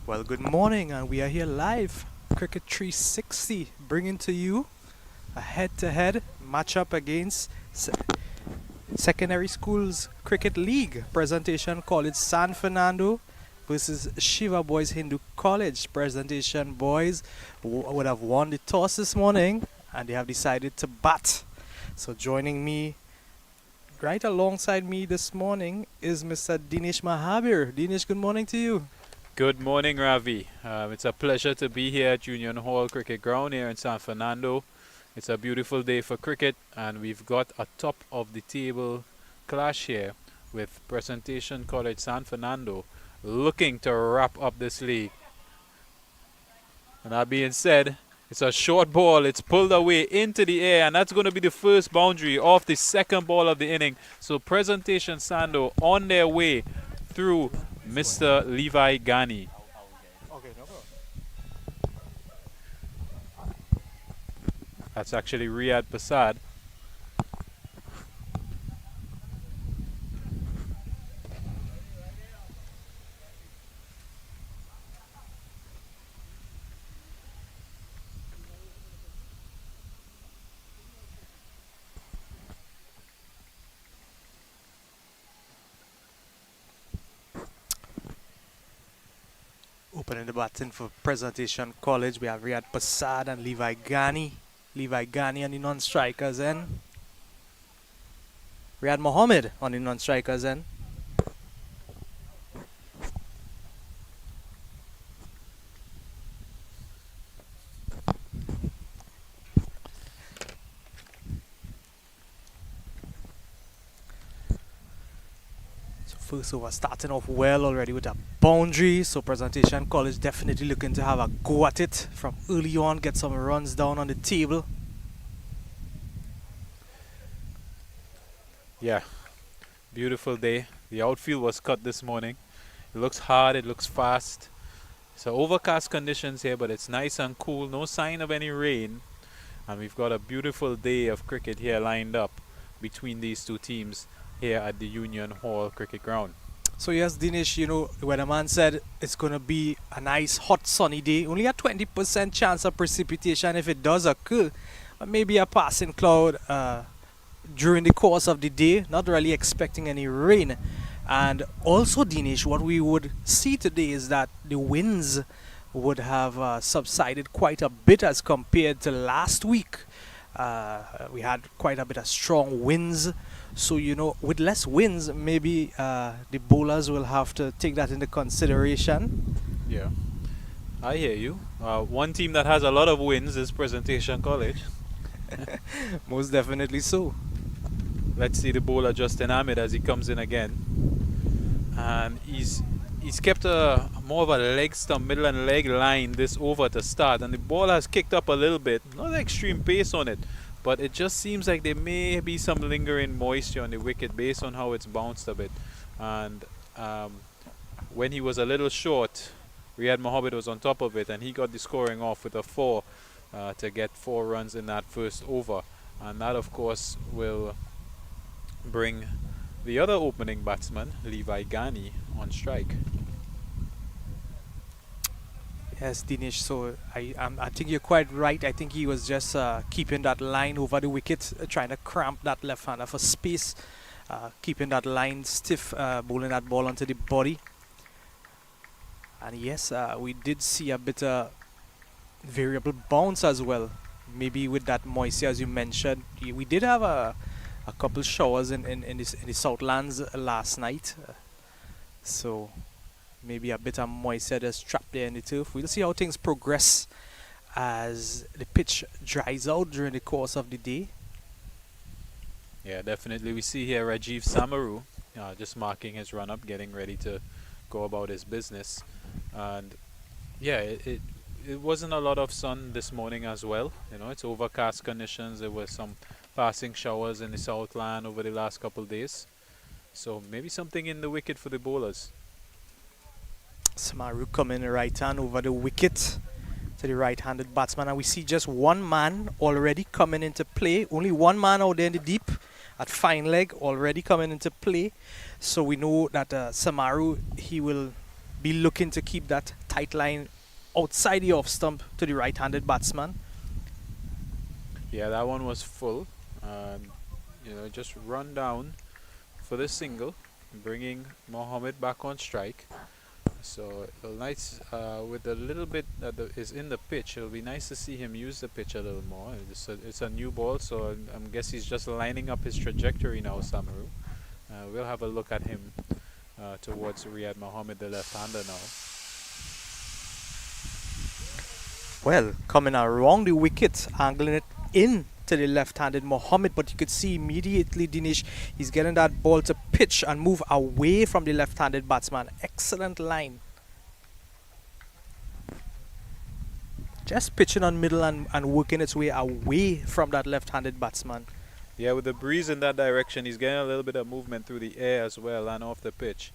Well, good morning, and we are here live, Cricket 360, bringing to you a head-to-head matchup against Secondary Schools Cricket League presentation College San Fernando versus Shiva Boys Hindu College presentation. Boys would have won the toss this morning, and they have decided to bat. So joining me right alongside me this morning is Mr. Dinesh Mahabir. Dinesh, good morning to you. Good morning, Ravi. It's a pleasure to be here at Union Hall Cricket Ground here in San Fernando. It's a beautiful day for cricket, and we've got a top of the table clash here with Presentation College San Fernando looking to wrap up this league. And that being said, it's a short ball. It's pulled away into the air, and that's going to be the first boundary of the second ball of the inning. So Presentation Sando on their way through Mr. Levi Ghani. Okay, no problem. That's actually Riyad Pasad. Opening the batting for Presentation College, we have Riyad Pasad and Levi Ghani. Levi Ghani on the non-strikers end. Riyad Mohammed on the non-strikers end. First over starting off well already with a boundary, so Presentation College definitely looking to have a go at it from early on, get some runs down on the table. Yeah, beautiful day. The outfield was cut this morning. It looks hard, it looks fast. So overcast conditions here, but it's nice and cool. No sign of any rain. And we've got a beautiful day of cricket here lined up between these two teams here at the Union Hall Cricket Ground. So yes, Dinesh, you know, the weatherman said it's going to be a nice hot sunny day. Only a 20% chance of precipitation if it does occur. But maybe a passing cloud during the course of the day. Not really expecting any rain. And also, Dinesh, what we would see today is that the winds would have subsided quite a bit as compared to last week. We had quite a bit of strong winds. So, you know, with less winds, maybe the bowlers will have to take that into consideration. Yeah, I hear you. One team that has a lot of wins is Presentation College. Most definitely so. Let's see the bowler Justin Ahmed as he comes in again. And he's kept more of a leg stump, middle and leg line this over to start. And the ball has kicked up a little bit. Not extreme pace on it, but it just seems like there may be some lingering moisture on the wicket based on how it's bounced a bit. And when he was a little short, Riyad Mohammed was on top of it, and he got the scoring off with a 4 to get 4 runs in that first over. And that, of course, will bring the other opening batsman, Levi Ghani, on strike. Yes, Dinesh, so I think you're quite right. I think he was just keeping that line over the wicket, trying to cramp that left-hander for space, keeping that line stiff, bowling that ball onto the body. And yes, we did see a bit of variable bounce as well. Maybe with that moisture, as you mentioned. We did have a couple showers in the Southlands last night. So maybe a bit of moisture that's trapped there in the turf. We'll see how things progress as the pitch dries out during the course of the day. Yeah, definitely. We see here Rajiv Samaru just marking his run up, getting ready to go about his business. And yeah, it wasn't a lot of sun this morning as well. You know, it's overcast conditions. There were some passing showers in the Southland over the last couple of days. So maybe something in the wicket for the bowlers. Samaru coming right hand over the wicket to the right-handed batsman, and we see just one man already coming into play. Only one man out there in the deep at fine leg already coming into play. So we know that Samaru, he will be looking to keep that tight tight line outside the off stump to the right-handed batsman. Yeah, that one was full. You know, just run down for the single, bringing Mohammed back on strike. So nice with the little bit that is in the pitch. It'll be nice to see him use the pitch a little more. It's a new ball, so I guess he's just lining up his trajectory now, Samaru. We'll have a look at him towards Riyad Mohammed, the left-hander now. Well, coming around the wicket, angling it in to the left-handed Mohammed, but you could see immediately, Dinesh, he's getting that ball to pitch and move away from the left-handed batsman. Excellent line. Just pitching on middle and working its way away from that left-handed batsman. Yeah, with the breeze in that direction, he's getting a little bit of movement through the air as well and off the pitch.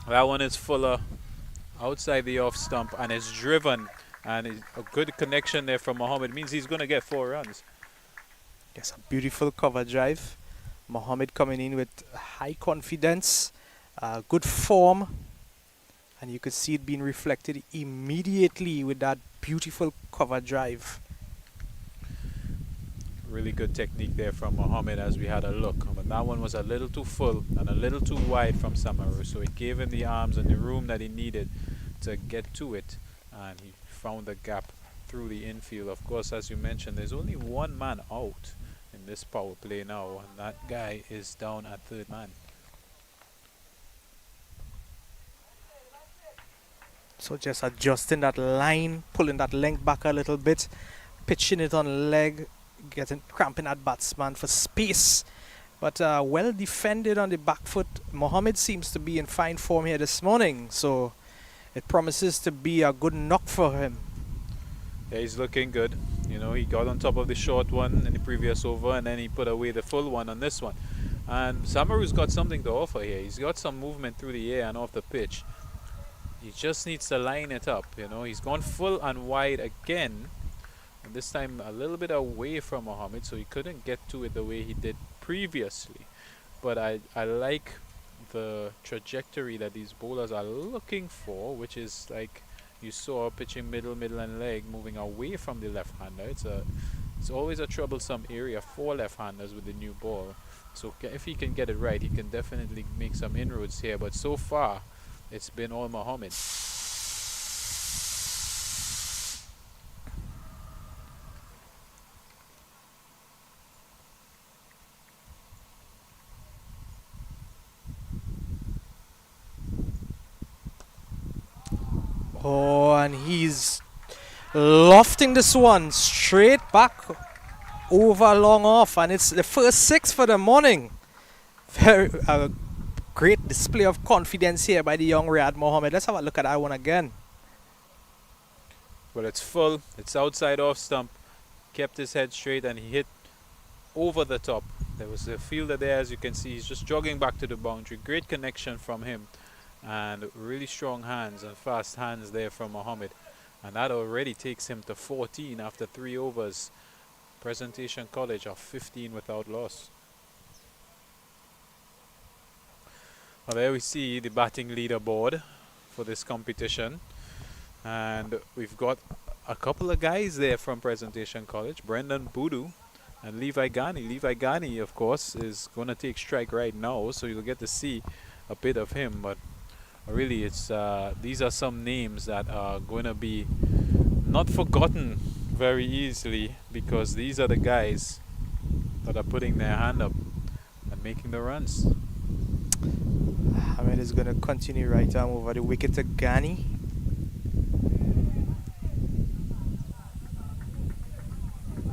That one is fuller outside the off stump and it's driven. And a good connection there from Mohammed means he's going to get 4 runs. Yes, a beautiful cover drive. Mohammed coming in with high confidence, good form. And you could see it being reflected immediately with that beautiful cover drive. Really good technique there from Mohammed as we had a look. But that one was a little too full and a little too wide from Samaru. So it gave him the arms and the room that he needed to get to it. And he found the gap through the infield. Of course, as you mentioned, there's only one man out in this power play now, and that guy is down at third man. So just adjusting that line, pulling that length back a little bit, pitching it on leg, cramping that batsman for space. But well defended on the back foot. Mohammed seems to be in fine form here this morning, so it promises to be a good knock for him. Yeah, he's looking good. You know, he got on top of the short one in the previous over and then he put away the full one on this one. And Samaru's got something to offer here. He's got some movement through the air and off the pitch. He just needs to line it up, you know. He's gone full and wide again. And this time a little bit away from Mohammed, so he couldn't get to it the way he did previously. But I like the trajectory that these bowlers are looking for, which is like you saw, pitching middle and leg, moving away from the left-hander. It's always a troublesome area for left-handers with the new ball. So if he can get it right, he can definitely make some inroads here. But so far, it's been all Mohammed. Oh, and he's lofting this one straight back over long off, and it's the first 6 for the morning. Very great display of confidence here by the young Riyad Mohammed. Let's have a look at that one again. Well, it's full, it's outside off stump, kept his head straight and he hit over the top. There was a fielder there, as you can see. He's just jogging back to the boundary. Great connection from him. And really strong hands and fast hands there from Mohammed. And that already takes him to 14 after 3 overs. Presentation College of 15 without loss. Well, there we see the batting leaderboard for this competition. And we've got a couple of guys there from Presentation College. Brendan Boodoo and Levi Ghani. Levi Ghani, of course, is going to take strike right now. So you'll get to see a bit of him. But really, it's these are some names that are going to be not forgotten very easily, because these are the guys that are putting their hand up and making the runs. Ahmed is going to continue right arm over the wicket to Ghani.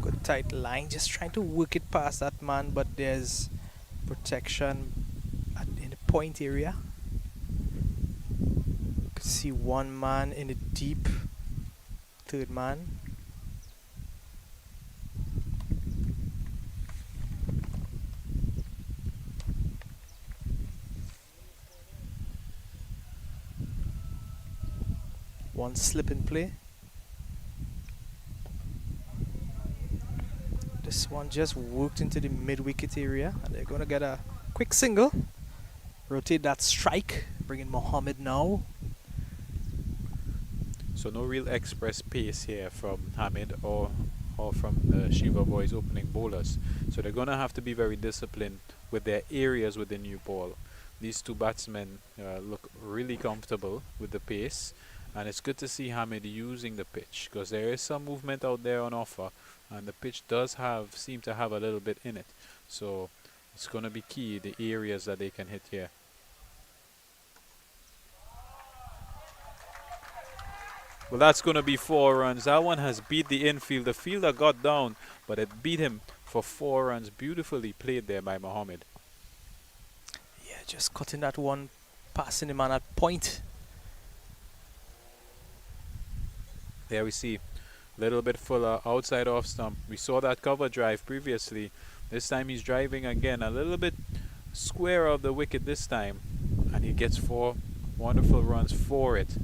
Good tight line, just trying to work it past that man, but there's protection in the point area. See one man in the deep, third man. One slip in play. This one just worked into the mid-wicket area, and they're going to get a quick single. Rotate that strike, bring in Mohammed now. So no real express pace here from Hamid or from the Shiva Boys opening bowlers. So they're going to have to be very disciplined with their areas with the new ball. These two batsmen look really comfortable with the pace, and it's good to see Hamid using the pitch, because there is some movement out there on offer, and the pitch does seem to have a little bit in it. So it's going to be key, the areas that they can hit here. Well, that's going to be 4 runs. That one has beat the infield. The fielder got down, but it beat him for 4 runs. Beautifully played there by Mohammed. Yeah, just cutting that one, passing him on at point. There we see a little bit fuller outside off stump. We saw that cover drive previously. This time he's driving again, a little bit square of the wicket this time, and he gets 4 wonderful runs for it.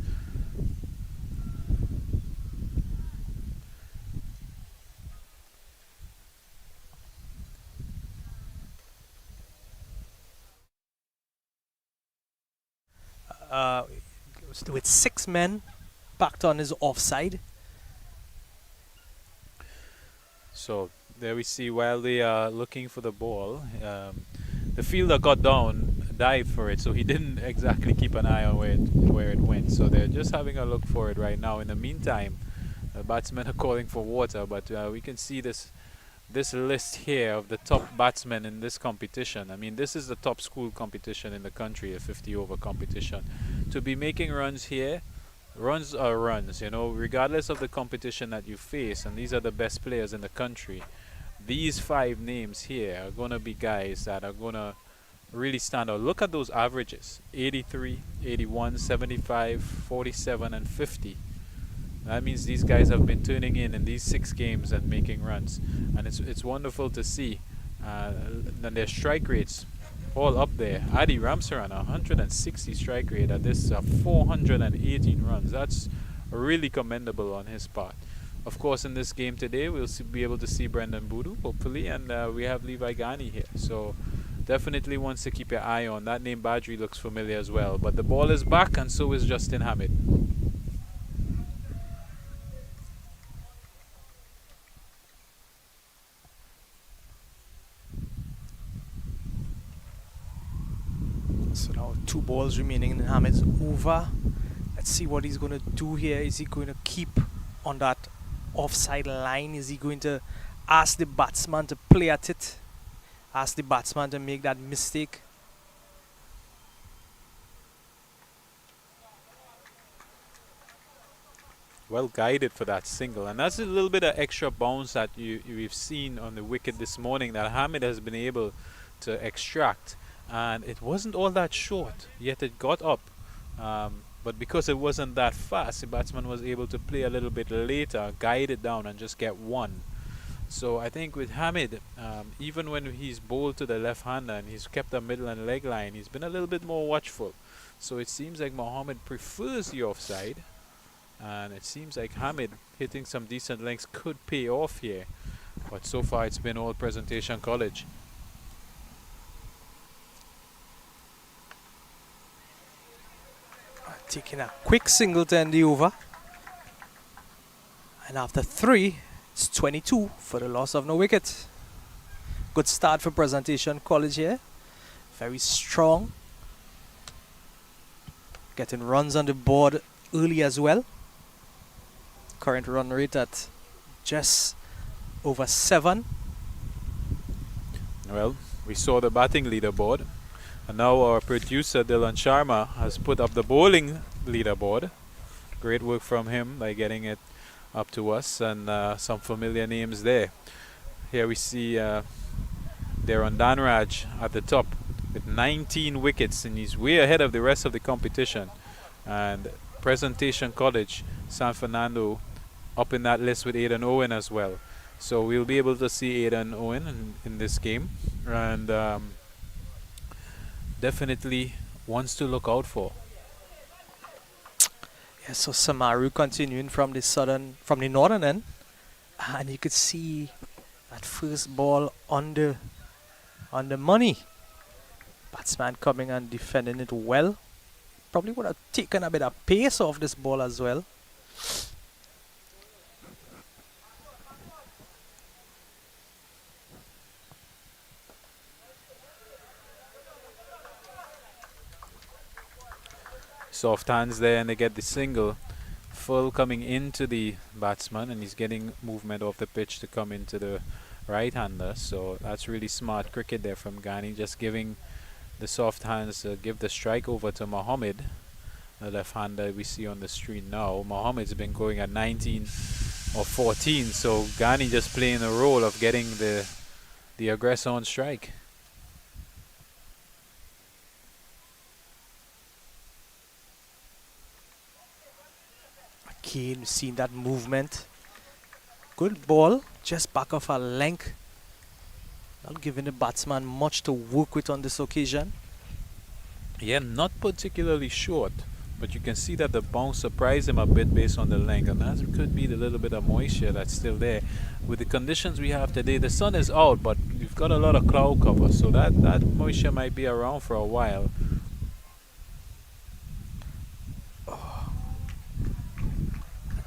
With 6 men backed on his offside. So there we see, while they are looking for the ball, the fielder got down, dived for it, so he didn't exactly keep an eye on where it went. So they're just having a look for it right now. In the meantime, the batsmen are calling for water, but we can see this list here of the top batsmen in this competition. I mean, this is the top school competition in the country, a 50-over competition. To be making runs here, runs are runs, you know, regardless of the competition that you face, and these are the best players in the country. These 5 names here are going to be guys that are going to really stand out. Look at those averages: 83, 81, 75, 47, and 50. That means these guys have been turning in these 6 games and making runs, and it's wonderful to see. And their strike rates all up there. Adi Ramsaran, 160 strike rate at this 418 runs. That's really commendable on his part. Of course, in this game today, we'll be able to see Brendan Boodoo, hopefully, and we have Levi Ghani here. So definitely wants to keep your eye on. That name Badri looks familiar as well. But the ball is back, and so is Justin Hamid. So now 2 balls remaining in Hamid's over. Let's see what he's going to do here. Is he going to keep on that offside line? Is he going to ask the batsman to play at it? Ask the batsman to make that mistake? Well guided for that single, and that's a little bit of extra bounce that we've seen on the wicket this morning that Hamid has been able to extract. And it wasn't all that short, yet it got up. But because it wasn't that fast, the batsman was able to play a little bit later, guide it down, and just get 1. So I think with Hamid, even when he's bowled to the left-hander and he's kept the middle and leg line, he's been a little bit more watchful. So it seems like Mohammed prefers the offside, and it seems like Hamid hitting some decent lengths could pay off here. But so far it's been all Presentation College. Taking a quick single to end the over. And after 3, it's 22 for the loss of no wicket. Good start for Presentation College here. Very strong. Getting runs on the board early as well. Current run rate at just over 7. Well, we saw the batting leaderboard. And now our producer Dylan Sharma has put up the bowling leaderboard. Great work from him by getting it up to us, and some familiar names there. Here we see Darren Danraj at the top with 19 wickets, and he's way ahead of the rest of the competition. And Presentation College, San Fernando, up in that list with Aidan Owen as well. So we'll be able to see Aidan Owen in this game, and definitely ones to look out for. Yeah, so Samaru continuing from the northern end, and you could see that first ball on the money. Batsman coming and defending it well. Probably would have taken a bit of pace off this ball as well. Soft hands there, and they get the single. Full coming into the batsman, and he's getting movement off the pitch to come into the right-hander. So that's really smart cricket there from Ghani, just giving the soft hands, give the strike over to Mohammed, the left-hander we see on the screen now. Mohammed's been going at 19 or 14, so Ghani just playing the role of getting the aggressor on strike. Again, seen that movement. Good ball, just back of a length. Not giving the batsman much to work with on this occasion. Yeah, not particularly short, but you can see that the bounce surprised him a bit based on the length, and that could be the little bit of moisture that's still there. With the conditions we have today, the sun is out, but we've got a lot of cloud cover, so that moisture might be around for a while.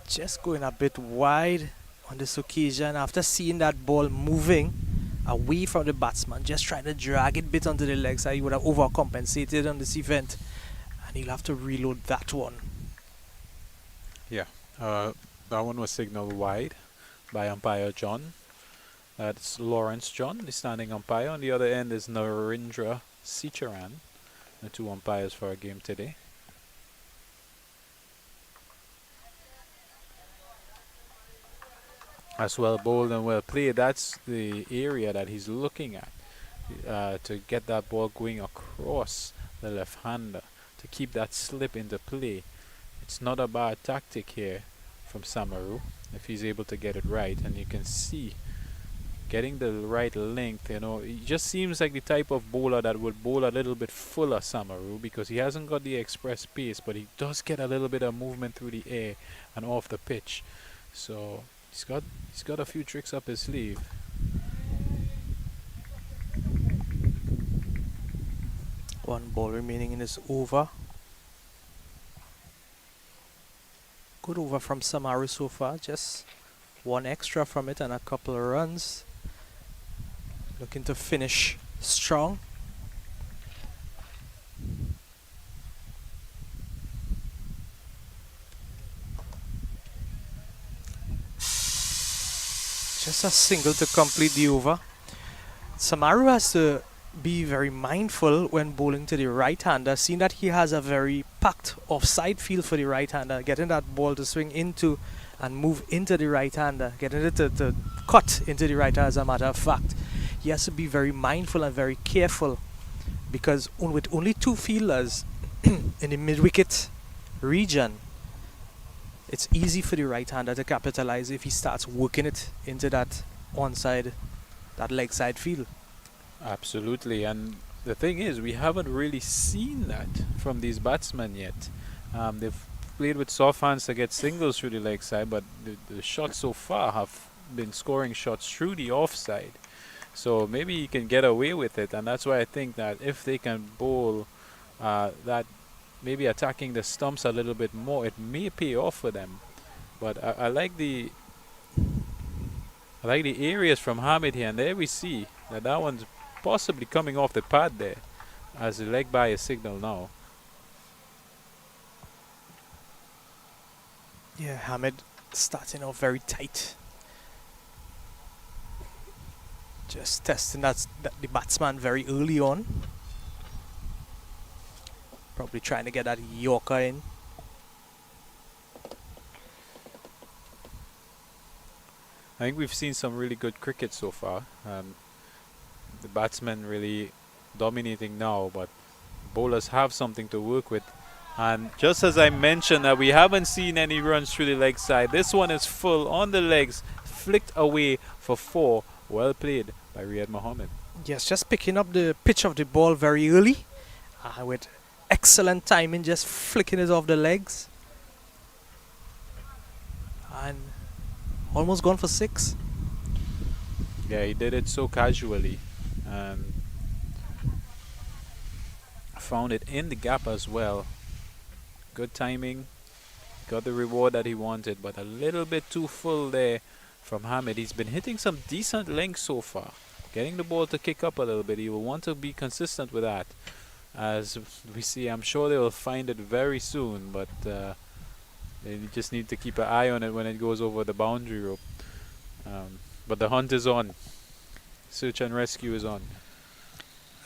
Just going a bit wide on this occasion after seeing that ball moving away from the batsman, just trying to drag it a bit onto the leg side. He would have overcompensated on this event, and he'll have to reload that one. Yeah, that one was signaled wide by umpire John. That's Lawrence John, the standing umpire. On the other end is Narendra Sicharan, the two umpires for our game today. As well bowled and well played. That's the area that he's looking at to get that ball going across the left-hander, to keep that slip into play. It's not a bad tactic here from Samaru if he's able to get it right, and you can see getting the right length. You know, he just seems like the type of bowler that would bowl a little bit fuller, Samaru, because he hasn't got the express pace, but he does get a little bit of movement through the air and off the pitch. So he's got a few tricks up his sleeve. One ball remaining in this over. Good over from Samaru so far. Just one extra from it and a couple of runs. Looking to finish strong. Just a single to complete the over. Samaru has to be very mindful when bowling to the right-hander, seeing that he has a very packed offside field for the right-hander, getting that ball to swing into and move into the right-hander, getting it to cut into the right-hander. As a matter of fact, he has to be very mindful and very careful, because with only two fielders in the mid-wicket region, it's easy for the right-hander to capitalize if he starts working it into that onside, that leg side field. Absolutely, and the thing is, we haven't really seen that from these batsmen yet. They've played with soft hands to get singles through the leg side, but the shots so far have been scoring shots through the offside. So maybe he can get away with it, and that's why I think that if they can bowl that, maybe attacking the stumps a little bit more, it may pay off for them. But I like the areas from Hamid here, and there we see that one's possibly coming off the pad there as the leg by a signal now. Yeah, Hamid starting off very tight. Just testing that the batsman very early on. Probably trying to get that Yorker in. I think we've seen some really good cricket so far. The batsmen really dominating now, but bowlers have something to work with. And just as I mentioned that we haven't seen any runs through the leg side, this one is full on the legs, flicked away for 4. Well played by Riyad Mohammed. Yes, just picking up the pitch of the ball very early with excellent timing, just flicking it off the legs. And almost gone for 6. Yeah, he did it so casually and found it in the gap as well. Good timing, got the reward that he wanted, but a little bit too full there from Hamid. He's been hitting some decent lengths so far, getting the ball to kick up a little bit. He will want to be consistent with that. as we see. I'm sure they will find it very soon, but they just need to keep an eye on it when it goes over the boundary rope. But the hunt is on. Search and rescue is on.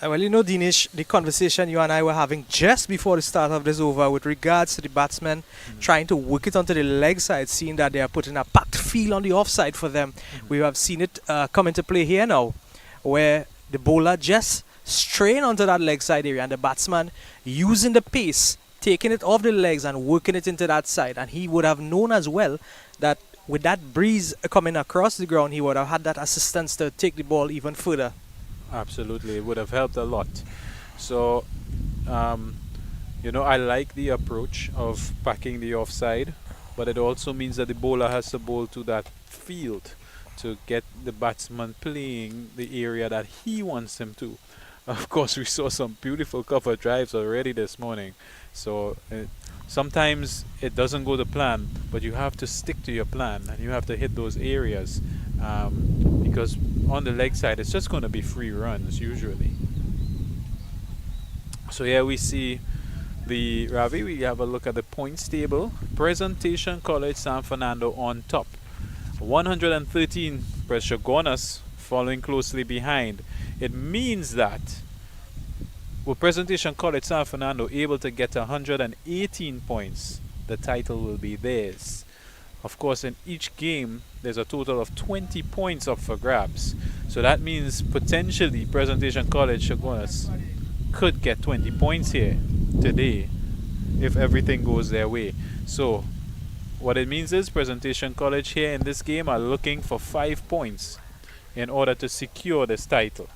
Well, you know, Dinesh, the conversation you and I were having just before the start of this over with regards to the batsmen trying to work it onto the leg side, seeing that they are putting a packed field on the offside for them. We have seen it come into play here now, where the bowler just strain onto that leg side area and the batsman using the pace, taking it off the legs and working it into that side. And he would have known as well that with that breeze coming across the ground, he would have had that assistance to take the ball even further. Absolutely, it would have helped a lot. So, you know, I like the approach of packing the offside, but it also means that the bowler has to bowl to that field to get the batsman playing the area that he wants him to. Of course, we saw some beautiful cover drives already this morning. So sometimes it doesn't go to plan, but you have to stick to your plan and you have to hit those areas, because on the leg side it's just going to be free runs usually. So here we see the Ravi. We have a look at the points table. Presentation College San Fernando on top, 113 pressure Gonas following closely behind. It means that with Presentation College San Fernando able to get 118 points, the title will be theirs. Of course, in each game there's a total of 20 points up for grabs. So that means potentially Presentation College Shogunas could get 20 points here today if everything goes their way. So what it means is Presentation College here in this game are looking for 5 points in order to secure this title.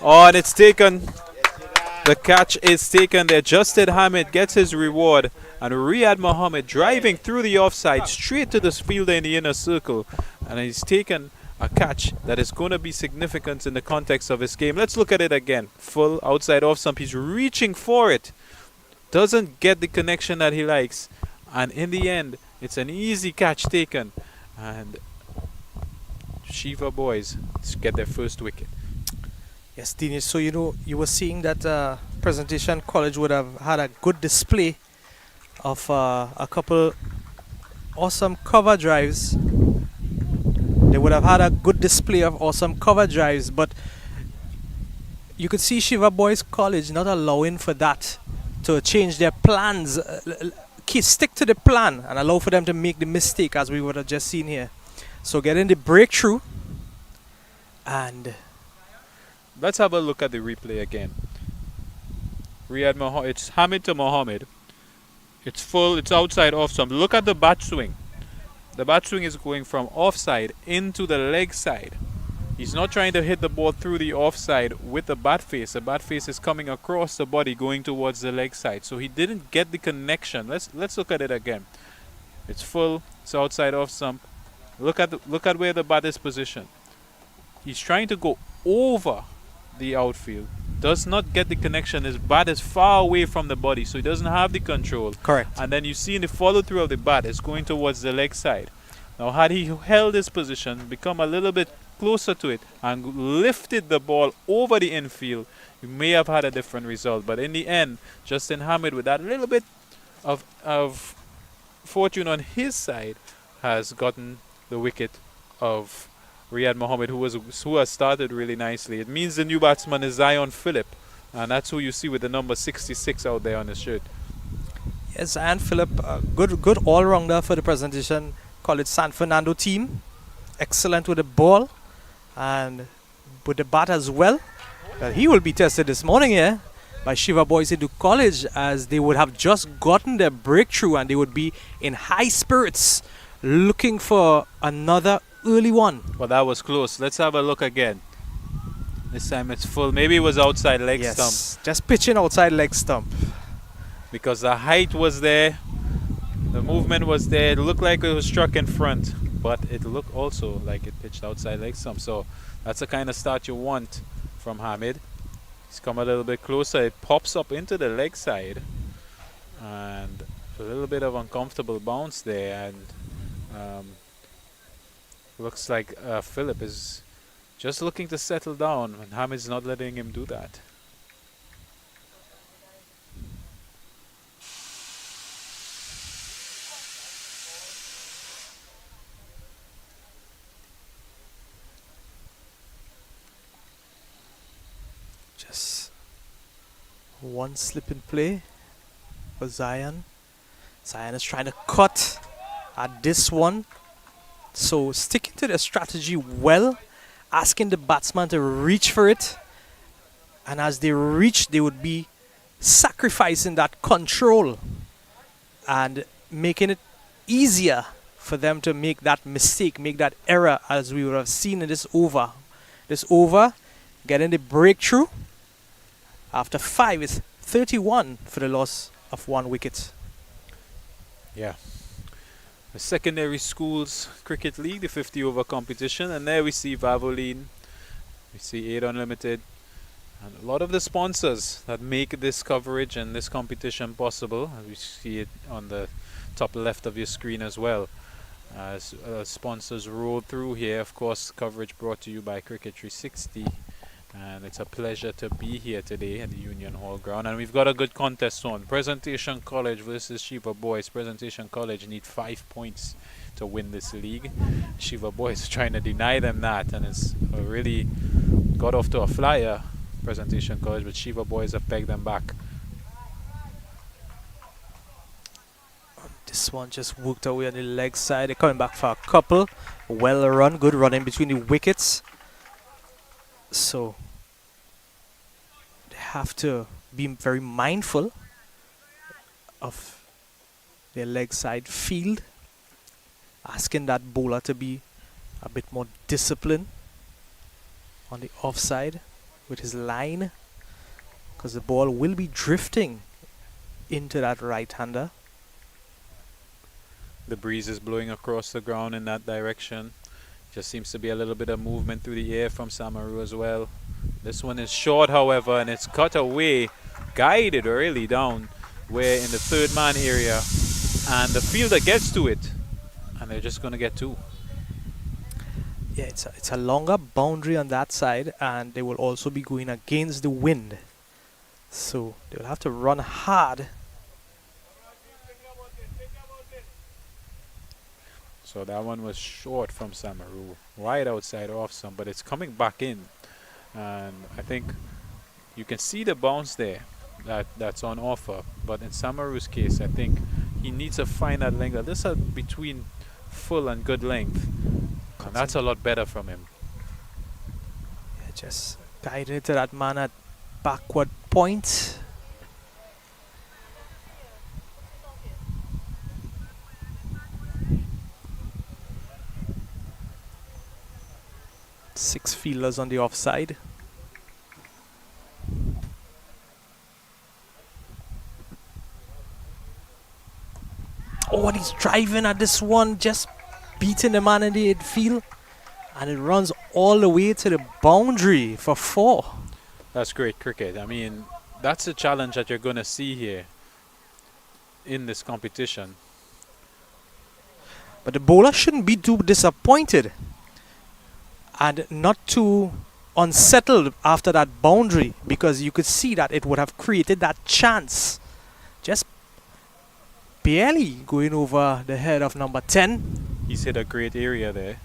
Oh, and it's taken. The catch is taken there. Justin Hamid gets his reward, and Riyad Mohammed driving through the offside straight to this fielder in the inner circle, and he's taken a catch that is going to be significant in the context of his game. Let's look at it again. Full outside off stump. He's reaching for it. Doesn't get the connection that he likes, and in the end it's an easy catch taken, and Shiva Boys get their first wicket. Yes, Dinesh, so you know, you were seeing that Presentation College would have had a good display of a couple awesome cover drives. They would have had a good display of awesome cover drives, but you could see Shiva Boys College not allowing for that to change their plans. Stick to the plan and allow for them to make the mistake as we would have just seen here. So getting the breakthrough, and let's have a look at the replay again. Riyad Mohammed, it's Hamid to Mohammed. It's full, it's outside off stump. Look at the bat swing. The bat swing is going from offside into the leg side. He's not trying to hit the ball through the offside with the bat face. The bat face is coming across the body going towards the leg side. So he didn't get the connection. Let's look at it again. It's full, it's outside off stump. Look at where the bat is positioned. He's trying to go over the outfield, does not get the connection. His bat is far away from the body, so he doesn't have the control. correct. And then you see in the follow through of the bat, it's going towards the leg side. Now had he held his position, become a little bit closer to it and lifted the ball over the infield, you may have had a different result. But in the end, Justin Hamid, with that little bit of fortune on his side, has gotten the wicket of Riyad Mohammed, who has started really nicely. It means the new batsman is Zion Phillip, and that's who you see with the number 66 out there on his shirt. Yes, and Philip, good all-rounder for the Presentation College San Fernando team. Excellent with the ball and with the bat as well. He will be tested this morning here by Shiva Boys into College, as they would have just gotten their breakthrough and they would be in high spirits looking for another early one. Well, that was close. Let's have a look again. This time it's full. Maybe it was outside leg stump. Just pitching outside leg stump. Because the height was there. The movement was there. It looked like it was struck in front, but it looked also like it pitched outside leg stump. So that's the kind of start you want from Hamid. He's come a little bit closer. It pops up into the leg side, and a little bit of uncomfortable bounce there. And looks like Philip is just looking to settle down, and Hamid's not letting him do that. Just one slip in play for Zion. Zion is trying to cut at this one. So sticking to the strategy well, asking the batsman to reach for it. And as they reach, they would be sacrificing that control and making it easier for them to make that mistake, make that error, as we would have seen in this over. This over, getting the breakthrough. After 5, it's 31 for the loss of 1 wicket. Yeah. The secondary schools cricket league, the 50 over competition, and there we see Valvoline, we see 8 Unlimited, and a lot of the sponsors that make this coverage and this competition possible. We see it on the top left of your screen as well. As sponsors roll through here, of course, coverage brought to you by Cricket 360. And it's a pleasure to be here today at the Union Hall ground. And we've got a good contest on. Presentation College versus Shiva Boys. Presentation College need 5 points to win this league. Shiva Boys trying to deny them that. And it's really got off to a flyer, Presentation College. But Shiva Boys have pegged them back. This one just worked away on the leg side. They're coming back for a couple. Well run. Good running between the wickets. So they have to be very mindful of their leg side field, asking that bowler to be a bit more disciplined on the offside with his line, because the ball will be drifting into that right-hander. The breeze is blowing across the ground in that direction. Just seems to be a little bit of movement through the air from Samaru as well. This one is short, however, and it's cut away, guided really down where in the third man area, and the fielder gets to it, and they're just going to get 2. Yeah, it's a longer boundary on that side, and they will also be going against the wind. So they'll have to run hard. So that one was short from Samaru, right outside off some, but it's coming back in. And I think you can see the bounce there that's on offer. But in Samaru's case, I think he needs to find that length. This is between full and good length. And that's a lot better from him. Yeah, just guiding it to that man at backward point. Six fielders on the offside. Oh, and he's driving at this one, just beating the man in the midfield. And it runs all the way to the boundary for 4. That's great cricket. I mean, that's a challenge that you're going to see here in this competition. But the bowler shouldn't be too disappointed and not too unsettled after that boundary, because you could see that it would have created that chance. Just barely going over the head of number 10. He's hit a great area there.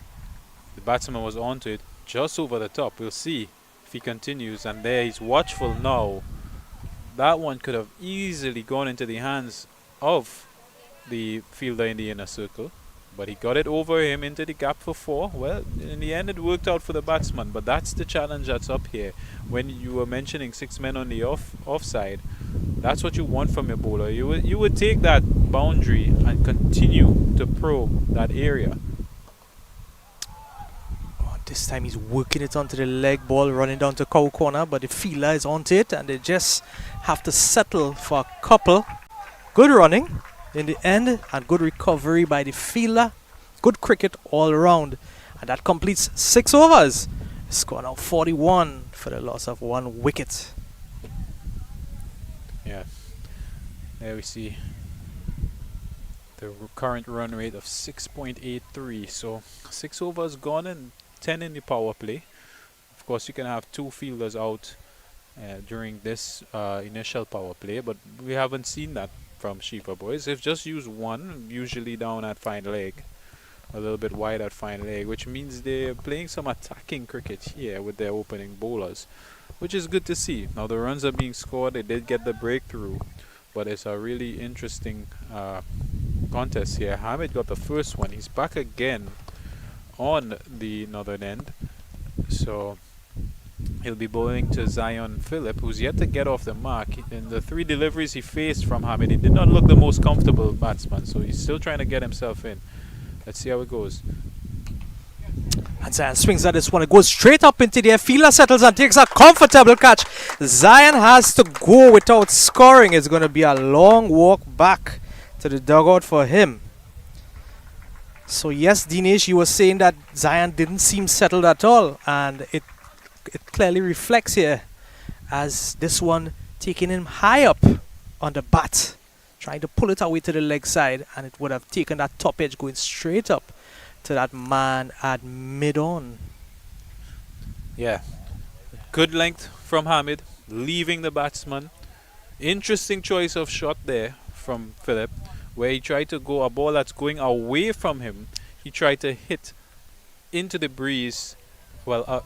The batsman was onto it just over the top. We'll see if he continues. And there he's watchful now. That one could have easily gone into the hands of the fielder in the inner circle. But he got it over him into the gap for 4. Well, in the end it worked out for the batsman. But that's the challenge that's up here. When you were mentioning 6 men on the offside, that's what you want from your bowler. You would take that boundary and continue to probe that area. Oh, this time he's working it onto the leg ball, running down to cow corner, but the fielder is onto it, and they just have to settle for a couple. Good running. in the end, and good recovery by the fielder. Good cricket all around. And that completes 6 overs. Score now 41 for the loss of 1 wicket. Yeah, there we see the current run rate of 6.83. So 6 overs gone and 10 in the power play. Of course, you can have 2 fielders out during this initial power play, but we haven't seen that from Shiva Boys. They've just used one, usually down at fine leg, a little bit wide at fine leg, which means they're playing some attacking cricket here with their opening bowlers, which is good to see. Now the runs are being scored. They did get the breakthrough, but it's a really interesting contest here. Hamid got the first one. He's back again on the northern end, so he'll be bowling to Zion Phillip, who's yet to get off the mark. In the 3 deliveries he faced from Hamid, he did not look the most comfortable batsman, so he's still trying to get himself in. Let's see how it goes. And Zion swings at this one. It goes straight up into the air. Fielder settles and takes a comfortable catch. Zion has to go without scoring. It's going to be a long walk back to the dugout for him. So yes, Dinesh, you were saying that Zion didn't seem settled at all, and it clearly reflects here as this one taking him high up on the bat, trying to pull it away to the leg side, and it would have taken that top edge going straight up to that man at mid-on. Yeah, good length from Hamid, leaving the batsman. Interesting choice of shot there from Phillip, where he tried to go a ball that's going away from him. He tried to hit into the breeze,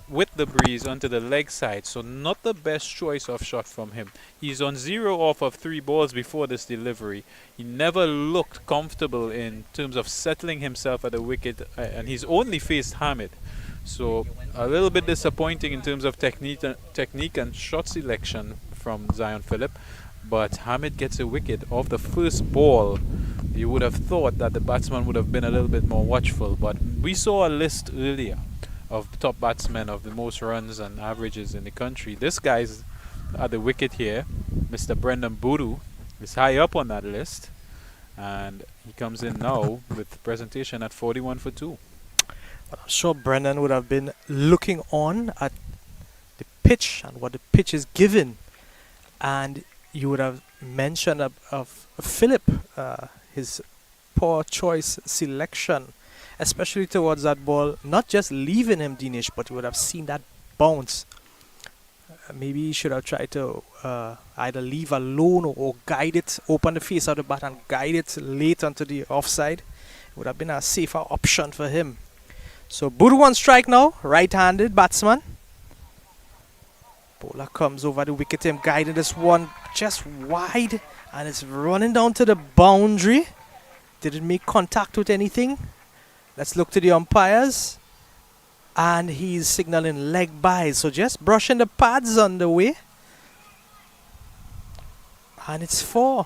with the breeze onto the leg side, so not the best choice of shot from him. He's on 0 off of 3 balls before this delivery. He never looked comfortable in terms of settling himself at the wicket, and he's only faced Hamid. So a little bit disappointing in terms of technique and shot selection from Zion Phillip, but Hamid gets a wicket off the first ball. You would have thought that the batsman would have been a little bit more watchful, but we saw a list earlier of the top batsmen of the most runs and averages in the country. This guy's at the wicket here. Mr. Brendan Boodoo is high up on that list, and he comes in now with presentation at 41 for 2. I'm sure Brendan would have been looking on at the pitch and what the pitch is given, and you would have mentioned of Phillip, his poor choice selection, especially towards that ball, not just leaving him, Dinesh, but you would have seen that bounce. Maybe he should have tried to either leave alone or guide it, open the face of the bat and guide it late onto the offside. It would have been a safer option for him. So Boodoo on strike now, right-handed batsman. Bowler comes over the wicket, him guiding this one just wide, and it's running down to the boundary. Did it make contact with anything? Let's look to the umpires, and he's signaling leg byes, so just brushing the pads on the way, and it's 4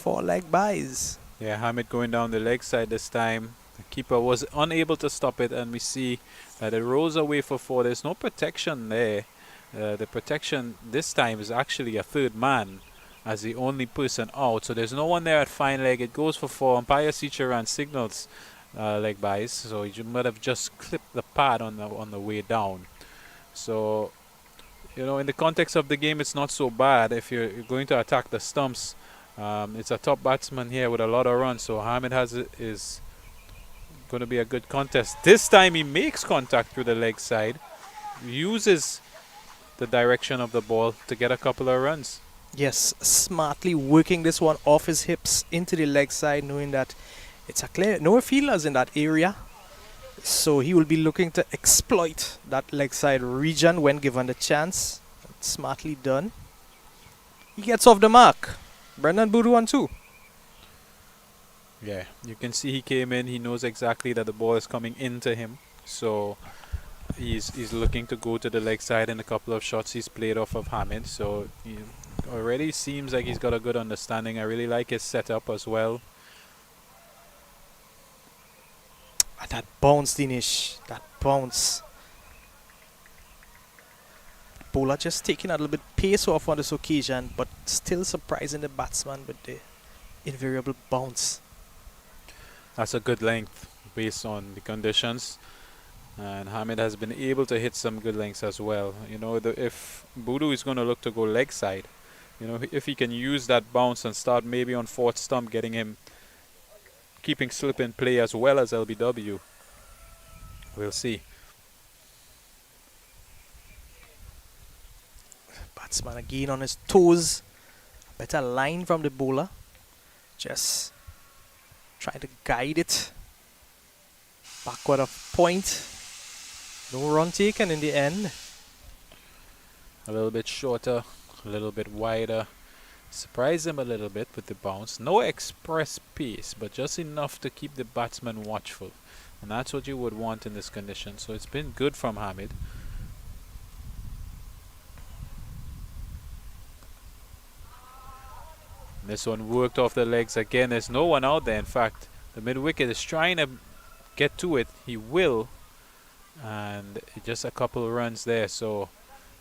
leg byes. Yeah, Hamid going down the leg side this time. The keeper was unable to stop it, and we see that it rolls away for 4. There's no protection there. The protection this time is actually a third man as the only person out, so there's no one there at fine leg. It goes for 4. Umpire Sicharan signals leg byes, so you might have just clipped the pad on the way down. So, you know, in the context of the game, it's not so bad. If you're going to attack the stumps, it's a top batsman here with a lot of runs, so Hamid is going to be a good contest. This time he makes contact through the leg side, uses the direction of the ball to get a couple of runs. Yes, smartly working this one off his hips into the leg side, knowing that it's a clear, no fielders in that area, so he will be looking to exploit that leg side region when given the chance. Smartly done. He gets off the mark. Brendan Boodoo on 2. Yeah, you can see he came in. He knows exactly that the ball is coming into him, so he's looking to go to the leg side in a couple of shots he's played off of Hamid. So he already seems like he's got a good understanding. I really like his setup as well. That bounce, Dinesh. That bounce. Bowler just taking a little bit pace off on this occasion, but still surprising the batsman with the invariable bounce. That's a good length based on the conditions. And Hamid has been able to hit some good lengths as well. You know, if Boodoo is going to look to go leg side, you know, if he can use that bounce and start maybe on fourth stump, getting him keeping slip in play as well as LBW. We'll see. Batsman again on his toes. Better line from the bowler. Just trying to guide it backward of point. No run taken in the end. A little bit shorter, a little bit wider. Surprise him a little bit with the bounce. No express pace, but just enough to keep the batsman watchful. And that's what you would want in this condition. So it's been good from Hamid. This one worked off the legs again. There's no one out there. In fact, the mid-wicket is trying to get to it. He will. And just a couple of runs there. So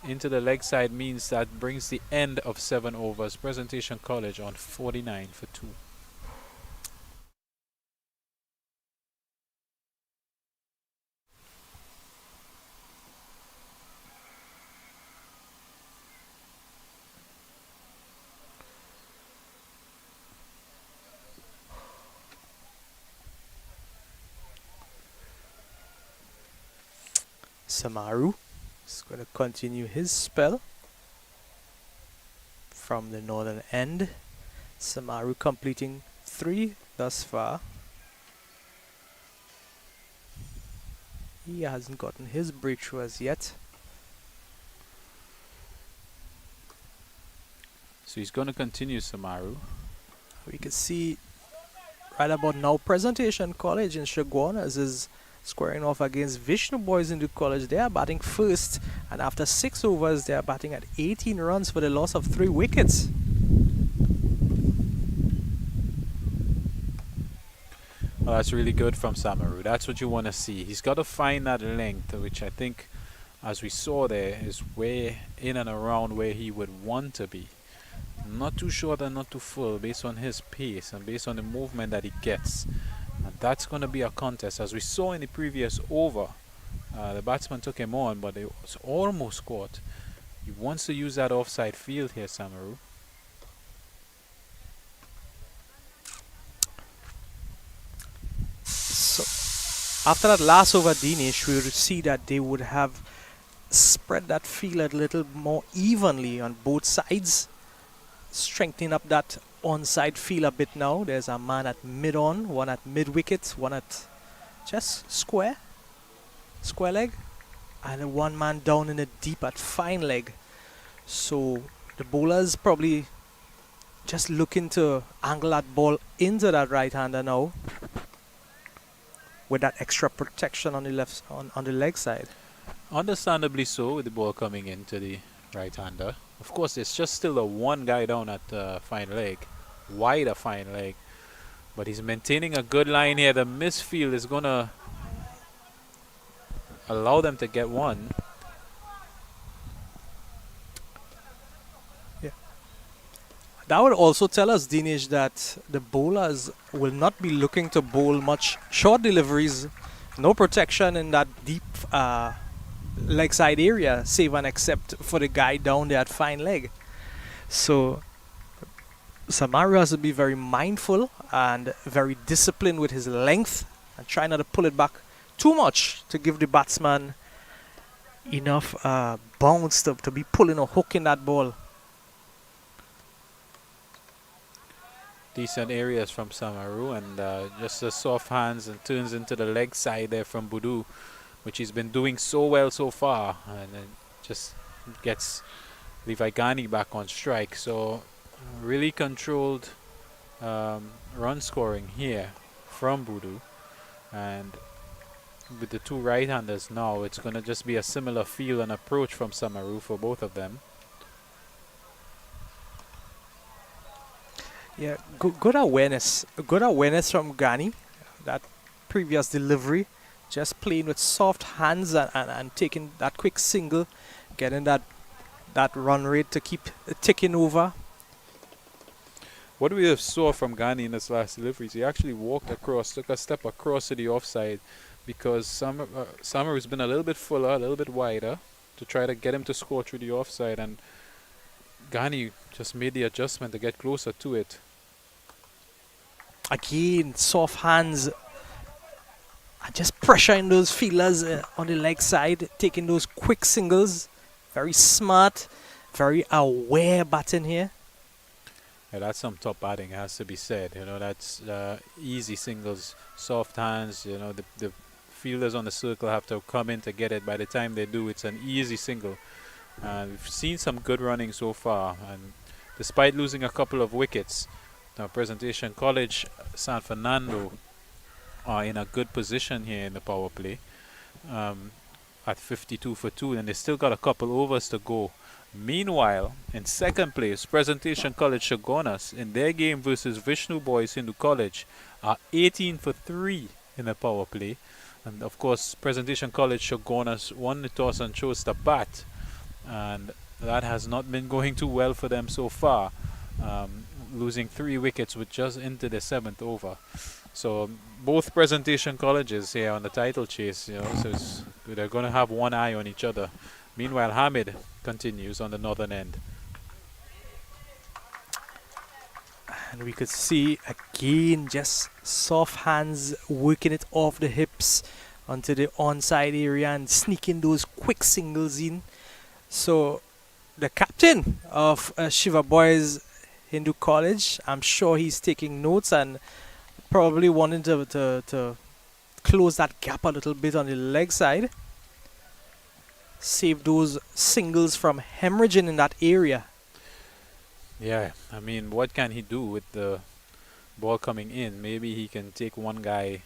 into the leg side means that brings the end of 7 overs. Presentation College on 49 for 2. Samaru is going to continue his spell from the northern end. Samaru completing 3 thus far. He hasn't gotten his breakthrough as yet. So he's going to continue Samaru. We can see right about now Presentation College in Shagwanas is squaring off against Vishnu Boys in the college. They are batting first, and after 6 overs they are batting at 18 runs for the loss of 3 wickets. Well, that's really good from Samaru. That's what you want to see. He's got to find that length, which I think, as we saw there, is way in and around where he would want to be. Not too short and not too full based on his pace and based on the movement that he gets. And that's going to be a contest. As we saw in the previous over, the batsman took him on, but it was almost caught. He wants to use that offside field here, Samaru. So, after that last over, Dinesh, we would see that they would have spread that field a little more evenly on both sides, strengthening up that onside field a bit now. There's a man at mid-on, one at mid-wicket, one at just square leg, and one man down in the deep at fine leg. So the bowlers probably just looking to angle that ball into that right-hander now with that extra protection on the left on the leg side. Understandably so, with the ball coming into the right-hander. Of course, it's just still a one guy down at fine leg, wider fine leg, but he's maintaining a good line here. The misfield is gonna allow them to get one. Yeah, that would also tell us, Dinesh, that the bowlers will not be looking to bowl much short deliveries, no protection in that deep leg side area, save and except for the guy down there at fine leg. So Samaru has to be very mindful and very disciplined with his length and try not to pull it back too much to give the batsman enough bounce to be pulling or hooking that ball. Decent areas from Samaru, and just the soft hands and turns into the leg side there from Boodoo, which he's been doing so well so far, and then just gets Levi back on strike. So really controlled run scoring here from Boodoo, and with the two right-handers now, it's going to just be a similar feel and approach from Samaru for both of them. Yeah, good awareness from Ghani. That previous delivery, just playing with soft hands and taking that quick single, getting that run rate to keep ticking over. What we have saw from Ghani in his last deliveries, he actually walked across, took a step across to the offside, because Samaru's been a little bit fuller, a little bit wider, to try to get him to score through the offside, and Ghani just made the adjustment to get closer to it. Again, soft hands. And just pressuring those fielders on the leg side, taking those quick singles. Very smart, very aware batting here. Yeah, that's some top batting, has to be said. You know, that's easy singles, soft hands. You know, the fielders on the circle have to come in to get it. By the time they do, it's an easy single. And we've seen some good running so far. And despite losing a couple of wickets, now Presentation College, San Fernando are in a good position here in the power play at 52 for 2, and they still got a couple overs to go. Meanwhile, in second place, Presentation College Shogunas in their game versus Vishnu Boys Hindu College are 18 for 3 in the power play. And of course, Presentation College Shogunas won the toss and chose to bat, and that has not been going too well for them so far, losing 3 wickets with just into the 7th over. So both Presentation Colleges here on the title chase, you know, so they're going to have one eye on each other. Meanwhile, Hamid continues on the northern end. And we could see again just soft hands working it off the hips onto the onside area and sneaking those quick singles in. So the captain of Shiva Boys Hindu College, I'm sure he's taking notes and probably wanting to close that gap a little bit on the leg side. Save those singles from hemorrhaging in that area. Yeah, I mean, what can he do with the ball coming in? Maybe he can take one guy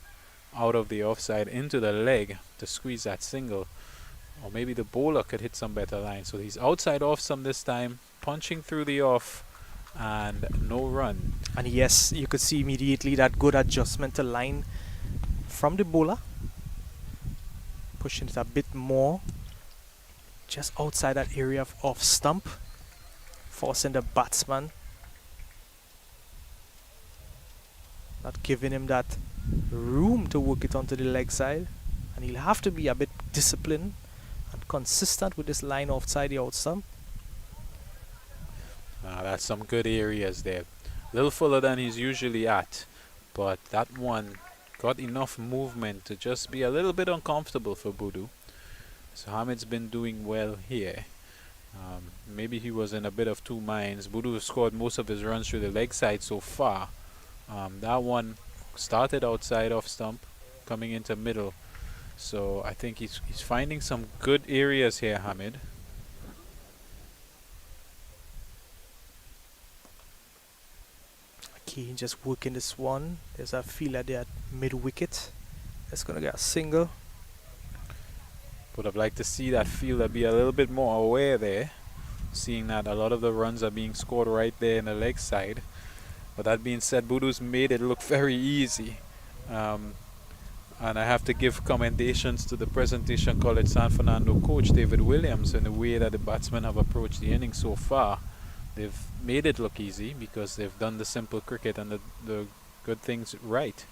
out of the offside into the leg to squeeze that single. Or maybe the bowler could hit some better line. So he's outside off some this time, punching through the off, and no run. And yes, you could see immediately that good adjustment to line from the bowler. Pushing it a bit more. Just outside that area of off stump. Forcing the batsman. Not giving him that room to work it onto the leg side. And he'll have to be a bit disciplined and consistent with this line outside the out stump. That's some good areas there. A little fuller than he's usually at, but that one got enough movement to just be a little bit uncomfortable for Budu. So Hamid's been doing well here. Maybe he was in a bit of two minds. Budu has scored most of his runs through the leg side so far. That one started outside off stump, coming into middle. So I think he's finding some good areas here, Hamid. Okay, just working this one. There's a fielder there at mid wicket. That's gonna get a single. Would have liked to see that fielder be a little bit more aware there, seeing that a lot of the runs are being scored right there in the leg side. But that being said, Budu's made it look very easy. And I have to give commendations to the Presentation College San Fernando coach, David Williams, in the way that the batsmen have approached the innings so far. They've made it look easy because they've done the simple cricket and the good things right.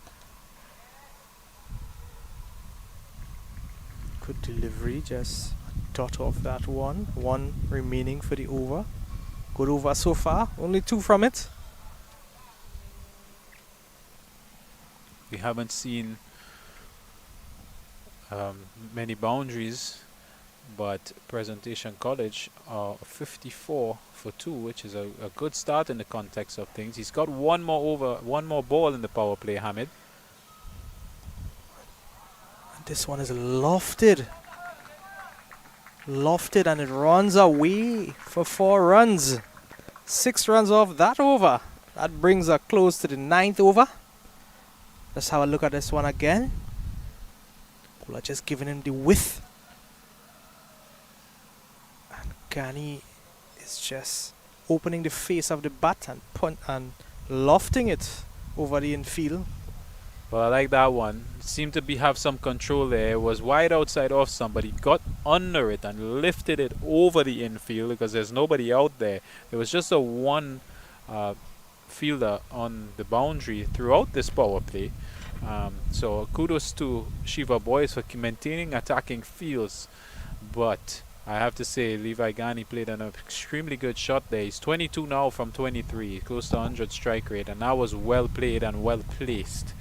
Good delivery, just a dot off that one. One remaining for the over. Good over so far, only 2 from it. We haven't seen many boundaries, but Presentation College are 54 for 2, which is a good start in the context of things. He's got one more ball in the power play, Hamid. This one is lofted. Lofted, and it runs away for 4 runs. 6 runs off that over. That brings us close to the 9th over. Let's have a look at this one again. Bowler just giving him the width. And Ghani is just opening the face of the bat and lofting it over the infield. Well, I like that one. Seemed to have some control there. It was wide outside off some, but he got under it and lifted it over the infield because there's nobody out there. It was just a one fielder on the boundary throughout this power play. So kudos to Shiva Boys for maintaining attacking fields, but I have to say Levi Ghani played an extremely good shot there. He's 22 now from 23, close to 100 strike rate, and that was well played and well placed.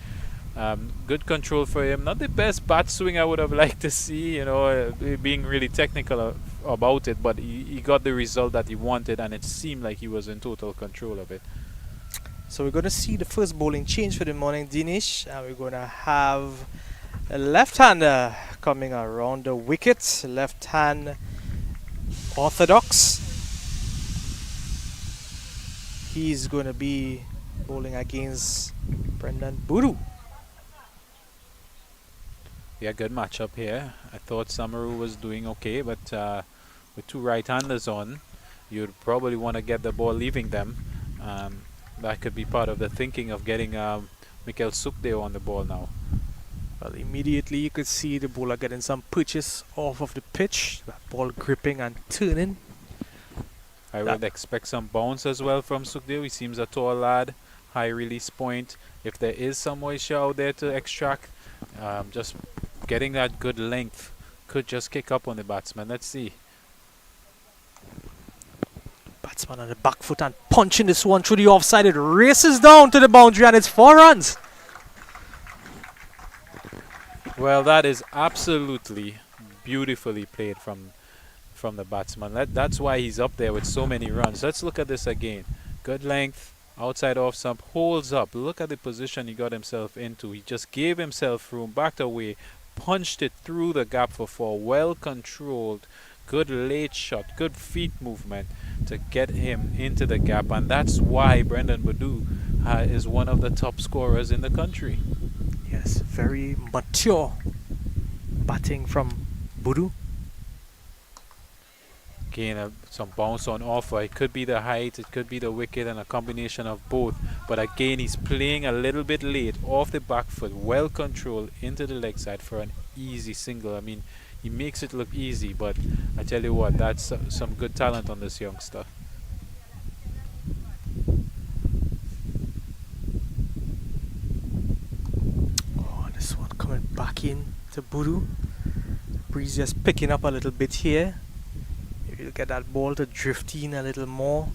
Good control for him. Not the best bat swing I would have liked to see, you know, being really technical about it, but he got the result that he wanted, and it seemed like he was in total control of it. So we're going to see the first bowling change for the morning, Dinesh. And we're going to have a left-hander coming around the wicket. Left-hand orthodox. He's going to be bowling against Brendan Boodoo. Yeah, good matchup here. I thought Samaru was doing okay, but with two right-handers on, you'd probably want to get the ball leaving them. That could be part of the thinking of getting Mikael Sukdeo on the ball now. Well, immediately you could see the bowler getting some purchase off of the pitch. That ball gripping and turning. I would expect some bounce as well from Sukdeo. He seems a tall lad, high release point. If there is some moisture out there to extract, just getting that good length could just kick up on the batsman. Let's see. Batsman on the back foot and punching this one through the offside. It races down to the boundary and it's 4 runs. Well, that is absolutely beautifully played from the batsman. That's why he's up there with so many runs. Let's look at this again. Good length, outside off stump, holds up. Look at the position he got himself into. He just gave himself room, backed away, punched it through the gap for 4. Well controlled, good late shot, good feet movement to get him into the gap, and that's why Brendan Boodoo is one of the top scorers in the country. Yes, very mature batting from Boodoo. Again, some bounce on offer. It could be the height, it could be the wicket, and a combination of both. But again, he's playing a little bit late, off the back foot, well controlled into the leg side for an easy single. I mean, he makes it look easy, but I tell you what, that's some good talent on this youngster. Oh, this one coming back in to Boodoo. Breeze just picking up a little bit here. Maybe you'll get that ball to drift in a little more.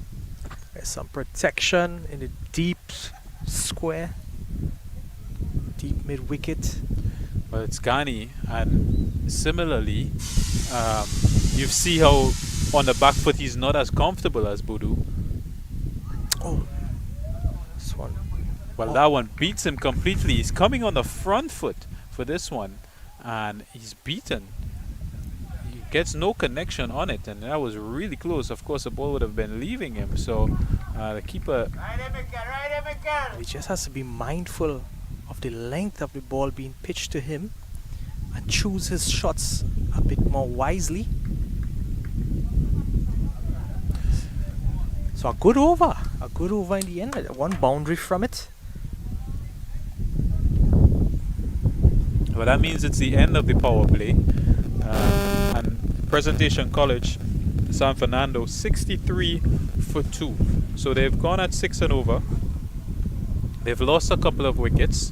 There's some protection in the deep square, deep mid wicket. Well, it's Ghani, and similarly, you see how on the back foot he's not as comfortable as Boodoo. Oh, this one. Well, that one beats him completely. He's coming on the front foot for this one, and he's beaten. He gets no connection on it, and that was really close. Of course, the ball would have been leaving him, so the keeper... He just has to be mindful of the length of the ball being pitched to him and choose his shots a bit more wisely. So a good over in the end. One boundary from it. Well, that means it's the end of the power play. And Presentation College, San Fernando, 63 for 2. So they've gone at 6 and over. They've lost a couple of wickets.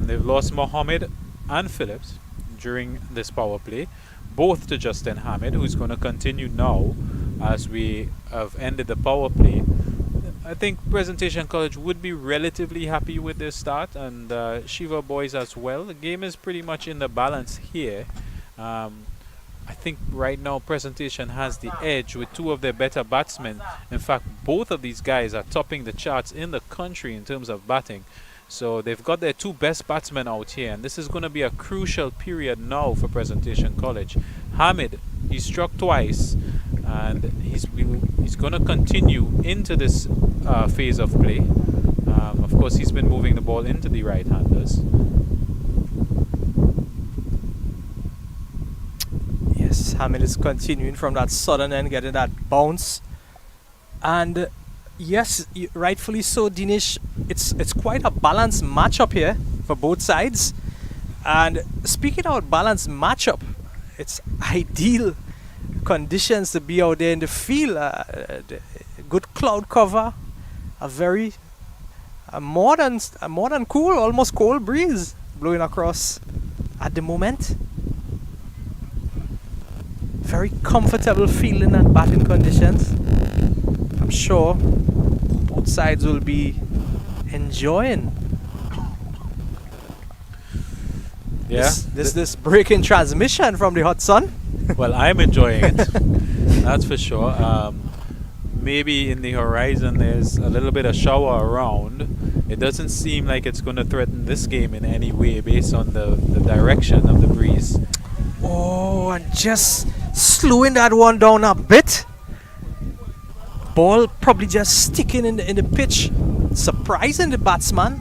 They've lost Mohammed and Phillips during this power play, both to Justin Hamid, who's going to continue now as we have ended the power play. I think Presentation College would be relatively happy with this start, and Shiva Boys as well. The game is pretty much in the balance here. I think right now Presentation has the edge with 2 of their better batsmen. In fact, both of these guys are topping the charts in the country in terms of batting. So they've got their 2 best batsmen out here, and this is going to be a crucial period now for Presentation College. Hamid, he struck twice, and he's going to continue into this phase of play. Of course, he's been moving the ball into the right-handers. Yes, Hamid is continuing from that southern end, getting that bounce. And yes, rightfully so, Dinesh. It's quite a balanced matchup here for both sides. And speaking about balanced matchup, it's ideal conditions to be out there in the field. Good cloud cover, a very more than cool, almost cold breeze blowing across at the moment. Very comfortable feeling and batting conditions. I'm sure both sides will be enjoying this breaking transmission from the hot sun. Well, I'm enjoying it. That's for sure. Maybe in the horizon there's a little bit of shower around. It doesn't seem like it's going to threaten this game in any way based on the direction of the breeze. Oh, and just slowing that one down a bit. Ball probably just sticking in the pitch, surprising the batsman,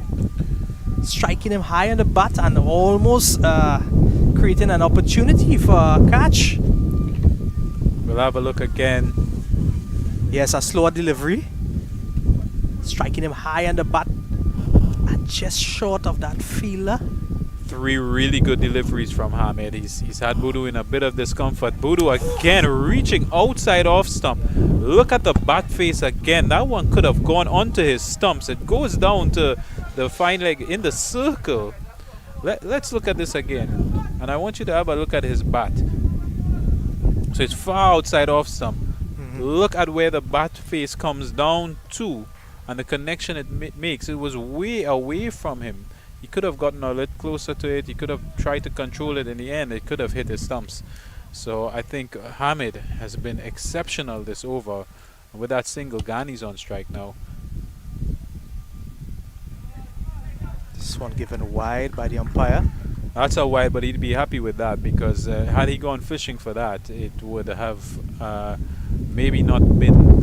striking him high on the bat and almost creating an opportunity for a catch. We'll have a look again. Yes, a slower delivery, striking him high on the bat and just short of that fielder. 3 really good deliveries from Hamid. He's had Boodoo in a bit of discomfort. Boodoo again reaching outside off stump. Look at the bat face again. That one could have gone onto his stumps. It goes down to the fine leg in the circle. Let's look at this again. And I want you to have a look at his bat. So it's far outside off stump. Look at where the bat face comes down to and the connection it makes. It was way away from him. He could have gotten a little closer to it. He could have tried to control it. In the end, it could have hit his stumps. So I think Hamid has been exceptional this over. With that single, Ghani's on strike now. This one given wide by the umpire. That's a wide, but he'd be happy with that because had he gone fishing for that, it would have maybe not been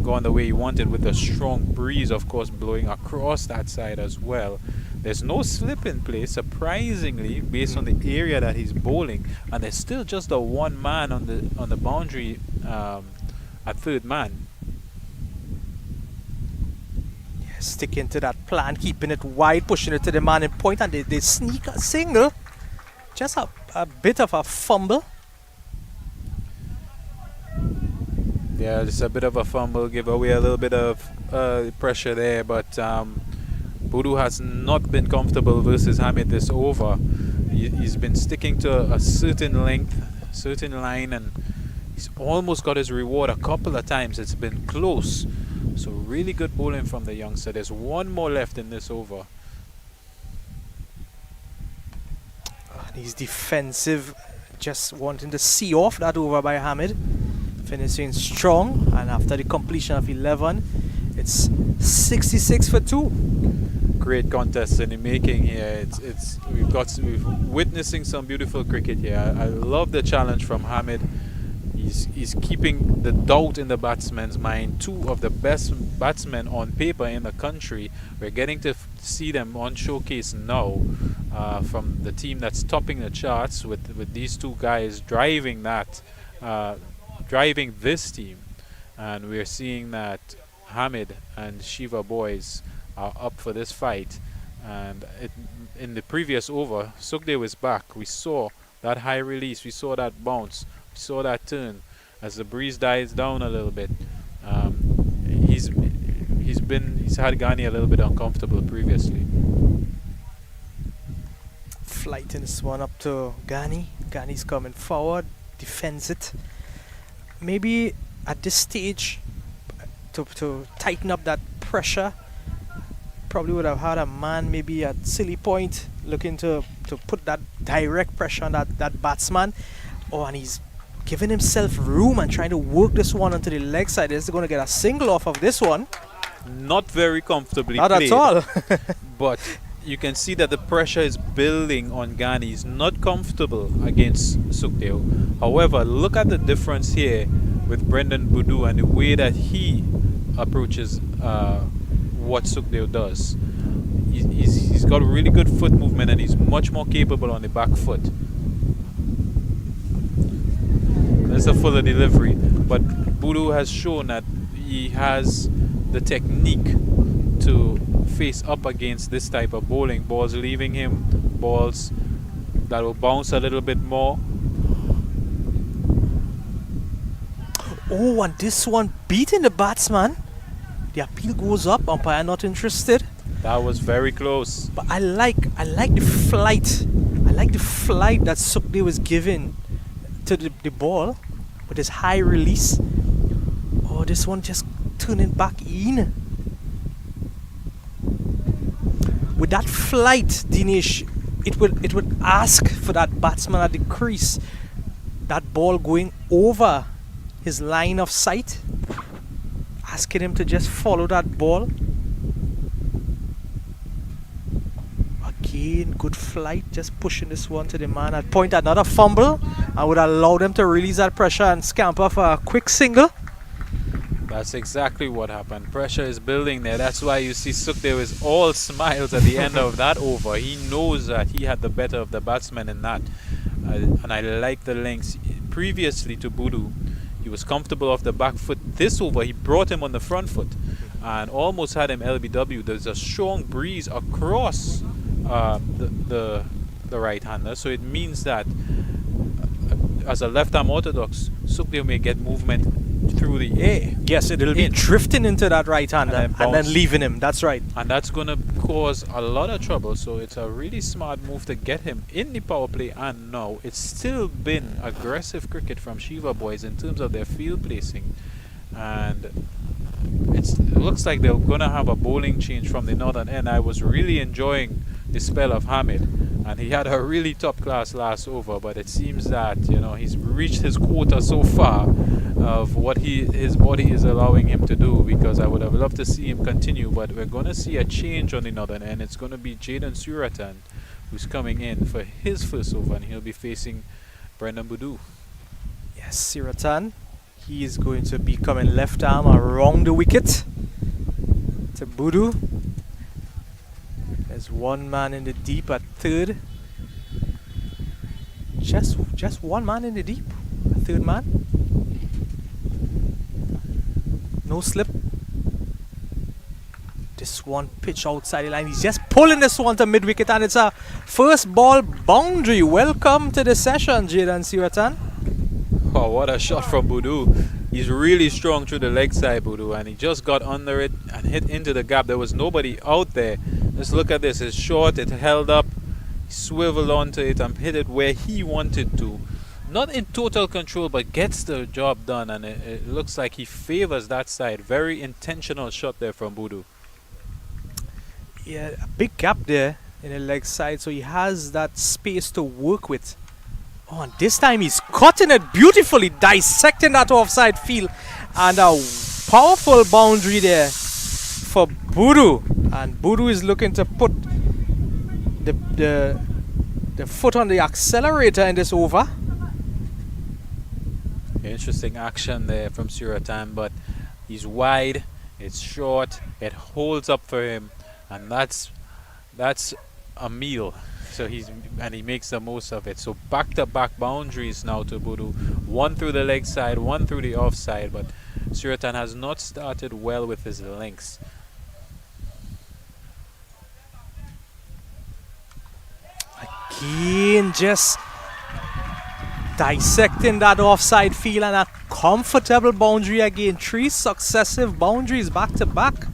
gone the way he wanted, with the strong breeze, of course, blowing across that side as well. There's no slip in play, surprisingly, based on the area that he's bowling, and there's still just a one man on the boundary at third man. Yeah, sticking to that plan, keeping it wide, pushing it to the man in point, and they sneak a single. Just a bit of a fumble. Yeah, just a bit of a fumble, give away a little bit of pressure there, but Boodoo has not been comfortable versus Hamid this over. He's been sticking to a certain length, certain line, and he's almost got his reward a couple of times. It's been close. So really good bowling from the youngster. There's one more left in this over. And he's defensive, just wanting to see off that over by Hamid. Finishing strong, and after the completion of 11, it's 66 for 2. Great contest in the making here. We're witnessing some beautiful cricket here. I love the challenge from Hamid. He's keeping the doubt in the batsman's mind. 2 of the best batsmen on paper in the country. We're getting to see them on showcase now from the team that's topping the charts with these 2 guys driving this team, and we're seeing that Hamid and Shiva Boys are up for this fight. And in the previous over, Sukhdev was back. We saw that high release, we saw that bounce, we saw that turn as the breeze dies down a little bit. He's had Ghani a little bit uncomfortable previously. Flighting this one up to Ghani. Ghani's coming forward, defends it. Maybe at this stage, to tighten up that pressure, probably would have had a man maybe at silly point looking to put that direct pressure on that batsman. Oh, and he's giving himself room and trying to work this one onto the leg side. He's going to get a single off of this one. Not very comfortably Not played, at all. but you can see that the pressure is building on Ghani. He's not comfortable against Sukhdev. However, look at the difference here with Brendan Boodoo and the way that he approaches what Sukhdev does. He's got a really good foot movement, and he's much more capable on the back foot. That's a fuller delivery, but Boodoo has shown that he has the technique to face up against this type of bowling. Balls leaving him, balls that will bounce a little bit more. Oh, and this one beating the batsman. The appeal goes up, umpire not interested. That was very close. But I like the flight. I like the flight that Sukde was giving to the ball with his high release. Oh, this one just turning back in. With that flight, Dinesh, it would ask for that batsman at the crease. That ball going over his line of sight, asking him to just follow that ball. Again, good flight, just pushing this one to the man. At point, another fumble. I would allow them to release that pressure and scamper for a quick single. That's exactly what happened. Pressure is building there. That's why you see Sukde was all smiles at the end of that over. He knows that he had the better of the batsman in that. And I like the lengths. Previously to Budu, he was comfortable off the back foot. This over, he brought him on the front foot and almost had him LBW. There's a strong breeze across the right-hander. So it means that as a left-arm orthodox, Sukde may get movement through the air. Yes, it'll be drifting into that right-hander and then leaving him. That's right. And that's going to cause a lot of trouble. So it's a really smart move to get him in the power play. And now it's still been aggressive cricket from Shiva Boys in terms of their field placing. And it looks like they're going to have a bowling change from the northern end. I was really enjoying the spell of Hamid, and he had a really top class last over, but it seems that, you know, he's reached his quota so far of what his body is allowing him to do, because I would have loved to see him continue. But we're going to see a change on the northern end. It's going to be Jaden Suratan who's coming in for his first over, and he'll be facing Brendan Budu. Yes, Suratan, he is going to be coming left arm around the wicket to Budu. There's one man in the deep at third. Just one man in the deep. A third man. No slip. This one pitch outside the line. He's just pulling this one to mid wicket, and it's a first ball boundary. Welcome to the session, Jaden Suratan. Oh, what a shot from Budu. He's really strong through the leg side, Budu, and he just got under it and hit into the gap. There was nobody out there. Just look at this. It's short, it held up, he swiveled onto it and hit it where he wanted to. Not in total control, but gets the job done, and it looks like he favors that side. Very intentional shot there from Budu. Yeah, a big gap there in the leg side, so he has that space to work with. Oh, and this time he's cutting it beautifully, dissecting that offside field, and a powerful boundary there for Budu. And Budu is looking to put the foot on the accelerator in this over. Interesting action there from Suratan, but he's wide, it's short, it holds up for him, and that's a meal. So he makes the most of it. So back-to-back boundaries now to Budu. One through the leg side, one through the offside, but Suratan has not started well with his lengths. Again, just dissecting that offside field, and a comfortable boundary again. 3 successive boundaries back to back.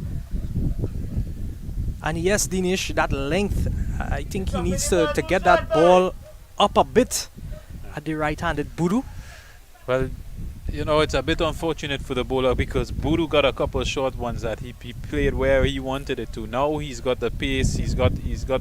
And yes, Dinesh, that length, I think he needs to get that ball up a bit at the right-handed Budu. Well, you know, it's a bit unfortunate for the bowler, because Budu got a couple of short ones that he played where he wanted it to. Now he's got the pace, he's got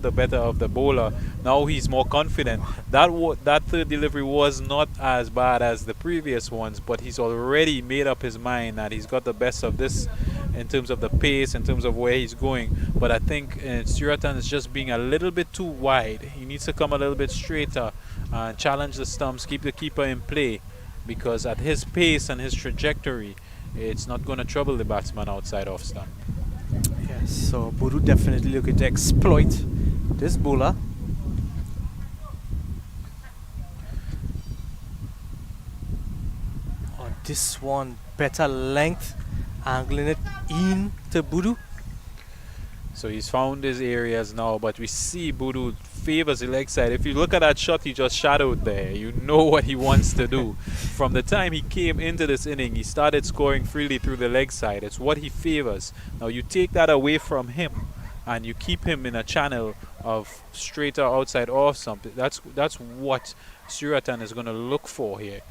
the better of the bowler. Now he's more confident. That third delivery was not as bad as the previous ones, but he's already made up his mind that he's got the best of this in terms of the pace, in terms of where he's going. But I think Suratan is just being a little bit too wide. He needs to come a little bit straighter and challenge the stumps, keep the keeper in play, because at his pace and his trajectory, it's not going to trouble the batsman outside off stump. Yes, so Budu definitely looking to exploit this bowler. On this one, better length, angling it in to Budu. So he's found his areas now, but we see Budu favors the leg side. If you look at that shot he just shadowed there, you know what he wants to do. From the time he came into this inning, he started scoring freely through the leg side. It's what he favors. Now you take that away from him, and you keep him in a channel of straight or outside off something. That's what Suratan is going to look for here.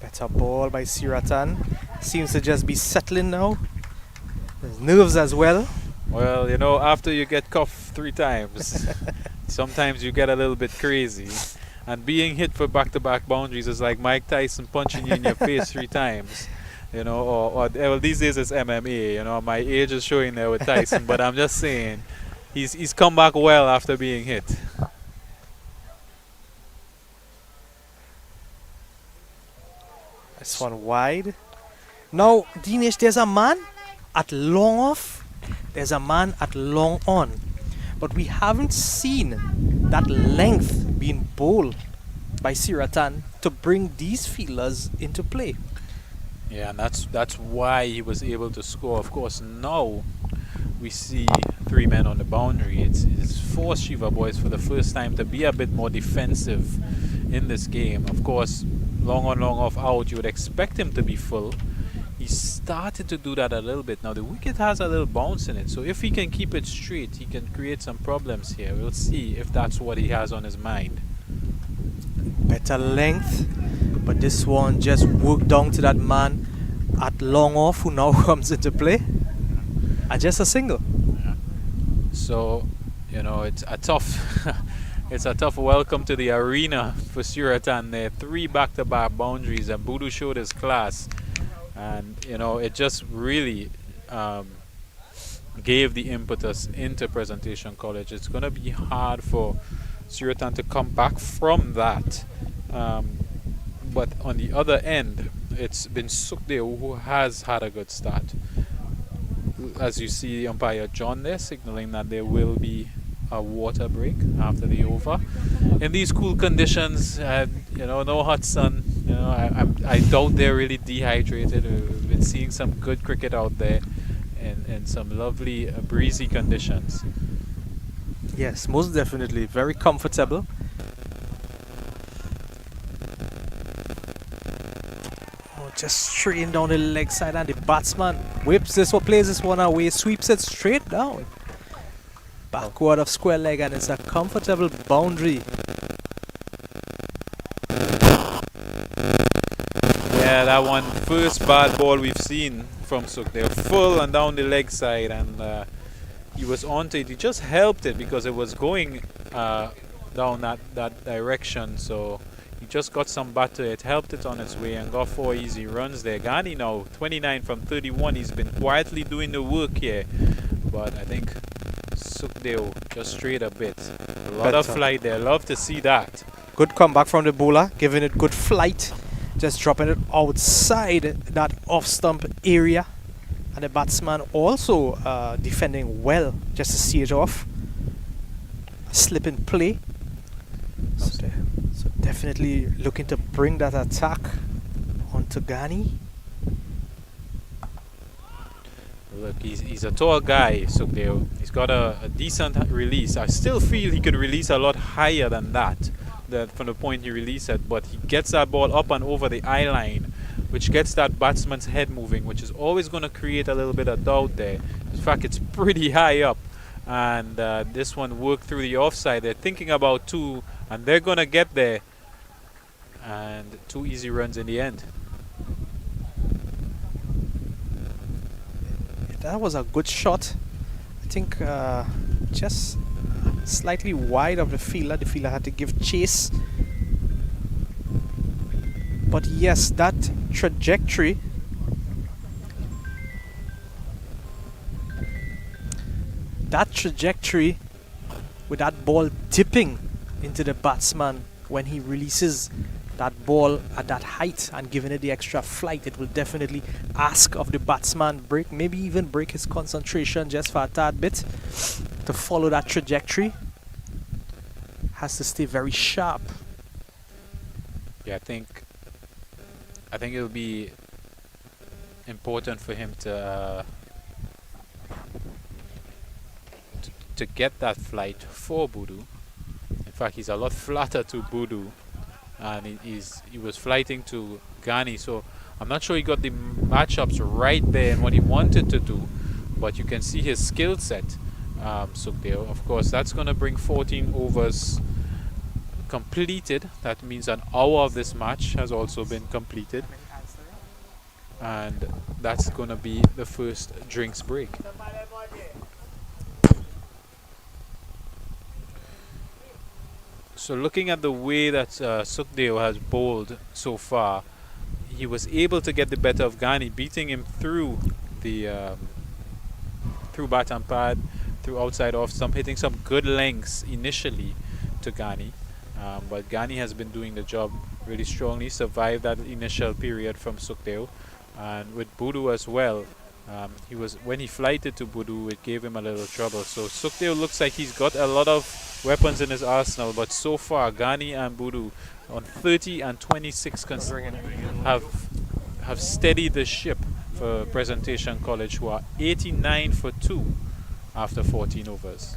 Better ball by Suratan. Seems to just be settling now. There's nerves as well. Well, you know, after you get cuffed 3 times, sometimes you get a little bit crazy. And being hit for back-to-back boundaries is like Mike Tyson punching you in your face 3 times. You know, or well, these days it's MMA. You know, my age is showing there with Tyson, but I'm just saying, he's come back well after being hit. This one wide. Now, Dinesh, there's a man at long off. There's a man at long on. But we haven't seen that length being bowled by Suratan to bring these fielders into play. Yeah, and that's why he was able to score. Of course, now we see 3 men on the boundary. It's forced Shiva Boys for the first time to be a bit more defensive in this game. Of course, long on, long off out, you would expect him to be full. He started to do that a little bit. Now the wicket has a little bounce in it, so if he can keep it straight, he can create some problems here. We'll see if that's what he has on his mind. Better length, but this one just worked down to that man at long off, who now comes into play, and just a single. Yeah. So, you know, it's a tough it's a tough welcome to the arena for Suratan there. 3 back-to-back boundaries, and Budu showed his class. And, you know, it just really gave the impetus into Presentation College. It's going to be hard for Suratan to come back from that. But on the other end, it's been Sukhdeo who has had a good start. As you see, umpire John there signaling that there will be a water break after the over. In these cool conditions, you know, no hot sun, you know, I doubt they're really dehydrated. We've been seeing some good cricket out there in some lovely breezy conditions. Yes, most definitely. Very comfortable. Oh, just straight down the leg side, and the batsman whips this one, plays this one away, sweeps it straight down. Backward of square leg, and it's a comfortable boundary. Yeah, that one first bad ball we've seen from Sukhdeo, full and down the leg side, and he was onto it. He just helped it because it was going down that direction, so he just got some bat to it, helped it on its way, and got 4 easy runs there. Ghani now 29 from 31. He's been quietly doing the work here, but I think Sukhdeo just strayed a bit. A lot of flight there. Love to see that. Good comeback from the bowler, giving it good flight, just dropping it outside that off stump area, and the batsman also defending well just to see it off. Slip in play. So definitely looking to bring that attack onto Ghani. Look, he's a tall guy, Sukhdeo. He's got a decent release. I still feel he could release a lot higher than that from the point he released it, but he gets that ball up and over the eye line, which gets that batsman's head moving, which is always going to create a little bit of doubt there. In fact, it's pretty high up, and this one worked through the offside. They're thinking about 2, and they're going to get there, and 2 easy runs in the end. That was a good shot. I think just slightly wide of the fielder. The fielder had to give chase. But yes, that trajectory with that ball dipping into the batsman when he releases that ball at that height and giving it the extra flight, it will definitely ask of the batsman maybe even break his concentration just for a tad bit to follow that trajectory. Has to stay very sharp. Yeah, I think it'll be important for him to get that flight for Budu. In fact, he's a lot flatter to Budu, and he was flighting to Ghani, so I'm not sure he got the matchups right there and what he wanted to do, but you can see his skill set. Sukhdeo, of course, that's going to bring 14 overs completed. That means an hour of this match has also been completed, and that's going to be the first drinks break. So looking at the way that Sukhdeo has bowled so far, he was able to get the better of Ghani, beating him through the through bat and pad, through outside off stump, hitting some good lengths initially to Ghani. But Ghani has been doing the job really strongly, survived that initial period from Sukhdeo. And with Budu as well, when he flighted to Budu, it gave him a little trouble. So Sukhdeo looks like he's got a lot of weapons in his arsenal, but so far Ghani and Budu on 30 and 26 have steadied the ship for Presentation College, who are 89 for 2 after 14 overs.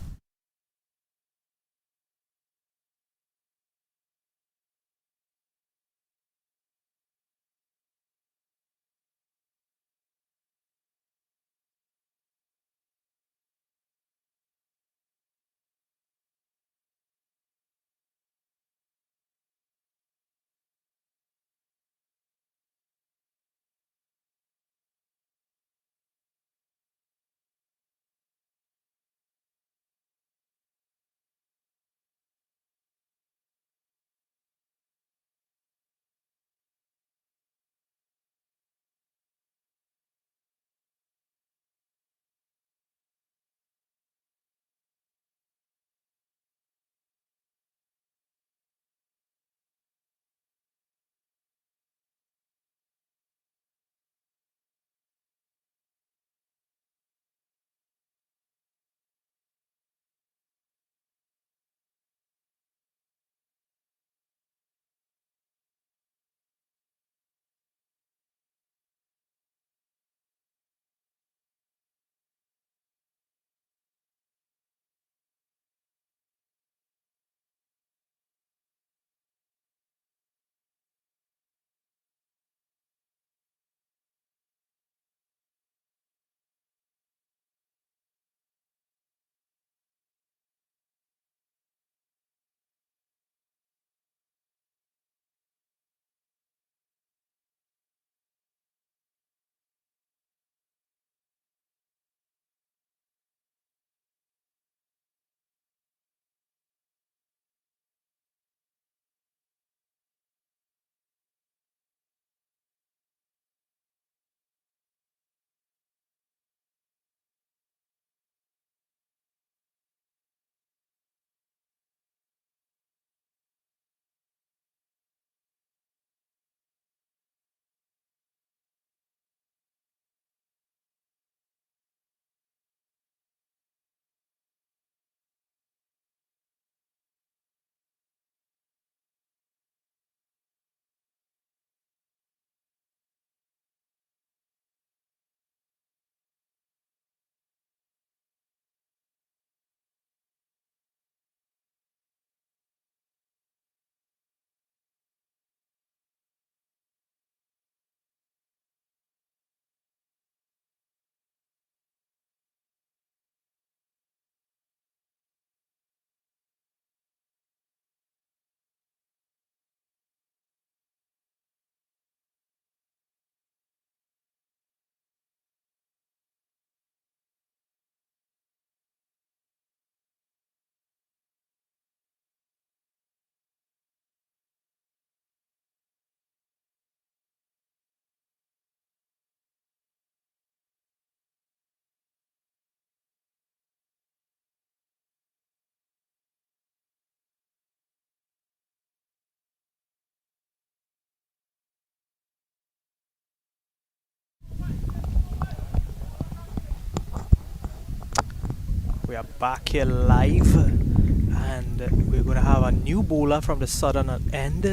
We are back here live, and we're going to have a new bowler from the southern end,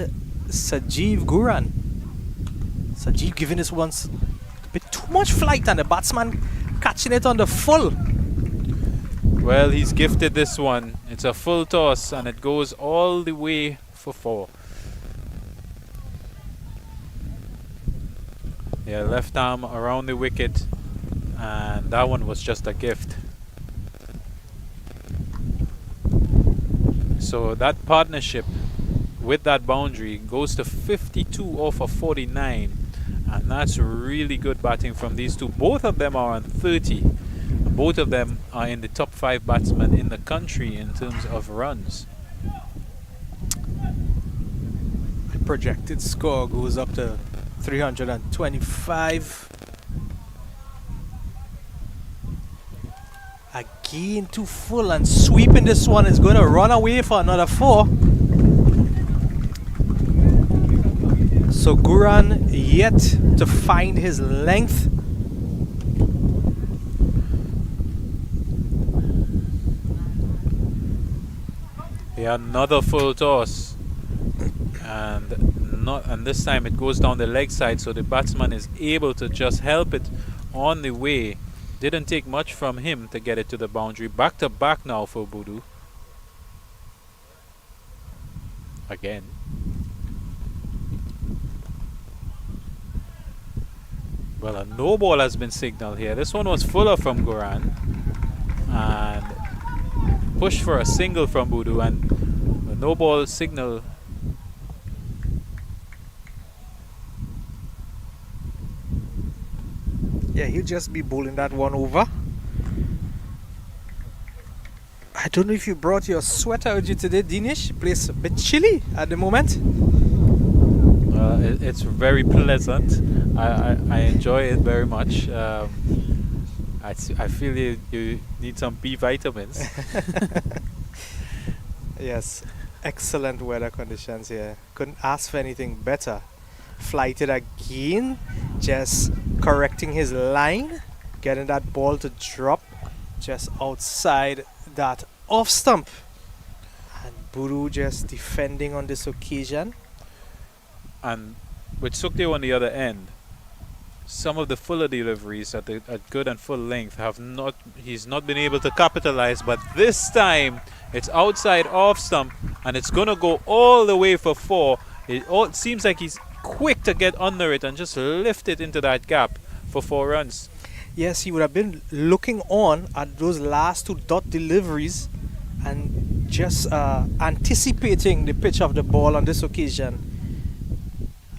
Sajeev Guran. Sajeev giving this one a bit too much flight, and the batsman catching it on the full. Well, he's gifted this one. It's a full toss, and it goes all the way for 4. Yeah, left arm around the wicket, and that one was just a gift. So that partnership with that boundary goes to 52 off of 49, and that's really good batting from these two. Both of them are on 30. Both of them are in the top 5 batsmen in the country in terms of runs. The projected score goes up to 325. Again, too full, and sweeping this one is going to run away for another 4. So Guran yet to find his length. Yeah, another full toss, and this time it goes down the leg side, so the batsman is able to just help it on the way. Didn't take much from him to get it to the boundary. Back to back now for Boodoo. Again. Well, a no ball has been signaled here. This one was fuller from Guran, and pushed for a single from Boodoo, and the no ball signal. Yeah, he'll just be bowling that one over. I don't know if you brought your sweater with you today, Dinesh. Place a bit chilly at the moment. It's very pleasant. I enjoy it very much. I feel you need some B vitamins. Yes, excellent weather conditions here. Couldn't ask for anything better. Flighted again, just correcting his line, getting that ball to drop just outside that off stump. And Boodoo just defending on this occasion. And with Sukhdev on the other end, some of the fuller deliveries at good and full length he's not been able to capitalize, but this time it's outside off stump, and it's gonna go all the way for 4. It seems like he's quick to get under it and just lift it into that gap for 4 runs. Yes, he would have been looking on at those last 2 dot deliveries and just anticipating the pitch of the ball on this occasion,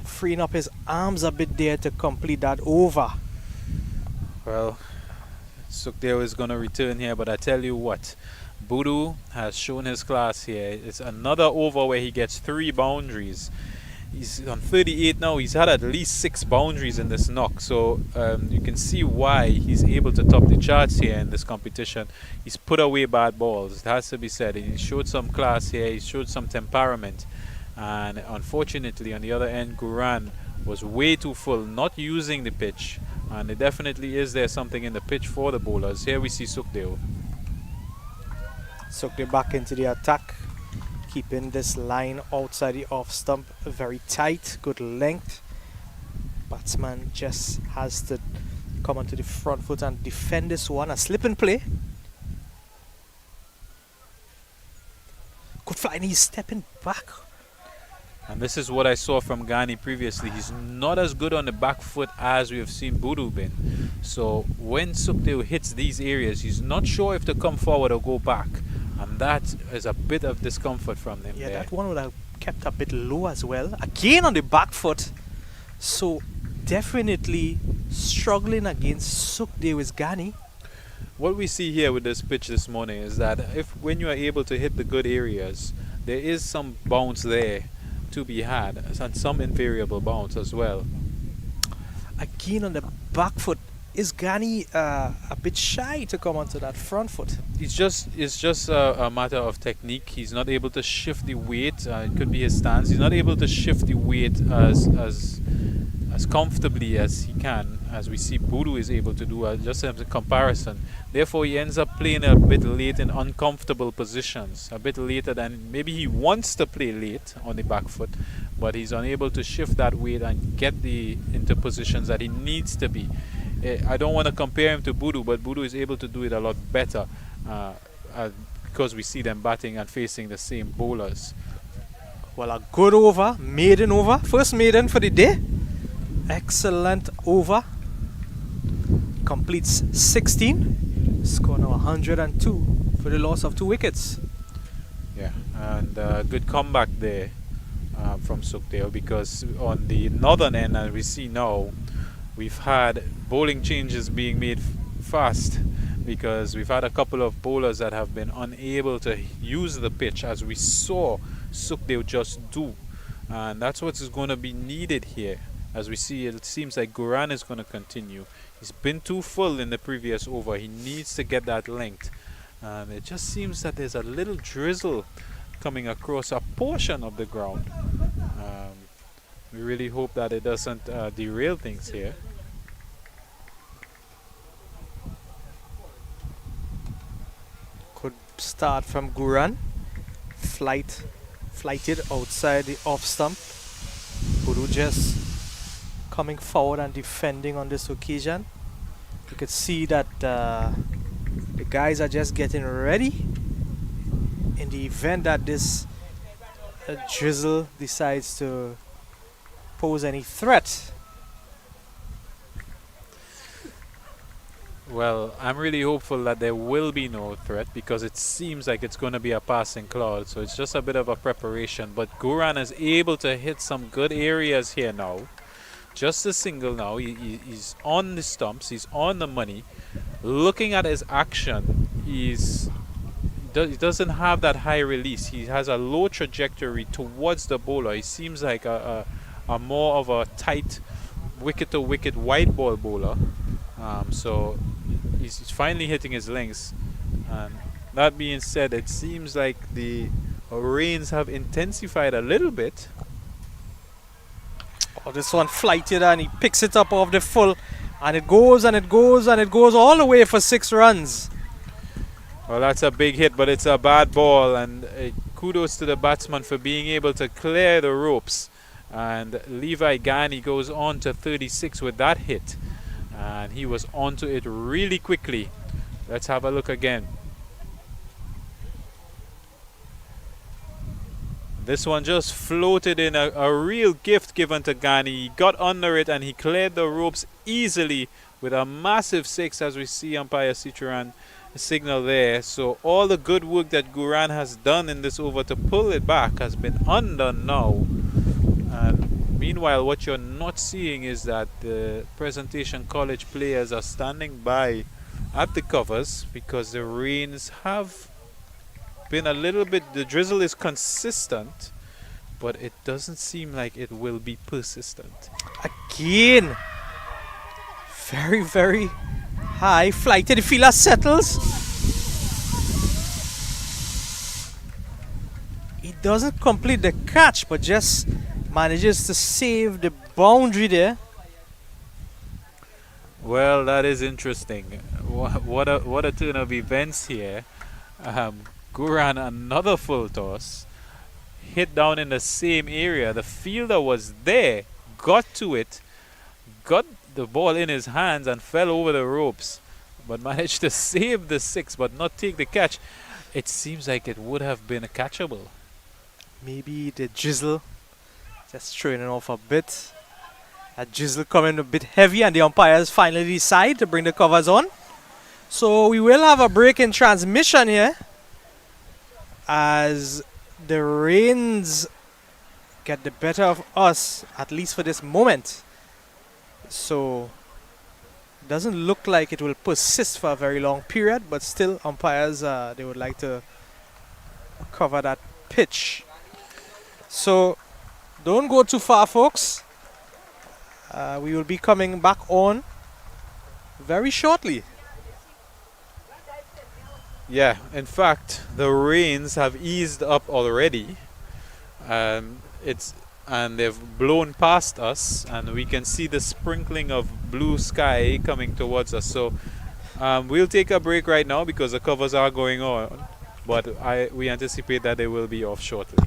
freeing up his arms a bit there to complete that over. Well, Sukhdev is going to return here, but I tell you what, Boodoo has shown his class here. It's another over where he gets 3 boundaries. He's on 38 now. He's had at least 6 boundaries in this knock, so you can see why he's able to top the charts here in this competition. He's put away bad balls, it has to be said. He showed some class here, he showed some temperament, and unfortunately on the other end Guran was way too full, not using the pitch, and it definitely is there something in the pitch for the bowlers. Here we see Sukhdev. Sukhdev back into the attack, keeping this line outside the off stump very tight, good length. Batsman just has to come onto the front foot and defend this one. A slip and play. Good fly, and he's stepping back. And this is what I saw from Ghani previously. He's not as good on the back foot as we have seen Boodoo been. So when Sukhdev hits these areas, he's not sure if to come forward or go back. And that is a bit of discomfort from him. Yeah, there. that one would have kept a bit low as well. Again on the back foot. So definitely struggling against Sukhdev with Ghani. What we see here with this pitch this morning is that when you are able to hit the good areas, there is some bounce there to be had, and some invariable bounce as well. Again on the back foot. Is Ghani a bit shy to come onto that front foot? It's just a matter of technique. He's not able to shift the weight. It could be his stance. He's not able to shift the weight as comfortably as he can, as we see Boodoo is able to do, just as a comparison. Therefore, he ends up playing a bit late in uncomfortable positions, a bit later than maybe he wants to play late on the back foot, but he's unable to shift that weight and get into positions that he needs to be. I don't want to compare him to Boodoo, but Boodoo is able to do it a lot better because we see them batting and facing the same bowlers. Well, a good over, maiden over, first maiden for the day. Excellent over. Completes 16. Score now 102 for the loss of 2 wickets. Yeah, and good comeback there from Sukdale, because on the northern end, as we see now, we've had bowling changes being made fast, because we've had a couple of bowlers that have been unable to use the pitch, as we saw Sukdale just do. And that's what is going to be needed here. As we see, it seems like Guran is going to continue. He's been too full in the previous over. He needs to get that length. And it just seems that there's a little drizzle coming across a portion of the ground. We really hope that it doesn't derail things here. Could start from Guran. Flighted outside the off stump. Guru just coming forward and defending on this occasion. You could see that the guys are just getting ready in the event that this drizzle decides to pose any threat. Well, I'm really hopeful that there will be no threat, because it seems like it's going to be a passing cloud. So it's just a bit of a preparation. But Guran is able to hit some good areas here now. Just a single now. He's on the stumps. He's on the money. Looking at his action, he doesn't have that high release. He has a low trajectory towards the bowler. He seems like a more of a tight wicket to wicket white ball bowler. So he's finally hitting his lengths. And that being said, it seems like the rains have intensified a little bit. Oh, this one flighted and he picks it up off the full, and it goes and it goes and it goes all the way for 6 runs. Well, that's a big hit, but it's a bad ball, and kudos to the batsman for being able to clear the ropes. And Levi Gani goes on to 36 with that hit, and he was onto it really quickly. Let's have a look again. This one just floated in, a real gift given to Gani. He got under it and he cleared the ropes easily with a massive 6, as we see umpire Citroen signal there. So all the good work that Guran has done in this over to pull it back has been undone now. And meanwhile, what you're not seeing is that the Presentation College players are standing by at the covers, because the rains have been a little bit, the drizzle is consistent, but it doesn't seem like it will be persistent. Again, very, very high flighted. The fielder settles. He doesn't complete the catch, but just manages to save the boundary there. Well, that is interesting. What a turn of events here. Guran, another full toss, hit down in the same area. The fielder was there, got to it, got the ball in his hands and fell over the ropes, but managed to save the 6 but not take the catch. It seems like it would have been catchable. Maybe the drizzle just throwing it off a bit. That drizzle coming a bit heavy, and the umpires finally decide to bring the covers on. So we will have a break in transmission here, as the rains get the better of us, at least for this moment. So it doesn't look like it will persist for a very long period, but still umpires, they would like to cover that pitch. So don't go too far, folks. We will be coming back on very shortly. Yeah, in fact, the rains have eased up already. And they've blown past us, and we can see the sprinkling of blue sky coming towards us. So we'll take a break right now, because the covers are going on, but we anticipate that they will be off shortly.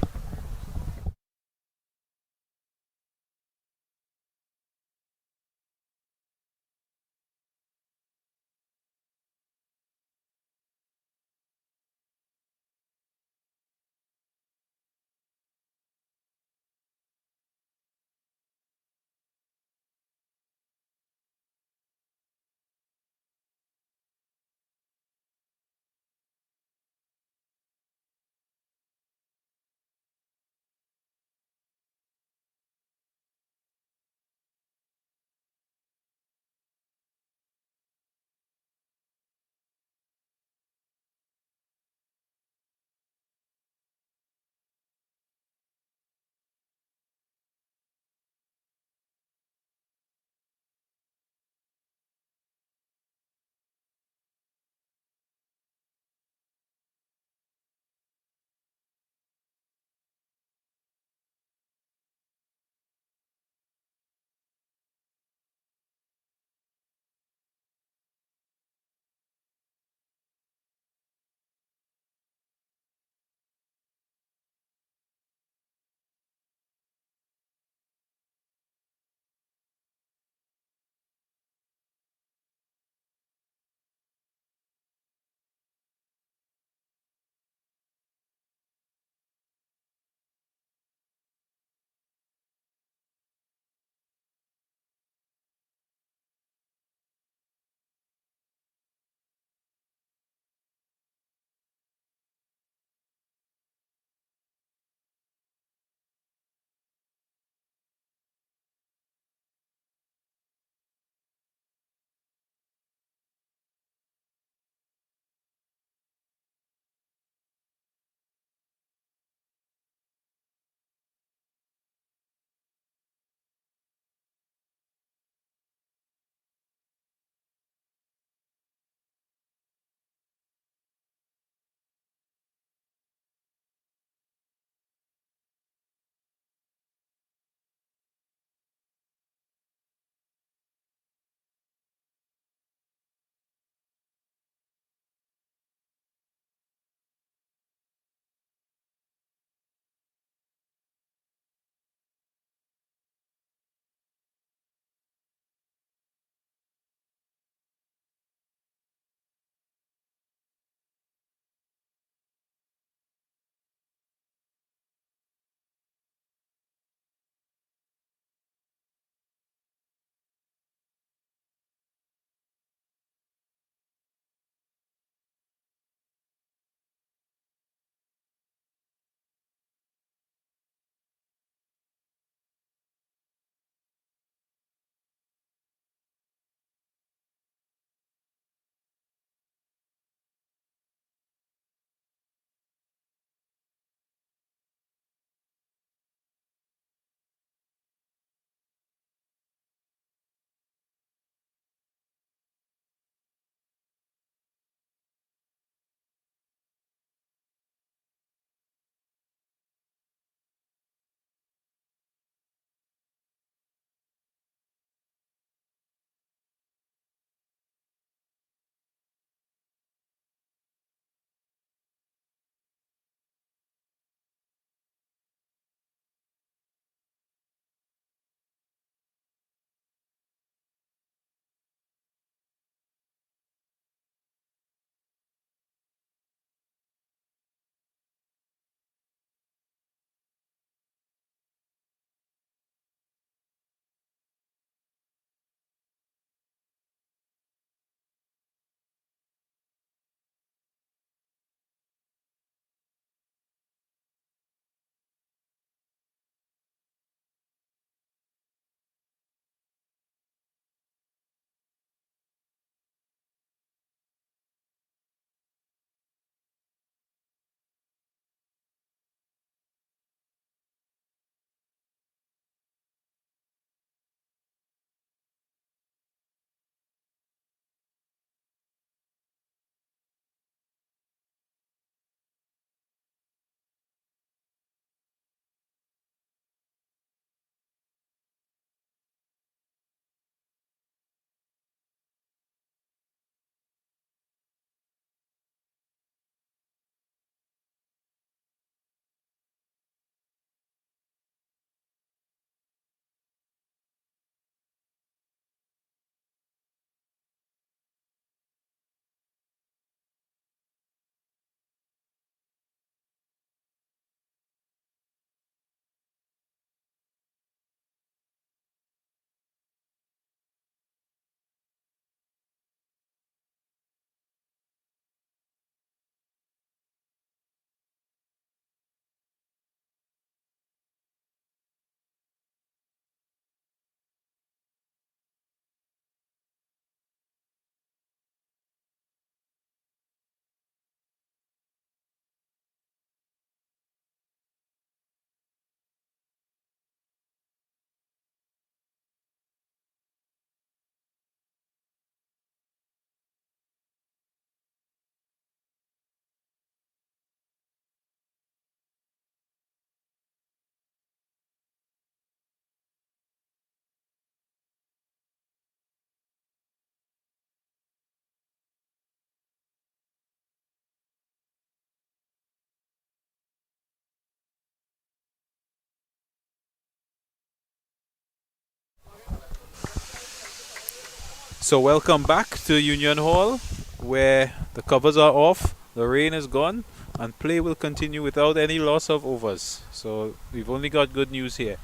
So welcome back to Union Hall, where the covers are off, the rain is gone, and play will continue without any loss of overs. So we've only got good news here.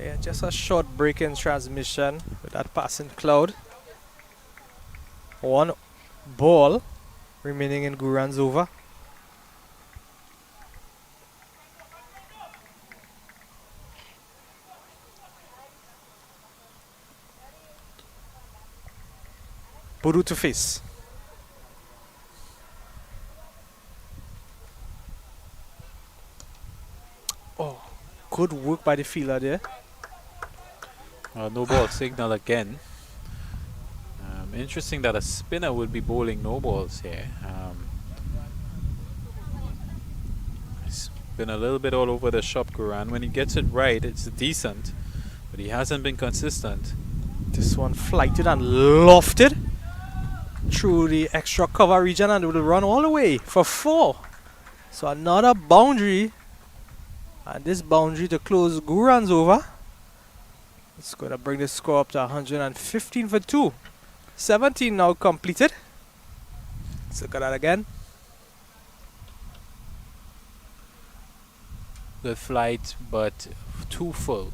Yeah, just a short break in transmission with that passing cloud. One ball remaining in Guran's over. Buru to face. Oh, good work by the fielder there. No ball signal again. Interesting that a spinner would be bowling no balls here. It's been a little bit all over the shop, Guran. When he gets it right, it's decent, but he hasn't been consistent. This one flighted and lofted through the extra cover region and will run all the way for 4. So another boundary, and this boundary to close Guran's over. It's going to bring the score up to 115 for 2. 17 now completed. Let's look at that again. Good flight, but too full,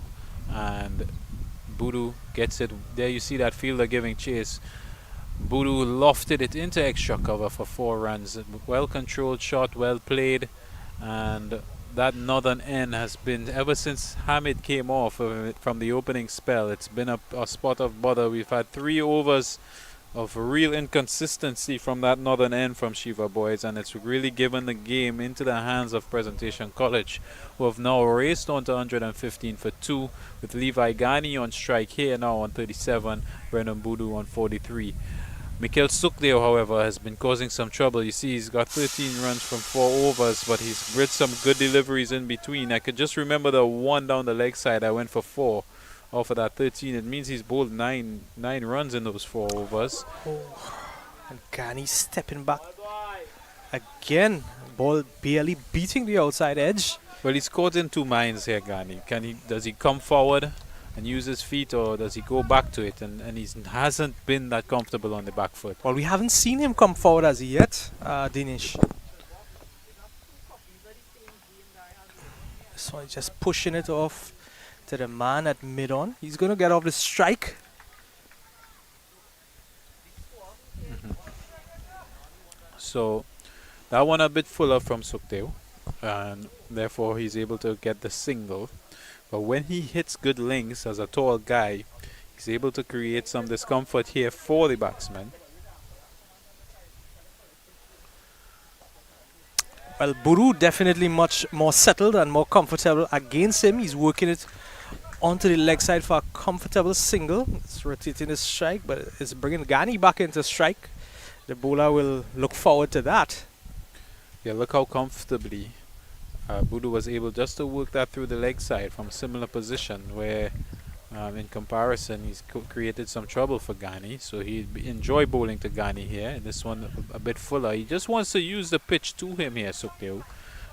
and Buru gets it. There you see that fielder giving chase. Buru lofted it into extra cover for 4 runs. Well controlled shot, well played, and that northern end has been, ever since Hamid came off from the opening spell, it's been a spot of bother. We've had 3 overs of real inconsistency from that northern end from Shiva Boys, and it's really given the game into the hands of Presentation College, who have now raced on to 115 for 2, with Levi Ghani on strike here now on 37, Brendan Budu on 43. Mikhail Sukhdeo, however, has been causing some trouble. You see he's got 13 runs from 4 overs, but he's with some good deliveries in between. I could just remember the one down the leg side I went for 4 off of that 13. It means he's bowled 9 runs in those 4 overs. Oh, and Ghani stepping back again. Ball barely beating the outside edge. Well, he's caught in 2 minds here, Ghani. Does he come forward and use his feet, or does he go back to it? And he hasn't been that comfortable on the back foot. Well, we haven't seen him come forward as yet, Dinesh. So he's just pushing it off to the man at mid-on. He's going to get off the strike. So that one a bit fuller from Sukhdeo, and therefore he's able to get the single. But when he hits good links as a tall guy, he's able to create some discomfort here for the batsman. Well, Buru definitely much more settled and more comfortable against him. He's working it onto the leg side for a comfortable single. It's rotating his strike, but it's bringing Ghani back into strike. The bowler will look forward to that. Yeah, look how comfortably Budu was able just to work that through the leg side from a similar position, where in comparison he's created some trouble for Ghani. So he'd enjoy bowling to Ghani here. And this one a bit fuller. He just wants to use the pitch to him here, Sukhdeo,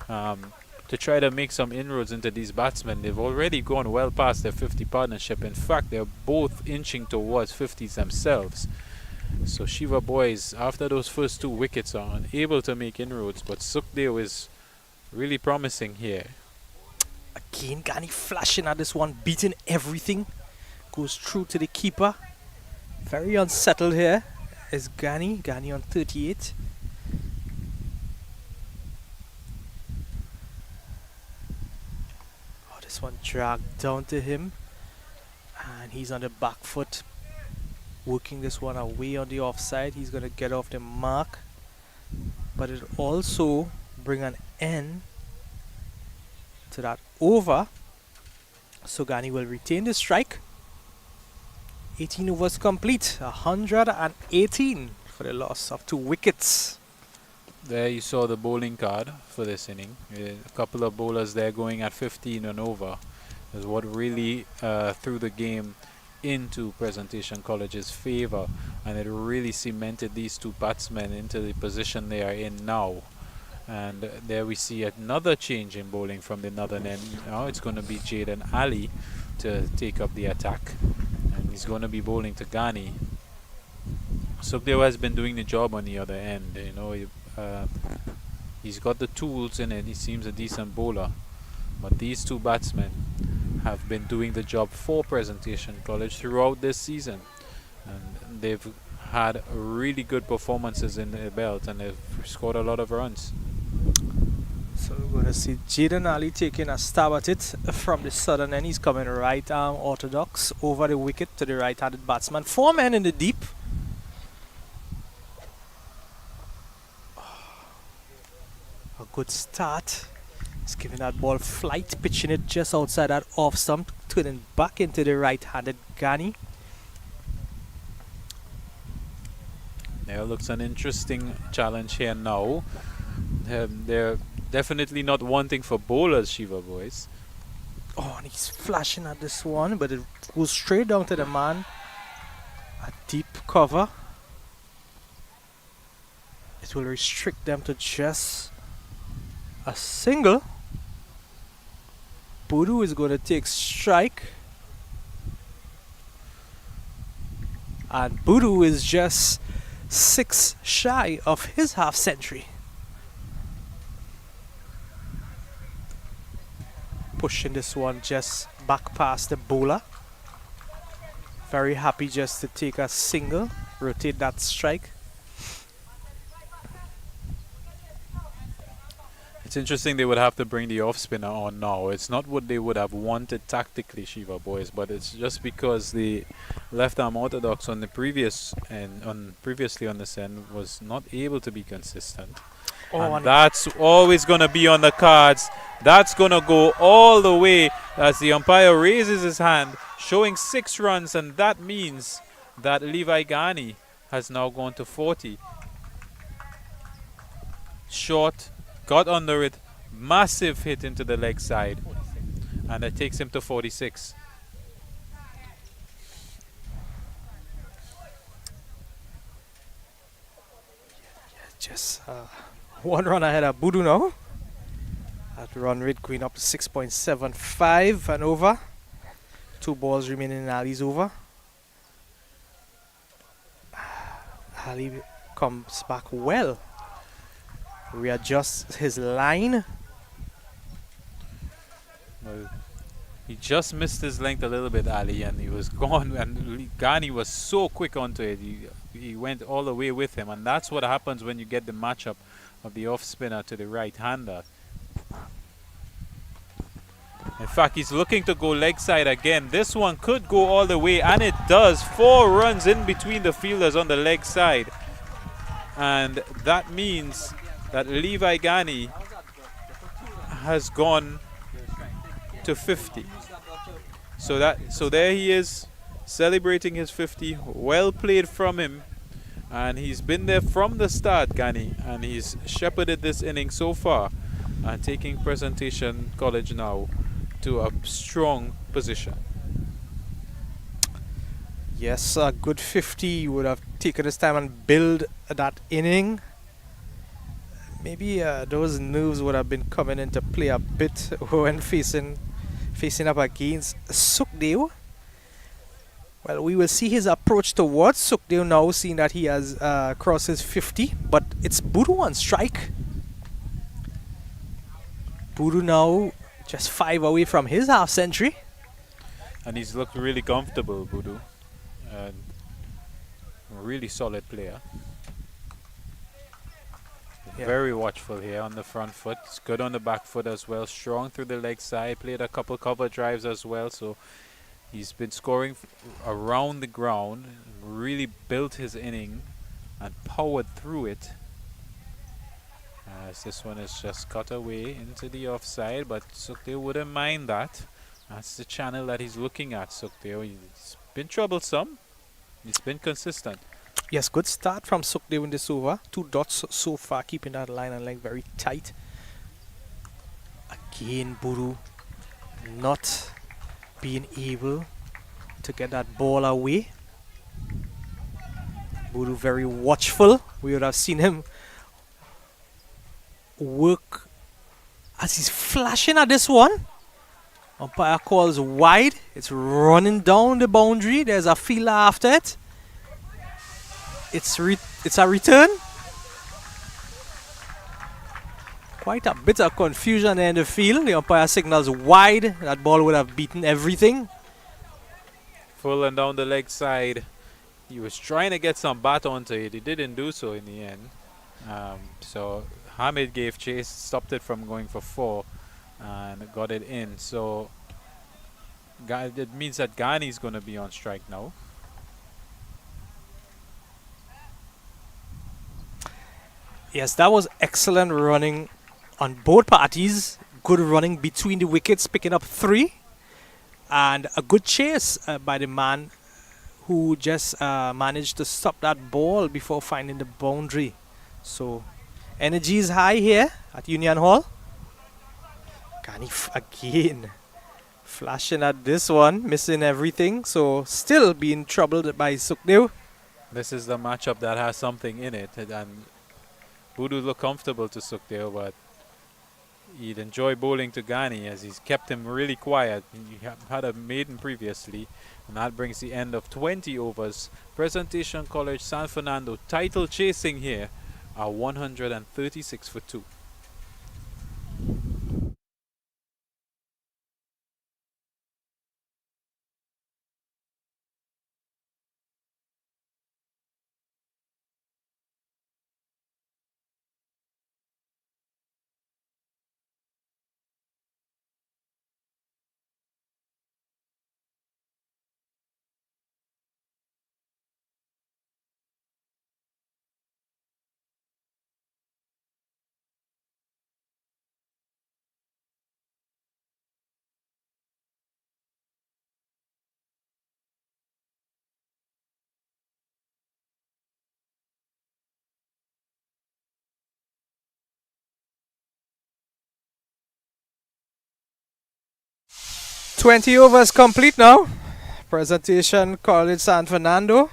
to try to make some inroads into these batsmen. They've already gone well past their 50 partnership. In fact, they're both inching towards 50s themselves. So Shiva Boys, after those first 2 wickets, are unable to make inroads, but Sukhdeo is really promising here. Again, Ghani flashing at this one, beating everything. Goes through to the keeper. Very unsettled here is Ghani. Ghani on 38. Oh, this one dragged down to him. And he's on the back foot, working this one away on the offside. He's going to get off the mark. But it also bring an end to that over. So Ghani will retain the strike. 18 overs complete. 118 for the loss of 2 wickets. There you saw the bowling card for this inning. A couple of bowlers there going at 15 and over is what really threw the game into Presentation College's favor, and it really cemented these 2 batsmen into the position they are in now. And there we see another change in bowling from the northern end. Now it's going to be Jaden Ali to take up the attack. he's going to be bowling to Ghani. Sukhdeo has been doing the job on the other end. You know, he's got the tools in it. He seems a decent bowler. But these two batsmen have been doing the job for Presentation College throughout this season. And they've had really good performances in their belt, and they've scored a lot of runs. So we're going to see Jaden Ali taking a stab at it from the southern end. He's coming right arm orthodox over the wicket to the right-handed batsman. 4 men in the deep. A good start. He's giving that ball flight, pitching it just outside that off stump, turning back into the right-handed Ghani. There looks an interesting challenge here now. They're definitely not wanting for bowlers, Shiva Boys. Oh, and he's flashing at this one, but it goes straight down to the man. A deep cover. It will restrict them to just a single. Boodoo is going to take strike. And Boodoo is just 6 shy of his half century. Pushing this one just back past the bowler. Very happy just to take a single, rotate that strike. It's interesting they would have to bring the off spinner on now. It's not what they would have wanted tactically, Shiva Boys, but it's just because the left arm orthodox on the previous and previously on this end was not able to be consistent. Oh, and that's always going to be on the cards. That's going to go all the way as the umpire raises his hand, showing 6 runs, and that means that Levi Ghani has now gone to 40. Short, got under it, massive hit into the leg side, and it takes him to 46. Just 1 run ahead of Boodoo now. That run rate going up to 6.75 and over. 2 balls remaining in Ali's over. Ali comes back well. Readjusts his line. Well, he just missed his length a little bit, Ali, and he was gone. And Ghani was so quick onto it. He went all the way with him, and that's what happens when you get the matchup of the off spinner to the right-hander. In fact, he's looking to go leg side again. This one could go all the way, and it does. 4 runs in between the fielders on the leg side. And that means that Levi Ghani has gone to 50. So there he is, celebrating his 50. Well played from him. And he's been there from the start, Ghani, and he's shepherded this inning so far, and taking Presentation College now to a strong position. Yes, a good 50 would have taken his time and build that inning. Maybe those nerves would have been coming into play a bit when facing up against Sukhdeo. Well, we will see his approach towards Sukhdeo now, seeing that he has crossed his 50. But it's Boodoo on strike. Boodoo now just 5 away from his half century. And he's looked really comfortable, Boodoo. And a really solid player. Yeah. Very watchful here on the front foot. He's good on the back foot as well. Strong through the leg side. Played a couple cover drives as well. So he's been scoring around the ground. Really built his inning and powered through it. As this one is just cut away into the offside, but Sukhdeo wouldn't mind that. That's the channel that he's looking at, Sukhdeo. He's been troublesome. He's been consistent. Yes, good start from Sukhdeo in this over. 2 dots so far, keeping that line and length very tight. Again, Boodoo not being able to get that ball away. Boodoo very watchful. We would have seen him work as he's flashing at this one. Umpire calls wide. It's running down the boundary. There's a fielder after it. It's a return. Quite a bit of confusion in the field. The umpire signals wide. That ball would have beaten everything. Full and down the leg side. He was trying to get some bat onto it. He didn't do so in the end. So Hamid gave chase, stopped it from going for 4, and got it in. So it means that Ghani is going to be on strike now. Yes, that was excellent running on both parties. Good running between the wickets, picking up 3. And a good chase by the man who just managed to stop that ball before finding the boundary. So energy is high here at Union Hall. Ghani again flashing at this one, missing everything. So still being troubled by Sukhdev. This is the matchup that has something in it. And Budu looked comfortable to Sukhdev, but he'd enjoy bowling to Ghani as he's kept him really quiet. He had a maiden previously, and that brings the end of 20 overs. Presentation College San Fernando title chasing here are 136 for 2. "20 overs complete now. Presentation College San Fernando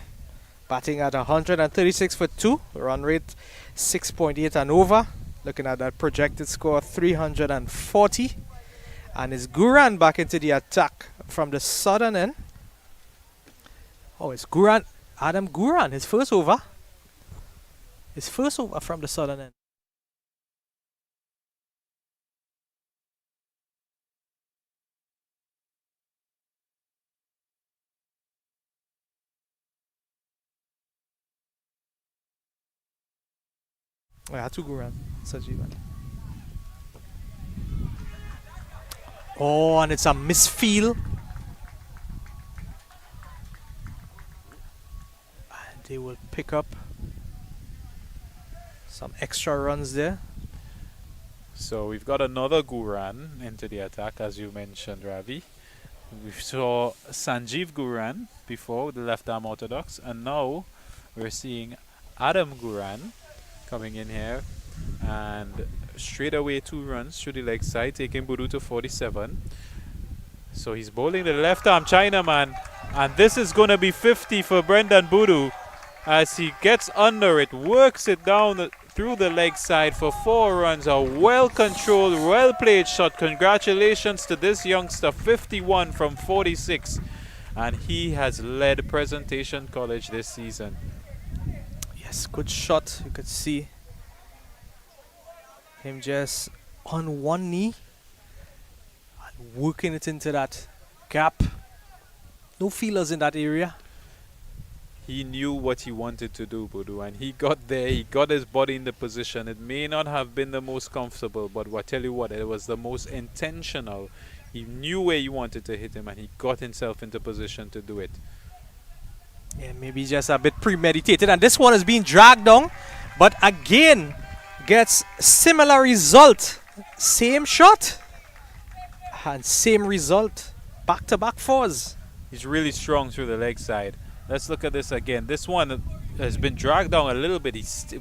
batting at 136 for 2. Run rate 6.8 and over. Looking at that projected score 340. And it's Guran back into the attack from the southern end. Oh, it's Guran, Adam Guran, his first over. His first over from the southern end. Oh, yeah, two Guran. Sajivan. Oh, and it's a misfield. And they will pick up some extra runs there. So we've got another Guran into the attack, as you mentioned, Ravi. We saw Sanjeev Guran before with the left arm orthodox, and now we're seeing Adam Guran coming in here, and straight away 2 runs through the leg side, taking Budu to 47. So he's bowling the left arm Chinaman, and this is going to be 50 for Brendan Budu as he gets under it, works it down through the leg side for 4 runs. A well-controlled, well-played shot. Congratulations to this youngster, 51 from 46, and he has led Presentation College this season. Yes, good shot. You could see him just on one knee and working it into that gap. No feelers in that area. He knew what he wanted to do, Budu, and he got there. He got his body in the position. It may not have been the most comfortable, but I tell you what, it was the most intentional. He knew where he wanted to hit him, and he got himself into position to do it. Yeah, maybe just a bit premeditated, and this one is being dragged down, but again gets similar result. Same shot and same result. Back-to-back 4s. He's really strong through the leg side. Let's look at this again. This one has been dragged down a little bit.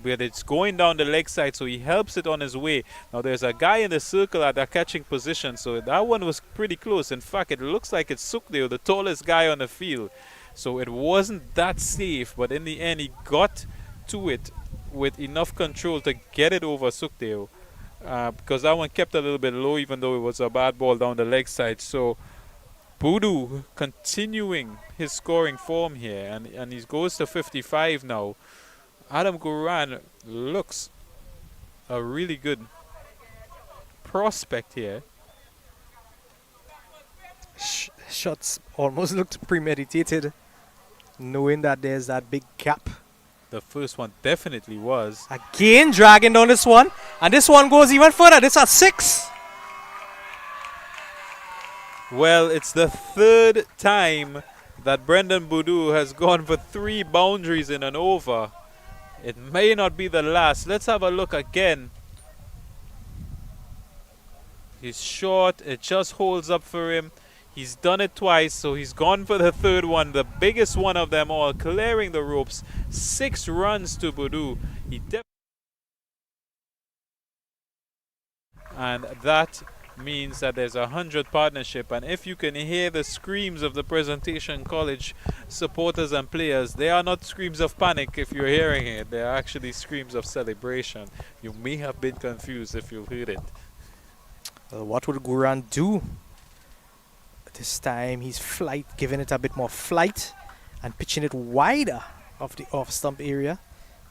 But it's going down the leg side, so he helps it on his way. Now there's a guy in the circle at the catching position, so that one was pretty close. In fact, it looks like it's Sukhdev, the tallest guy on the field. So it wasn't that safe, but in the end he got to it with enough control to get it over Sukhdev. because that one kept a little bit low, even though it was a bad ball down the leg side. So Boodoo continuing his scoring form here, and he goes to 55 now. Adam Guran looks a really good prospect here. Shots almost looked premeditated, knowing that there's that big gap. The first one definitely was. Again, dragging down this one, and this one goes even further. This at 6. Well, it's the third time that Brendan Boodoo has gone for 3 boundaries in an over. It may not be the last. Let's have a look again. He's short. It just holds up for him. He's done it twice, so he's gone for the third one, the biggest one of them all, clearing the ropes. 6 runs to Boodoo. And that means that there's a 100 partnership, and if you can hear the screams of the Presentation College supporters and players, they are not screams of panic if you're hearing it. They are actually screams of celebration. You may have been confused if you heard it. What would Guran do? This time he's giving it a bit more flight and pitching it wider of the off-stump area.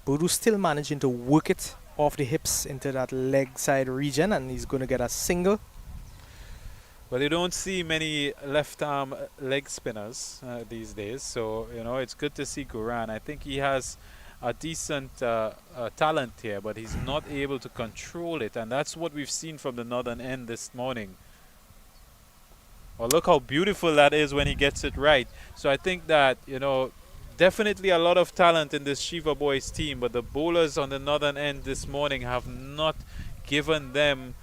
Boodoo still managing to work it off the hips into that leg side region, and he's going to get a single. Well, you don't see many left arm leg spinners these days, so it's good to see Guran. I think he has a decent talent here, but he's not able to control it, and that's what we've seen from the northern end this morning. Well, look how beautiful that is when he gets it right. So I think that, definitely a lot of talent in this Shiva Boys team, but the bowlers on the northern end this morning have not given them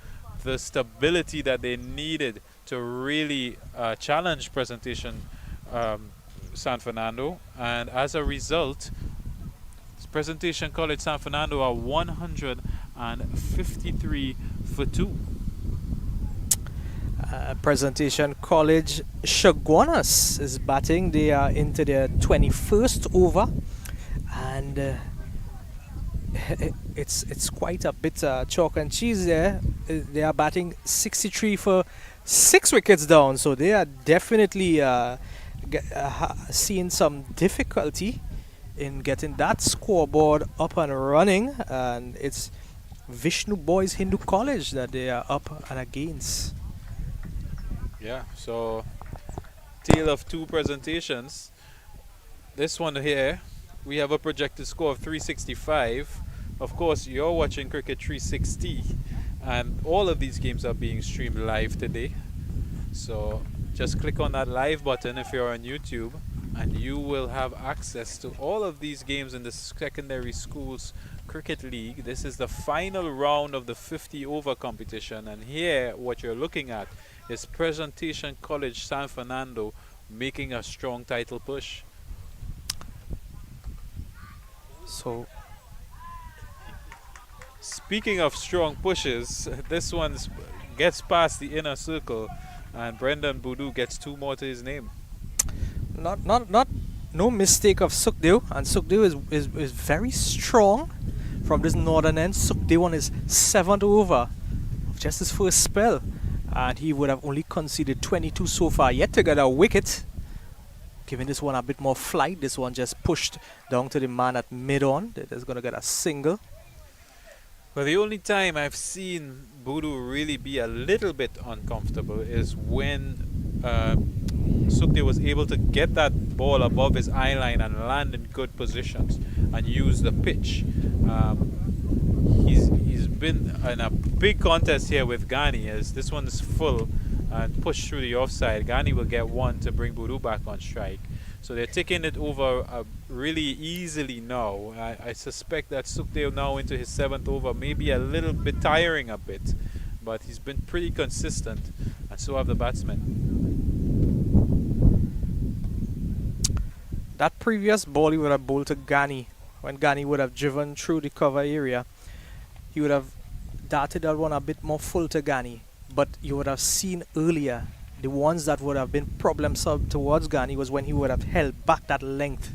the stability that they needed to really challenge Presentation San Fernando. And as a result, Presentation College San Fernando are 153 for 2. Presentation College Shaguanas is batting. They are into their 21st over, and it's quite a bit chalk and cheese there. They are batting 63 for 6 wickets down, so they are definitely seeing some difficulty in getting that scoreboard up and running, and it's Vishnu Boys Hindu College that they are up and against. Yeah, so tale of 2 presentations. This one here, we have a projected score of 365. Of course, you're watching Cricket 360, and all of these games are being streamed live today. So just click on that live button if you're on YouTube, and you will have access to all of these games in the Secondary Schools Cricket League. This is the final round of the 50 over competition, and here what you're looking at is Presentation College San Fernando making a strong title push. So, speaking of strong pushes, this one gets past the inner circle, and Brendan Boodoo gets 2 more to his name. No mistake of Sukhdev, and Sukhdev is very strong from this northern end. Sukhdev on his 7th over of just his first spell, and he would have only conceded 22 so far, yet to get a wicket. Giving this one a bit more flight. This one just pushed down to the man at mid-on. That is going to get a single. Well, the only time I've seen Boodoo really be a little bit uncomfortable is when Sukhdev was able to get that ball above his eye line and land in good positions and use the pitch. He's been in a big contest here with Ghani, as this one's full and pushed through the offside. Ghani will get 1 to bring Boodoo back on strike. So they're taking it over really easily now. I suspect that Sukhdev now into his 7th over may be a little bit tiring a bit, but he's been pretty consistent, and so have the batsmen. That previous ball he would have bowled to Ghani, when Ghani would have driven through the cover area. He would have darted that one a bit more full to Ghani, but you would have seen earlier the ones that would have been problem solved towards Ghani was when he would have held back that length.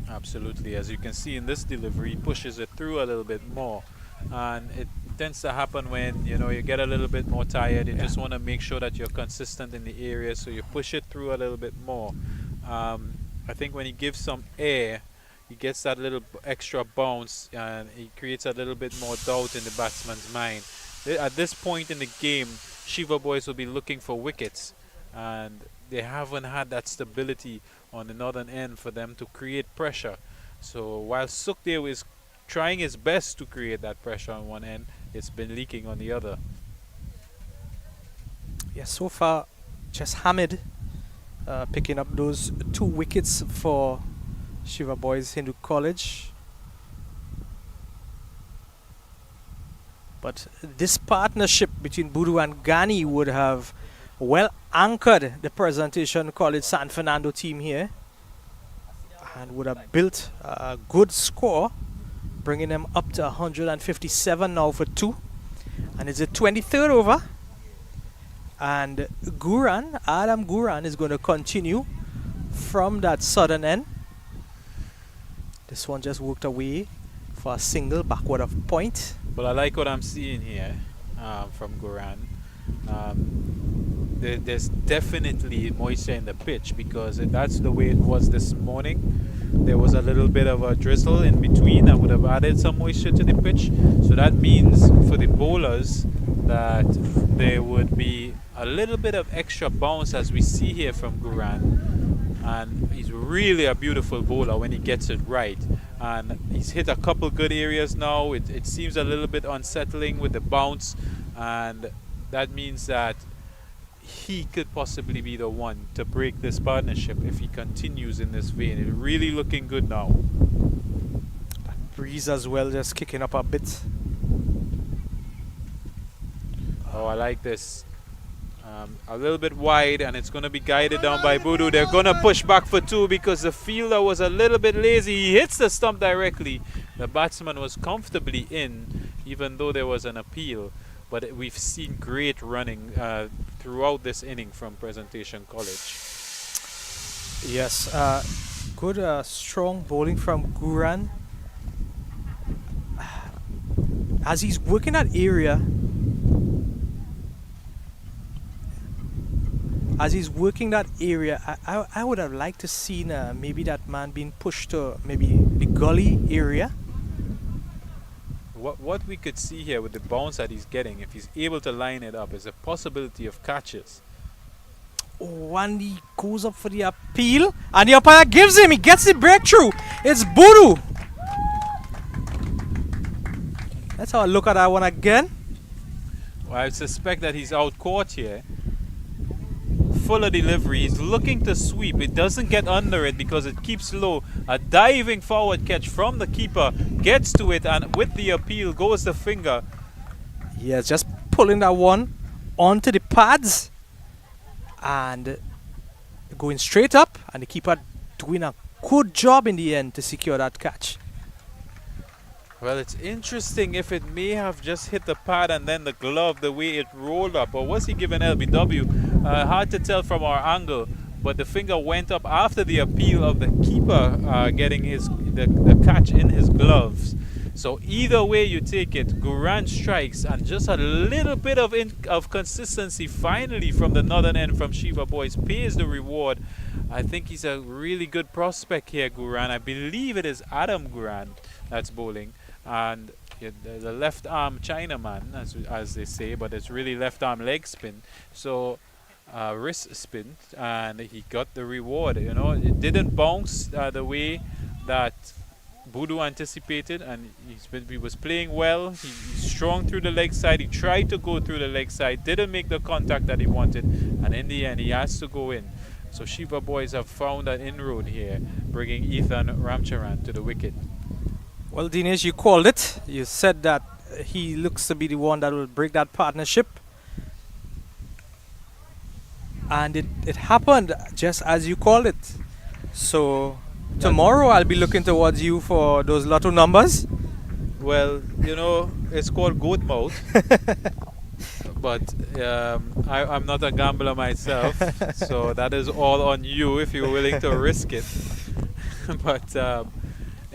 Absolutely. As you can see in this delivery, he pushes it through a little bit more. and it tends to happen when you get a little bit more tired. You Yeah. just want to make sure that you're consistent in the area, so you push it through a little bit more. I think when he gives some air, he gets that little extra bounce, and he creates a little bit more doubt in the batsman's mind. At this point in the game, Shiva Boys will be looking for wickets, and they haven't had that stability on the northern end for them to create pressure. So while Sukhdev is trying his best to create that pressure on one end, it's been leaking on the other. Yeah, so far, just Hamid picking up those 2 wickets for Shiva Boys Hindu College. But this partnership between Budu and Ghani would have well anchored the Presentation College San Fernando team here and would have built a good score, bringing them up to 157 now for 2. And it's the 23rd over. And Adam Guran is going to continue from that southern end. This one just worked away for a single backward of point. But I like what I'm seeing here from Guran. There's definitely moisture in the pitch, because that's the way it was this morning. There was a little bit of a drizzle in between that would have added some moisture to the pitch. So that means for the bowlers that there would be a little bit of extra bounce, as we see here from Guran. And he's really a beautiful bowler when he gets it right. And he's hit a couple good areas now. It seems a little bit unsettling with the bounce, and that means that he could possibly be the one to break this partnership if he continues in this vein. It's really looking good now. Breeze as well, just kicking up a bit. Oh, I like this. A little bit wide, and it's going to be guided down by Budu. They're going to push back for 2 because the fielder was a little bit lazy. He hits the stump directly. The batsman was comfortably in, even though there was an appeal. But we've seen great running throughout this inning from Presentation College. Yes, good strong bowling from Guran. As he's working that area, I would have liked to seen maybe that man being pushed to maybe the gully area. What we could see here with the bounce that he's getting, if he's able to line it up, is a possibility of catches. Oh, and he goes up for the appeal, and the umpire gives him. He gets the breakthrough. It's Budu. Let's have a look at that one again. Well, I suspect that he's out caught here. Fuller delivery. He's looking to sweep. It doesn't get under it because it keeps low. A diving forward catch from the keeper gets to it, and with the appeal goes the finger. Yes, just pulling that one onto the pads and going straight up, and the keeper doing a good job in the end to secure that catch. Well, it's interesting if it may have just hit the pad and then the glove, the way it rolled up, or was he given LBW? Hard to tell from our angle, but the finger went up after the appeal of the keeper getting the catch in his gloves. So either way you take it, Guran strikes, and just a little bit of consistency finally from the northern end from Shiva Boys pays the reward. I think he's a really good prospect here, Guran. I believe it is Adam Guran that's bowling. And the left arm Chinaman, as they say, but it's really left arm leg spin. So wrist spin, and he got the reward. It didn't bounce the way that Budu anticipated, and he was playing well. He's strong through the leg side. He tried to go through the leg side, didn't make the contact that he wanted, and in the end he has to go in. So Shiva Boys have found an inroad here, bringing Ethan Ramcharan to the wicket. Well, Dinesh, you called it. You said that he looks to be the one that will break that partnership. And it happened just as you called it. So tomorrow I'll be looking towards you for those lotto numbers. Well, it's called goat mouth. But I'm not a gambler myself, so that is all on you if you're willing to risk it. But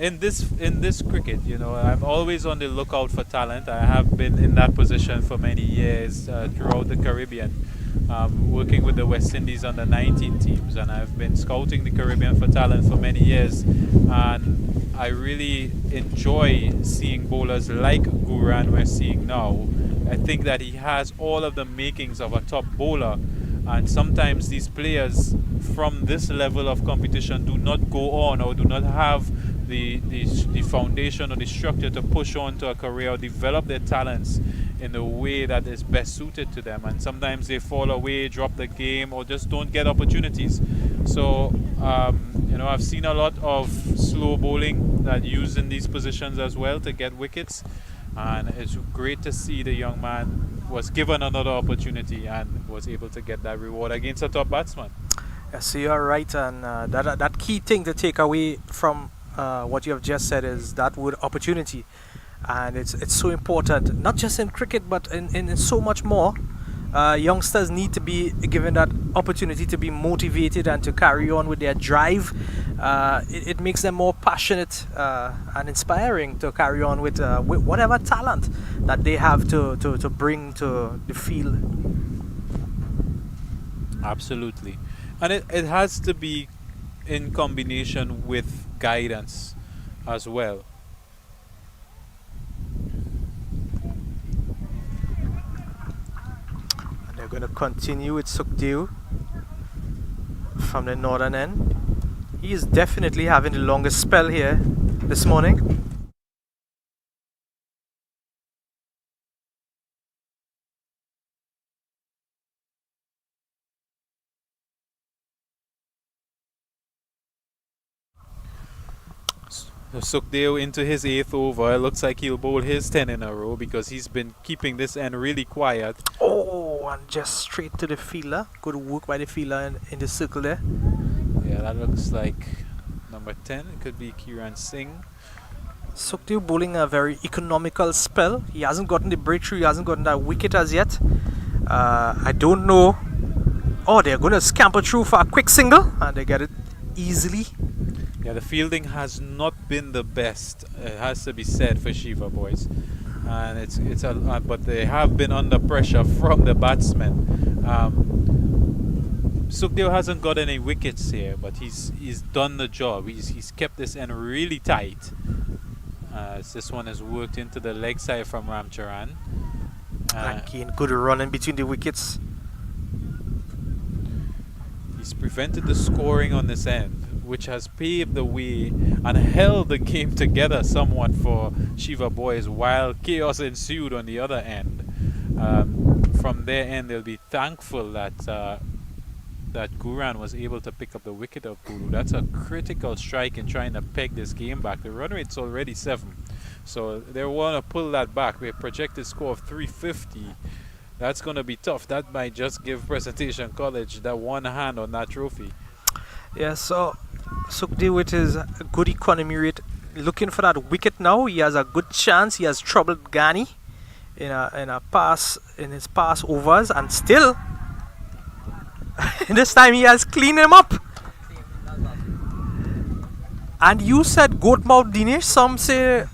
in this cricket, you know, I'm always on the lookout for talent. I have been in that position for many years throughout the Caribbean, working with the West Indies under 19 teams, and I've been scouting the Caribbean for talent for many years. And I really enjoy seeing bowlers like Guran we're seeing now. I think that he has all of the makings of a top bowler, and sometimes these players from this level of competition do not go on or do not have the foundation or the structure to push on to a career or develop their talents in the way that is best suited to them, and sometimes they fall away, drop the game, or just don't get opportunities. So you know, I've seen a lot of slow bowling that used in these positions as well to get wickets, and it's great to see the young man was given another opportunity and was able to get that reward against a top batsman. Yes, so you're right, and that key thing to take away from what you have just said is that word opportunity, and it's so important, not just in cricket but in so much more. Youngsters need to be given that opportunity to be motivated and to carry on with their drive. It makes them more passionate and inspiring to carry on with whatever talent that they have to bring to the field. Absolutely. And it has to be in combination with guidance as well. And they're going to continue with Sukhdev from the northern end. He is definitely having the longest spell here this morning. Sukhdev into his 8th over. It looks like he'll bowl his 10 in a row because he's been keeping this end really quiet. Oh, and just straight to the fielder. Good work by the fielder in the circle there. Yeah, that looks like number 10. It could be Kiran Singh. Sukhdev bowling a very economical spell. He hasn't gotten the breakthrough, he hasn't gotten that wicket as yet. I don't know. Oh, they're going to scamper through for a quick single, and they get it easily. Yeah, the fielding has not been the best. It has to be said for Shiva Boys, and but they have been under pressure from the batsmen. Sukhdev hasn't got any wickets here, but he's done the job. He's kept this end really tight. As this one has worked into the leg side from Ramcharan. And Kane, good run in between the wickets. He's prevented the scoring on this end, which has paved the way and held the game together somewhat for Shiva Boys while chaos ensued on the other end. From their end, they'll be thankful that that Guran was able to pick up the wicket of Guru. That's a critical strike in trying to peg this game back. The run rate's already 7, so they want to pull that back. We have projected score of 350. That's going to be tough. That might just give Presentation College that one hand on that trophy. Yeah, so Sukhdev with his good economy rate, looking for that wicket now. He has a good chance. He has troubled Ghani in his pass overs, and still this time he has cleaned him up. And you said goat mouth Dinesh. Some say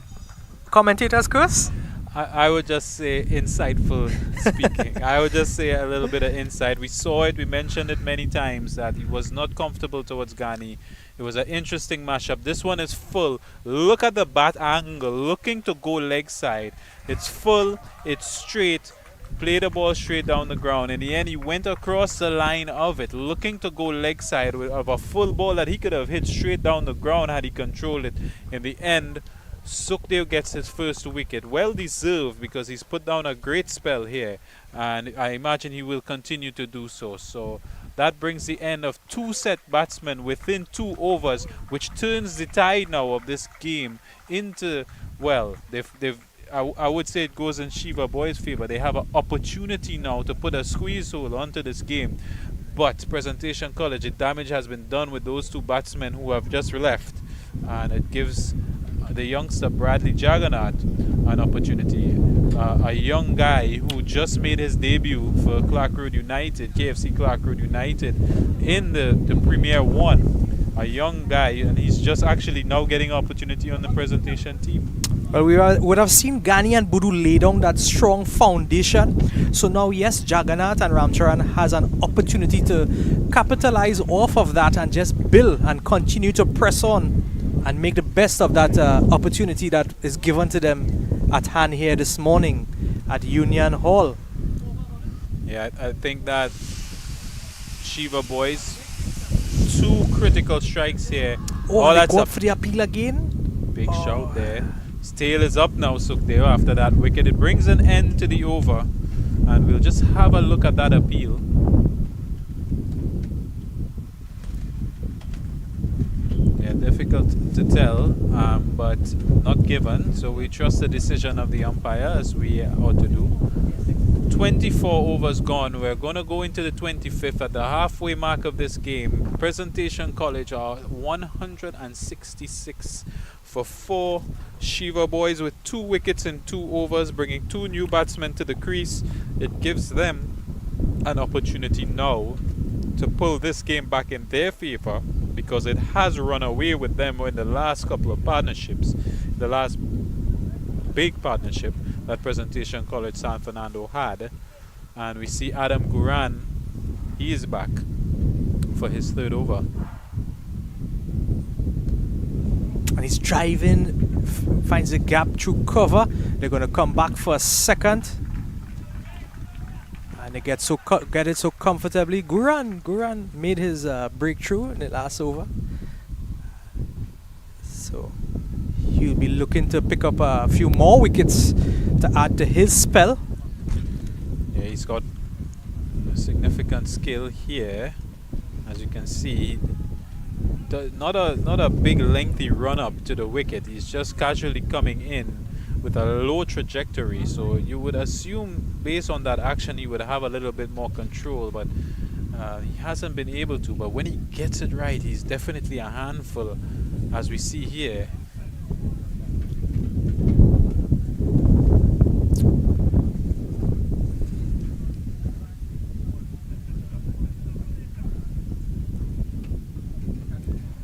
commentators curse. I would just say insightful speaking. I would just say a little bit of insight. We saw it, we mentioned it many times that he was not comfortable towards Ghani. It was an interesting mashup. This one is full. Look at the bat angle, looking to go leg side. It's full, it's straight. Play the ball straight down the ground. In the end, he went across the line of it, looking to go leg side of a full ball that he could have hit straight down the ground had he controlled it. In the end, Sukhdev gets his first wicket, well deserved, because he's put down a great spell here, and I imagine he will continue to do so. So that brings the end of 2 set batsmen within 2 overs, which turns the tide now of this game into, well, I would say it goes in Shiva Boys' favor. They have an opportunity now to put a squeeze hole onto this game. But Presentation College, the damage has been done with those 2 batsmen who have just left, and it gives the youngster Bradley Jagannath an opportunity, a young guy who just made his debut for Clark Road United, KFC Clark Road United, in the Premier 1. a young guy, and he's just actually now getting opportunity on the presentation team. Well, would have seen Ghani and Budu lay down that strong foundation. So now, yes, Jagannath and Ramcharan has an opportunity to capitalize off of that and just build and continue to press on and make the best of that opportunity that is given to them at hand here this morning at Union Hall. Yeah, I think that Shiva Boys, 2 critical strikes here. Oh, that's go a up for the appeal again. big shout there. His tail is up now, Sukhdeo, after that wicket. It brings an end to the over, and we'll just have a look at that appeal. Yeah, difficult to tell, but not given, so we trust the decision of the umpire, as we ought to do. 24 overs gone. We're going to go into the 25th at the halfway mark of this game. Presentation College are 166 for 4. Shiva Boys with 2 wickets in 2 overs, bringing 2 new batsmen to the crease. It gives them an opportunity now to pull this game back in their favor, because it has run away with them in the last couple of partnerships. The last big partnership that Presentation College San Fernando had, and we see Adam Guran, he is back for his 3rd over, And he's driving, finds a gap through cover. They're going to come back for a second, and they get it so comfortably. Guran made his breakthrough in the last over, so he'll be looking to pick up a few more wickets to add to his spell. Yeah, he's got a significant skill here, as you can see. Not a big lengthy run up to the wicket. He's just casually coming in with a low trajectory, so you would assume based on that action he would have a little bit more control, but he hasn't been able to. But when he gets it right, he's definitely a handful, as we see here.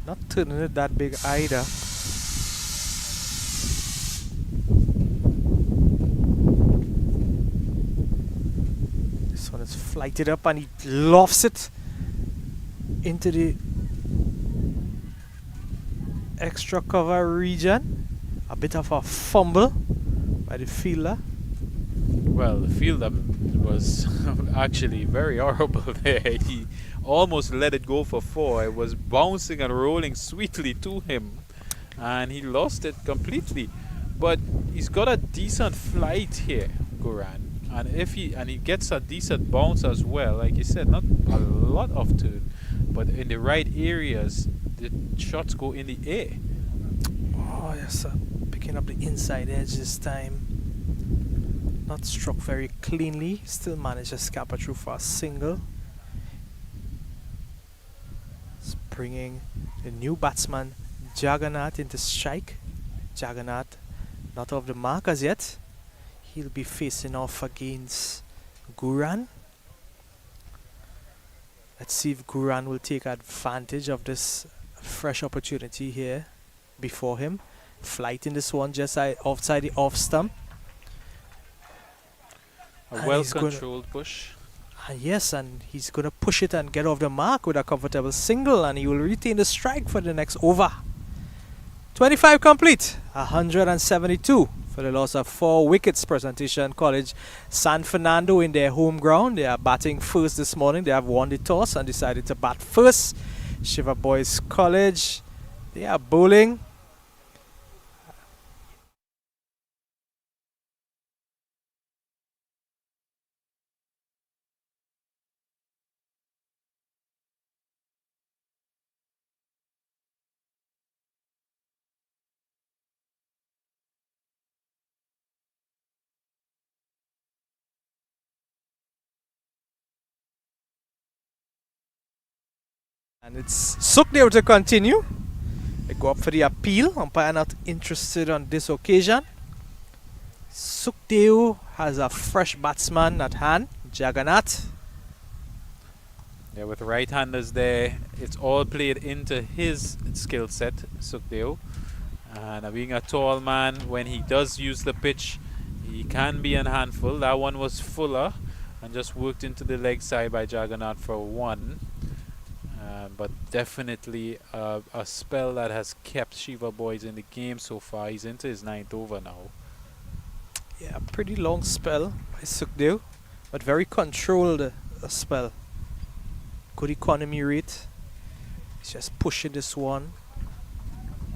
Not turning it that big either. This one is flighted up and he lofts it into the extra cover region. A bit of a fumble by the fielder. Well, the fielder was actually very horrible there. He almost let it go for 4. It was bouncing and rolling sweetly to him, and he lost it completely. But he's got a decent flight here, Guran, and he gets a decent bounce as well. Like you said, not a lot of turn, but in the right areas, the shots go in the air. Oh yes, sir. Picking up the inside edge this time. Not struck very cleanly. Still managed to scamper through for a single. It's bringing the new batsman Jagannath into strike. Jagannath not off the mark as yet. He'll be facing off against Guran. Let's see if Guran will take advantage of this fresh opportunity here before him. Flight in this one just outside the off stump. A well-controlled push. Yes, and he's going to push it and get off the mark with a comfortable single, and he will retain the strike for the next over. 25 complete, 172 for the loss of 4 wickets. Presentation College San Fernando in their home ground. They are batting first this morning. They have won the toss and decided to bat first. Shiva Boys College, they are bowling. And it's Sukhdeo to continue. They go up for the appeal. Umpire not interested on this occasion. Sukhdeo has a fresh batsman at hand, Jagannath. Yeah, with right-handers there, it's all played into his skill set, Sukdeo. And being a tall man, when he does use the pitch, he can be a handful. That one was fuller and just worked into the leg side by Juggernaut for one. But definitely a spell that has kept Shiva Boys in the game so far. He's into his 9th over now. Yeah, pretty long spell by Sukdeo, but very controlled spell. Good economy rate. He's just pushing this one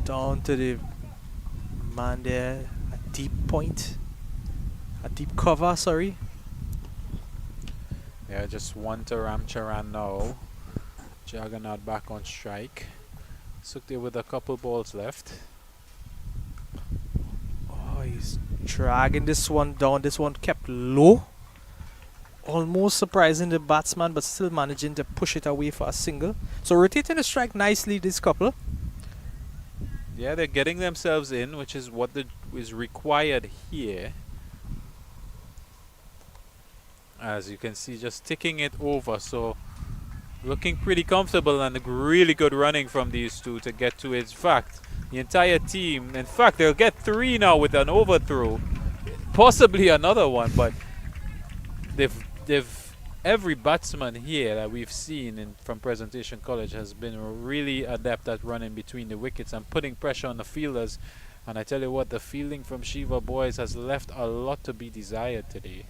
down to the man there, a deep point, a deep cover, sorry. Yeah, just one to Ramcharan now. Juggernaut back on strike. Sukdeo with a couple balls left. Oh, he's dragging this one down. This one kept low. Almost surprising the batsman, but still managing to push it away for a single. So rotating the strike nicely, this couple. Yeah, they're getting themselves in, which is what is required here. As you can see, just ticking it over. So looking pretty comfortable and really good running from these two to get to it. In fact, the entire team, in fact, they'll get 3 now with an overthrow. Possibly another one, but they've every batsman here that we've seen from Presentation College has been really adept at running between the wickets and putting pressure on the fielders. And I tell you what, the fielding from Shiva Boys has left a lot to be desired today.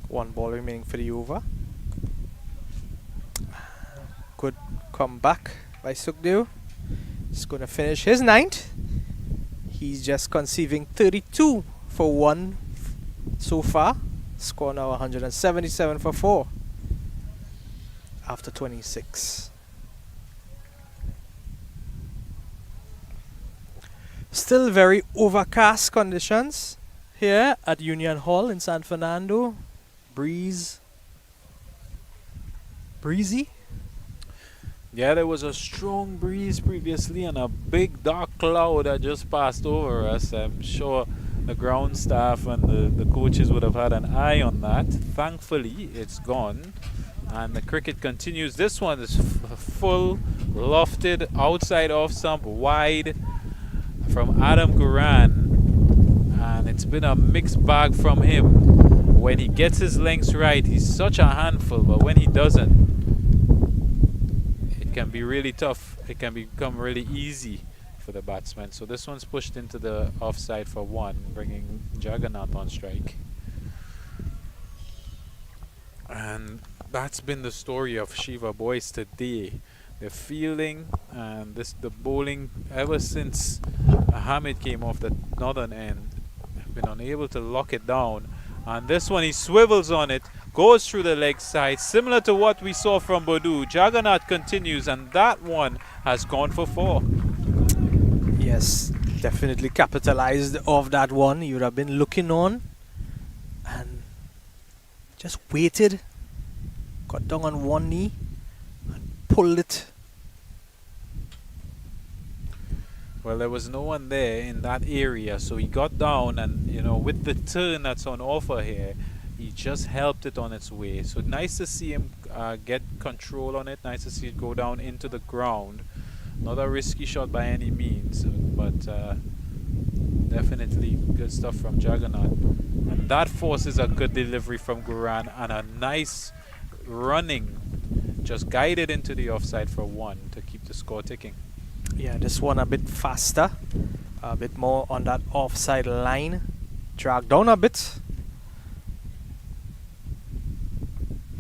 1 ball remaining for the over. Good comeback by Sukdeo. He's going to finish his 9th. He's just conceiving 32 for 1 so far. Score now 177 for 4 after 26. Still very overcast conditions here at Union Hall in San Fernando. Breezy. Yeah, there was a strong breeze previously and a big dark cloud that just passed over us. I'm sure the ground staff and the coaches would have had an eye on that. Thankfully, it's gone. And the cricket continues. This one is full, lofted, outside off stump, wide from Adam Guran. And it's been a mixed bag from him. When he gets his lengths right, he's such a handful, but when he doesn't, it can be really tough. It can become really easy for the batsman. So this one's pushed into the offside for 1, bringing Juggernaut on strike. And that's been the story of Shiva Boys today. The fielding and the bowling, ever since Hamid came off the northern end, have been unable to lock it down. And this one, he swivels on it, goes through the leg side, similar to what we saw from Bodu. Juggernaut continues, and that one has gone for 4. Yes, definitely capitalized off that one. You would have been looking on and just waited, got down on one knee and pulled it. Well, there was no one there in that area, so he got down and, you know, with the turn that's on offer here, he just helped it on its way. So nice to see him get control on it, nice to see it go down into the ground. Not a risky shot by any means, but definitely good stuff from Juggernaut. And that forces a good delivery from Guran and a nice running, just guided into the offside for 1 to keep the score ticking. Yeah, this one a bit faster, a bit more on that offside line, drag down a bit.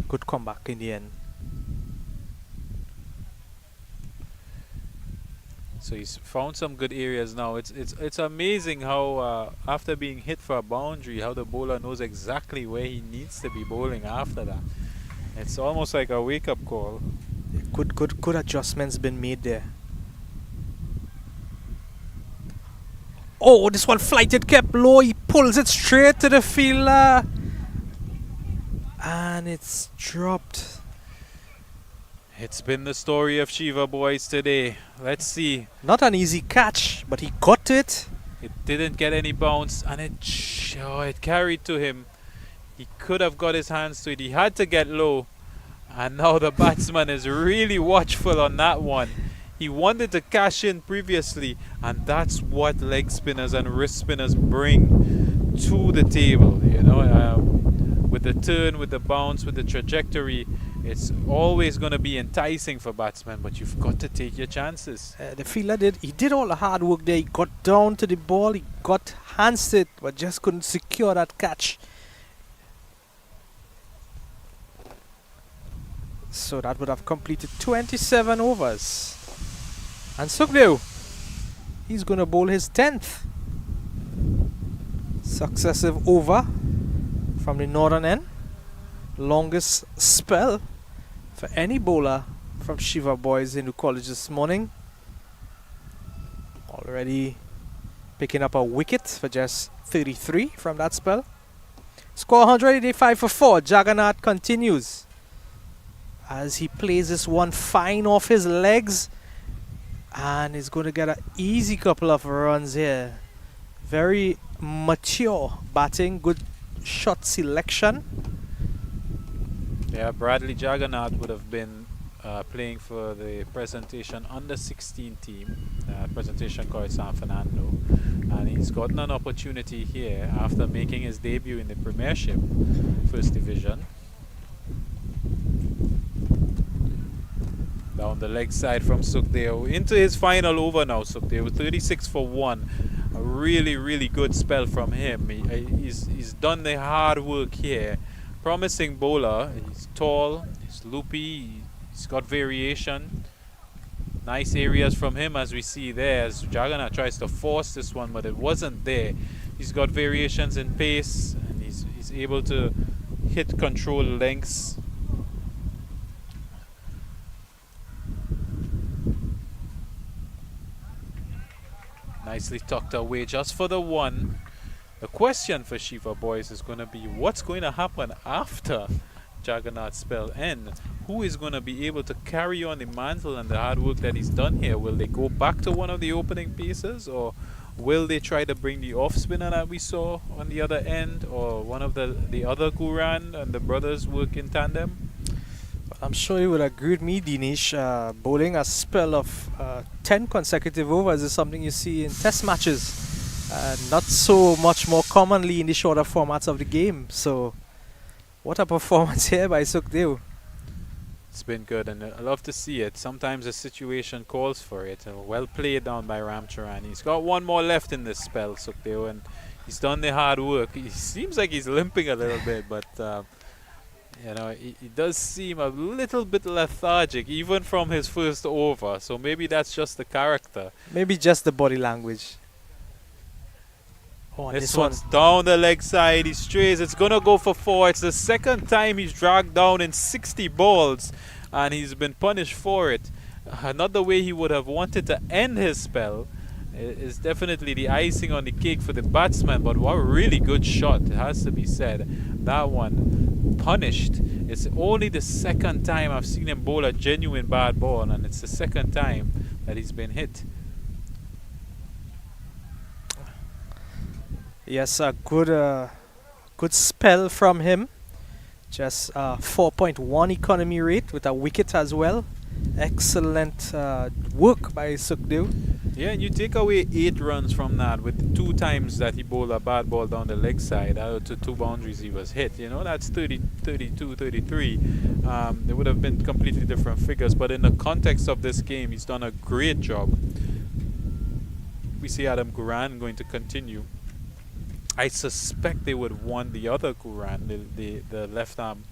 Good comeback in the end. So he's found some good areas now. It's amazing how after being hit for a boundary, how the bowler knows exactly where he needs to be bowling after that. It's almost like a wake-up call. Good adjustments been made there. Oh, this one flighted, kept low. He pulls it straight to the fielder. And it's dropped. It's been the story of Shiva Boys today. Let's see. Not an easy catch, but he got it. It didn't get any bounce and it carried to him. He could have got his hands to it. He had to get low. And now the batsman is really watchful on that one. He wanted to cash in previously, and that's what leg spinners and wrist spinners bring to the table. You know, with the turn, with the bounce, with the trajectory, it's always going to be enticing for batsmen, but you've got to take your chances. The fielder did all the hard work there. He got down to the ball, he got hands to it, but just couldn't secure that catch. So that would have completed 27 overs. And Sukhdev, he's going to bowl his 10th successive over from the northern end. Longest spell for any bowler from Shiva Boys into college this morning. Already picking up a wicket for just 33 from that spell. Score 185 for 4. Jagannath continues as he plays this one fine off his legs, and is going to get an easy couple of runs here. Very mature batting, good shot selection. Yeah, Bradley Jagannath would have been playing for the presentation under 16 team, presentation called San Fernando, and he's gotten an opportunity here after making his debut in the Premiership First Division. Down the leg side from Sukhdev into his final over now. Sukhdev 36 for 1. A really, really good spell from him. He's done the hard work here. Promising bowler. He's tall, he's loopy, he's got variation. Nice areas from him as we see there as Jagannath tries to force this one, but it wasn't there. He's got variations in pace, and he's able to hit control lengths. Nicely tucked away just for the one. The question for Shiva Boys is going to be what's going to happen after Jagannath's spell end? Who is going to be able to carry on the mantle and the hard work that he's done here? Will they go back to one of the opening pieces, or will they try to bring the off spinner that we saw on the other end, or one of the other Guran and the brothers work in tandem? I'm sure you would agree with me, Dinesh. Bowling a spell of 10 consecutive overs is something you see in test matches. Not so much more commonly in the shorter formats of the game. So, what a performance here by Sukhdev. It's been good, and I love to see it. Sometimes the situation calls for it. Well played down by Ramcharan. He's got one more left in this spell, Sukhdev, and he's done the hard work. He seems like he's limping a little bit, but you know, he does seem a little bit lethargic, even from his first over. So maybe that's just the character. Maybe just the body language. Oh, this one's down the leg side. He strays. It's going to go for 4. It's the second time he's dragged down in 60 balls, and he's been punished for it. Not the way he would have wanted to end his spell. Is definitely the icing on the cake for the batsman, but what a really good shot, it has to be said. That one punished. It's only the second time I've seen him bowl a genuine bad ball, and it's the second time that he's been hit. Yes, a good spell from him. Just 4.1 economy rate with a wicket as well. Excellent work by Sukhdev. Yeah, and you take away 8 runs from that with 2 times that he bowled a bad ball down the leg side out to 2 boundaries he was hit. You know, that's 30, 32, 33. It would have been completely different figures, but in the context of this game, he's done a great job. We see Adam Guran going to continue. I suspect they would want the other Guran, the left arm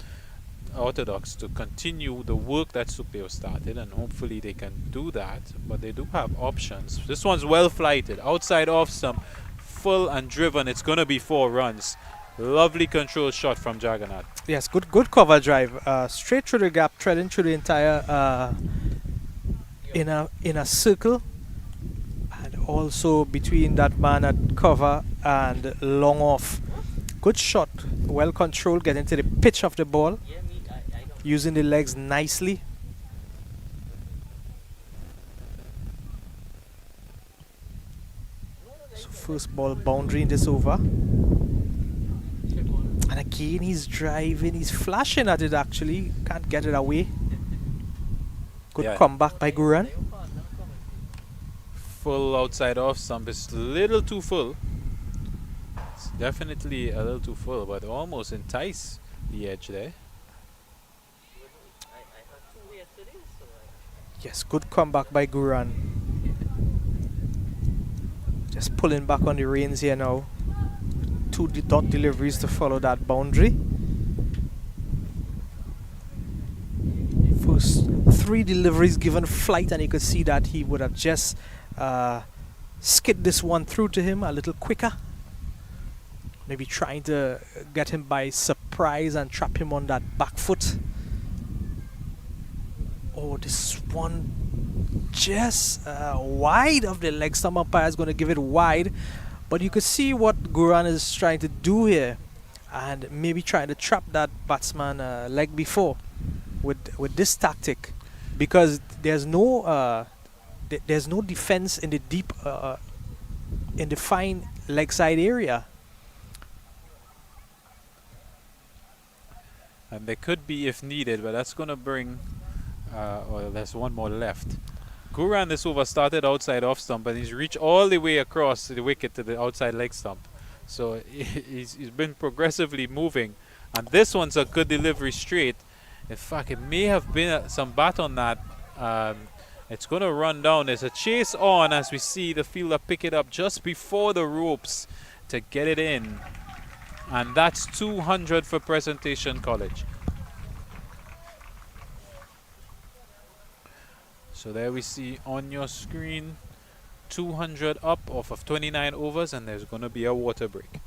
orthodox, to continue the work that Sukhdev started, and hopefully they can do that, but they do have options. This one's well flighted, outside off stump, full and driven. It's going to be 4 runs. Lovely control shot from Jagannath. Yes, good cover drive, straight through the gap, threading through the entire inner circle, and also between that man at cover and long off. Good shot, well controlled, getting to the pitch of the ball, using the legs nicely. So first ball boundary in this over. And Again, he's driving. He's flashing at it, actually. Can't get it away. Good Yeah. comeback by Guran. Full outside off stump. It's a little too full. It's definitely a little too full, but almost entice the edge there. Yes, good comeback by Guran. Just pulling back on the reins here now. Two dot deliveries to follow that boundary. First 3 deliveries given flight, and you could see that he would have just skid this one through to him a little quicker. Maybe trying to get him by surprise and trap him on that back foot. Oh, this one just wide of the leg. Some umpire is going to give it wide, but you could see what Guran is trying to do here, and maybe trying to trap that batsman leg before with this tactic, because there's no defense in the deep in the fine leg side area. And there could be if needed, but that's going to bring... well, there's one more left. Guran this over started outside off stump, and he's reached all the way across the wicket to the outside leg stump. So he's been progressively moving. And this one's a good delivery straight. In fact, it may have been some bat on that. It's going to run down. There's a chase on as we see the fielder pick it up just before the ropes to get it in. And that's 200 for Presentation College. So there we see on your screen 200 up off of 29 overs, and there's going to be a water break.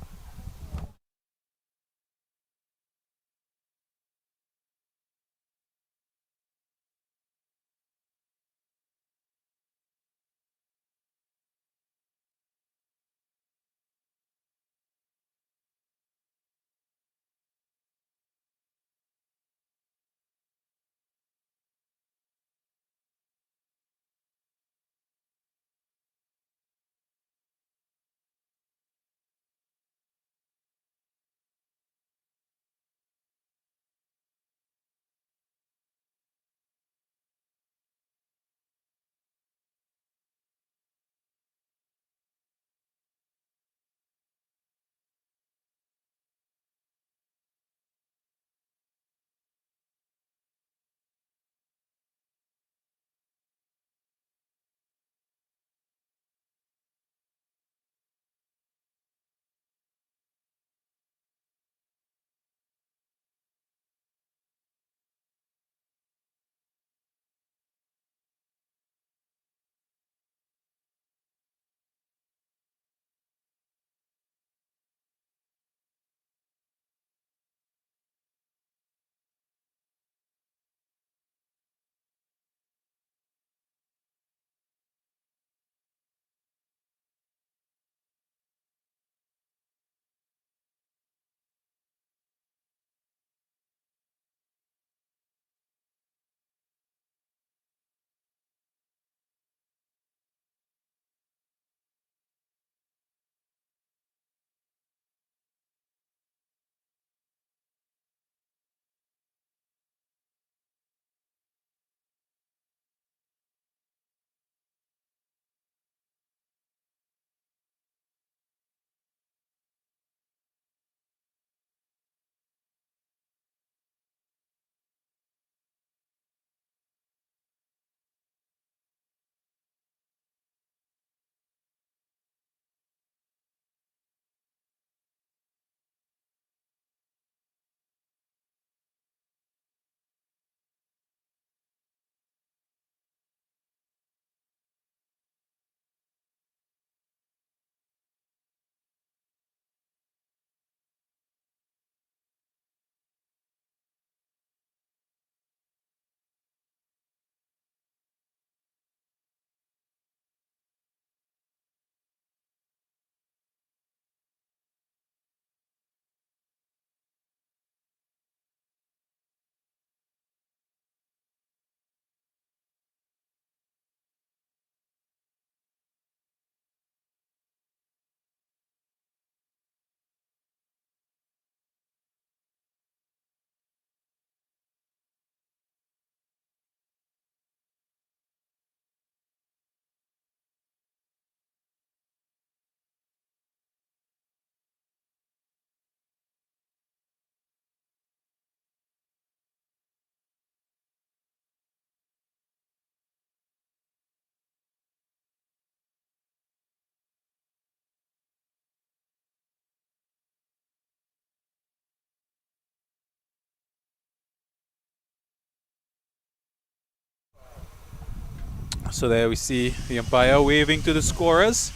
So there we see the umpire waving to the scorers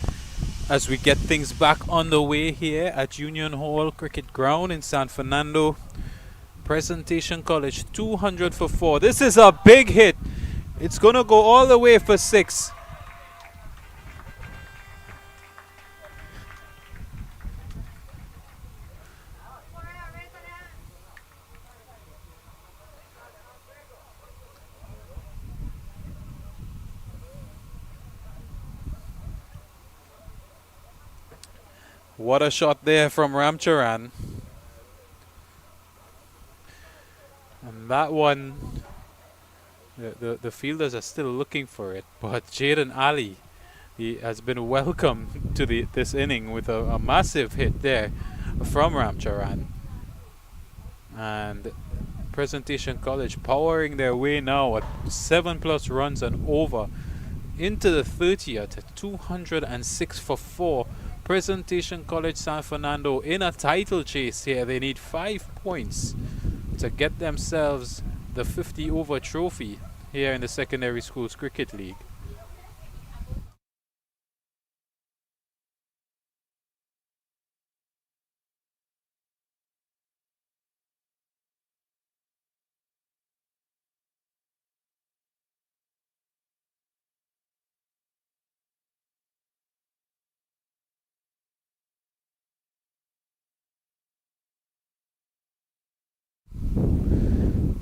as we get things back underway here at Union Hall Cricket Ground in San Fernando. Presentation College 200 for 4. This is a big hit. It's gonna go all the way for 6. What a shot there from Ramcharan. And that one, the fielders are still looking for it, but Jaden Ali, he has been welcomed to this inning with a massive hit there from Ramcharan. And Presentation College powering their way now at 7+ runs and over into the 30th at 206 for 4. Presentation College San Fernando in a title chase here. They need 5 points to get themselves the 50 over trophy here in the Secondary Schools Cricket League.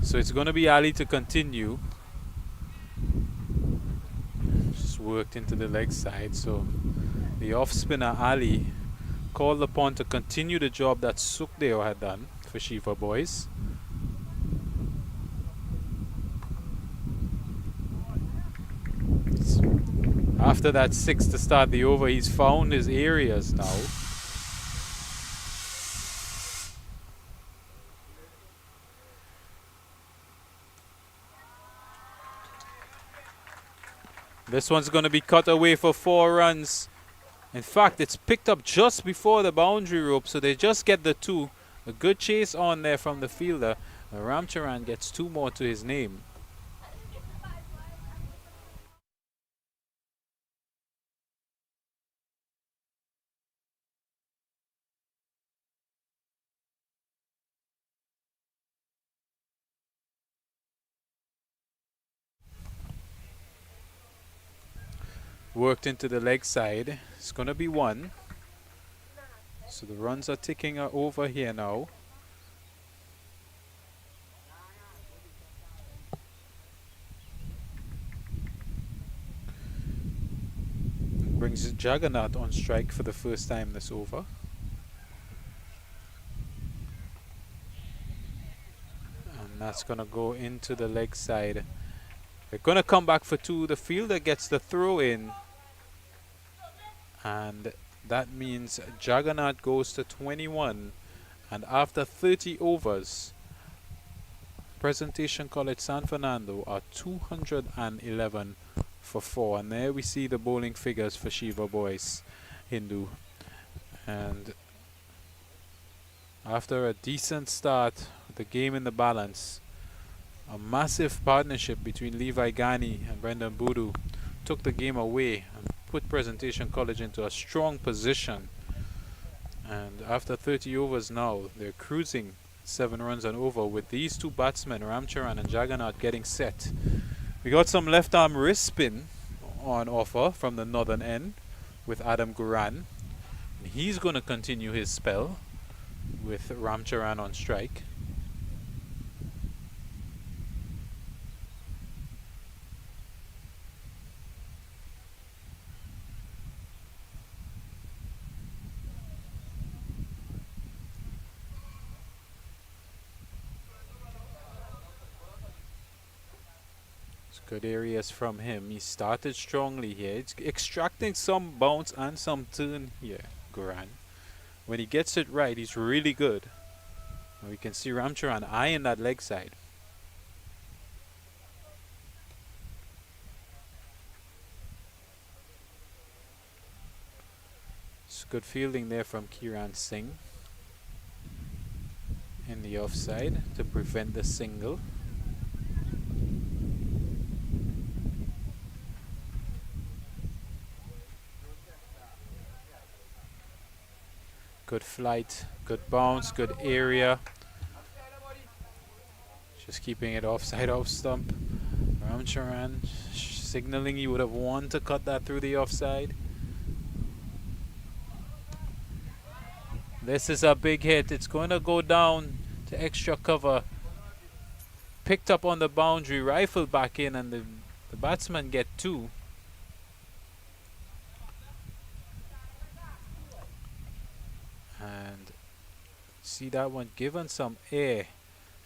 So it's going to be Ali to continue. Just worked into the leg side. So the off spinner Ali called upon to continue the job that Sukhdeo had done for Shiva Boys. After that 6 to start the over, he's found his areas now. This one's going to be cut away for 4 runs. In fact, it's picked up just before the boundary rope, so they just get the 2. A good chase on there from the fielder. Ramcharan gets 2 more to his name. Worked into the leg side. It's going to be 1. So the runs are ticking over here now. Brings Jagannath on strike for the first time this over. And that's going to go into the leg side. They're going to come back for 2. The fielder gets the throw in. And that means Jagannath goes to 21. And after 30 overs, Presentation College San Fernando are 211 for 4. And there we see the bowling figures for Shiva Boys, Hindu. And after a decent start, the game in the balance, a massive partnership between Levi Ghani and Brendan Boodoo took the game away and put Presentation College into a strong position. And after 30 overs now, they're cruising 7 runs and over with these 2 batsmen, Ramcharan and Jagannath, getting set. We got some left arm wrist spin on offer from the northern end with Adam Guran. He's going to continue his spell with Ramcharan on strike. Good areas from him. He started strongly here. It's extracting some bounce and some turn here, Guran. When he gets it right, he's really good. And we can see Ramcharan eyeing that leg side. It's good fielding there from Kiran Singh in the offside to prevent the single. Good flight, good bounce, good area. Just keeping it offside off stump. Ramcharan signaling he would have wanted to cut that through the offside. This is a big hit. It's going to go down to extra cover. Picked up on the boundary, rifled back in, and the batsman get two. And see that one given some air.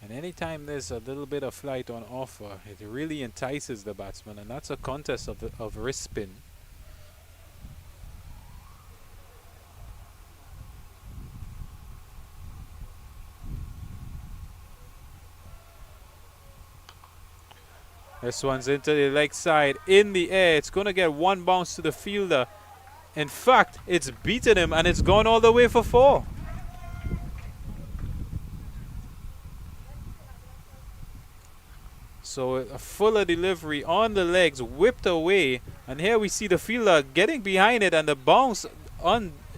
And anytime there's a little bit of flight on offer, it really entices the batsman, and that's a contest of wrist spin. This one's into the leg side, in the air. It's going to get one bounce to the fielder. In fact, it's beaten him, and it's gone all the way for 4. So a fuller delivery on the legs, whipped away, and here we see the fielder getting behind it, and the bounce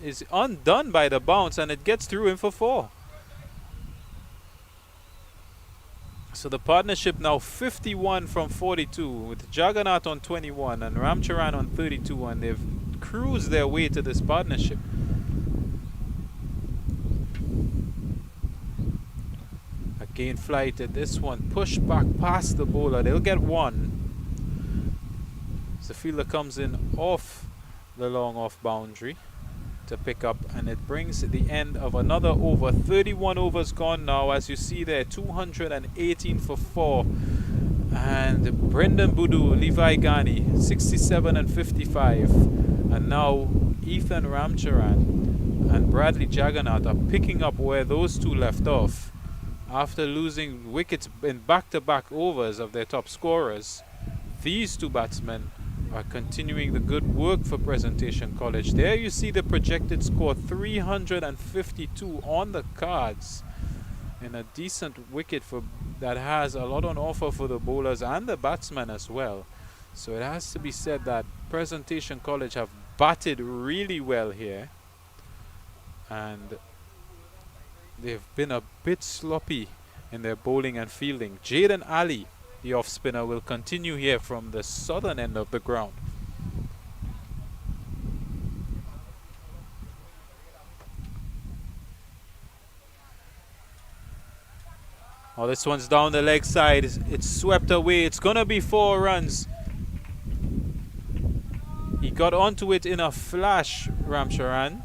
is undone by the bounce, and it gets through him for 4. So the partnership now 51 from 42, with Jagannath on 21 and Ramcharan on 32, and they've cruised their way to this partnership. Again flighted, this one pushed back past the bowler. They'll get 1. So the fielder comes in off the long off boundary to pick up, and it brings the end of another over. 31 overs gone now, as you see there, 218 for 4. And Brendan Budu, Levi Ghani, 67 and 55. And now Ethan Ramcharan and Bradley Jagannath are picking up where those two left off. After losing wickets in back-to-back overs of their top scorers, these two batsmen are continuing the good work for Presentation College. There you see the projected score, 352 on the cards, and a decent wicket for that has a lot on offer for the bowlers and the batsmen as well. So it has to be said that Presentation College have batted really well here, and they've been a bit sloppy in their bowling and fielding. Jaden Ali, the off spinner, will continue here from the southern end of the ground. Oh, this one's down the leg side. It's swept away. It's gonna be 4 runs. He got onto it in a flash, Ramcharan.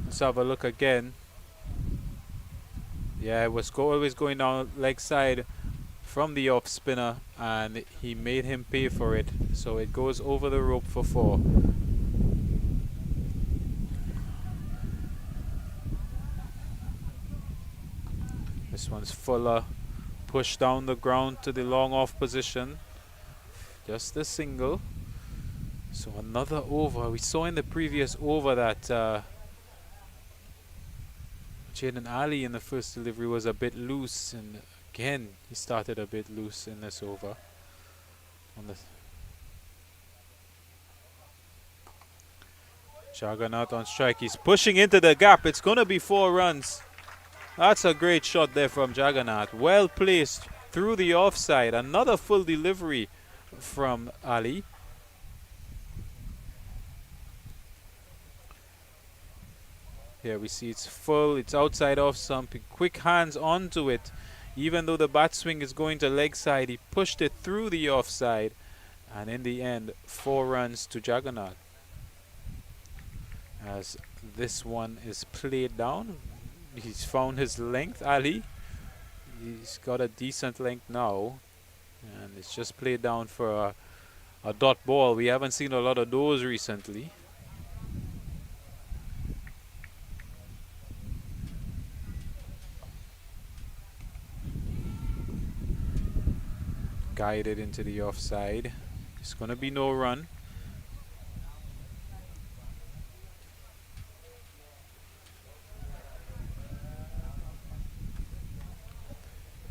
Let's have a look again. Yeah, it was always going down leg side from the off spinner, and he made him pay for it. So it goes over the rope for 4. This one's fuller. Push down the ground to the long off position. Just a single. So another over. We saw in the previous over that Jaden Ali in the first delivery was a bit loose, and again he started a bit loose in this over. Jagannath on strike. He's pushing into the gap. It's going to be 4 runs. That's a great shot there from Jagannath. Well placed through the offside. Another full delivery from Ali. Here we see it's full, it's outside off stump, quick hands onto it. Even though the bat swing is going to leg side, he pushed it through the offside, and in the end 4 runs to Jagannath. As this one is played down, he's found his length, Ali. He's got a decent length now, and it's just played down for a dot ball. We haven't seen a lot of those recently. Guided into the offside. It's going to be no run.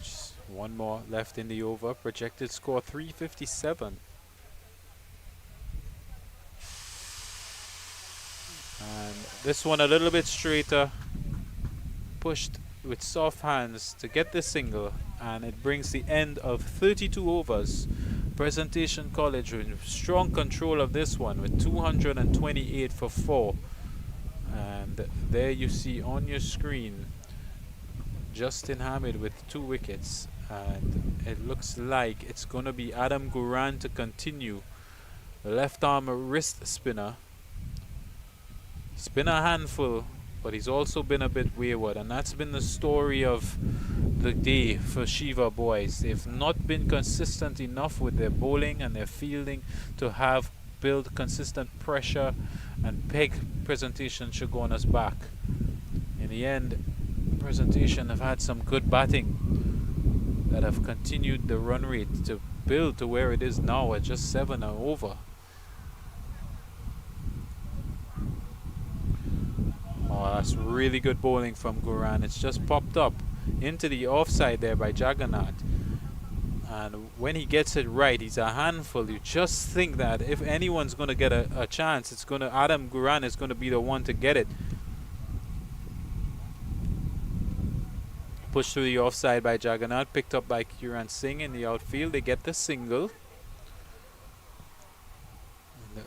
Just 1 more left in the over. Projected score 357. this one a little bit straighter, pushed with soft hands to get the single, and it brings the end of 32 overs. Presentation College with strong control of this one with 228 for 4. And there you see on your screen Justin Hamid with 2 wickets, and it looks like it's going to be Adam Guran to continue. The left arm wrist spinner. He's been a handful, but he's also been a bit wayward, and that's been the story of the day for Shiva Boys. They've not been consistent enough with their bowling and their fielding to have build consistent pressure and peg Presentation Shagona's back. In the end, Presentation have had some good batting that have continued the run rate to build to where it is now at just 7 and over. Oh, that's really good bowling from Guran. It's just popped up into the offside there by Jagannath. And when he gets it right, he's a handful. You just think that if anyone's going to get a chance, it's going to Adam Guran is going to be the one to get it. Pushed through the offside by Jagannath, picked up by Kiran Singh in the outfield. They get the single.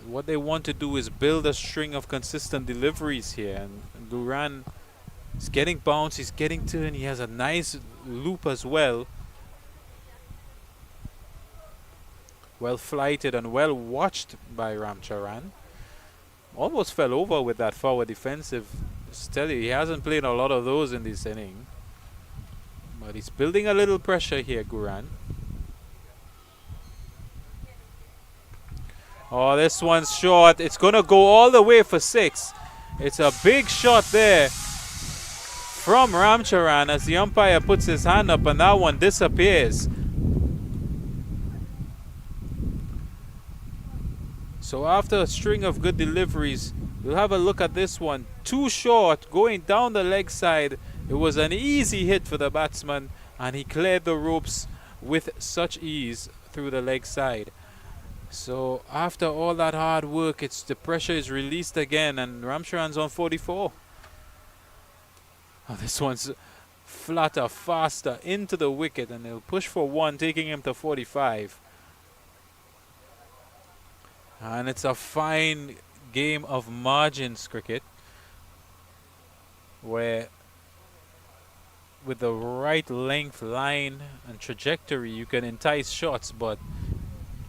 What they want to do is build a string of consistent deliveries here, and Guran is getting bounced, he's getting turned, he has a nice loop as well. Well flighted and well watched by Ramcharan. Almost fell over with that forward defensive. Still, he hasn't played a lot of those in this inning, but he's building a little pressure here, Guran. Oh, this one's short. It's going to go all the way for 6. It's a big shot there from Ramcharan as the umpire puts his hand up, and that one disappears. So after a string of good deliveries, we'll have a look at this one. Too short, going down the leg side. It was an easy hit for the batsman, and he cleared the ropes with such ease through the leg side. So after all that hard work, the pressure is released again, and Ramcharan's on 44. Oh, this one's flatter, faster into the wicket, and he'll push for 1, taking him to 45. And it's a fine game of margins cricket, where with the right length, line, and trajectory, you can entice shots, but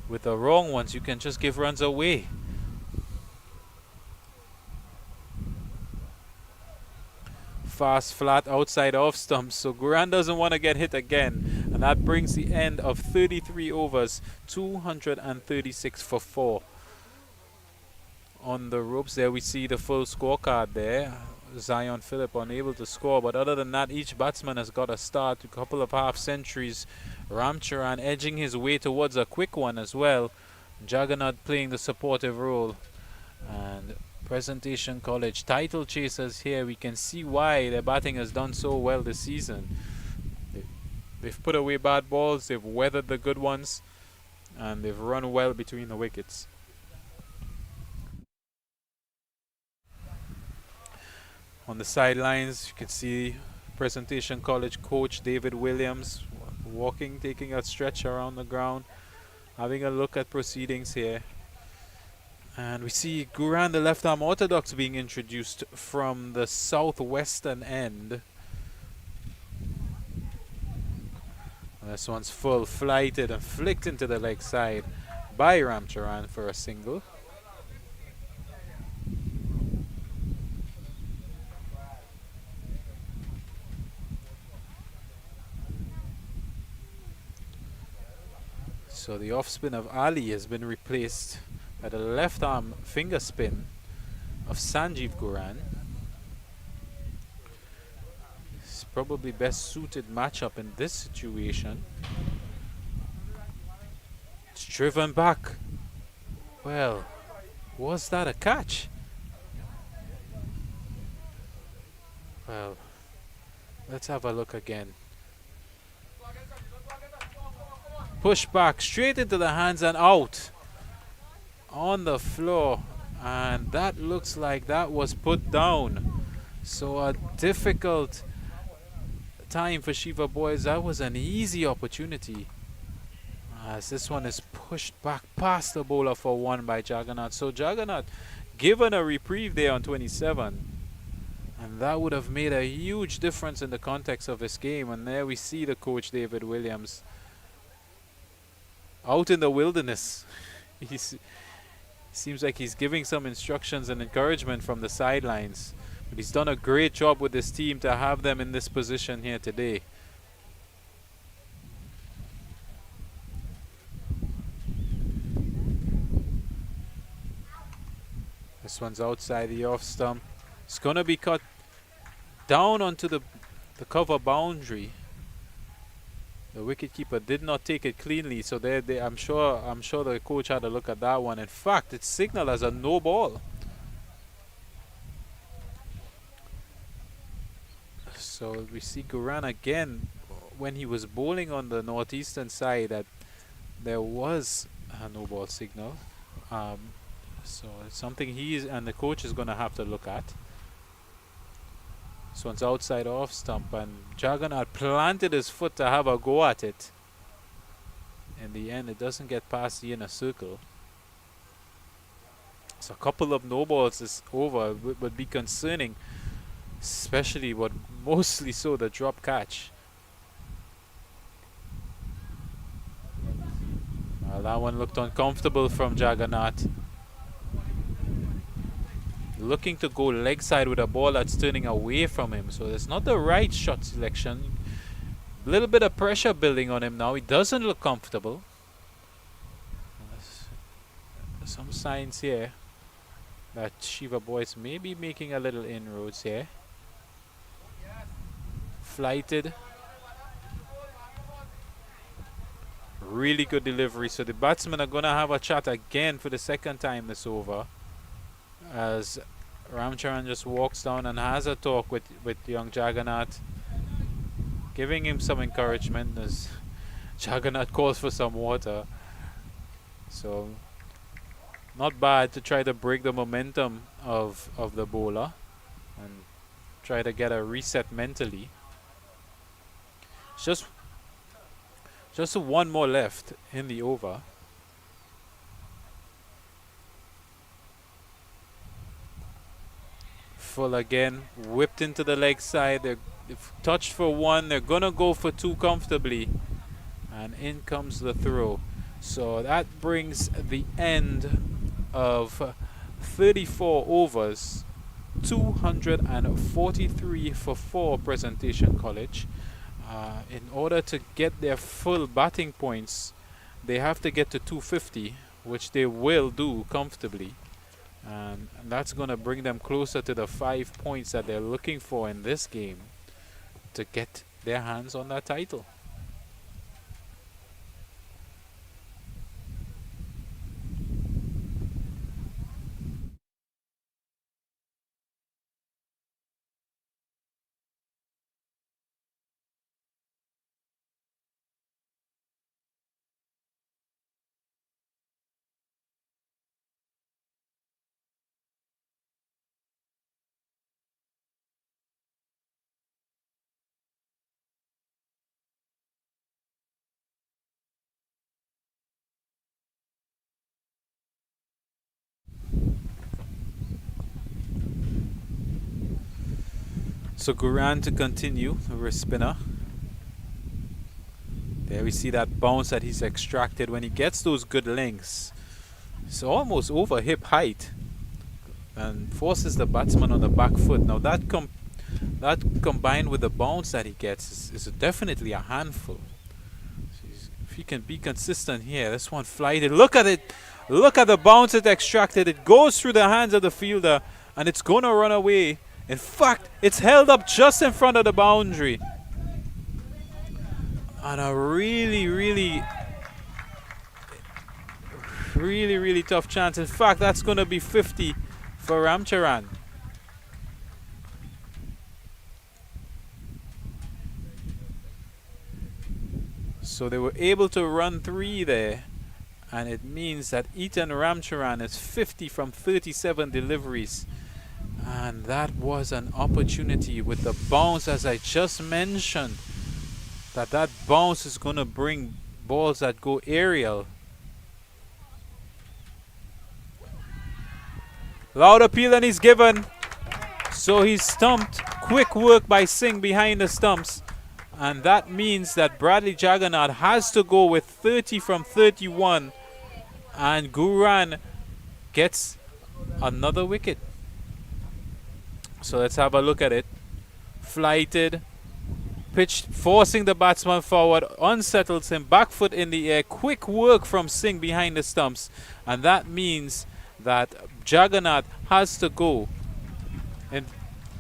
with the wrong ones, you can just give runs away. Fast, flat, outside off stumps. So Guran doesn't want to get hit again. And that brings the end of 33 overs, 236 for 4. On the ropes there, we see the full scorecard there. Zion Phillip unable to score, but other than that, each batsman has got a start, a couple of half centuries. Ramcharan edging his way towards a quick one as well. Jagannath playing the supportive role. And Presentation College title chasers here. We can see why their batting has done so well this season. They've put away bad balls, they've weathered the good ones, and they've run well between the wickets. On the sidelines, you can see Presentation College coach David Williams walking, taking a stretch around the ground, having a look at proceedings here. And we see Guran, the left arm orthodox, being introduced from the southwestern end. And this one's full flighted and flicked into the leg side by Ramcharan for a single. So the off spin of Ali has been replaced by the left arm finger spin of Sanjeev Guran. It's probably best suited matchup in this situation. It's driven back. Well, was that a catch? Well, let's have a look again. Push back straight into the hands and out on the floor, And that looks like that was put down. So a difficult time for Shiva Boys. That was an easy opportunity, as this one is pushed back past the bowler for one by Juggernaut. So Juggernaut given a reprieve there on 27, and that would have made a huge difference in the context of this game. And there we see the coach David Williams out in the wilderness. Seems like he's giving some instructions and encouragement from the sidelines. But he's done a great job with this team to have them in this position here today. This one's outside the off stump. It's going to be cut down onto the cover boundary. The wicketkeeper did not take it cleanly, so I'm sure the coach had a look at that one. In fact, it's signaled as a no ball. So we see Guran again when he was bowling on the northeastern side that there was a no ball signal. So it's something he and the coach is going to have to look at. This one's outside off stump, and Juggernaut planted his foot to have a go at it. In the end, it doesn't get past the inner circle. So a couple of no balls is over would be concerning, especially what mostly so the drop catch. Well, that one looked uncomfortable from Juggernaut. Looking to go leg side with a ball that's turning away from him, so it's not the right shot selection. A little bit of pressure building on him now. He doesn't look comfortable. There's some signs here that Shiva Boys may be making a little inroads here. Flighted. Really good delivery. So the batsmen are going to have a chat again for the second time this over, as Ramcharan just walks down and has a talk with young Juggernaut, giving him some encouragement as Juggernaut calls for some water. So not bad to try to break the momentum of the bowler and try to get a reset mentally. Just one more left in the over. Full again, whipped into the leg side. They've touched for one. They're gonna go for two comfortably, and in comes the throw. So that brings the end of 34 overs, 243 for 4 Presentation College. In order to get their full batting points, they have to get to 250, which they will do comfortably. And that's going to bring them closer to the 5 points that they're looking for in this game to get their hands on that title. So Guran to continue, the wrist spinner. There we see that bounce that he's extracted when he gets those good lengths. It's almost over hip height and forces the batsman on the back foot. Now that combined with the bounce that he gets is definitely a handful. So if he can be consistent here, this one flighted. Look at it. Look at the bounce it extracted. It goes through the hands of the fielder and it's going to run away. In fact, it's held up just in front of the boundary. And a really tough chance. In fact, that's going to be 50 for Ramcharan. So they were able to run 3 there. And it means that Ethan Ramcharan is 50 from 37 deliveries. And that was an opportunity with the bounce, as I just mentioned, that bounce is going to bring balls that go aerial. Loud appeal and he's given. So he's stumped. Quick work by Singh behind the stumps. And that means that Bradley Jagannath has to go with 30 from 31. And Guran gets another wicket. So let's have a look at it. Flighted. Pitch, forcing the batsman forward. Unsettles him. Back foot in the air. Quick work from Singh behind the stumps. And that means that Jagannath has to go.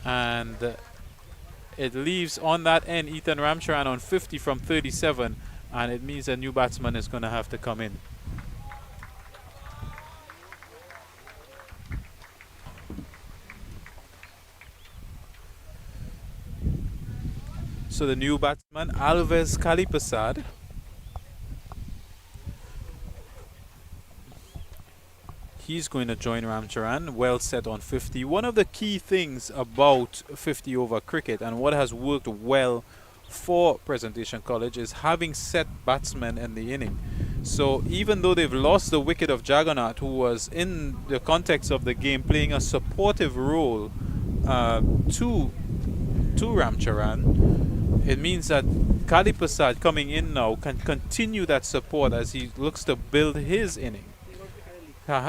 And it leaves on that end Ethan Ramcharan on 50 from 37. And it means a new batsman is going to have to come in. So the new batsman, Alves Kalipasad. He's going to join Ramcharan, well set on 50. One of the key things about 50 over cricket and what has worked well for Presentation College is having set batsmen in the inning. So even though they've lost the wicket of Jagannath, who was in the context of the game playing a supportive role to Ramcharan, it means that Kalipasad coming in now can continue that support as he looks to build his inning.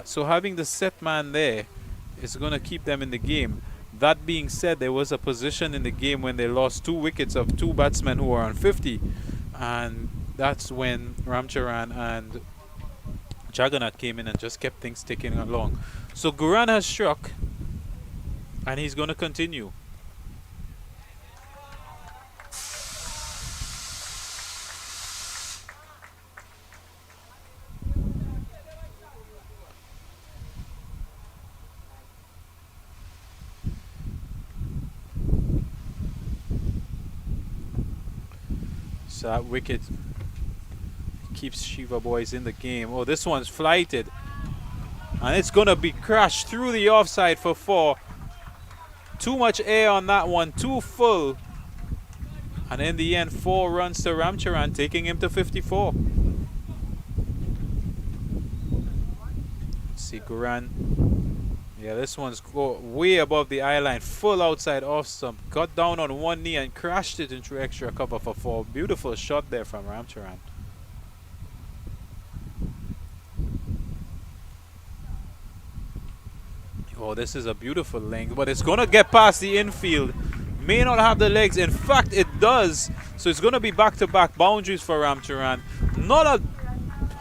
So having the set man there is going to keep them in the game. That being said, there was a position in the game when they lost 2 wickets of 2 batsmen who were on 50. And that's when Ramcharan and Jagannath came in and just kept things ticking along. So Guran has struck and he's going to continue. So that wicket keeps Shiva Boys in the game. Oh, this one's flighted. And it's going to be crashed through the offside for 4. Too much air on that one. Too full. And in the end, 4 runs to Ramcharan, taking him to 54. Let's see, Guran. Yeah, this one's way above the eye line. Full outside off stump. Got down on one knee and crashed it into extra cover for 4. Beautiful shot there from Ramcharan. Oh, this is a beautiful length, but it's going to get past the infield. May not have the legs. In fact, it does. So it's going to be back-to-back boundaries for Ramcharan. Not a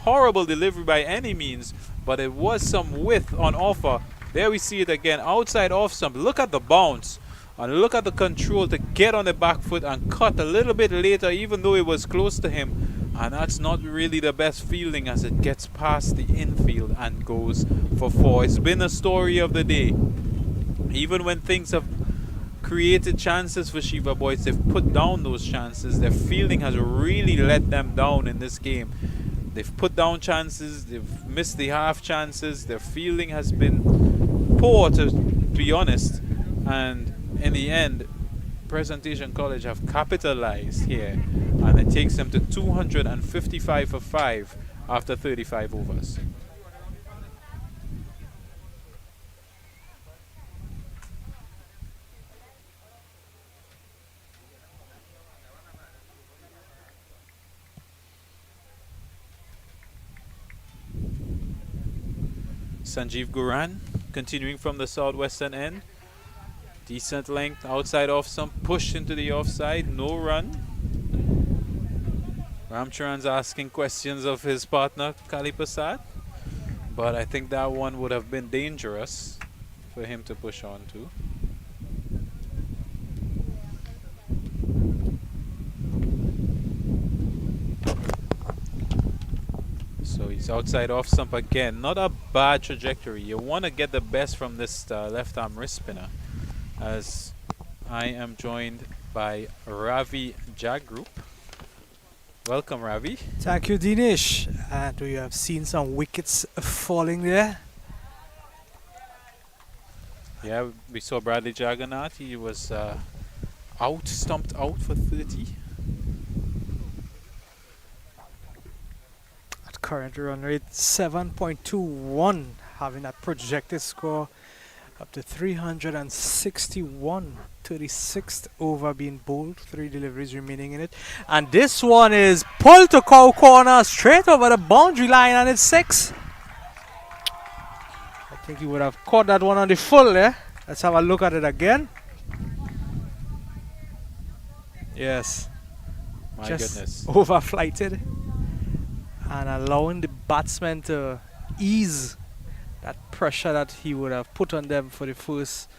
horrible delivery by any means, but it was some width on offer. There we see it again, outside off stump. Look at the bounce and look at the control to get on the back foot and cut a little bit later, even though it was close to him. And that's not really the best fielding as it gets past the infield and goes for 4. It's been a story of the day. Even when things have created chances for Shiva Boys, they've put down those chances. Their fielding has really let them down in this game. They've put down chances, they've missed the half chances, their fielding has been poor, to be honest. And in the end, Presentation College have capitalized here, and it takes them to 255 for 5 after 35 overs. Sanjeev Guran continuing from the southwestern end. Decent length, outside off stump, pushed into the offside, no run. Ramcharan's asking questions of his partner Kalipasad, but I think that one would have been dangerous for him to push on to. So he's outside off stump again. Not a bad trajectory. You want to get the best from this left arm wrist spinner. As I am joined by Ravi Jagrup. Welcome, Ravi. Thank you, Dinesh. And we have seen some wickets falling there. Yeah, we saw Bradley Jaggernaut. He was stumped out for 30. At current run rate 7.21, having that projected score up to 361. 36th over being bowled, 3 deliveries remaining in it. And this one is pulled to cow corner, straight over the boundary line, and it's 6. I think he would have caught that one on the full there. Let's have a look at it again. Yes. My Just goodness. overflighted and allowing the batsman to ease that pressure that he would have put on them for the first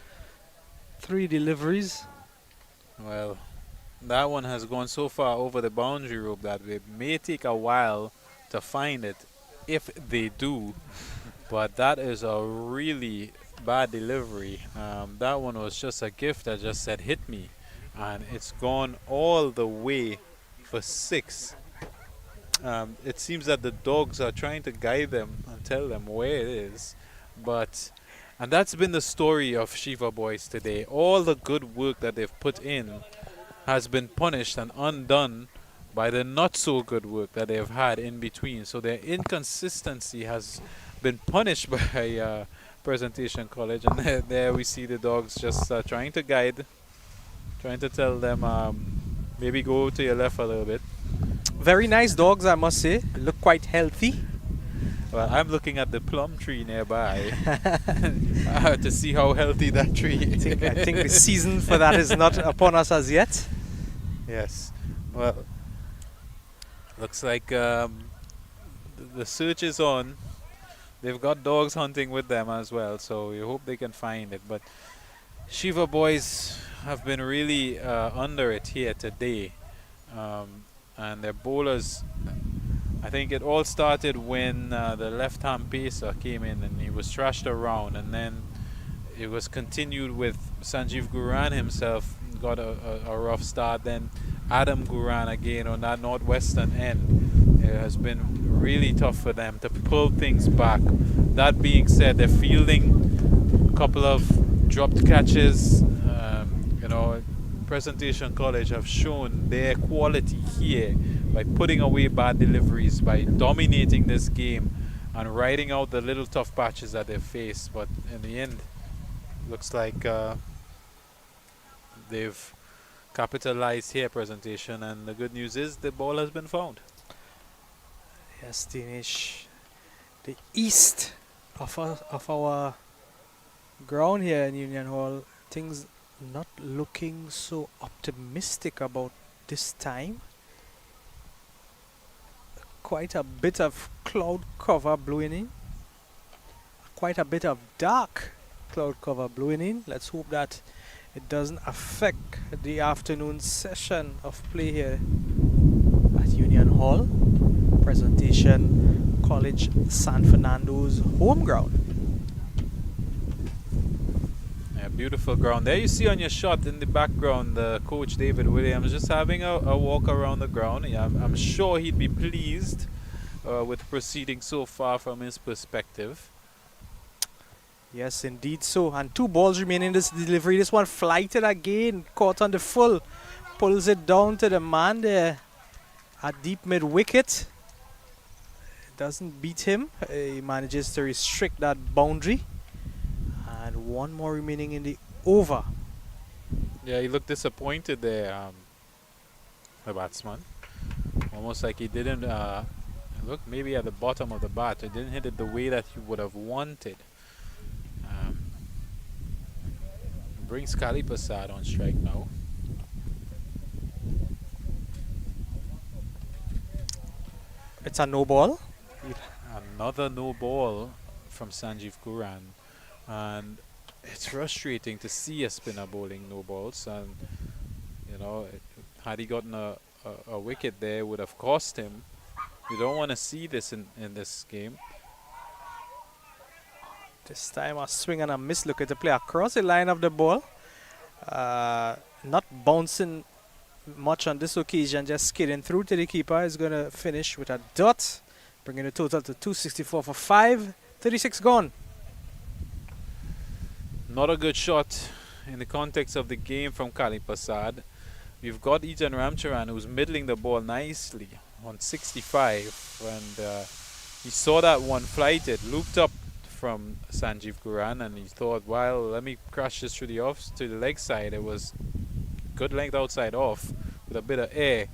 3 deliveries. Well, that one has gone so far over the boundary rope that it may take a while to find it, if they do. But that is a really bad delivery. That one was just a gift that just said hit me, and it's gone all the way for 6. It seems that the dogs are trying to guide them and tell them where it is, and that's been the story of Shiva Boys today. All the good work that they've put in has been punished and undone by the not so good work that they've had in between. So their inconsistency has been punished by Presentation College, and there we see the dogs just trying to guide, trying to tell them maybe go to your left a little bit. Very nice dogs, I must say. Look quite healthy. Well, I'm looking at the plum tree nearby to see how healthy that tree is. I think the season for that is not upon us as yet. Yes. Well, looks like the search is on. They've got dogs hunting with them as well, so we hope they can find it. But Shiva Boys have been really under it here today. And their bowlers, I think it all started when the left-hand pacer came in and he was thrashed around, and then it was continued with Sanjeev Guran himself got a rough start. Then Adam Guran again on that northwestern end. It has been really tough for them to pull things back. That being said, they're fielding a couple of dropped catches. Presentation College have shown their quality here by putting away bad deliveries, by dominating this game and riding out the little tough patches that they've faced. But in the end, looks like they've capitalized here, Presentation, and the good news is the ball has been found. Yes, Dinesh. The east of our ground here in Union Hall, things not looking so optimistic about this time. Quite a bit of cloud cover blowing in. Quite a bit of dark cloud cover blowing in. Let's hope that it doesn't affect the afternoon session of play here at Union Hall. Presentation College San Fernando's home ground. Beautiful ground. There you see on your shot in the background coach David Williams just having a walk around the ground. Yeah, I'm sure he'd be pleased with proceeding so far from his perspective. Yes, indeed so. And 2 balls remaining in this delivery. This one flighted again, caught on the full. Pulls it down to the man there at deep mid wicket. Doesn't beat him. He manages to restrict that boundary. And 1 more remaining in the over. Yeah, he looked disappointed there, the batsman. Almost like he didn't look maybe at the bottom of the bat. He didn't hit it the way that he would have wanted. Brings Kali Prasad on strike now. It's a no ball. Another no ball from Sanjeev Guran. And it's frustrating to see a spinner bowling no balls, and had he gotten a wicket there, it would have cost him. You don't want to see this in this game. This time a swing and a miss. Look at the play across the line of the ball. Not bouncing much on this occasion, just skidding through to the keeper. Is going to finish with a dot. bringing the total to 264 for 5. 36 gone. Not a good shot in the context of the game from Kali Prasad. We've got Ethan Ramcharan who's middling the ball nicely on 65, and he saw that one flighted, looped up from Sanjeev Guran, and he thought, well, let me crash this through the off to the leg side. It was good length outside off with a bit of air.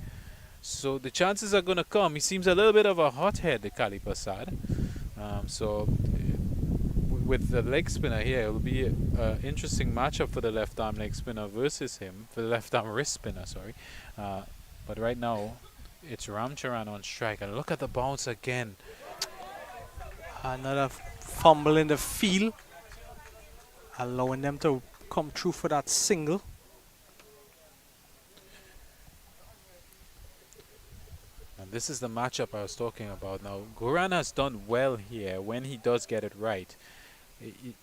So the chances are going to come. He seems a little bit of a hothead, the Kali Prasad. With the leg spinner here, it will be an interesting matchup for the left arm leg spinner versus him, for the left arm wrist spinner, sorry. But right now, it's Ramcharan on strike. And look at the bounce again. Another fumble in the field, allowing them to come through for that single. And this is the matchup I was talking about. Now, Guran has done well here when he does get it right.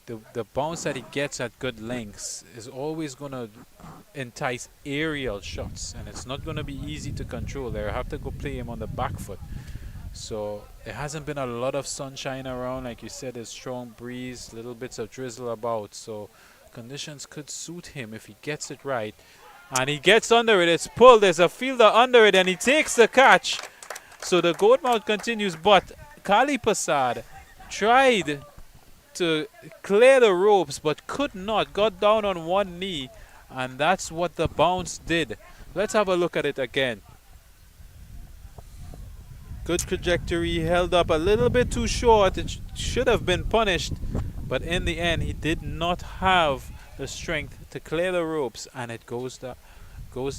The bounce that he gets at good lengths is always going to entice aerial shots, and it's not going to be easy to control. They have to go play him on the back foot. So there hasn't been a lot of sunshine around. Like you said, there's strong breeze, little bits of drizzle about. So conditions could suit him if he gets it right. And he gets under it. It's pulled. There's a fielder under it, and he takes the catch. So the goal mount continues, but Kali Prasad tried to clear the ropes but could not, got down on one knee, and that's what the bounce did. Let's have a look at it again. Good trajectory, held up a little bit too short. It should have been punished, but in the end he did not have the strength to clear the ropes, and it goes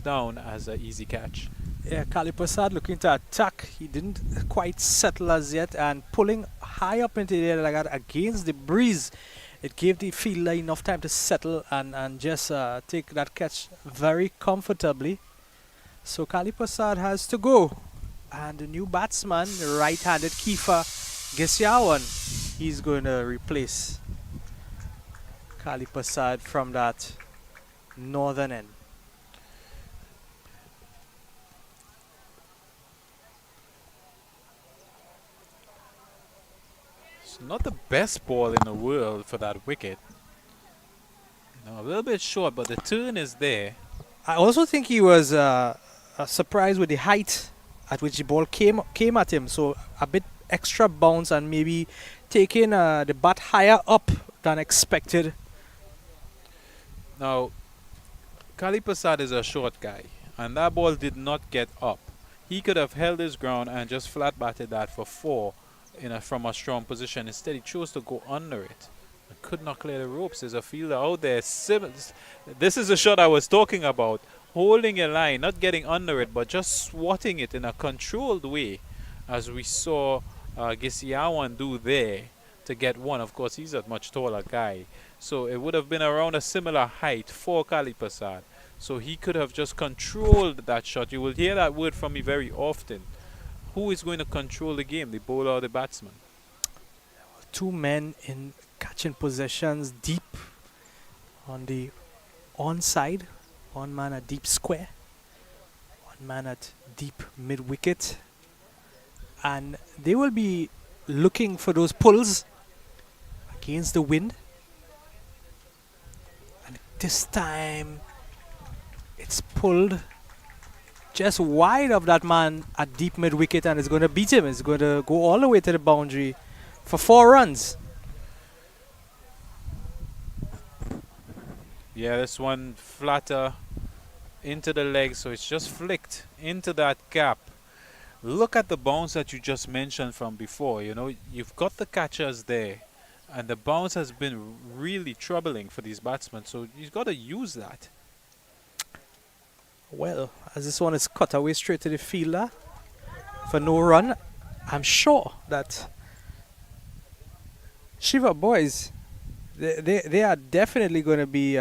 down as an easy catch. Yeah, Kali Prasad looking to attack. He didn't quite settle as yet, and pulling high up into the air like that against the breeze, it gave the fielder enough time to settle and just take that catch very comfortably. So Kali Prasad has to go, and the new batsman, the right-handed Kiefer Gesiawan, he's going to replace Kali Prasad from that northern end. Not the best ball in the world for that wicket. You know, a little bit short, but the turn is there. I also think he was surprised with the height at which the ball came at him. So a bit extra bounce and maybe taking the bat higher up than expected. Now, Kali Prasad is a short guy, and that ball did not get up. He could have held his ground and just flat batted that for 4. From a strong position. Instead, he chose to go under it. And could not clear the ropes. There's a fielder out there. This is the shot I was talking about. Holding a line, not getting under it, but just swatting it in a controlled way, as we saw Gesiawan do there to get one. Of course, he's a much taller guy. So it would have been around a similar height for Kali Prasad. So he could have just controlled that shot. You will hear that word from me very often. Who is going to control the game, the bowler or the batsman? 2 men in catching possessions deep on the onside. 1 man at deep square. 1 man at deep mid-wicket. And they will be looking for those pulls against the wind. And this time, it's pulled just wide of that man at deep mid-wicket, and it's going to beat him. It's going to go all the way to the boundary for 4 runs. Yeah, this one flatter into the leg, so it's just flicked into that gap. Look at the bounce that you just mentioned from before. You know, you've got the catchers there, and the bounce has been really troubling for these batsmen, so you've got to use that. Well, as this one is cut away straight to the fielder for no run, I'm sure that Shiva Boys, they are definitely going to be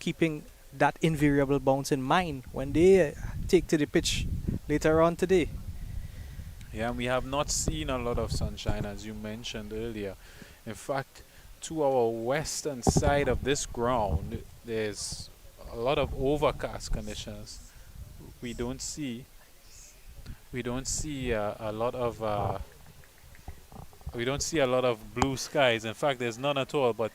keeping that invariable bounce in mind when they take to the pitch later on today. Yeah, we have not seen a lot of sunshine, as you mentioned earlier. In fact, to our western side of this ground, there's a lot of overcast conditions. We don't see we don't see a lot of we don't see a lot of blue skies. In fact, there's none at all. But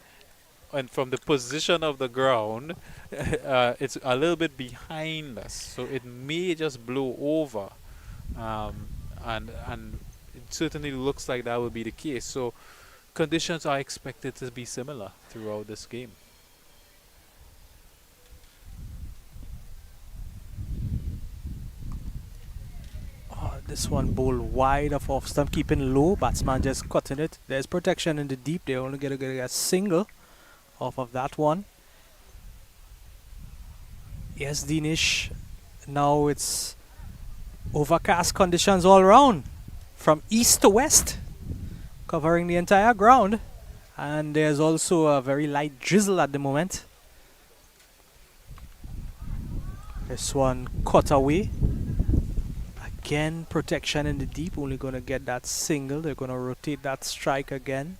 and from the position of the ground, it's a little bit behind us, so it may just blow over, um, and it certainly looks like that will be the case. So conditions are expected to be similar throughout this game. Oh, this one bowl wide of off stump, keeping low. Batsman just cutting it. There's protection in the deep. They only get a single off of that one. Yes, Dinesh. Now it's overcast conditions all around, from east to west, covering the entire ground. And there's also a very light drizzle at the moment. This one cut away. Again, protection in the deep. Only going to get that single. They're going to rotate that strike again.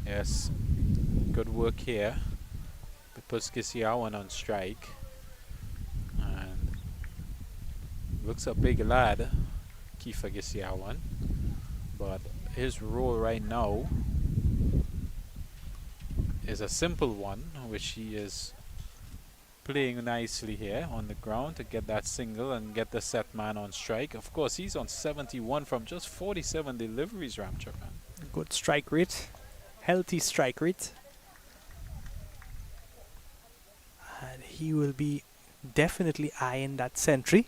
Yes, good work here. It puts Kisiawan on strike. And looks a big lad, Kiefer Kisiawan. But his role right now is a simple one, which he is playing nicely here on the ground to get that single and get the set man on strike. Of course, he's on 71 from just 47 deliveries, Ramcharan. Good strike rate. Healthy strike rate. And he will be definitely eyeing that century.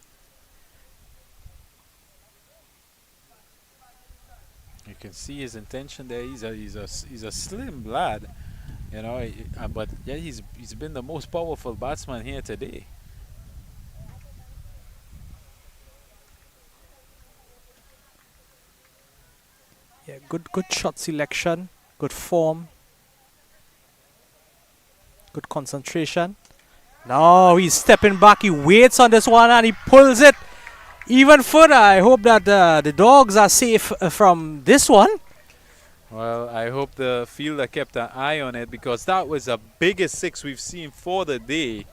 You can see his intention there. He's a slim lad, you know. But yeah, he's been the most powerful batsman here today. Yeah, good shot selection, good form, good concentration. Now he's stepping back. He waits on this one and he pulls it even further. I hope that the dogs are safe from this one. Well, I hope the fielder kept an eye on it, because that was the biggest six we've seen for the day.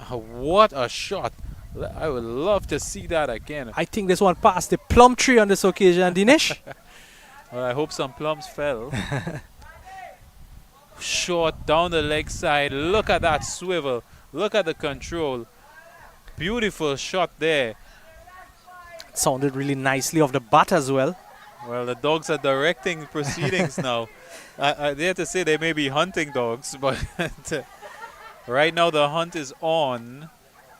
What a shot. I would love to see that again. I think this one passed the plum tree on this occasion, Dinesh. Well, I hope some plums fell. Short down the leg side. Look at that swivel. Look at the control. Beautiful shot there. Sounded really nicely off the bat as well. Well, the dogs are directing proceedings now. I dare to say they may be hunting dogs, but right now the hunt is on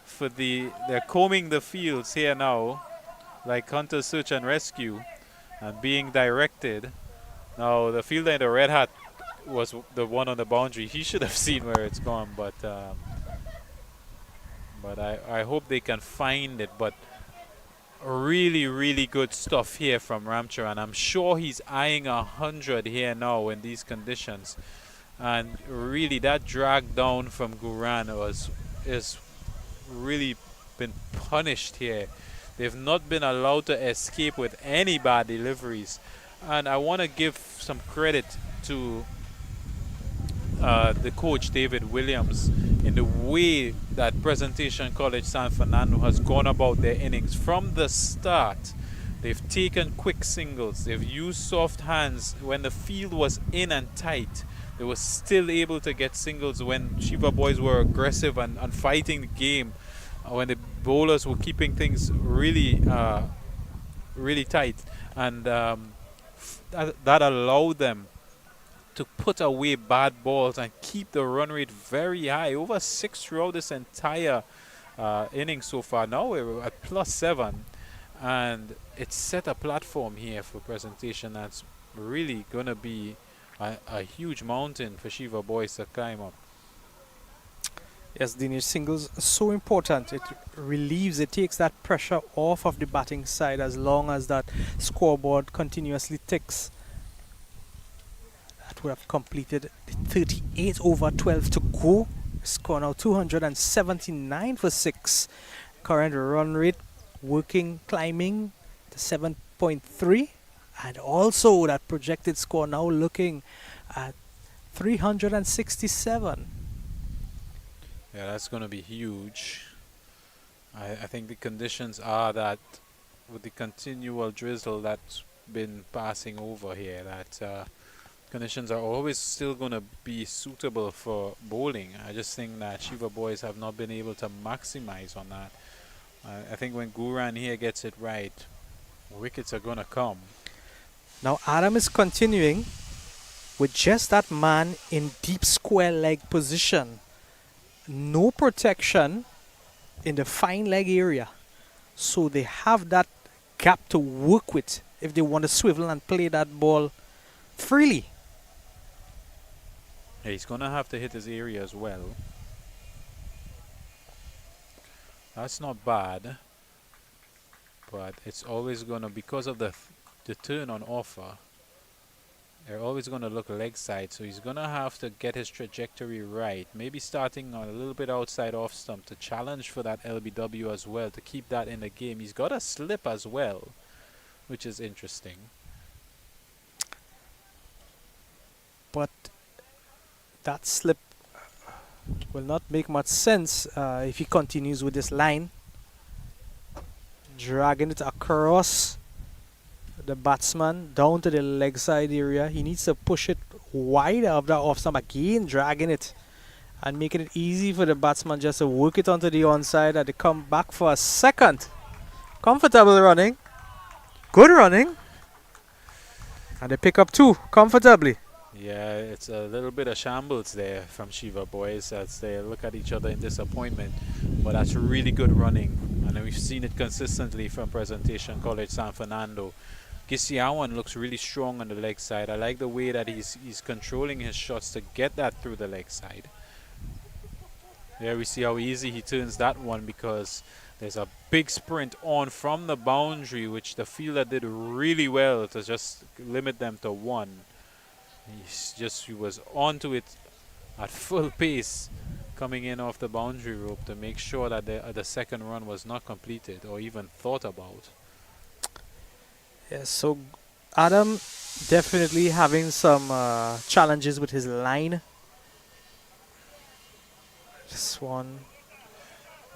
for they're combing the fields here now, like hunter search and rescue, and being directed. Now the fielder in the red hat was the one on the boundary. He should have seen where it's gone, but I hope they can find it. But really, really good stuff here from Ramcharan. I'm sure he's eyeing 100 here now in these conditions. And really, that drag down from Guran is really been punished here. They've not been allowed to escape with any bad deliveries. And I want to give some credit to the coach, David Williams, in the way that Presentation College San Fernando has gone about their innings. From the start, they've taken quick singles. They've used soft hands. When the field was in and tight, they were still able to get singles when Shiva Boys were aggressive and fighting the game. When the bowlers were keeping things really, really tight. And that allowed them to put away bad balls and keep the run rate very high. Over 6 throughout this entire inning so far. Now we're at +7. And it's set a platform here for Presentation that's really going to be a huge mountain for Shiva Boys to climb up. Yes, Dinesh, singles are so important. It relieves, it takes that pressure off of the batting side as long as that scoreboard continuously ticks. That would have completed the 38 over 12 to go. Score now 279 for 6. Current run rate working, climbing to 7.3. And also that projected score now looking at 367. Yeah, that's going to be huge. I think the conditions are that with the continual drizzle that's been passing over here, that conditions are always still going to be suitable for bowling. I just think that Shiva Boys have not been able to maximize on that. I think when Guran here gets it right, wickets are going to come. Now Adam is continuing with just that man in deep square leg position. No protection in the fine leg area. So they have that gap to work with if they want to swivel and play that ball freely. Yeah, he's going to have to hit his area as well. That's not bad. But it's always going to, because of the turn on offer, they're always going to look leg side. So he's going to have to get his trajectory right. Maybe starting on a little bit outside off stump to challenge for that LBW as well, to keep that in the game. He's got a slip as well, which is interesting. But that slip will not make much sense if he continues with this line. Dragging it across the batsman down to the leg side area. He needs to push it wide of the off stump again, dragging it and making it easy for the batsman just to work it onto the onside and to come back for a second. Comfortable running. Good running. And they pick up two comfortably. Yeah, it's a little bit of shambles there from Shiva Boys as they look at each other in disappointment. But that's really good running. And we've seen it consistently from Presentation College San Fernando. Gisiawan looks really strong on the leg side. I like the way that he's controlling his shots to get that through the leg side. There we see how easy he turns that one, because there's a big sprint on from the boundary, which the fielder did really well to just limit them to one. He was onto it at full pace, coming in off the boundary rope to make sure that the second run was not completed or even thought about. Yes, so Adam definitely having some challenges with his line. This one.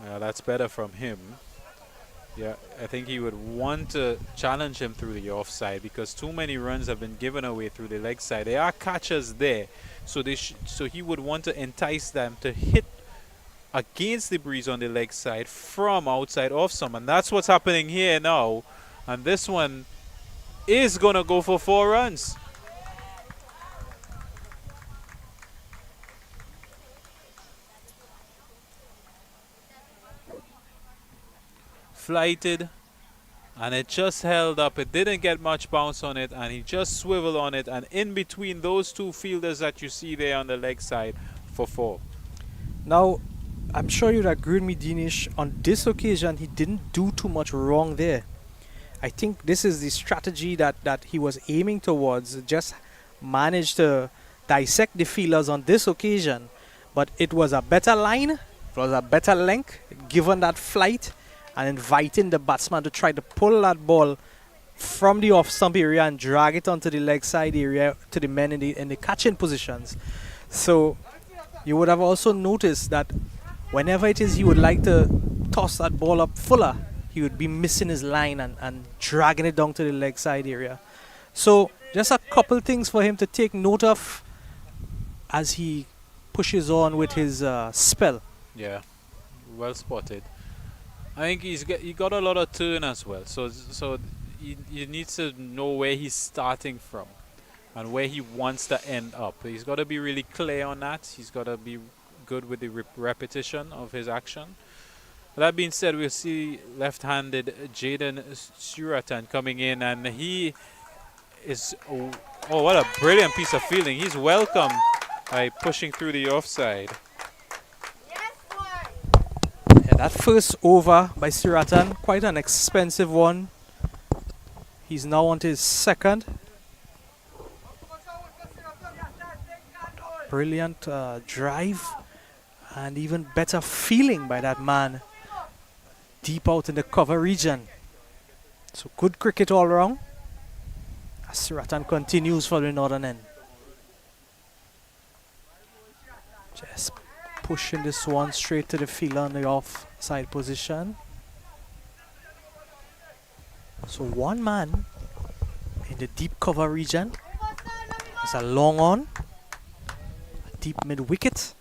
Yeah, that's better from him. Yeah, I think he would want to challenge him through the offside, because too many runs have been given away through the leg side. There are catchers there, so he would want to entice them to hit against the breeze on the leg side from outside off stump, and that's what's happening here now. And this one is gonna go for 4 runs. Flighted, and it just held up. It didn't get much bounce on it, and he just swiveled on it, and in between those two fielders that you see there on the leg side for 4. Now, I'm sure you'd agree with me, Dinesh, on this occasion he didn't do too much wrong there. I think this is the strategy that he was aiming towards. Just managed to dissect the fielders on this occasion, but it was a better line, it was a better length, given that flight, and inviting the batsman to try to pull that ball from the off stump area and drag it onto the leg side area to the men in the catching positions. So you would have also noticed that whenever it is he would like to toss that ball up fuller, he would be missing his line and dragging it down to the leg side area. So just a couple things for him to take note of as he pushes on with his spell. Yeah, well spotted. I think he got a lot of turn as well. So he needs to know where he's starting from and where he wants to end up. He's got to be really clear on that. He's got to be good with the repetition of his action. That being said, we'll see left-handed Jaden Suratan coming in, and he is, oh, what a brilliant piece of fielding. He's welcome by pushing through the offside. Yeah, that first over by Suratan, quite an expensive one. He's now on to his second. Brilliant drive and even better feeling by that man deep out in the cover region. So good cricket all around as Suratan continues for the northern end. Just pushing this one straight to the fielder on the offside position. So one man in the deep cover region. It's a long on, deep mid wicket.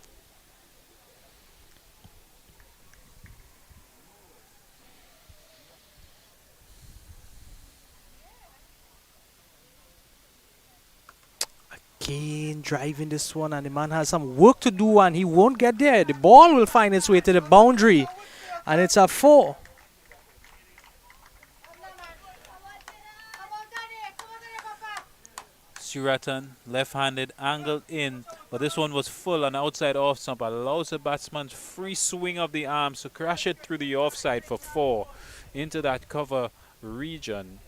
Again driving this one, and the man has some work to do and he won't get there. The ball will find its way to the boundary and it's a 4. Suratan, left-handed, angled in, but this one was full on outside off stump. Allows the batsman's free swing of the arms to crash it through the offside for 4 into that cover region.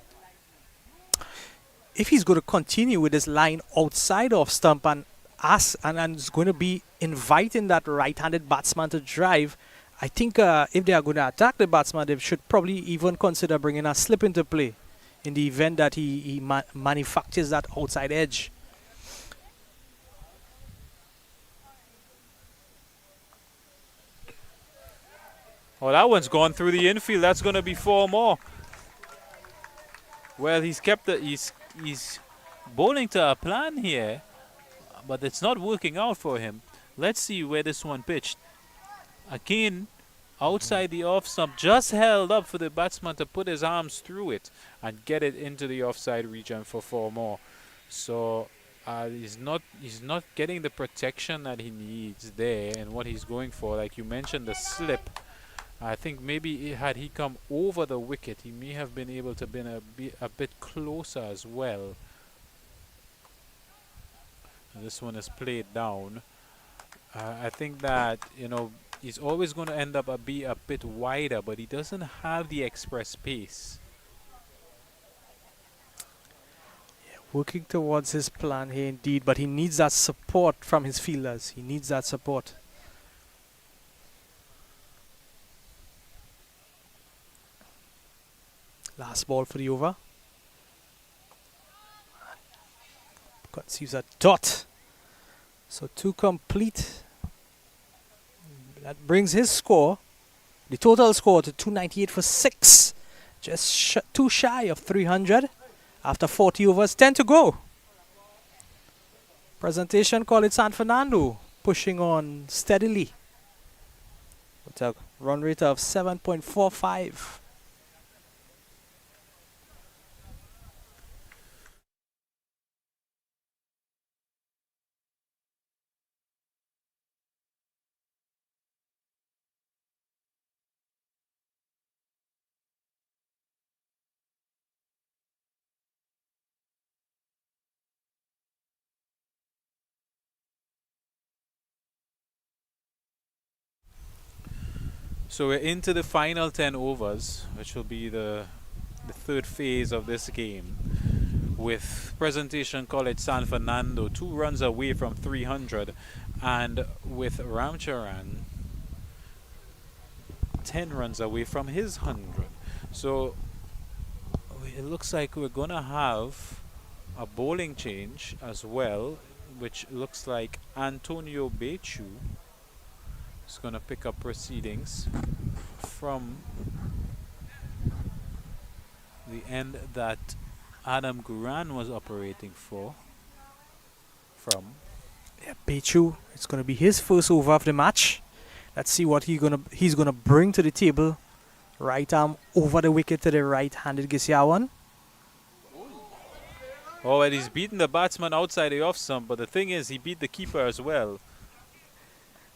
If he's going to continue with this line outside off stump and is going to be inviting that right-handed batsman to drive, I think if they are going to attack the batsman, they should probably even consider bringing a slip into play in the event that he manufactures that outside edge. Oh, that one's gone through the infield. That's going to be 4 more. Well, he's bowling to a plan here, but it's not working out for him. Let's see where this one pitched. Again, outside the off stump, just held up for the batsman to put his arms through it and get it into the offside region for 4 more. So he's not getting the protection that he needs there, and what he's going for, like you mentioned, the slip. I think maybe had he come over the wicket, he may have been able to be a bit closer as well. And this one is played down. I think that, he's always going to end up be a bit wider, but he doesn't have the express pace. Yeah, working towards his plan here indeed, but he needs that support from his fielders. He needs that support. Last ball for the over. Conceives a dot. So 2 complete. That brings his score, the total score, to 298 for 6. Just too shy of 300 after 40 overs, 10 to go. Presentation call it San Fernando, pushing on steadily with a run rate of 7.45. So we're into the final 10 overs, which will be the third phase of this game, with Presentation College San Fernando 2 runs away from 300, and with Ramcharan 10 runs away from his 100. So it looks like we're gonna have a bowling change as well, which looks like Antonio Bechu is going to pick up proceedings from the end that Adam Guran was operating from. Yeah, Bechu, it's going to be his first over of the match. Let's see what he's gonna bring to the table. Right arm over the wicket to the right-handed Gisiawan. Oh, and he's beaten the batsman outside the off stump, but the thing is, he beat the keeper as well.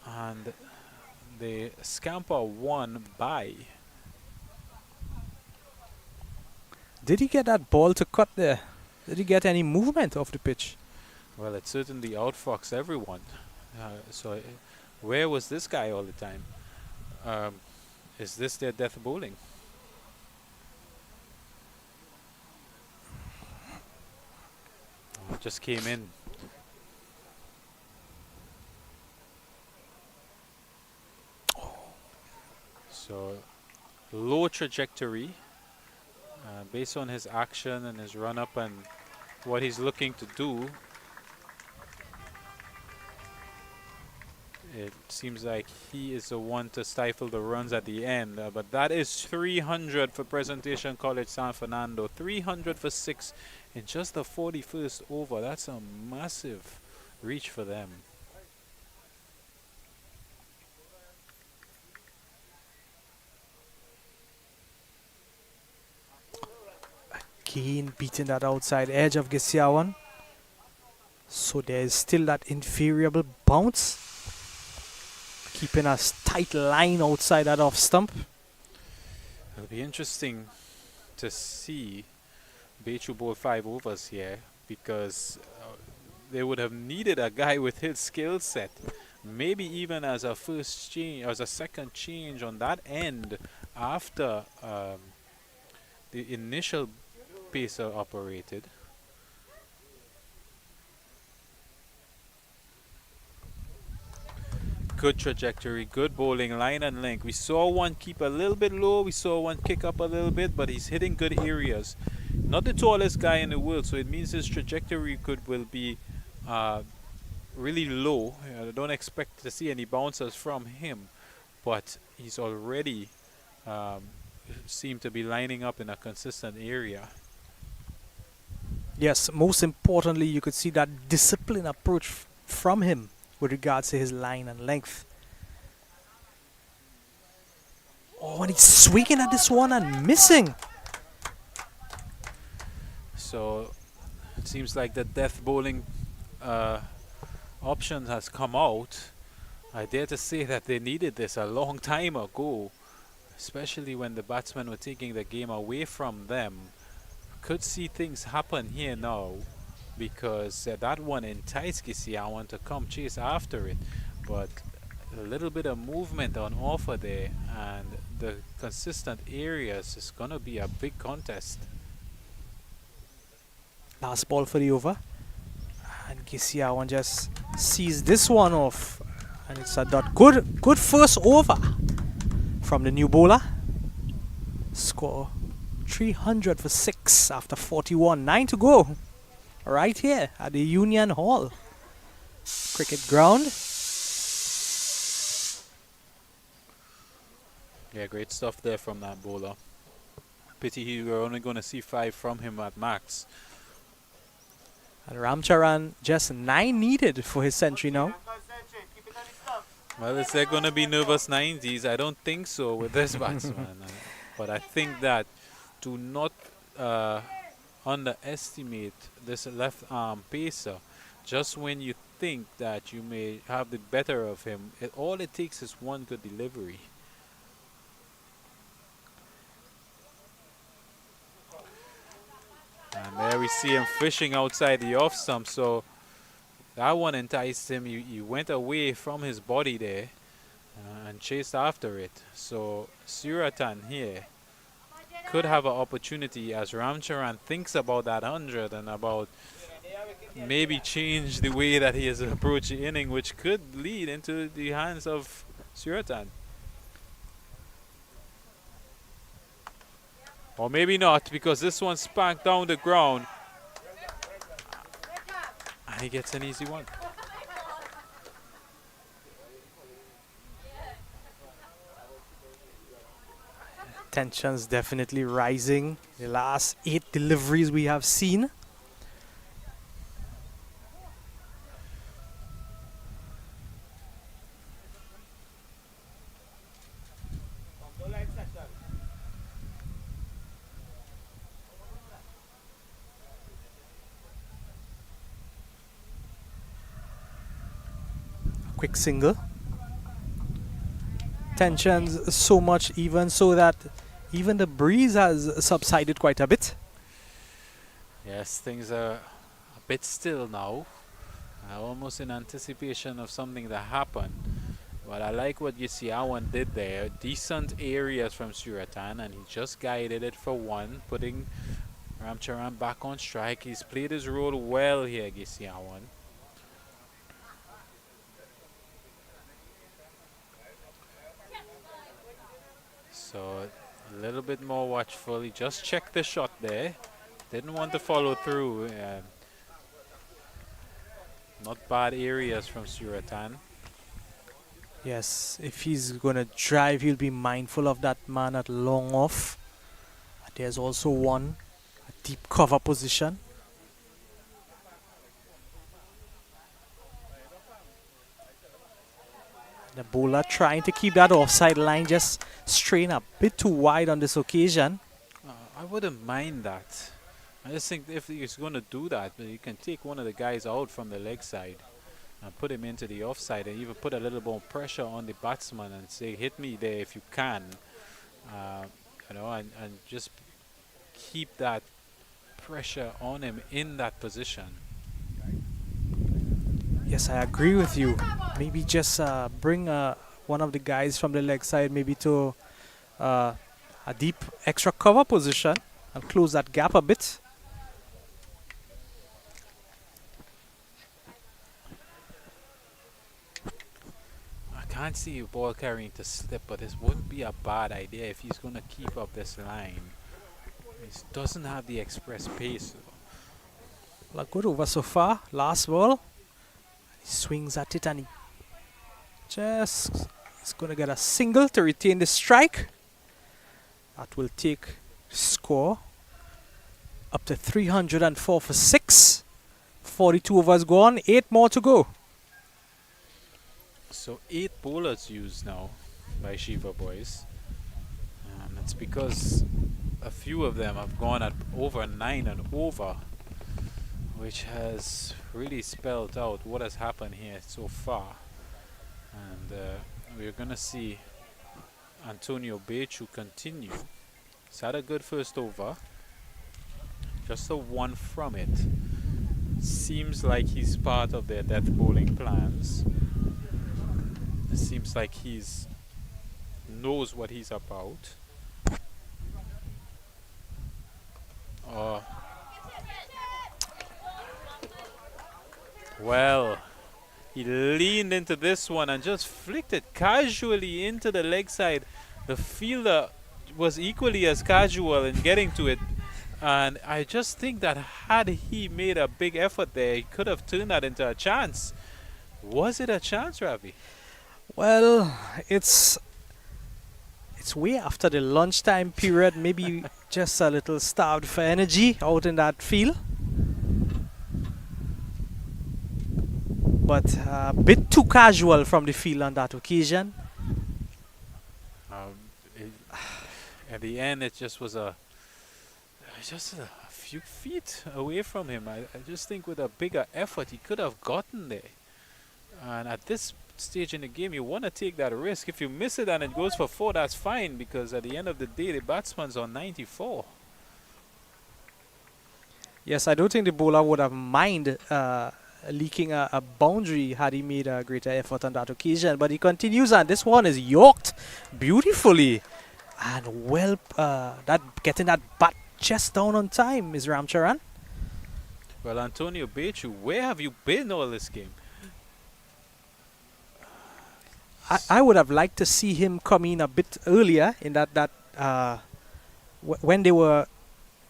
And the scamper won by. Did he get that ball to cut there? Did he get any movement off the pitch? Well, it certainly outfoxed everyone. So where was this guy all the time? Is this their death bowling? Just came in. So low trajectory based on his action and his run up and what he's looking to do. it seems like he is the one to stifle the runs at the end. But that is 300 for Presentation College San Fernando. 300 for 6 in just the 41st over. That's a massive reach for them. Keen beating that outside edge of Gisiawan. So there's still that invariable bounce. Keeping a tight line outside that off stump. It'll be interesting to see Bechu bowl 5 overs here, because they would have needed a guy with his skill set. Maybe even as a first change, as a second change on that end after the initial pacer operated. Good trajectory, good bowling, line and length. We saw one keep a little bit low, we saw one kick up a little bit, but he's hitting good areas. Not the tallest guy in the world, so it means his trajectory will be really low. I don't expect to see any bouncers from him, but he's already seemed to be lining up in a consistent area. Yes, most importantly, you could see that disciplined approach from him with regards to his line and length. Oh, and he's swinging at this one and missing. So it seems like the death bowling option has come out. I dare to say that they needed this a long time ago, especially when the batsmen were taking the game away from them. Could see things happen here now, because that one enticed Gisiawan to come chase after it, but a little bit of movement on offer there, and the consistent areas is gonna be a big contest. Last ball for the over. And Gisiawan just sees this one off. And it's a dot. Good first over from the new bowler. Score 300 for 6 after 41. 9 to go. Right here at the Union Hall cricket ground. Yeah, great stuff there from that bowler. Pity we're only going to see 5 from him at max. And Ramcharan just 9 needed for his century now. Well, is there going to be nervous 90s? I don't think so with this batsman. But I think that do not underestimate this left arm pacer. Just when you think that you may have the better of him, all it takes is one good delivery. And there we see him fishing outside the off stump, so that one enticed him. He went away from his body there and chased after it. So Suratan here could have an opportunity as Ramcharan thinks about that 100 and about maybe change the way that he has approached the inning, which could lead into the hands of Suratan. Or maybe not, because this one spanked down the ground. And he gets an easy one. Tensions definitely rising. The last 8 deliveries we have seen. Quick single. Tensions so much, even so that even the breeze has subsided quite a bit. Yes, things are a bit still now. Almost in anticipation of something to happen. But I like what Gisiawan did there. Decent areas from Suratan, and he just guided it for one, putting Ramcharan back on strike. He's played his role well here, Gisiawan. So a little bit more watchful. He just checked the shot there. Didn't want to follow through. Not bad areas from Suratan. Yes, if he's going to drive, he'll be mindful of that man at long off. There's also one, a deep cover position. The bowler trying to keep that offside line just strain a bit too wide on this occasion. I wouldn't mind that. I just think if he's going to do that, you can take one of the guys out from the leg side and put him into the offside and even put a little more pressure on the batsman and say, hit me there if you can. Uh, and just keep that pressure on him in that position. Yes, I agree with you. Maybe just bring one of the guys from the leg side maybe to a deep extra cover position and close that gap a bit. I can't see a ball carrying to slip, but this wouldn't be a bad idea if he's going to keep up this line. He doesn't have the express pace, though. Well, a good over so far. Last ball. He swings at it and he just is going to get a single to retain the strike. That will take score up to 304 for 6. 42 overs gone, 8 more to go. So 8 bowlers used now by Shiva Boys. And it's because a few of them have gone at over 9 and over, which has really spelled out what has happened here so far. And we're going to see Antonio Bechu continue. He's had a good first over. Just a 1 from it. Seems like he's part of their death bowling plans. It seems like he's knows what he's about. Well, he leaned into this one and just flicked it casually into the leg side. The fielder was equally as casual in getting to it. And I just think that had he made a big effort there, he could have turned that into a chance. Was it a chance, Ravi? Well, it's way after the lunchtime period. Maybe just a little starved for energy out in that field. But a bit too casual from the field on that occasion. At the end, it just was just a few feet away from him. I just think with a bigger effort, he could have gotten there. And at this stage in the game, you want to take that risk. If you miss it and it goes for 4, that's fine, because at the end of the day, the batsman's on 94. Yes, I don't think the bowler would have minded leaking a boundary had he made a greater effort on that occasion. But he continues, and this one is yorked beautifully. And well, getting that bat just down on time is Ramcharan. Well, Antonio Bechu, where have you been all this game? I would have liked to see him come in a bit earlier in when they were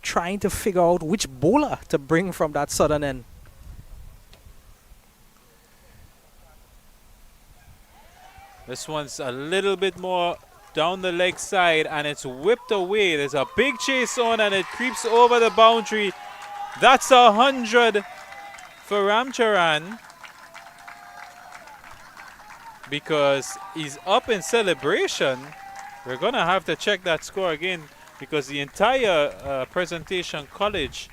trying to figure out which bowler to bring from that southern end. This one's a little bit more down the leg side and it's whipped away. There's a big chase on and it creeps over the boundary. That's 100 for Ramcharan, because he's up in celebration. We're going to have to check that score again, because the entire presentation college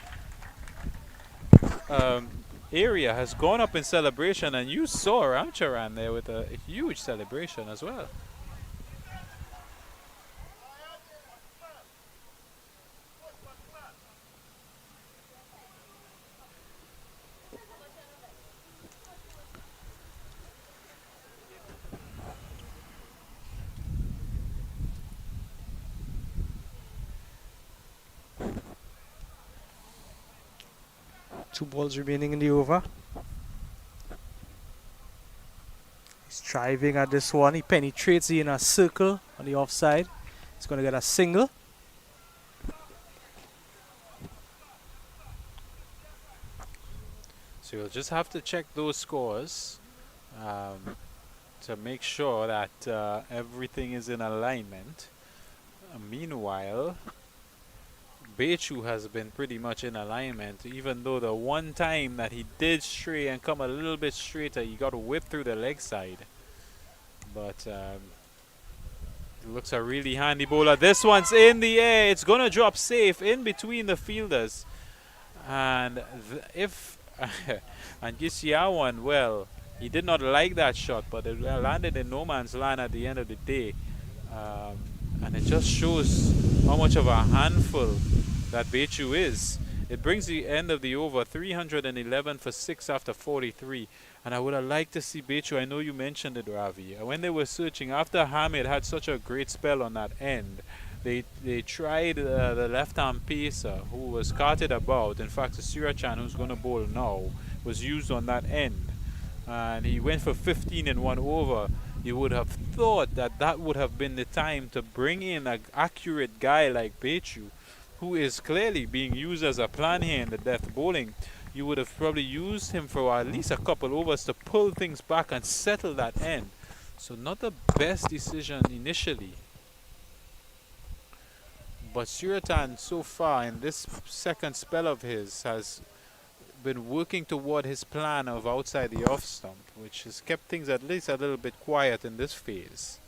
area has gone up in celebration, and you saw Ramcharan there with a huge celebration as well. Two balls remaining in the over. He's driving at this one. He penetrates the inner circle on the offside. He's going to get a single. So you'll just have to check those scores. to make sure that everything is in alignment. Meanwhile, Bechu has been pretty much in alignment, even though the one time that he did stray and come a little bit straighter, he got whipped through the leg side. But it looks a really handy bowler. This one's in the air. It's going to drop safe in between the fielders. And if and Gisiawan, well, he did not like that shot, but it landed in no man's land at the end of the day. And it just shows how much of a handful that Bechu is. It brings the end of the over 311 for 6 after 43. And I would have liked to see Bechu. I know you mentioned it, Ravi. When they were searching, after Hamid had such a great spell on that end, they tried the left-arm pacer who was carted about. In fact, the Surachan, who's going to bowl now, was used on that end. And he went for 15 in 1 over. You would have thought that that would have been the time to bring in an accurate guy like Bechu, who is clearly being used as a plan here in the death bowling. You would have probably used him for at least a couple overs to pull things back and settle that end. So not the best decision initially. But Suratan so far in this second spell of his has been working toward his plan of outside the off stump, which has kept things at least a little bit quiet in this phase.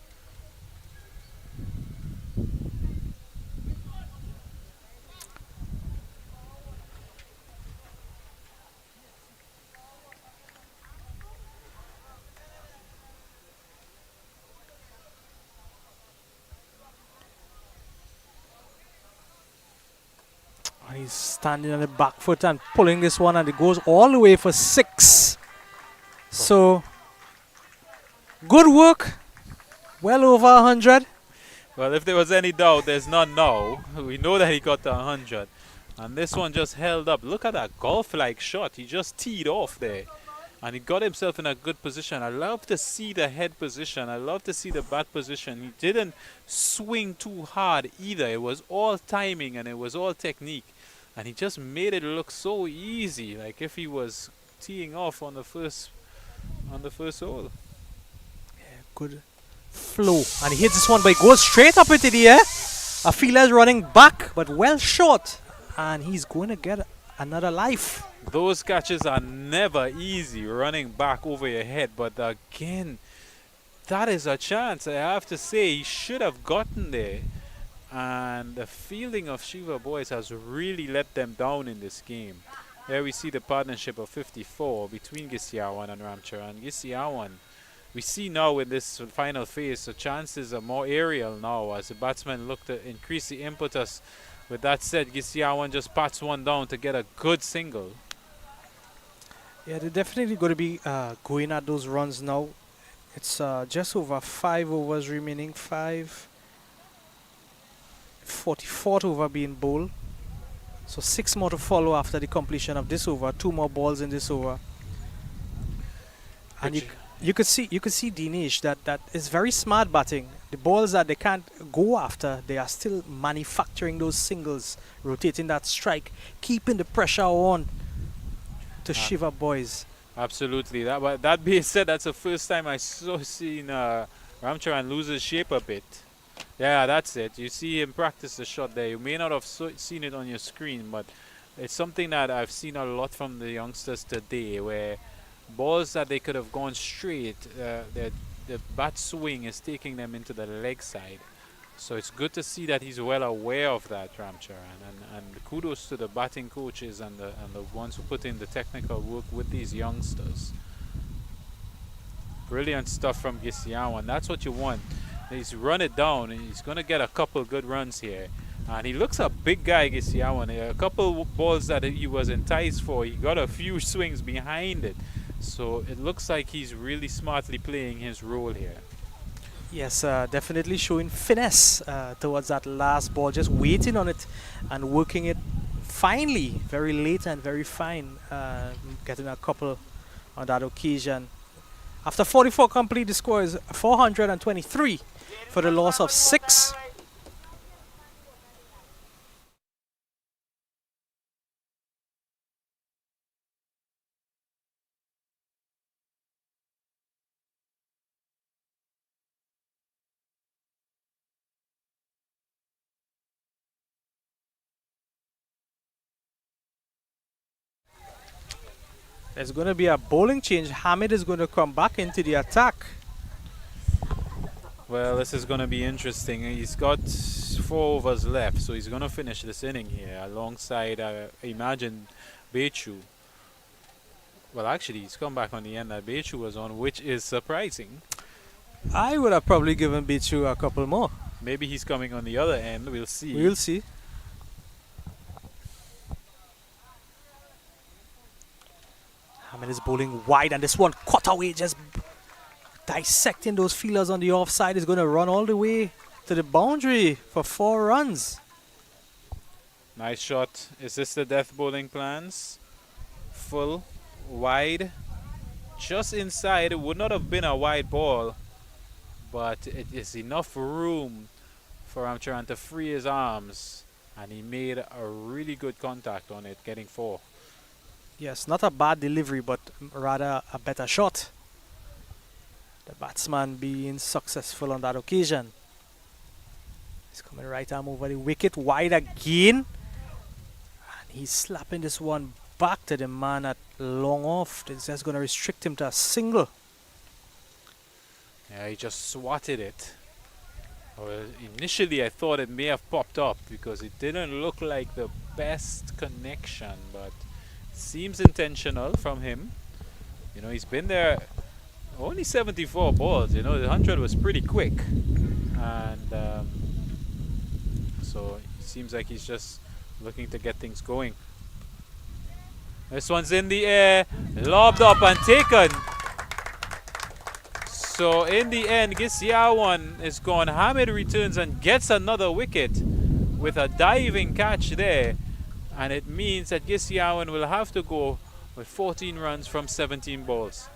He's standing on the back foot and pulling this one, and it goes all the way for 6. So, good work. Well over 100. Well, if there was any doubt, there's none now. We know that he got to 100. And this one just held up. Look at that golf-like shot. He just teed off there. And he got himself in a good position. I love to see the head position. I love to see the bat position. He didn't swing too hard either. It was all timing and it was all technique. And he just made it look so easy, like if he was teeing off on the first hole. Yeah, good flow. And he hits this one, but he goes straight up into the air. A fielder's running back, but well short. And he's going to get another life. Those catches are never easy, running back over your head. But again, that is a chance. I have to say, he should have gotten there. And the fielding of Shiva Boys has really let them down in this game. There we see the partnership of 54 between Gisiawan and Ramcharan. Gisiawan, we see now in this final phase, the chances are more aerial now as the batsmen look to increase the impetus. With that said, Gisiawan just pats one down to get a good single. Yeah, they're definitely going to be going at those runs now. It's just over 5 overs remaining. 44th over being bowled. So 6 more to follow after the completion of this over. 2 more balls in this over. And you could see Dinesh that is very smart batting. The balls that they can't go after, they are still manufacturing those singles, rotating that strike, keeping the pressure on to Shiva Boys. Absolutely. That being said, that's the first time I seen Ramcharan lose his shape a bit. Yeah, that's it. You see him practice the shot there. You may not have seen it on your screen, but it's something that I've seen a lot from the youngsters today, where balls that they could have gone straight, the bat swing is taking them into the leg side. So it's good to see that he's well aware of that, Ramcharan. And kudos to the batting coaches and the ones who put in the technical work with these youngsters. Brilliant stuff from Gisiawan. That's what you want. He's run it down, and he's going to get a couple good runs here. And he looks a big guy, Gisiawan. A couple balls that he was enticed for, he got a few swings behind it. So it looks like he's really smartly playing his role here. Yes, definitely showing finesse towards that last ball, just waiting on it and working it finely, very late and very fine, getting a couple on that occasion. After 44 complete, the score is 423 for the loss of 6. There's going to be a bowling change. Hamid is going to come back into the attack. Well, this is going to be interesting. He's got 4 overs left, so he's going to finish this inning here alongside, I imagine, Bechu. Well, actually, he's come back on the end that Bechu was on, which is surprising. I would have probably given Bechu a couple more. Maybe he's coming on the other end. We'll see. We'll see. Hamid is bowling wide, and this one cut away, just dissecting those fielders on the offside. Is going to run all the way to the boundary for 4 runs. Nice shot. Is this the death bowling plans? Full, wide, just inside. It would not have been a wide ball, but it is enough room for him trying to free his arms, and he made a really good contact on it, getting 4. Yes, not a bad delivery, but rather a better shot. The batsman being successful on that occasion. He's coming right arm over the wicket, wide again. And he's slapping this one back to the man at long off. It's just going to restrict him to a single. Yeah, he just swatted it. Well, initially I thought it may have popped up because it didn't look like the best connection, but it seems intentional from him. You know, he's been there only 74 balls. You know, the 100 was pretty quick, and so it seems like he's just looking to get things going. This one's in the air, lobbed up and taken. So in the end, Gisyawan is gone. Hamid returns and gets another wicket with a diving catch there. And it means that Gisyawan will have to go with 14 runs from 17 balls.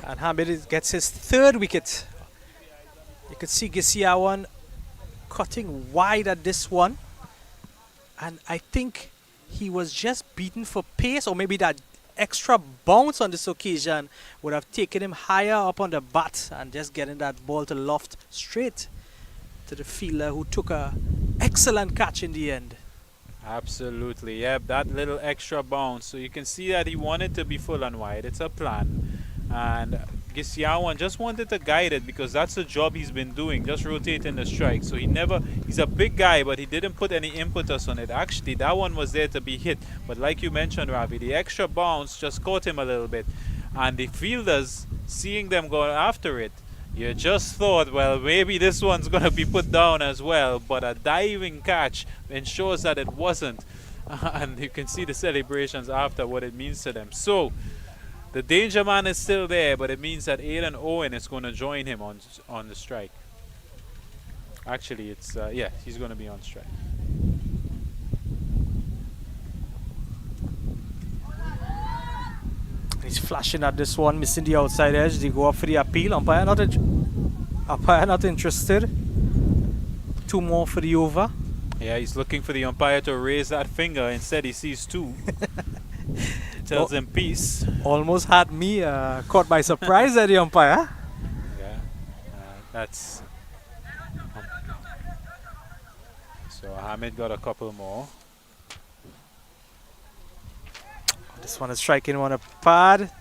And Hamid gets his 3rd wicket. You could see Gisyawan cutting wide at this one. And I think he was just beaten for pace, or maybe that extra bounce on this occasion would have taken him higher up on the bat and just getting that ball to loft straight to the fielder, who took a excellent catch in the end. Absolutely, yep, that little extra bounce. So you can see that he wanted to be full and wide. It's a plan. And Gisyawan just wanted to guide it because that's the job he's been doing, just rotating the strike. So he's a big guy, but he didn't put any impetus on it. Actually, that one was there to be hit. But like you mentioned, Ravi, the extra bounce just caught him a little bit. And the fielders, seeing them go after it, you just thought, well, maybe this one's going to be put down as well. But a diving catch ensures that it wasn't. And you can see the celebrations after, what it means to them. So the danger man is still there, but it means that Aidan Owen is going to join him on the strike. Actually, it's yeah, he's going to be on strike. He's flashing at this one, missing the outside edge. They go up for the appeal. Umpire not interested. 2 more for the over. Yeah, he's looking for the umpire to raise that finger. Instead, he sees 2. Tells him peace. Almost had me caught by surprise at the umpire. Yeah, that's... So Hamid got a couple more. This one is striking on a pad.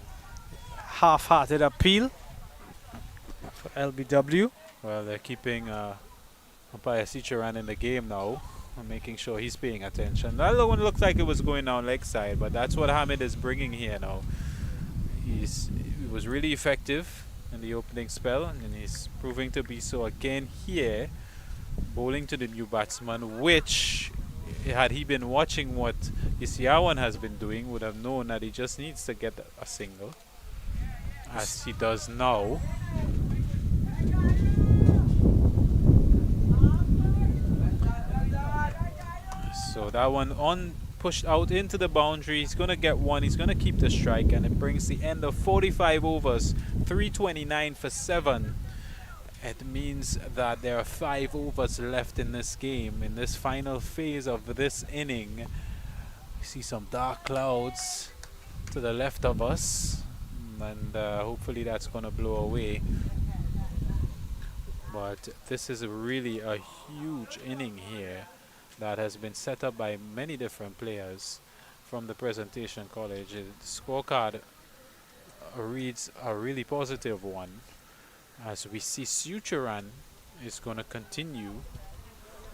Half-hearted appeal for LBW. Well, they're keeping umpire Sicharan in the game now, and making sure he's paying attention. That one looked like it was going down leg side, but that's what Hamid is bringing here now. He was really effective in the opening spell, and he's proving to be so again here, bowling to the new batsman, which, had he been watching what Gisyawan has been doing, would have known that he just needs to get a single, as he does now. So that one pushed out into the boundary. He's going to get 1. He's going to keep the strike, and it brings the end of 45 overs, 329 for 7. It means that there are 5 overs left in this game, in this final phase of this inning. We see some dark clouds to the left of us, and hopefully that's going to blow away. But this is really a huge inning here that has been set up by many different players from the presentation college. The scorecard reads a really positive one, as we see Suturan is going to continue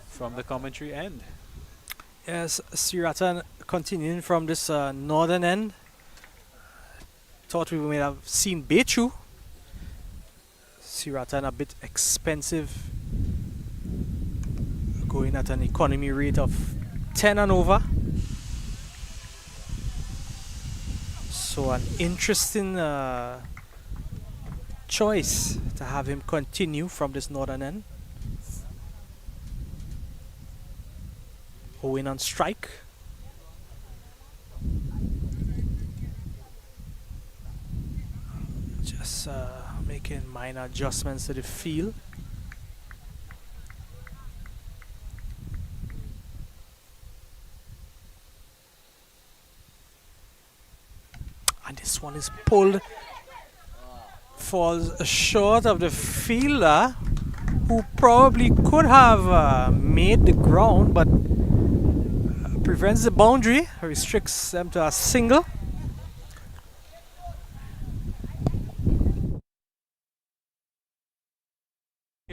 from the commentary end. Yes, Siratan continuing from this northern end. Thought we may have seen Bechu. Siratan a bit expensive, going at an economy rate of 10 and over. So an interesting choice to have him continue from this northern end. Owen on strike. Just making minor adjustments to the field. And this one is pulled, falls short of the fielder, who probably could have made the ground, but prevents the boundary, restricts them to a single.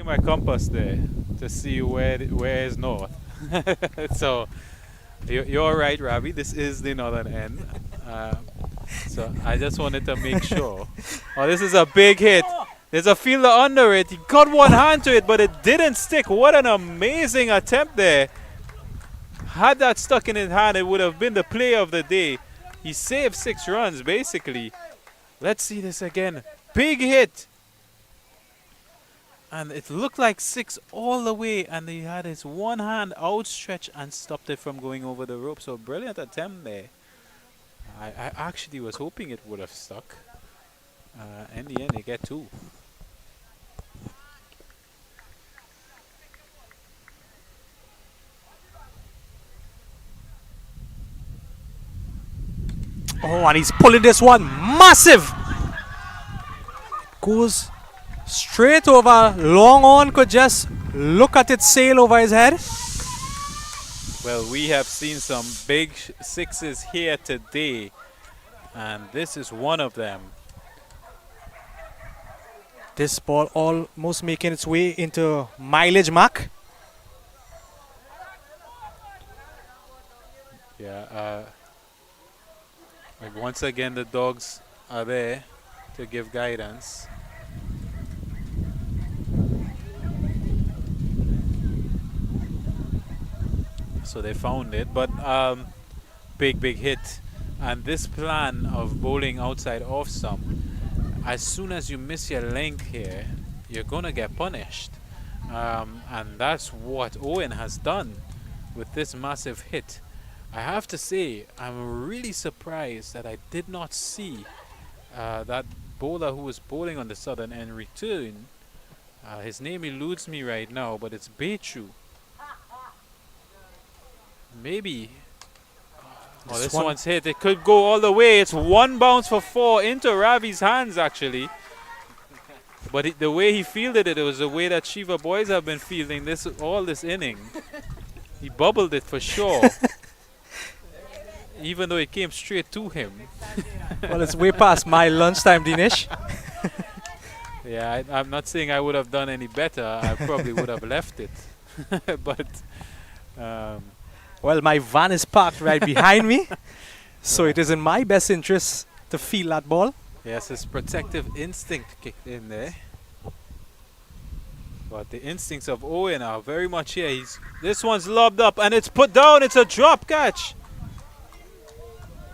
My compass there to see where is north. So you're right, Ravi. This is the northern end. So I just wanted to make sure. Oh, this is a big hit. There's a fielder under it. He got one hand to it, but it didn't stick. What an amazing attempt there. Had that stuck in his hand, it would have been the play of the day. He saved 6 runs, basically. Let's see this again. Big hit. And it looked like 6 all the way, and he had his one hand outstretched and stopped it from going over the rope. So brilliant attempt there. I actually was hoping it would have stuck. In the end, they get 2. Oh, and he's pulling this one massive. Goes straight over. Long on could just look at it sail over his head. Well, we have seen some big 6s here today, and this is one of them. This ball almost making its way into mileage mark. Yeah, like once again the dogs are there to give guidance. So they found it, but big hit. And this plan of bowling outside off stump, as soon as you miss your length here, you're gonna get punished, and that's what Owen has done with this massive hit. I have to say, I'm really surprised that I did not see that bowler who was bowling on the southern end return. His name eludes me right now, but it's Bechu. Maybe. Oh, this one's hit. It could go all the way. It's one bounce for 4 into Ravi's hands, actually. But the way he fielded it, it was the way that Shiva Boys have been fielding all this inning. He bubbled it for sure. Even though it came straight to him. Well, it's way past my lunchtime, Dinesh. Yeah, I'm not saying I would have done any better. I probably would have left it. But well, my van is parked right behind me, so it is in my best interest to field that ball. yes, his protective instinct kicked in there. But the instincts of Owen are very much here. This one's lobbed up and it's put down. It's a drop catch.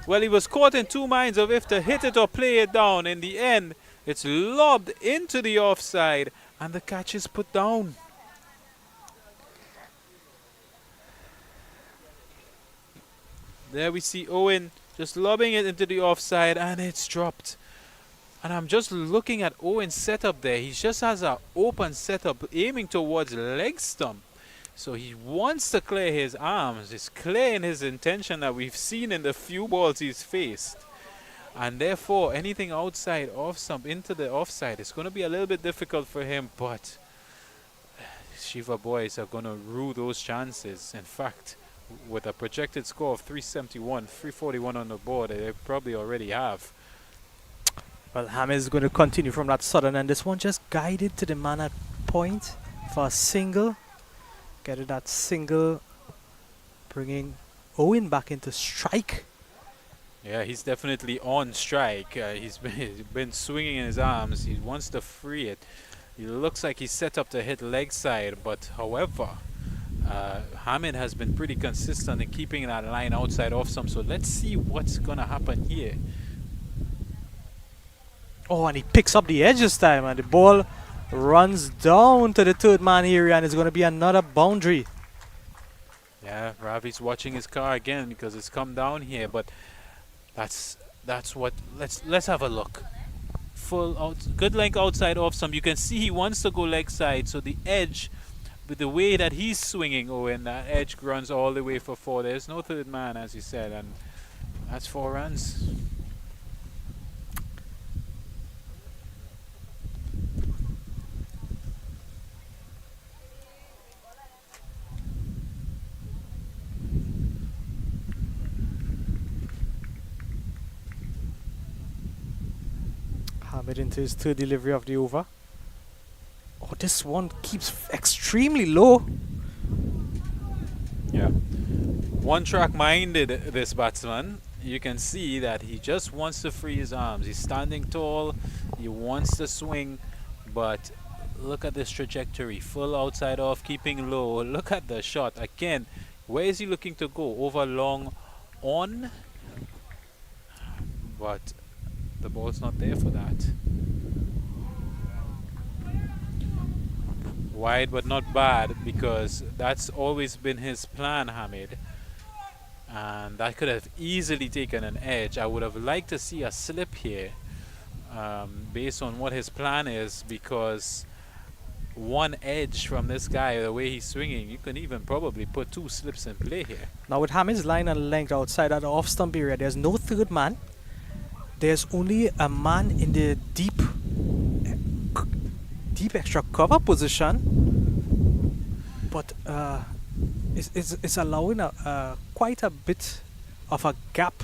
Well, he was caught in 2 minds of if to hit it or play it down. In the end, it's lobbed into the offside and the catch is put down. There we see Owen just lobbing it into the offside and it's dropped. And I'm just looking at Owen's setup there. He just has an open setup aiming towards leg stump. So he wants to clear his arms. It's clear in his intention that we've seen in the few balls he's faced. And therefore, anything outside off stump into the offside is going to be a little bit difficult for him. But Shiva Boys are going to rue those chances. In fact, with a projected score of 371, 341 on the board. They probably already have. Well, Hamid is going to continue from that sudden, and this one just guided to the man at point for a single. Getting that single, bringing Owen back into strike. Yeah, he's definitely on strike. He's been swinging in his arms. He wants to free it. He looks like he's set up to hit leg side, but however, Hamid has been pretty consistent in keeping that line outside off some. So let's see what's going to happen here. Oh, and he picks up the edge this time, and the ball runs down to the third man area, and it's going to be another boundary. Yeah, Ravi's watching his car again because it's come down here, but that's what. Let's have a look. Full out, good length outside off some. You can see he wants to go leg side, so the edge, with the way that he's swinging, Owen, that edge runs all the way for 4. There's no third man, as you said, and that's 4 runs. Hamid into his third delivery of the over. Oh, this one keeps extremely low. Yeah. One track minded, this batsman. You can see that he just wants to free his arms. He's standing tall. He wants to swing, but look at this trajectory. Full outside off, keeping low. Look at the shot. Again, where is he looking to go? Over long on? But the ball's not there for that. Wide but not bad, because that's always been his plan, Hamid. And that could have easily taken an edge. I would have liked to see a slip here, based on what his plan is, because one edge from this guy, the way he's swinging, you can even probably put 2 slips in play here. Now with Hamid's line and length outside at the off stump area, there's no third man. There's only a man in the deep extra cover position, but it's allowing quite a bit of a gap.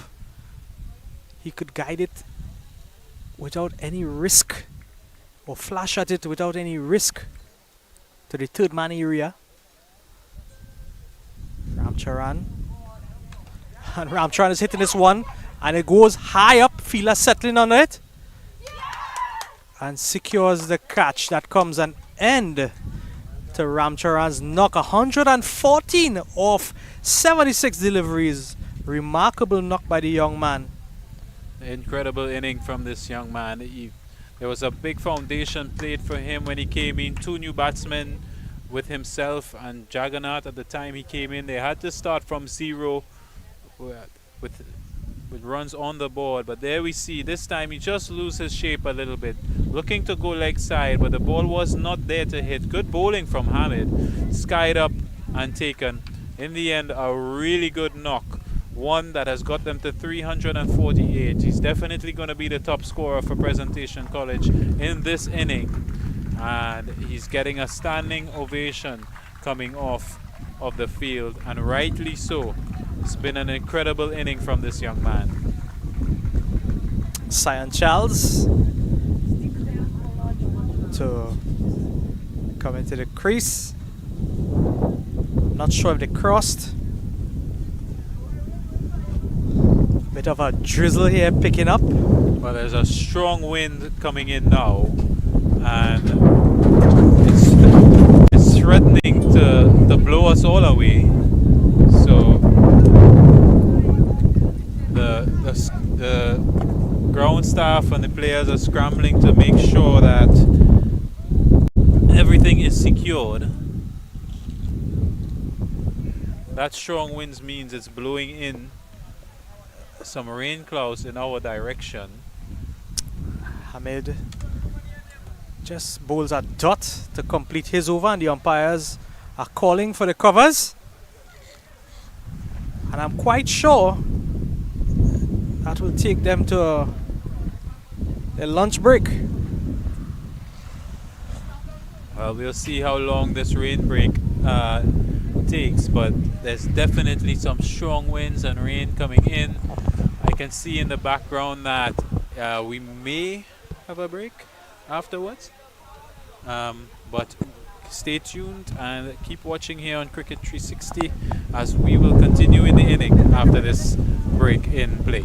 He could guide it without any risk, or flash at it without any risk to the third man area. Ramcharan, and Ramcharan is hitting this one, and it goes high up. Fielder settling on it and secures the catch. That comes an end to Ramcharan's knock. 114 off 76 deliveries. Remarkable knock by the young man. Incredible inning from this young man. There was a big foundation played for him when he came in. 2 new batsmen with himself and Jagannath at the time he came in. They had to start from 0 with runs on the board, but there we see this time he just loses shape a little bit, looking to go leg side, but the ball was not there to hit. Good bowling from Hamid, skied up and taken. In the end, a really good knock, one that has got them to 348. He's definitely going to be the top scorer for Presentation College in this inning, and he's getting a standing ovation coming off of the field, and rightly so. It's been an incredible inning from this young man. Cyan Charles to come into the crease. Not sure if they crossed. Bit of a drizzle here picking up. Well, there's a strong wind coming in now, and it's threatening to blow us all away. So the ground staff and the players are scrambling to make sure that everything is secured. That strong winds means it's blowing in some rain clouds in our direction. Hamid just bowls a dot to complete his over, and the umpires are calling for the covers. And I'm quite sure that will take them to their lunch break. Well, we'll see how long this rain break takes, but there's definitely some strong winds and rain coming in. I can see in the background that we may have a break afterwards. But stay tuned and keep watching here on Cricket 360 as we will continue in the inning after this break in play.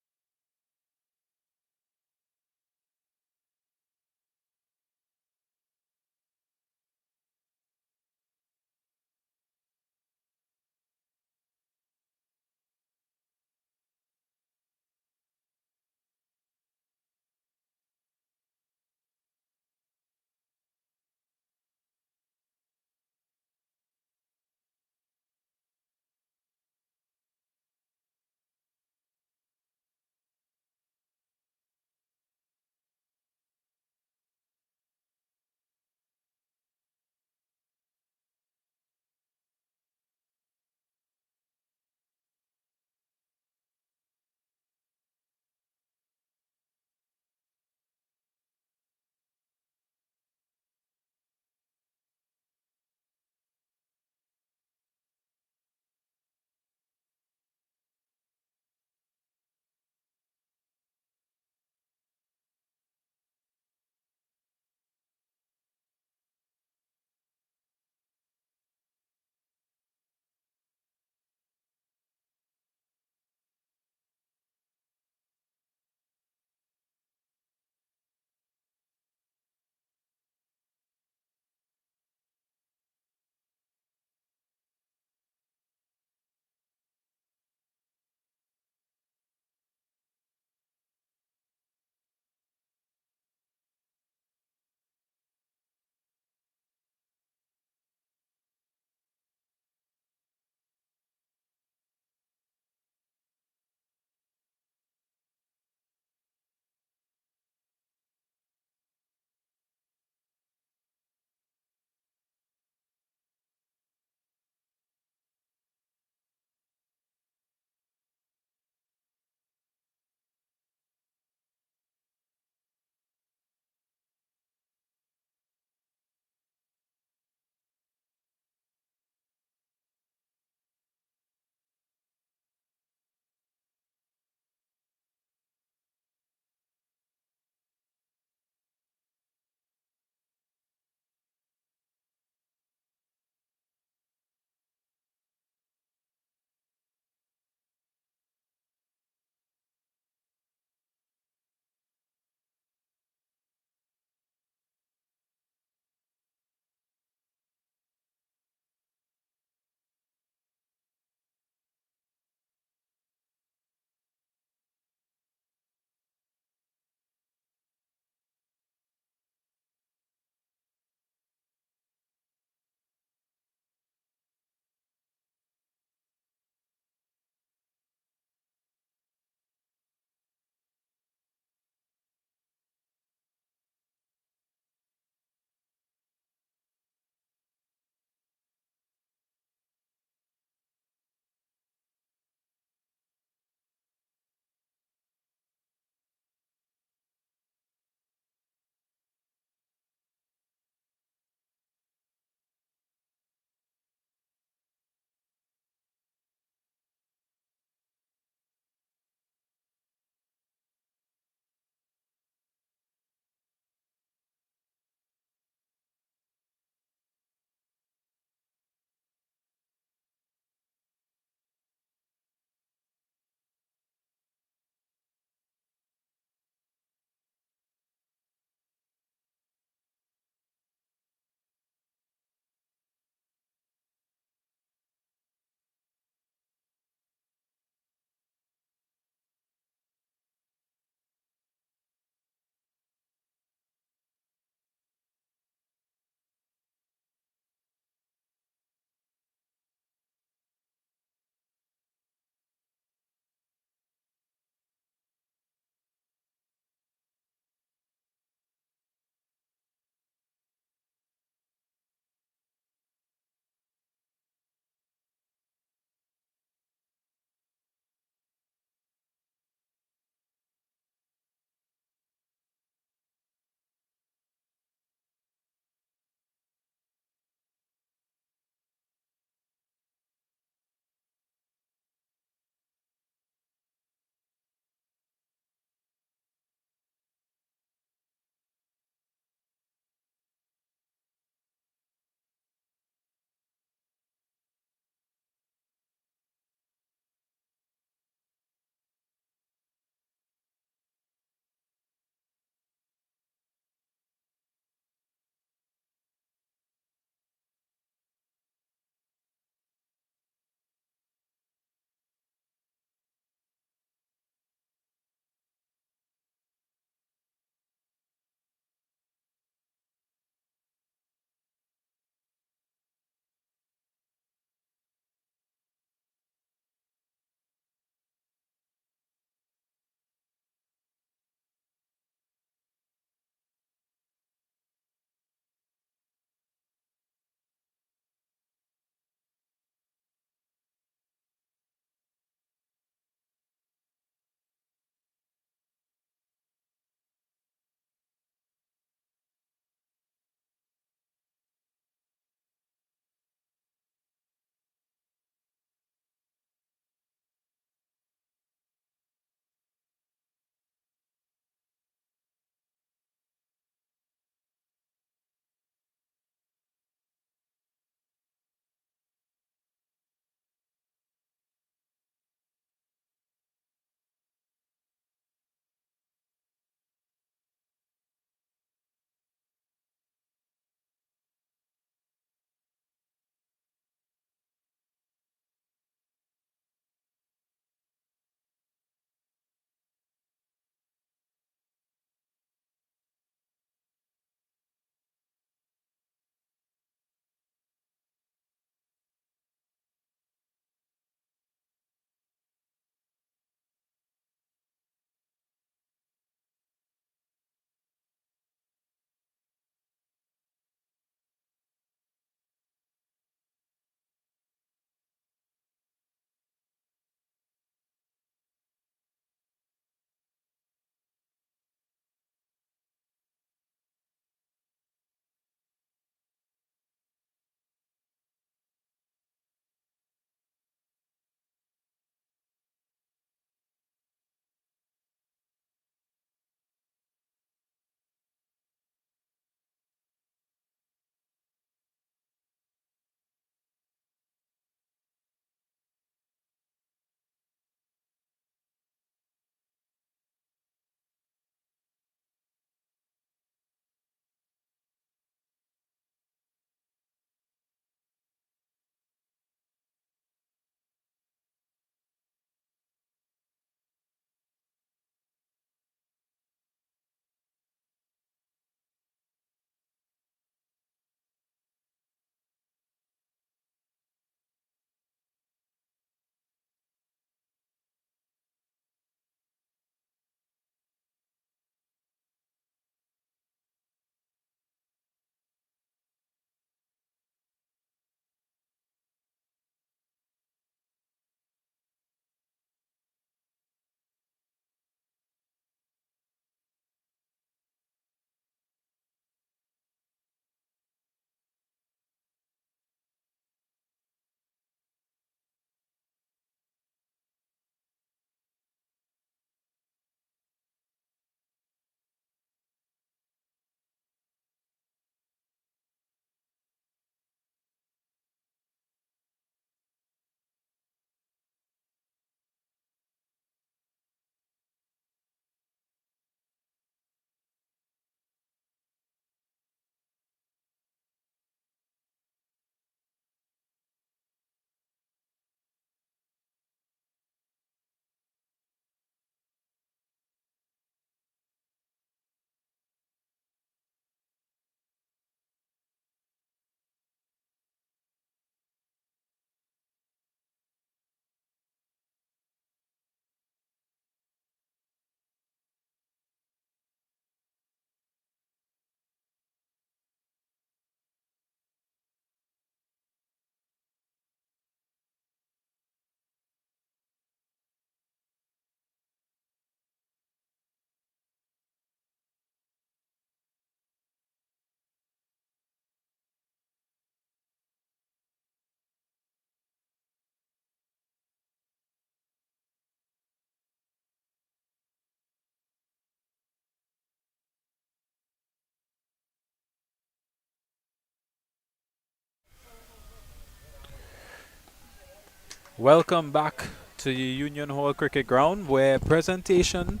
Welcome back to the Union Hall Cricket Ground, where Presentation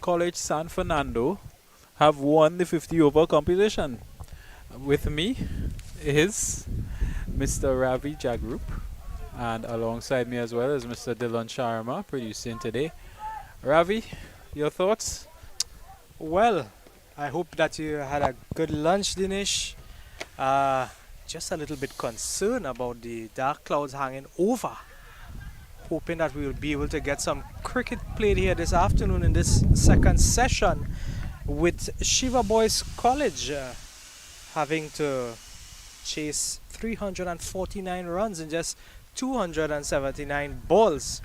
College San Fernando have won the 50 over competition. With me is Mr. Ravi Jagrup, and alongside me as well is Mr. Dylan Sharma, producing today. Ravi, your thoughts? Well, I hope that you had a good lunch, Dinesh. Uh, just a little bit concerned about the dark clouds hanging over. Hoping that we will be able to get some cricket played here this afternoon in this second session with Shiva Boys College having to chase 349 runs in just 279 balls.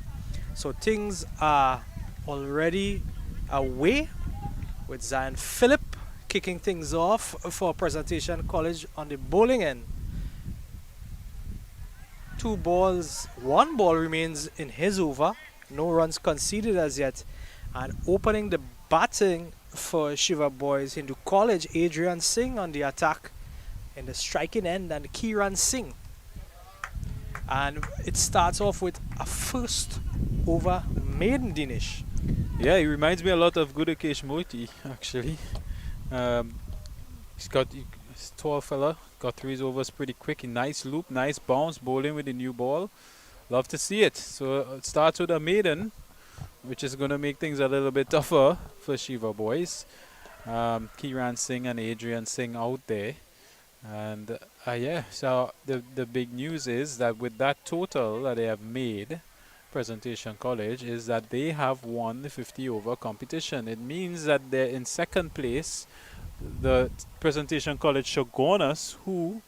So things are already away with Zion Phillip kicking things off for Presentation College on the bowling end. 2 balls, 1 ball remains in his over, no runs conceded as yet. And opening the batting for Shiva Boys Hindu College, Adrian Singh on the attack in the striking end, and Kiran Singh. And it starts off with a first over maiden, Dinesh. Yeah, he reminds me a lot of Gudakesh Moti, actually. He's a tall fella, got through his overs pretty quick. Nice loop, nice bounce, bowling with the new ball. Love to see it. So it starts with a maiden, which is going to make things a little bit tougher for Shiva Boys. Kiran Singh and Adrian Singh out there. And yeah, so the big news is that with that total that they have made, Presentation College, is that they have won the 50 over competition. It means that they're in second place. The Presentation College Shogunas, who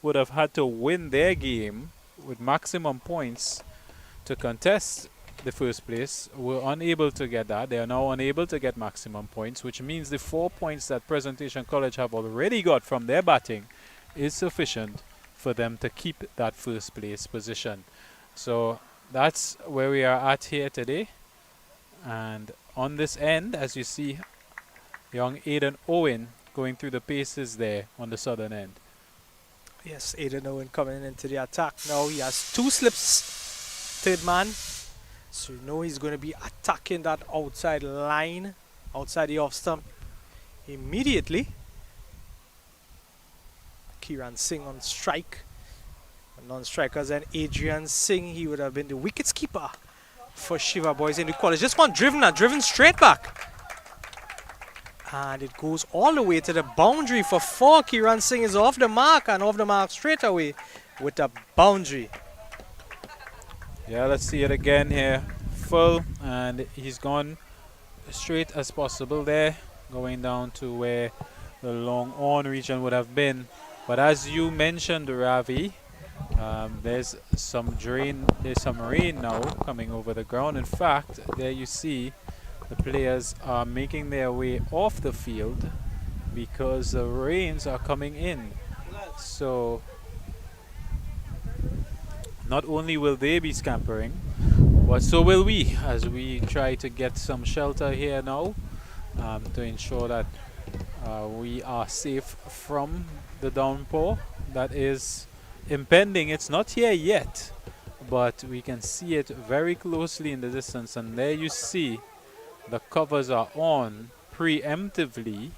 would have had to win their game with maximum points to contest the first place, were unable to get that. They are now unable to get maximum points, which means the 4 points that Presentation College have already got from their batting is sufficient for them to keep that first place position. So that's where we are at here today. And on this end, as you see, young Aidan Owen going through the paces there on the southern end. Yes, Aidan Owen coming into the attack now. He has 2 slips, third man. So you know he's going to be attacking that outside line, outside the off stump immediately. Kiran Singh on strike. Non-strikers and Adrian Singh, he would have been the wickets keeper for Shiva Boys in the college. Just one driven straight back. And it goes all the way to the boundary for 4. Kiran Singh is off the mark and off the mark straight away with a boundary. Yeah, let's see it again here. Full, and he's gone straight as possible there, going down to where the long on region would have been. But as you mentioned, Ravi, there's some rain now coming over the ground. In fact, there you see the players are making their way off the field because the rains are coming in. So not only will they be scampering, but so will we, as we try to get some shelter here now to ensure that we are safe from the downpour that is impending. It's not here yet, but we can see it very closely in the distance, and there you see the covers are on preemptively.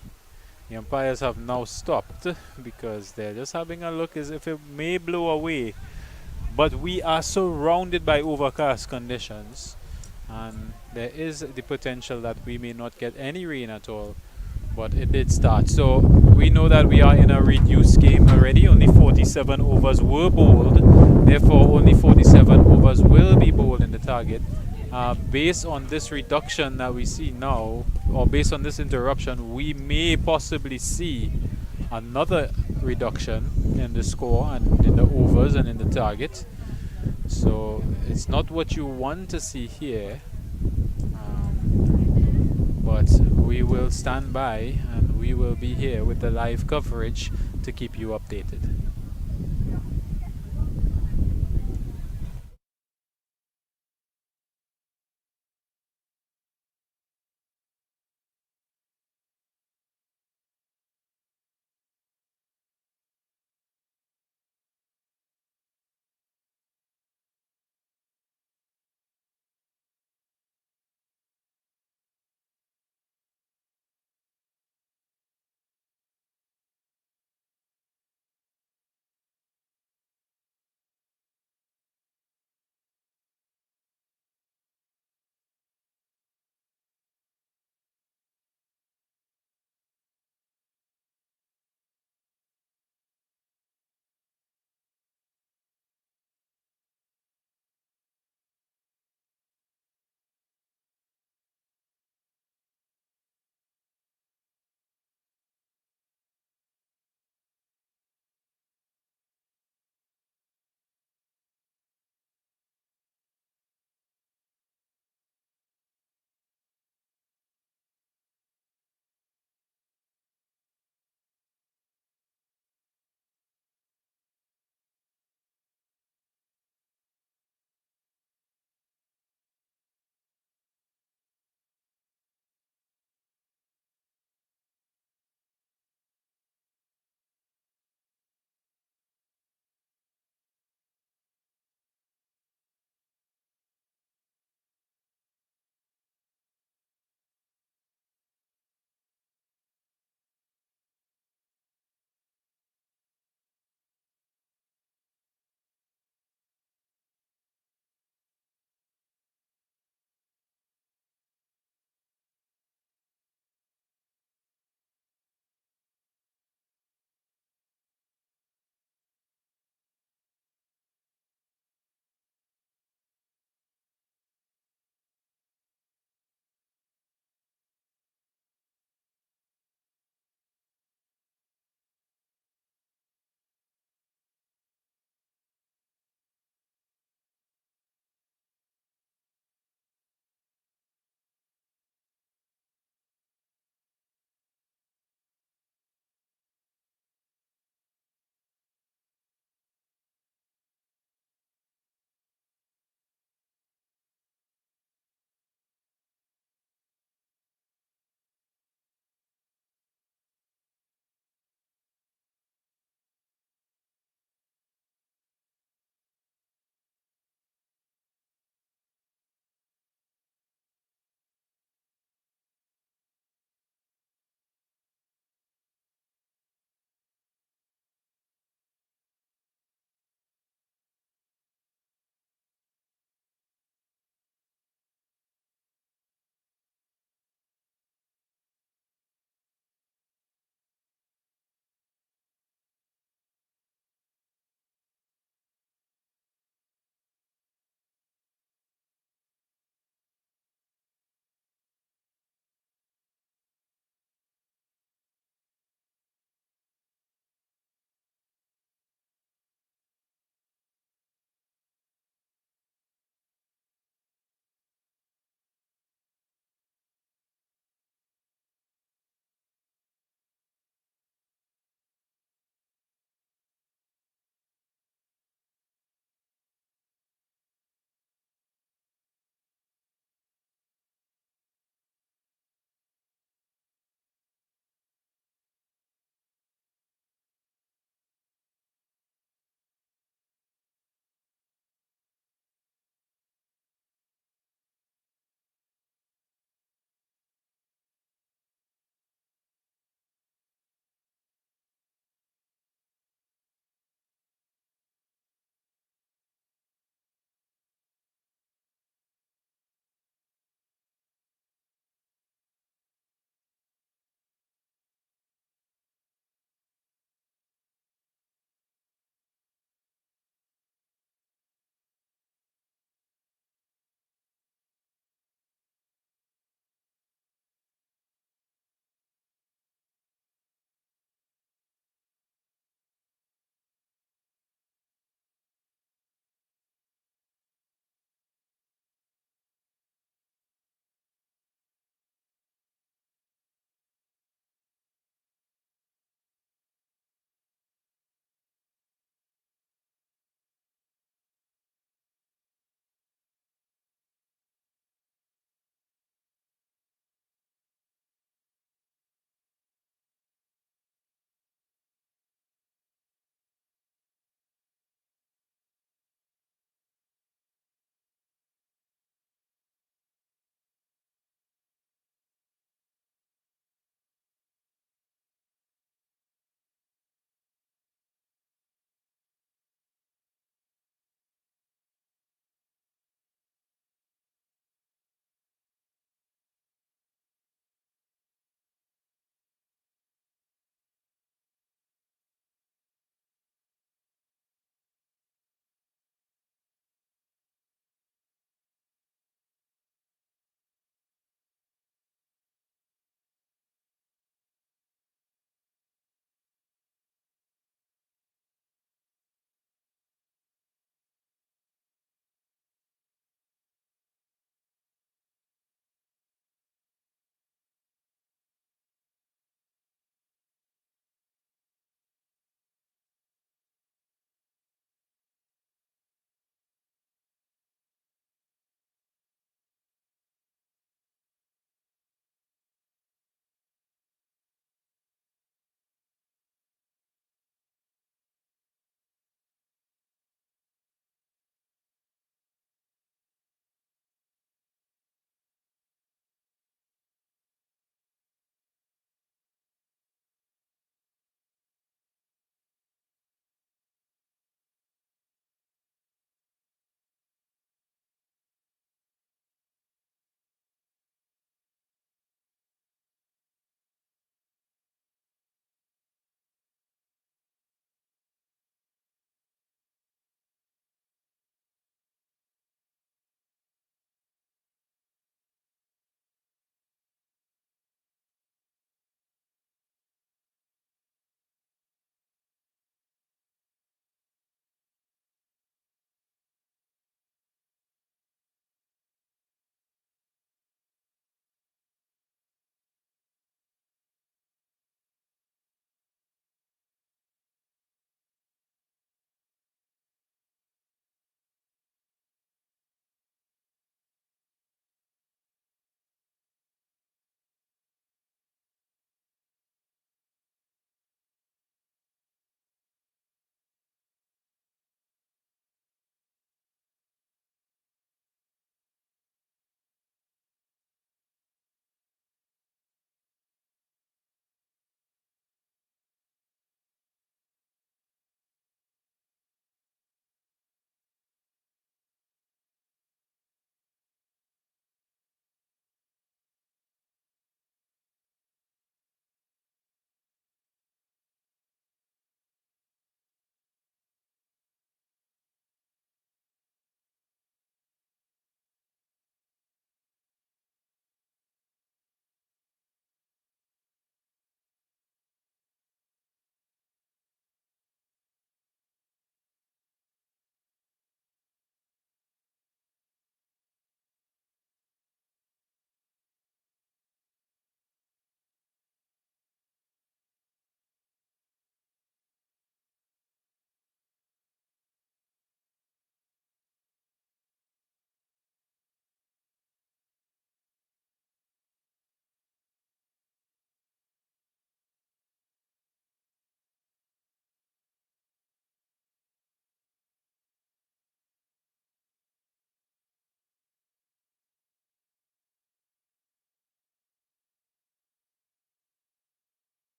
The umpires have now stopped because they're just having a look as if it may blow away. But we are surrounded by overcast conditions, and there is the potential that we may not get any rain at all, but it did start. So we know that we are in a reduced game already. Only 47 overs were bowled, therefore only 47 overs will be bowled in the target. Based on this reduction that we see now, or based on this interruption, we may possibly see another reduction in the score and in the overs and in the target. So it's not what you want to see here, but we will stand by and we will be here with the live coverage to keep you updated.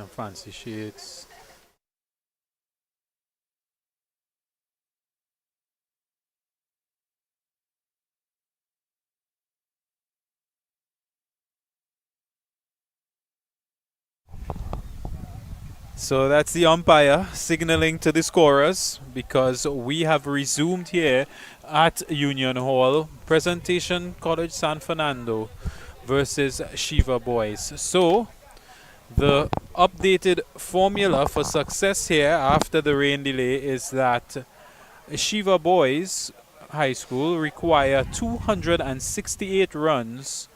Them fancy shades. So that's the umpire signaling to the scorers because we have resumed here at Union Hall. Presentation College San Fernando versus Shiva Boys. So the updated formula for success here after the rain delay is that Shiva Boys High School require 268 runs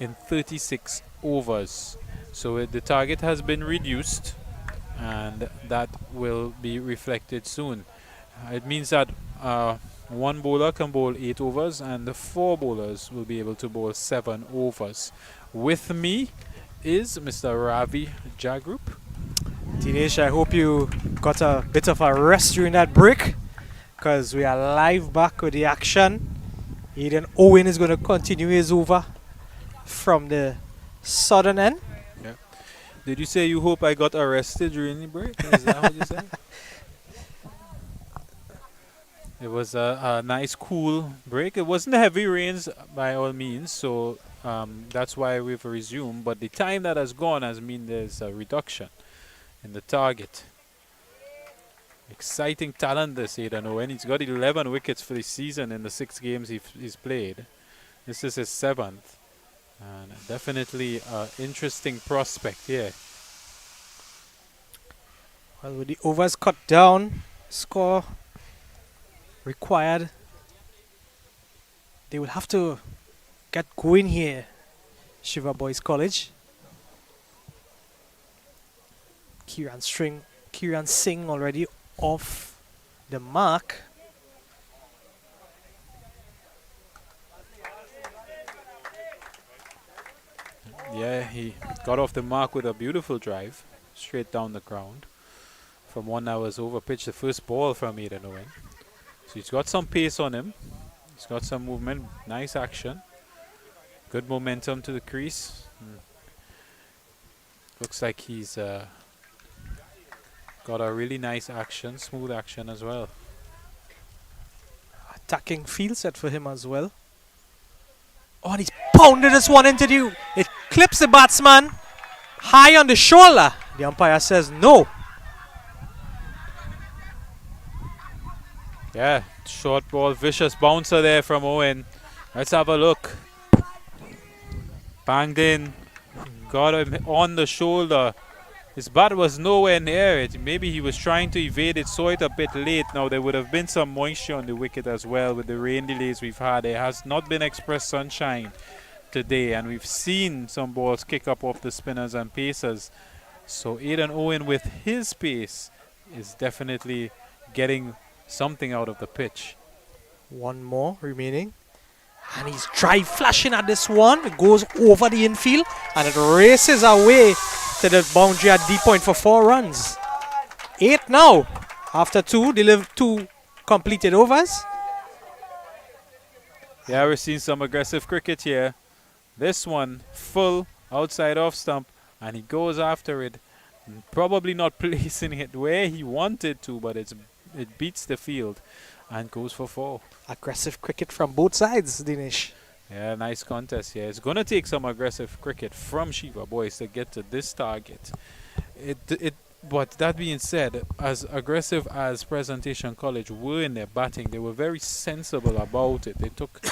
in 36 overs. So the target has been reduced and that will be reflected soon. It means that one bowler can bowl 8 overs and the 4 bowlers will be able to bowl 7 overs. With me is Mr. Ravi Jagrup. Dinesh, I hope you got a bit of a rest during that break, because we are live back with the action. Aiden Owen is going to continue his over from the southern end. Yeah. Did you say you hope I got arrested during the break? Is that what you said? It was a nice cool break. It wasn't heavy rains by all means, so that's why we've resumed. But the time that has gone has mean there's a reduction in the target. Exciting talent this Aiden Owen. He's got 11 wickets for the season in the 6 games he's played. This is his 7th. And definitely an interesting prospect here. Well, with the overs cut down, score required, they will have to get going here, Shiva Boys College. Kiran Singh already off the mark. Yeah, he got off the mark with a beautiful drive, straight down the ground. From one that was over pitched, the first ball from Aiden Owen. So he's got some pace on him. He's got some movement, nice action. Good momentum to the crease. Looks like he's got a really nice action, smooth action as well. Attacking field set for him as well. Oh, and he's pounded this one into you. It clips the batsman high on the shoulder. The umpire says no. Yeah, short ball, vicious bouncer there from Owen. Let's have a look. Banged in, got him on the shoulder. His bat was nowhere near it. Maybe he was trying to evade it, saw it a bit late. Now there would have been some moisture on the wicket as well with the rain delays we've had. There has not been express sunshine today, and we've seen some balls kick up off the spinners and pacers. So Aiden Owen with his pace is definitely getting something out of the pitch. One more remaining. And he's drive flashing at this one. It goes over the infield and it races away to the boundary at D point for 4 runs. 8 now after 2 completed overs. Yeah, we're seeing some aggressive cricket here. This one full outside off stump, and he goes after it. Probably not placing it where he wanted to, but it beats the field and goes for 4. Aggressive cricket from both sides, Dinesh. Yeah, nice contest here. It's going to take some aggressive cricket from Shiva Boys to get to this target. But that being said, as aggressive as Presentation College were in their batting, they were very sensible about it. They took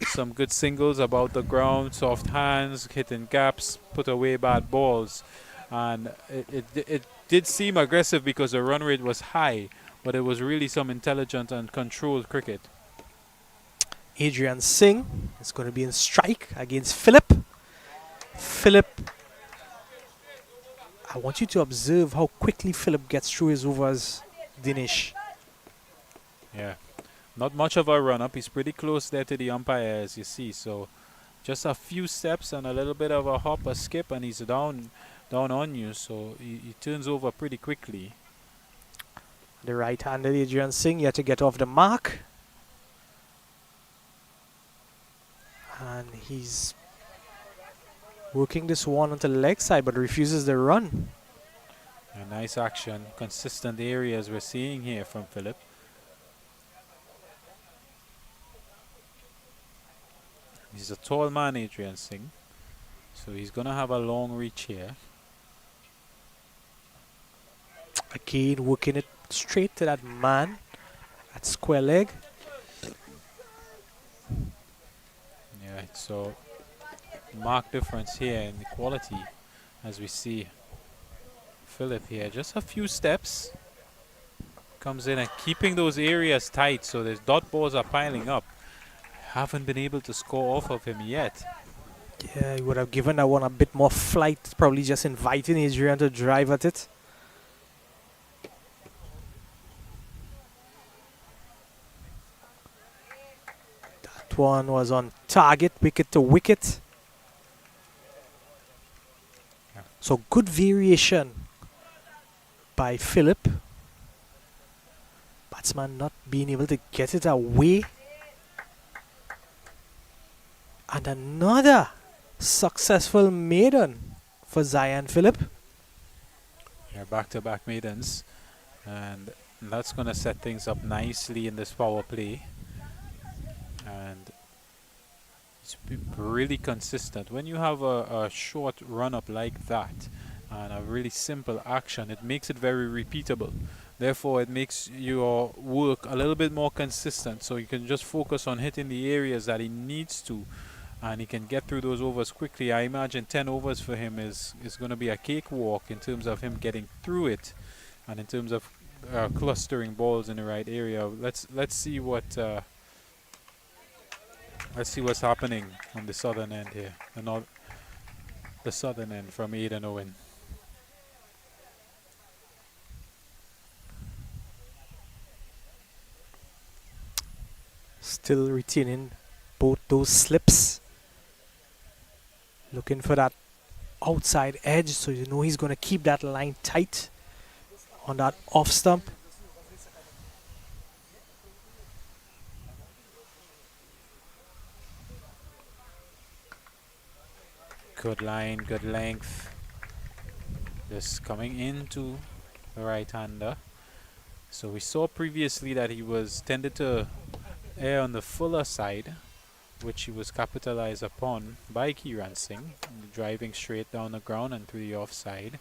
some good singles about the ground, soft hands, hitting gaps, put away bad balls. And it did seem aggressive because the run rate was high, but it was really some intelligent and controlled cricket. Adrian Singh is going to be in strike against Philip. Philip, I want you to observe how quickly Philip gets through his overs, Dinesh. Yeah, not much of a run-up. He's pretty close there to the umpire, as you see. So just a few steps and a little bit of a hop, a skip, and he's down on you. So he turns over pretty quickly. The right-handed Adrian Singh yet to get off the mark. And he's working this one onto the leg side but refuses the run. A nice action, consistent areas we're seeing here from Philip. He's a tall man, Adrian Singh, so he's going to have a long reach here. Again, working it straight to that man at square leg. Yeah, so marked difference here in the quality as we see Philip here. Just a few steps. Comes in and keeping those areas tight so those dot balls are piling up. Haven't been able to score off of him yet. Yeah, he would have given that one a bit more flight, probably just inviting Adrian to drive at it. That one was on target, wicket to wicket. Yeah. So good variation by Philip. Batsman not being able to get it away. And another successful maiden for Zion Philip. Yeah, back-to-back maidens, and that's going to set things up nicely in this power play. And it's really consistent. When you have a short run-up like that and a really simple action, it makes it very repeatable. Therefore, it makes your work a little bit more consistent, so you can just focus on hitting the areas that he needs to, and he can get through those overs quickly. I imagine 10 overs for him is going to be a cakewalk in terms of him getting through it, and in terms of clustering balls in the right area. Let's see what let's see what's happening on the southern end here, the southern end from Aidan Owen. Still retaining both those slips. Looking for that outside edge, so you know he's going to keep that line tight on that off stump. Good line, good length. Just coming into the right-hander. So we saw previously that he was tended to err on the fuller side, which he was capitalized upon by Kiran Singh, driving straight down the ground and through the offside.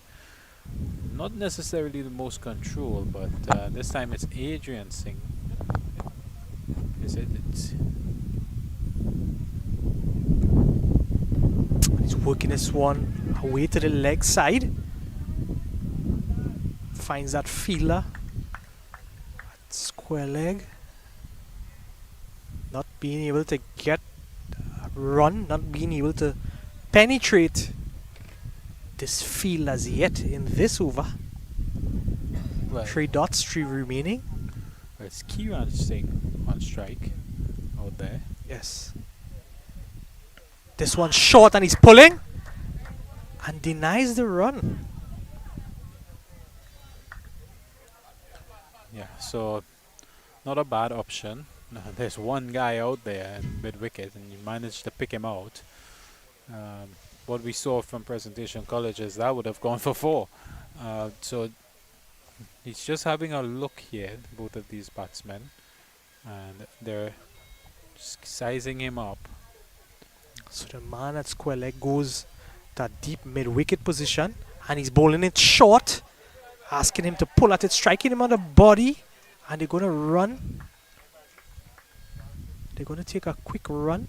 Not necessarily the most control, but this time it's Adrian Singh. Is it? He's working this one away to the leg side. Finds that feeler at square leg. Not being able to get a run, not being able to penetrate this field as yet in this over. Well, 3 dots, 3 remaining. it's Kiran Singh on strike out there. Yes. This one's short and he's pulling and denies the run. Yeah, so not a bad option. There's one guy out there mid wicket and you managed to pick him out. What we saw from Presentation College is that would have gone for 4. So he's just having a look here, both of these batsmen, and they're just sizing him up. So the man at square leg goes to a deep mid wicket position and he's bowling it short, asking him to pull at it, striking him on the body, and they're going to run. They're going to take a quick run.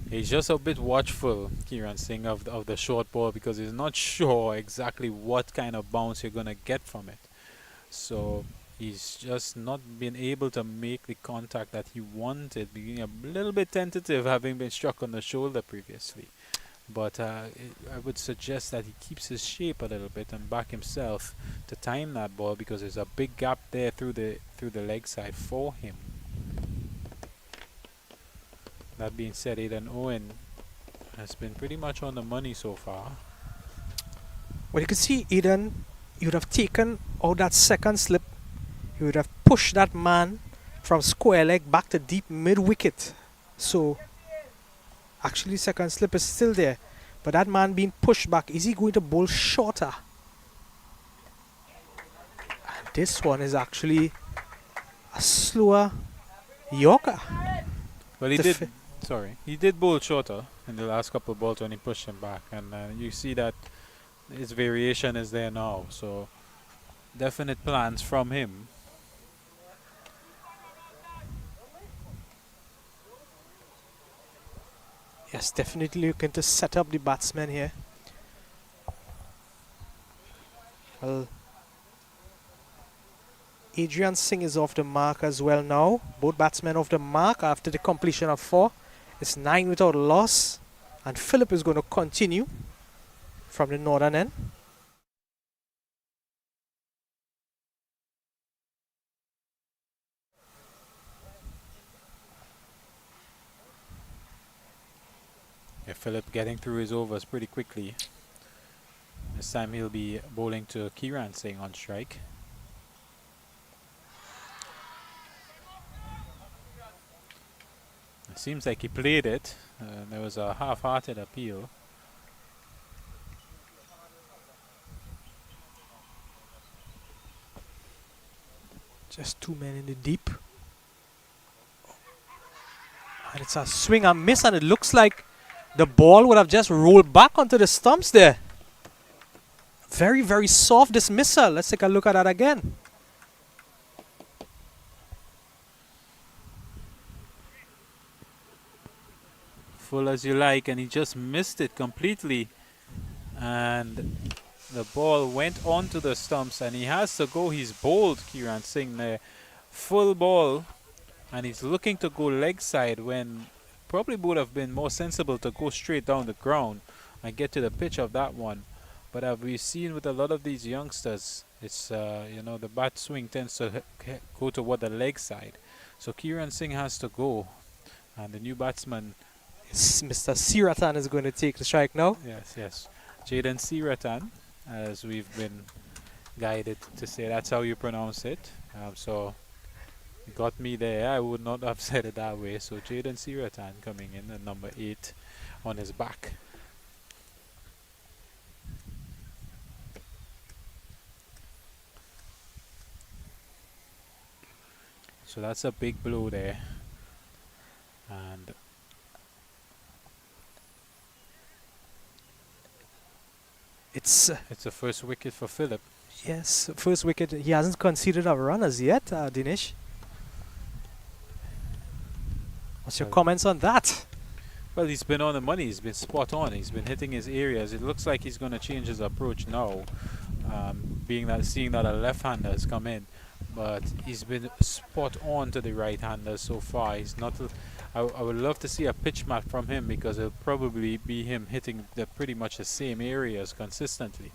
He's just a bit watchful, Kiran Singh, of the short ball, because he's not sure exactly what kind of bounce you're going to get from it. So he's just not been able to make the contact that he wanted, being a little bit tentative, having been struck on the shoulder previously. But I would suggest that he keeps his shape a little bit and back himself to time that ball, because there's a big gap there through the leg side for him. That being said, Aidan Owen has been pretty much on the money so far. Well, you can see Aidan, you would have taken out that second slip. You would have pushed that man from square leg back to deep mid wicket. So actually second slip is still there, But that man being pushed back, is he going to bowl shorter? And this one is actually a slower Yorker. Well, he did bowl shorter in the last couple of balls when he pushed him back, and you see that his variation is there now. So definite plans from him. Yes, definitely looking to set up the batsman here. Well, Adrian Singh is off the mark as well now. Both batsmen off the mark after the completion of 4. It's 9 without a loss. And Philip is going to continue from the northern end. Yeah, Philip getting through his overs pretty quickly. This time he'll be bowling to Kiran Singh on strike. It seems like he played it. There was a half-hearted appeal. Just 2 men in the deep. And it's a swing and miss, and it looks like the ball would have just rolled back onto the stumps there. Very, very soft dismissal. Let's take a look at that again. Full as you like, and he just missed it completely. And the ball went onto the stumps, and he has to go. He's bowled Kiran Singh there. Full ball, and he's looking to go leg side when probably would have been more sensible to go straight down the ground and get to the pitch of that one. But as we've seen with a lot of these youngsters, it's the bat swing tends to go toward the leg side. So Kiran Singh has to go, and the new batsman, Mr. Siratan, is going to take the strike now. yes, Jaden Siratan, as we've been guided to say that's how you pronounce it. So you got me there. I would not have said it that way. So Jaden Siratan coming in at number 8 on his back. So that's a big blow there. And It's a first wicket for Philip. yes, first wicket. He hasn't conceded a run as yet, Dinesh. What's your comments on that? Well, he's been on the money. He's been spot on. He's been hitting his areas. It looks like he's going to change his approach now, seeing that a left-hander has come in. But he's been spot on to the right-hander so far. He's not. I would love to see a pitch map from him, because it'll probably be him hitting pretty much the same areas consistently.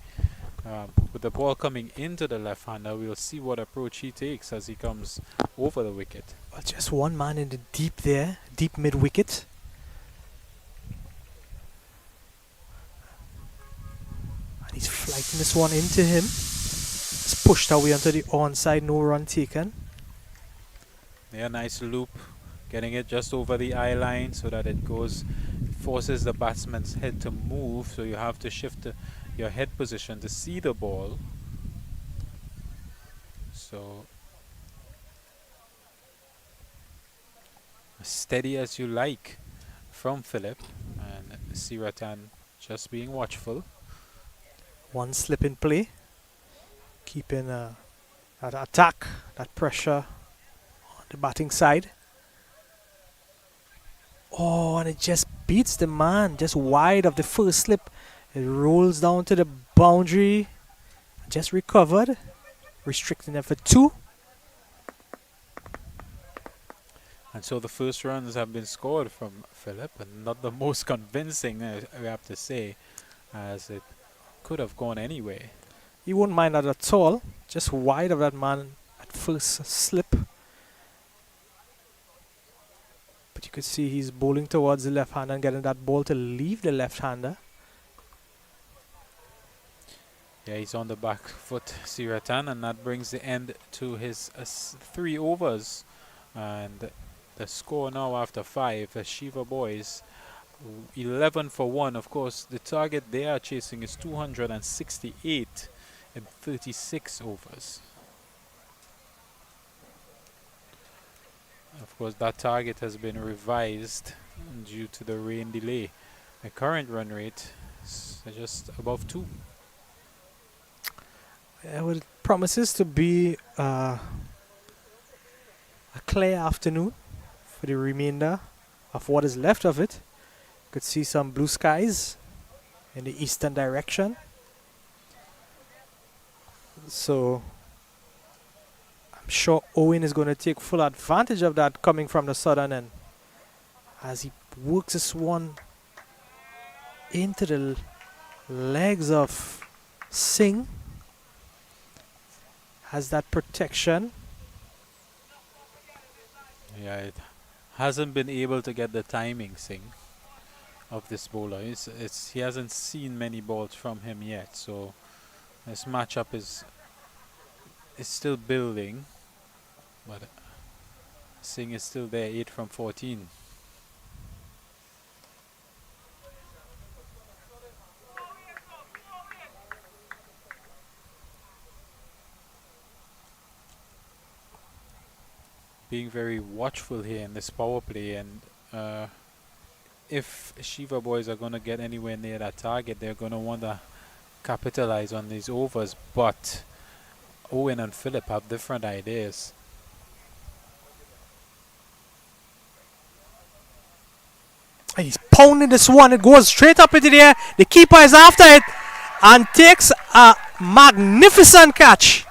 With the ball coming into the left-hander, we'll see what approach he takes as he comes over the wicket. Well, just one man in the deep there, deep mid-wicket. And he's flighting this one into him. It's pushed away onto the onside, no run taken. Yeah, nice loop. Getting it just over the eye line so that it forces the batsman's head to move, so you have to shift your head position to see the ball. So as steady as you like from Philip, and Siratan just being watchful. One slip in play, keeping that attack, that pressure on the batting side. Oh, and it just beats the man, just wide of the first slip. It rolls down to the boundary, just recovered, restricting them for 2. And so the first runs have been scored from Philip, and not the most convincing, I have to say, as it could have gone anyway. You wouldn't mind that at all, just wide of that man at first slip. But you could see he's bowling towards the left-hander and getting that ball to leave the left-hander. Yeah, he's on the back foot, Siratan, and that brings the end to his 3 overs. And the score now after 5, Shiva Boys 11 for 1. Of course, the target they are chasing is 268 in 36 overs. Of course, that target has been revised due to the rain delay. The current run rate is just above 2. Well, it promises to be a clear afternoon for the remainder of what is left of it. Could see some blue skies in the eastern direction. So I'm sure Owen is going to take full advantage of that coming from the southern end as he works this one into the legs of Singh. Has that protection. Yeah, it hasn't been able to get the timing, Singh, of this bowler. He hasn't seen many balls from him yet, so this matchup is still building, but Singh is still there, 8 from 14. Being very watchful here in this power play, and if Shiva Boys are going to get anywhere near that target, they're going to want to capitalize on these overs, but Owen and Philip have different ideas. And he's pounding this one. It goes straight up into the air. The keeper is after it and takes a magnificent catch.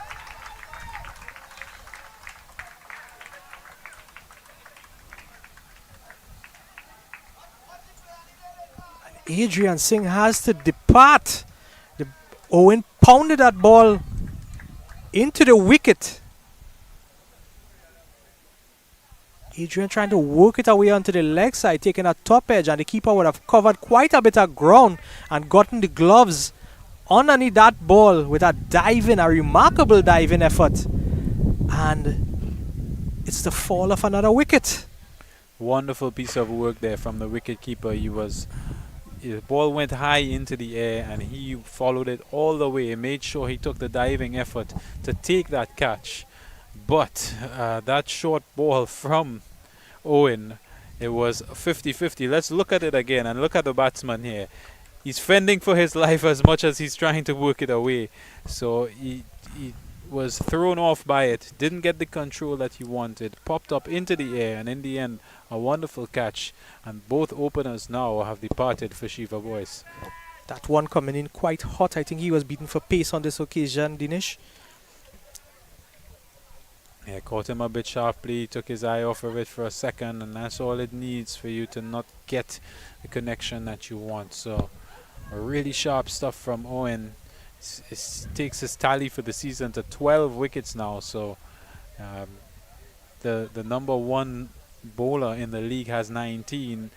And Adrian Singh has to depart. Owen pounded that ball into the wicket. Adrian trying to work it away onto the leg side, taking a top edge, and the keeper would have covered quite a bit of ground and gotten the gloves underneath that ball with a remarkable diving effort. And it's the fall of another wicket. Wonderful piece of work there from the wicket keeper. The ball went high into the air and he followed it all the way and made sure he took the diving effort to take that catch. But that short ball from Owen, it was 50-50. Let's look at it again and look at the batsman here. He's fending for his life as much as he's trying to work it away. So he was thrown off by it, didn't get the control that he wanted, popped up into the air, and in the end, a wonderful catch. And both openers now have departed for Shiva Boys. That one coming in quite hot. I think he was beaten for pace on this occasion, Dinesh. Yeah, caught him a bit sharply, took his eye off of it for a second, and that's all it needs for you to not get the connection that you want. So, really sharp stuff from Owen. It takes his tally for the season to 12 wickets now. So, the number one bowler in the league has 19.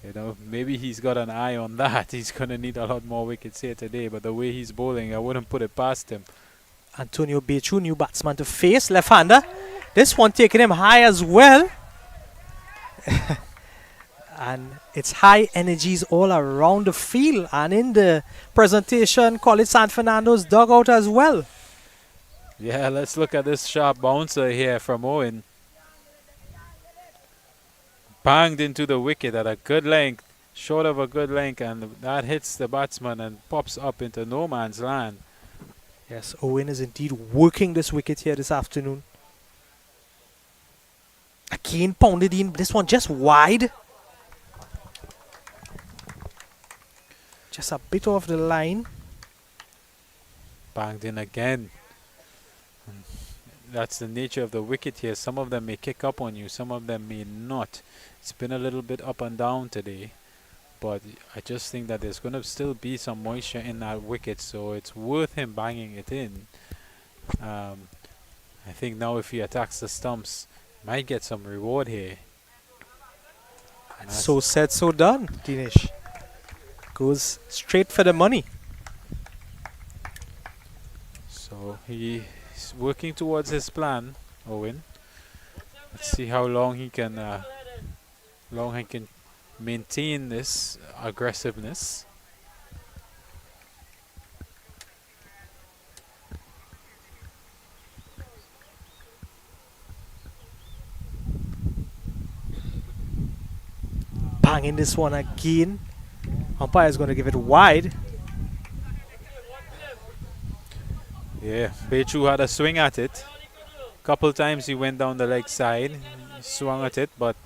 You know, maybe he's got an eye on that. He's going to need a lot more wickets here today. But the way he's bowling, I wouldn't put it past him. Antonio Bechu, new batsman to face, left-hander. This one taking him high as well. And it's high energies all around the field and in the presentation, College San Fernando's dugout as well. Yeah, let's look at this sharp bouncer here from Owen. Banged into the wicket at a good length, short of a good length, and that hits the batsman and pops up into no man's land. Yes, Owen is indeed working this wicket here this afternoon. Again pounded in, this one just wide. Just a bit off the line. Banged in again. And that's the nature of the wicket here. Some of them may kick up on you, some of them may not. It's been a little bit up and down today, but I just think that there's going to still be some moisture in that wicket, so it's worth him banging it in. I think now if he attacks the stumps, might get some reward here. And so said, so done, Dinesh. Goes straight for the money. So he's working towards his plan, Owen. Let's see how long he can maintain this aggressiveness. Banging this one again. Umpire is going to give it wide. Yeah, Bechu had a swing at it. Couple times he went down the leg side, he swung at it, but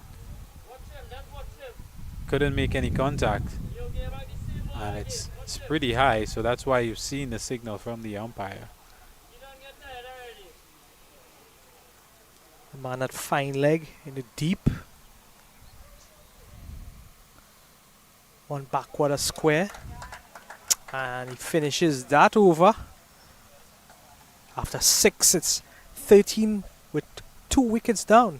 couldn't make any contact. And it's pretty high, so that's why you've seen the signal from the umpire. The man at fine leg in the deep. One backward a square. And he finishes that over. After 6, it's 13 with 2 wickets down.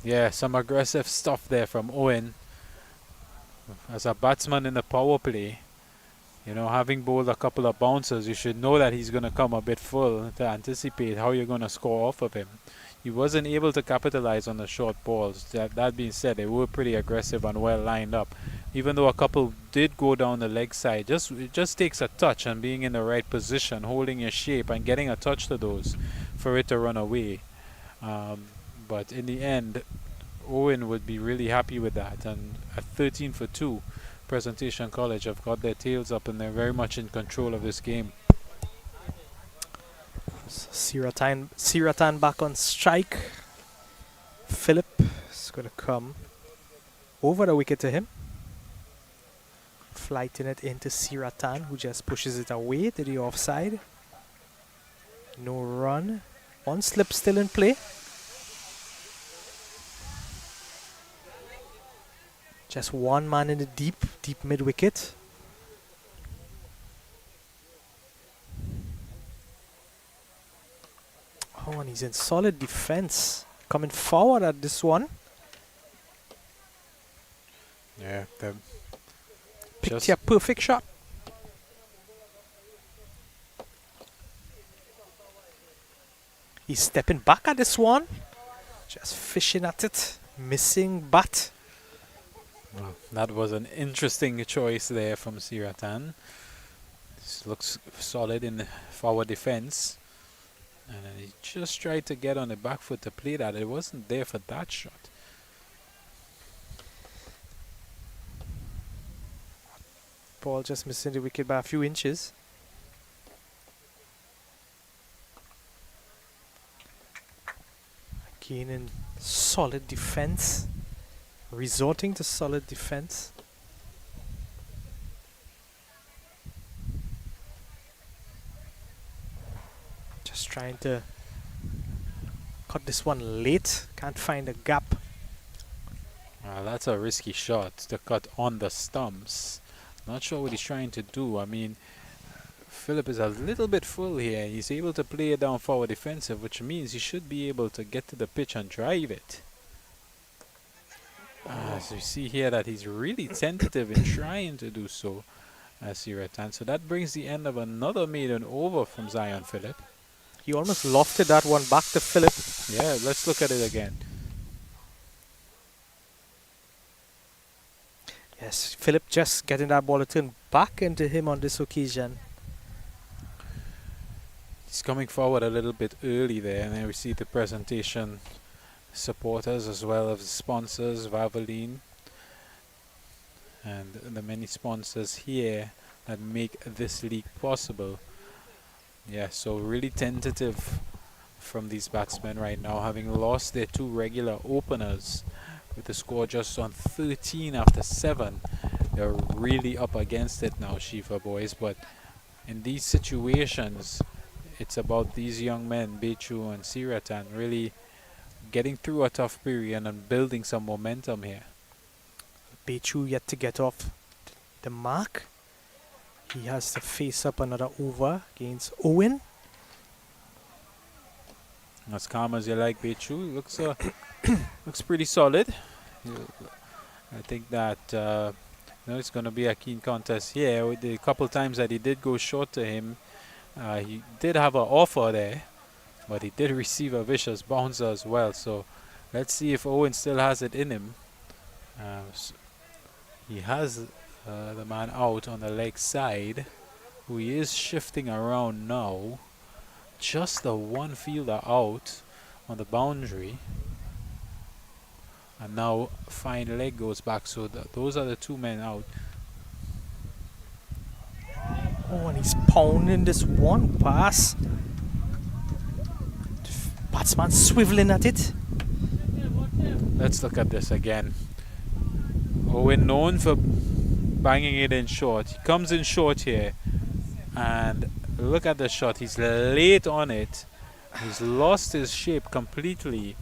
Yeah, some aggressive stuff there from Owen. As a batsman in the power play, you know, having bowled a couple of bouncers, you should know that he's going to come a bit full to anticipate how you're going to score off of him. He wasn't able to capitalize on the short balls. That being said, they were pretty aggressive and well lined up. Even though a couple did go down the leg side, it just takes a touch and being in the right position, holding your shape and getting a touch to those for it to run away. But in the end, Owen would be really happy with that. And at 13 for 2, Presentation College have got their tails up and they're very much in control of this game. Siratan back on strike. Philip is going to come over the wicket to him. Flighting it into Siratan, who just pushes it away to the offside. No run. One slip still in play. Just one man in the deep mid wicket. Oh, and he's in solid defense. Coming forward at this one. Yeah, Picked a perfect shot. He's stepping back at this one. Just fishing at it. Missing bat. well, that was an interesting choice there from Siratan. This looks solid in the forward defense. And then he just tried to get on the back foot to play that. It wasn't there for that shot. Ball just missing the wicket by a few inches. Again in solid defense. Resorting to solid defense. Just trying to cut this one late. Can't find a gap. That's a risky shot to cut on the stumps. Not sure what he's trying to do. I mean, Philip is a little bit full here. He's able to play it down forward defensive, which means he should be able to get to the pitch and drive it. So you see here that he's really tentative in trying to do so, Siratan. So that brings the end of another maiden over from Zion Philip. He almost lofted that one back to Philip. Yeah, let's look at it again. Yes, Philip just getting that ball to turn back into him on this occasion. He's coming forward a little bit early there, and then we see the presentation supporters as well as the sponsors, Valvoline, and the many sponsors here that make this league possible. Yeah, so really tentative from these batsmen right now, having lost their 2 regular openers with the score just on 13 after 7. They're really up against it now, Shiva Boys, but in these situations, it's about these young men, Bechu and Siratan, really getting through a tough period and building some momentum here. Bechu yet to get off the mark. He has to face up another over against Owen. As calm as you like, Bechu. Looks looks pretty solid. I think that it's going to be a keen contest here. With the couple times that he did go short to him, he did have an offer there, but he did receive a vicious bouncer as well. So let's see if Owen still has it in him. He has the man out on the leg side, who he is shifting around now. Just the one fielder out on the boundary. And now fine leg goes back, so those are the two men out. Oh, and he's pounding this one pass. Batsman swiveling at it. Let's look at this again. Owen known for banging it in short. He comes in short here, and look at the shot. He's late on it. He's lost his shape completely.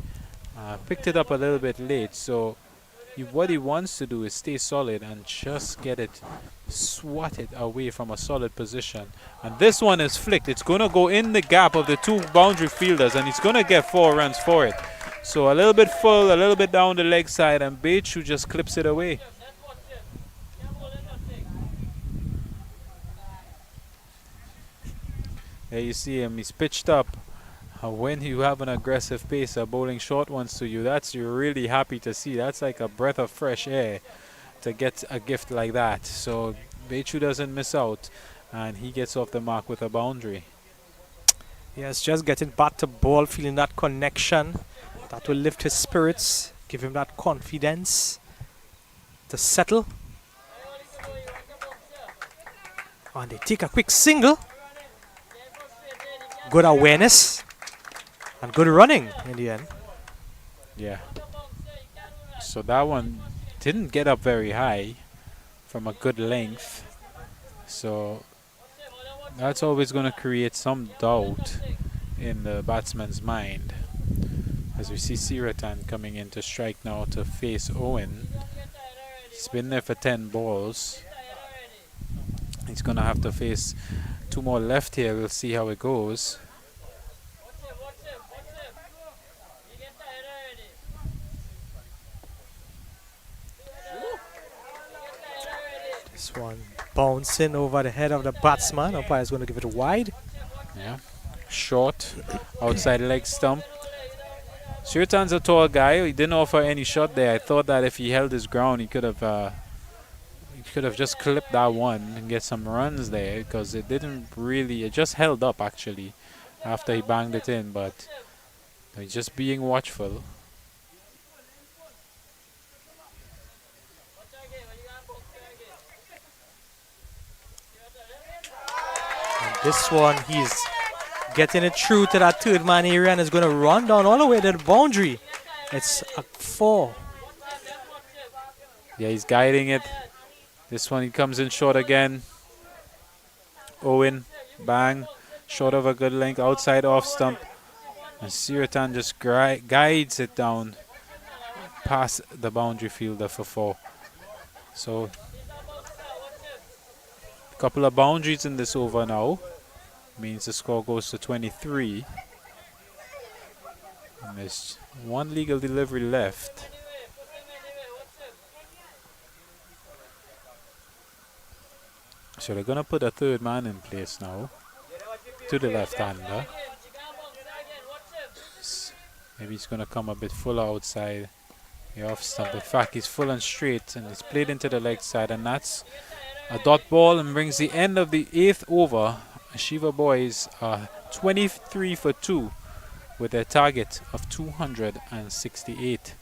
Picked it up a little bit late, so what he wants to do is stay solid and just get it, swat it away from a solid position. And this one is flicked. It's going to go in the gap of the two boundary fielders, and he's going to get 4 runs for it. So a little bit full, a little bit down the leg side, and Bechu just clips it away. There you see him. He's pitched up. When you have an aggressive pacer bowling short ones to you, that's you're really happy to see. That's like a breath of fresh air to get a gift like that. So Bechu doesn't miss out, and he gets off the mark with a boundary. Yes, just getting back to ball, feeling that connection. That will lift his spirits, give him that confidence to settle. And they take a quick single. Good awareness. And good running in the end. Yeah. So that one didn't get up very high from a good length. So that's always going to create some doubt in the batsman's mind. As we see Siratan coming in to strike now to face Owen. He's been there for 10 balls. He's going to have to face 2 more left here. We'll see how it goes. This one bouncing over the head of the batsman. Umpire's going to give it wide. Yeah. Short. Outside leg stump. Sirtan's a tall guy. He didn't offer any shot there. I thought that if he held his ground, he could have just clipped that one and get some runs there, because it didn't really. It just held up actually after he banged it in, but he's just being watchful. And this one, he's getting it through to that third man area and is going to run down all the way to the boundary. It's a 4. Yeah, he's guiding it. This one he comes in short again. Owen, bang, short of a good length, outside off stump. And Siratan just guides it down past the boundary fielder for 4. So, a couple of boundaries in this over now. Means the score goes to 23. And there's 1 legal delivery left. So they're going to put a third man in place now to the left-hander. Maybe he's going to come a bit fuller outside the off stump. In fact, he's full and straight, and it's played into the leg side, and that's a dot ball and brings the end of the 8th over. Shiva Boys are 23 for 2 with their target of 268.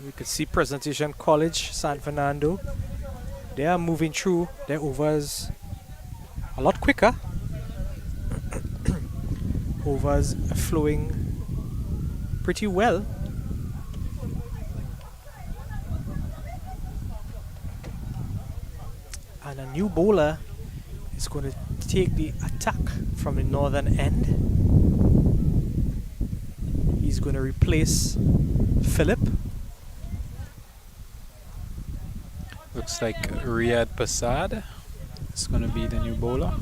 We could see Presentation College, San Fernando. They are moving through their overs a lot quicker. Overs are flowing pretty well. And a new bowler is going to take the attack from the northern end. He's going to replace Philip. Looks like Riyad Pasad is going to be the new bowler.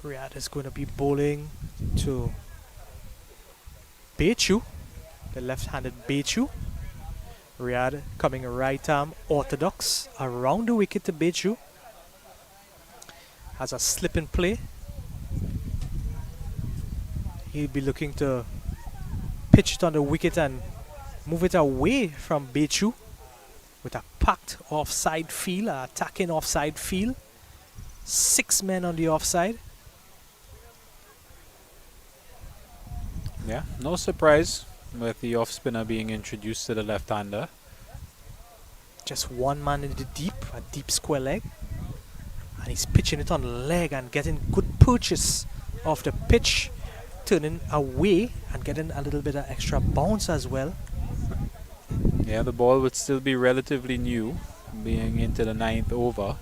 Riyad is going to be bowling to Bechu, the left-handed Bechu. Riyadh coming right arm orthodox around the wicket to Bechu. Has a slip in play. He'll be looking to pitch it on the wicket and move it away from Bechu with a packed offside field, attacking offside field. 6 men on the offside. Yeah, no surprise with the off spinner being introduced to the left-hander. Just one man in the deep, a deep square leg. And he's pitching it on leg and getting good purchase of the pitch, turning away and getting a little bit of extra bounce as well. Yeah, the ball would still be relatively new, being into the 9th over.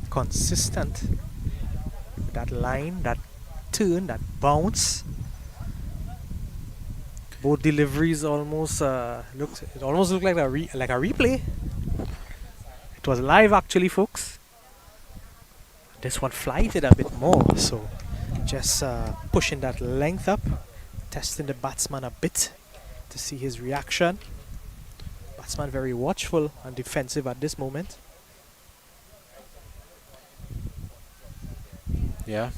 Consistent. That line, that turn, that bounce. Both deliveries almost looked like a replay. It was live actually, folks. This one flighted a bit more, so just pushing that length up, testing the batsman a bit to see his reaction. Batsman very watchful and defensive at this moment. Yeah,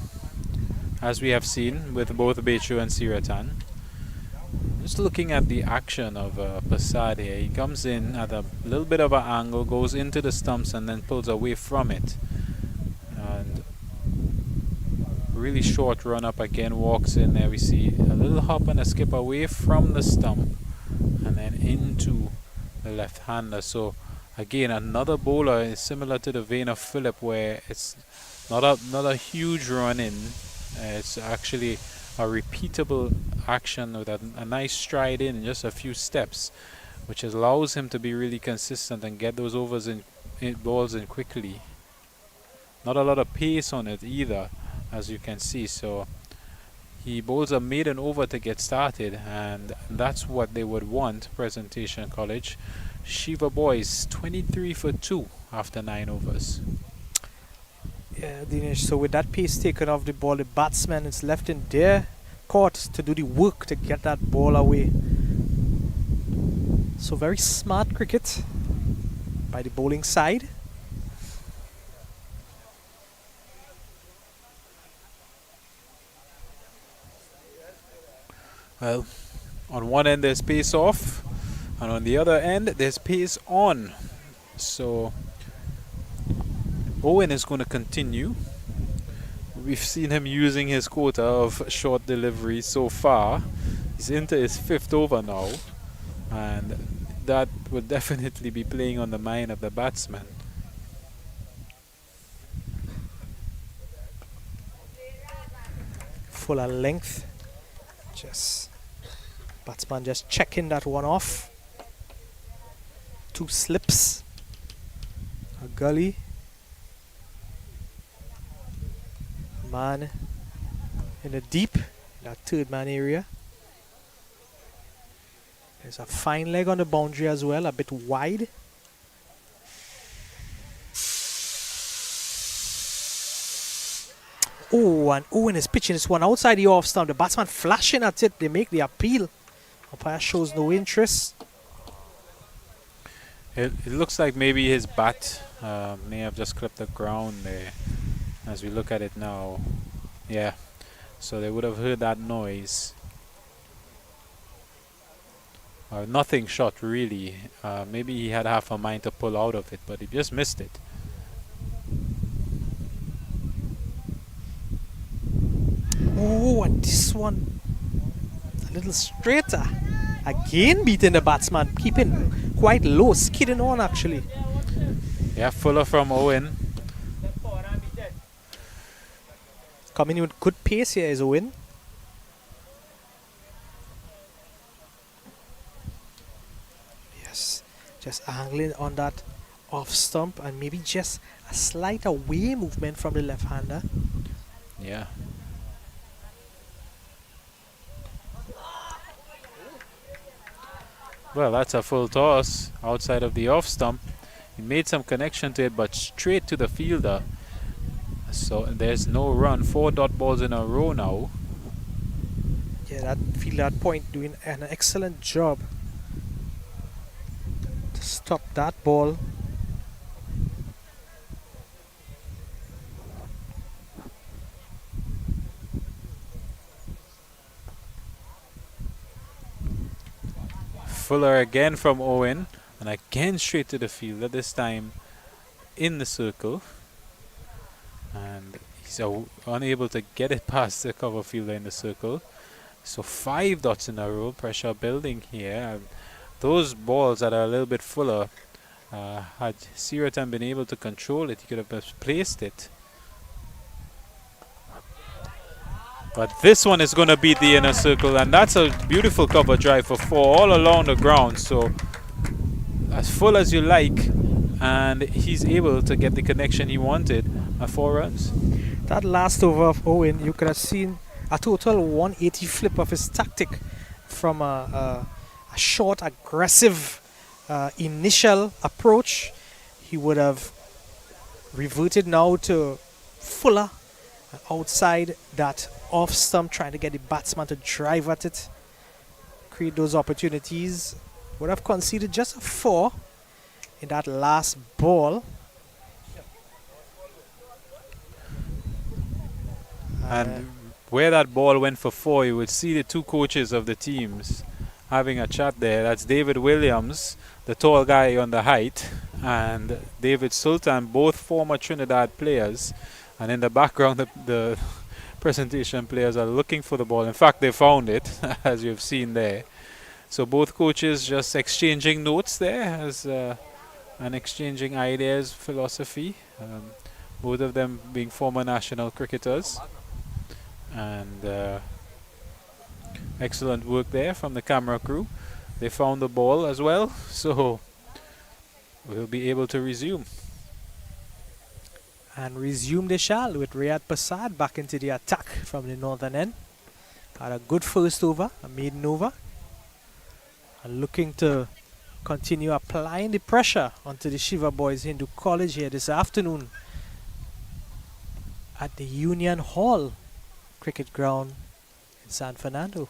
as we have seen with both Bechu and Siratan. Just looking at the action of Prasad here, he comes in at a little bit of an angle, goes into the stumps and then pulls away from it. And really short run up again, walks in there. We see a little hop and a skip away from the stump and then into the left-hander. So again, another bowler is similar to the vein of Phillip, where it's not a huge run in. It's actually a repeatable action with a nice stride in just a few steps, which allows him to be really consistent and get those overs in balls in quickly. Not a lot of pace on it either, as you can see. So he bowls a maiden over to get started, and that's what they would want. Presentation College. Shiva Boys 23 for 2 after 9 overs. Yeah, Dinesh, so with that pace taken off the ball, the batsman is left in their court to do the work to get that ball away. So very smart cricket by the bowling side. Well, on one end there's pace off, and on the other end there's pace on. So Owen is going to continue. We've seen him using his quota of short delivery so far. He's into his 5th over now, and that would definitely be playing on the mind of the batsman. Fuller length. Just batsman just checking that one off. 2 slips. A gully. Man in the deep, that 3rd man area. There's a fine leg on the boundary as well, a bit wide. Oh, and Owen is pitching this one outside the off stump. The batsman flashing at it. They make the appeal. Umpire shows no interest. It looks like maybe his bat may have just clipped the ground there. As we look at it now, yeah, so they would have heard that noise. Nothing shot really. Maybe he had half a mind to pull out of it, but he just missed it. Oh, and this one a little straighter. Again beating the batsman, keeping quite low, skidding on actually. Yeah, Fuller from Owen. Coming in with good pace here is Owen. Yes, just angling on that off stump and maybe just a slight away movement from the left-hander. Yeah. Well, that's a full toss outside of the off stump. He made some connection to it, but straight to the fielder. So there's no run. 4 dot balls in a row now. Yeah, that field at point doing an excellent job to stop that ball. Fuller again from Owen, and again straight to the fielder, this time in the circle. And he's unable to get it past the cover fielder in the circle. So 5 dots in a row, pressure building here. And those balls that are a little bit fuller, had Siratan been able to control it, he could have placed it. But this one is going to beat the inner circle, and that's a beautiful cover drive for 4 all along the ground. So as full as you like, and he's able to get the connection he wanted at 4 runs. That last over of Owen, you could have seen a total 180 flip of his tactic from a short, aggressive initial approach. He would have reverted now to fuller outside that off stump, trying to get the batsman to drive at it, create those opportunities. Would have conceded just a 4 in that last ball. And where that ball went for 4, you would see the 2 coaches of the teams having a chat there. That's David Williams, the tall guy on the height, and David Sultan, both former Trinidad players. And in the background, the presentation players are looking for the ball. In fact, they found it, as you've seen there. So both coaches just exchanging notes there and exchanging ideas, philosophy. Both of them being former national cricketers. And excellent work there from the camera crew. They found the ball as well, so we'll be able to resume. And resume they shall, with Riyad Prasad back into the attack from the northern end. Had a good first over, a maiden over. And looking to continue applying the pressure onto the Shiva Boys Hindu College here this afternoon at the Union Hall cricket ground in San Fernando.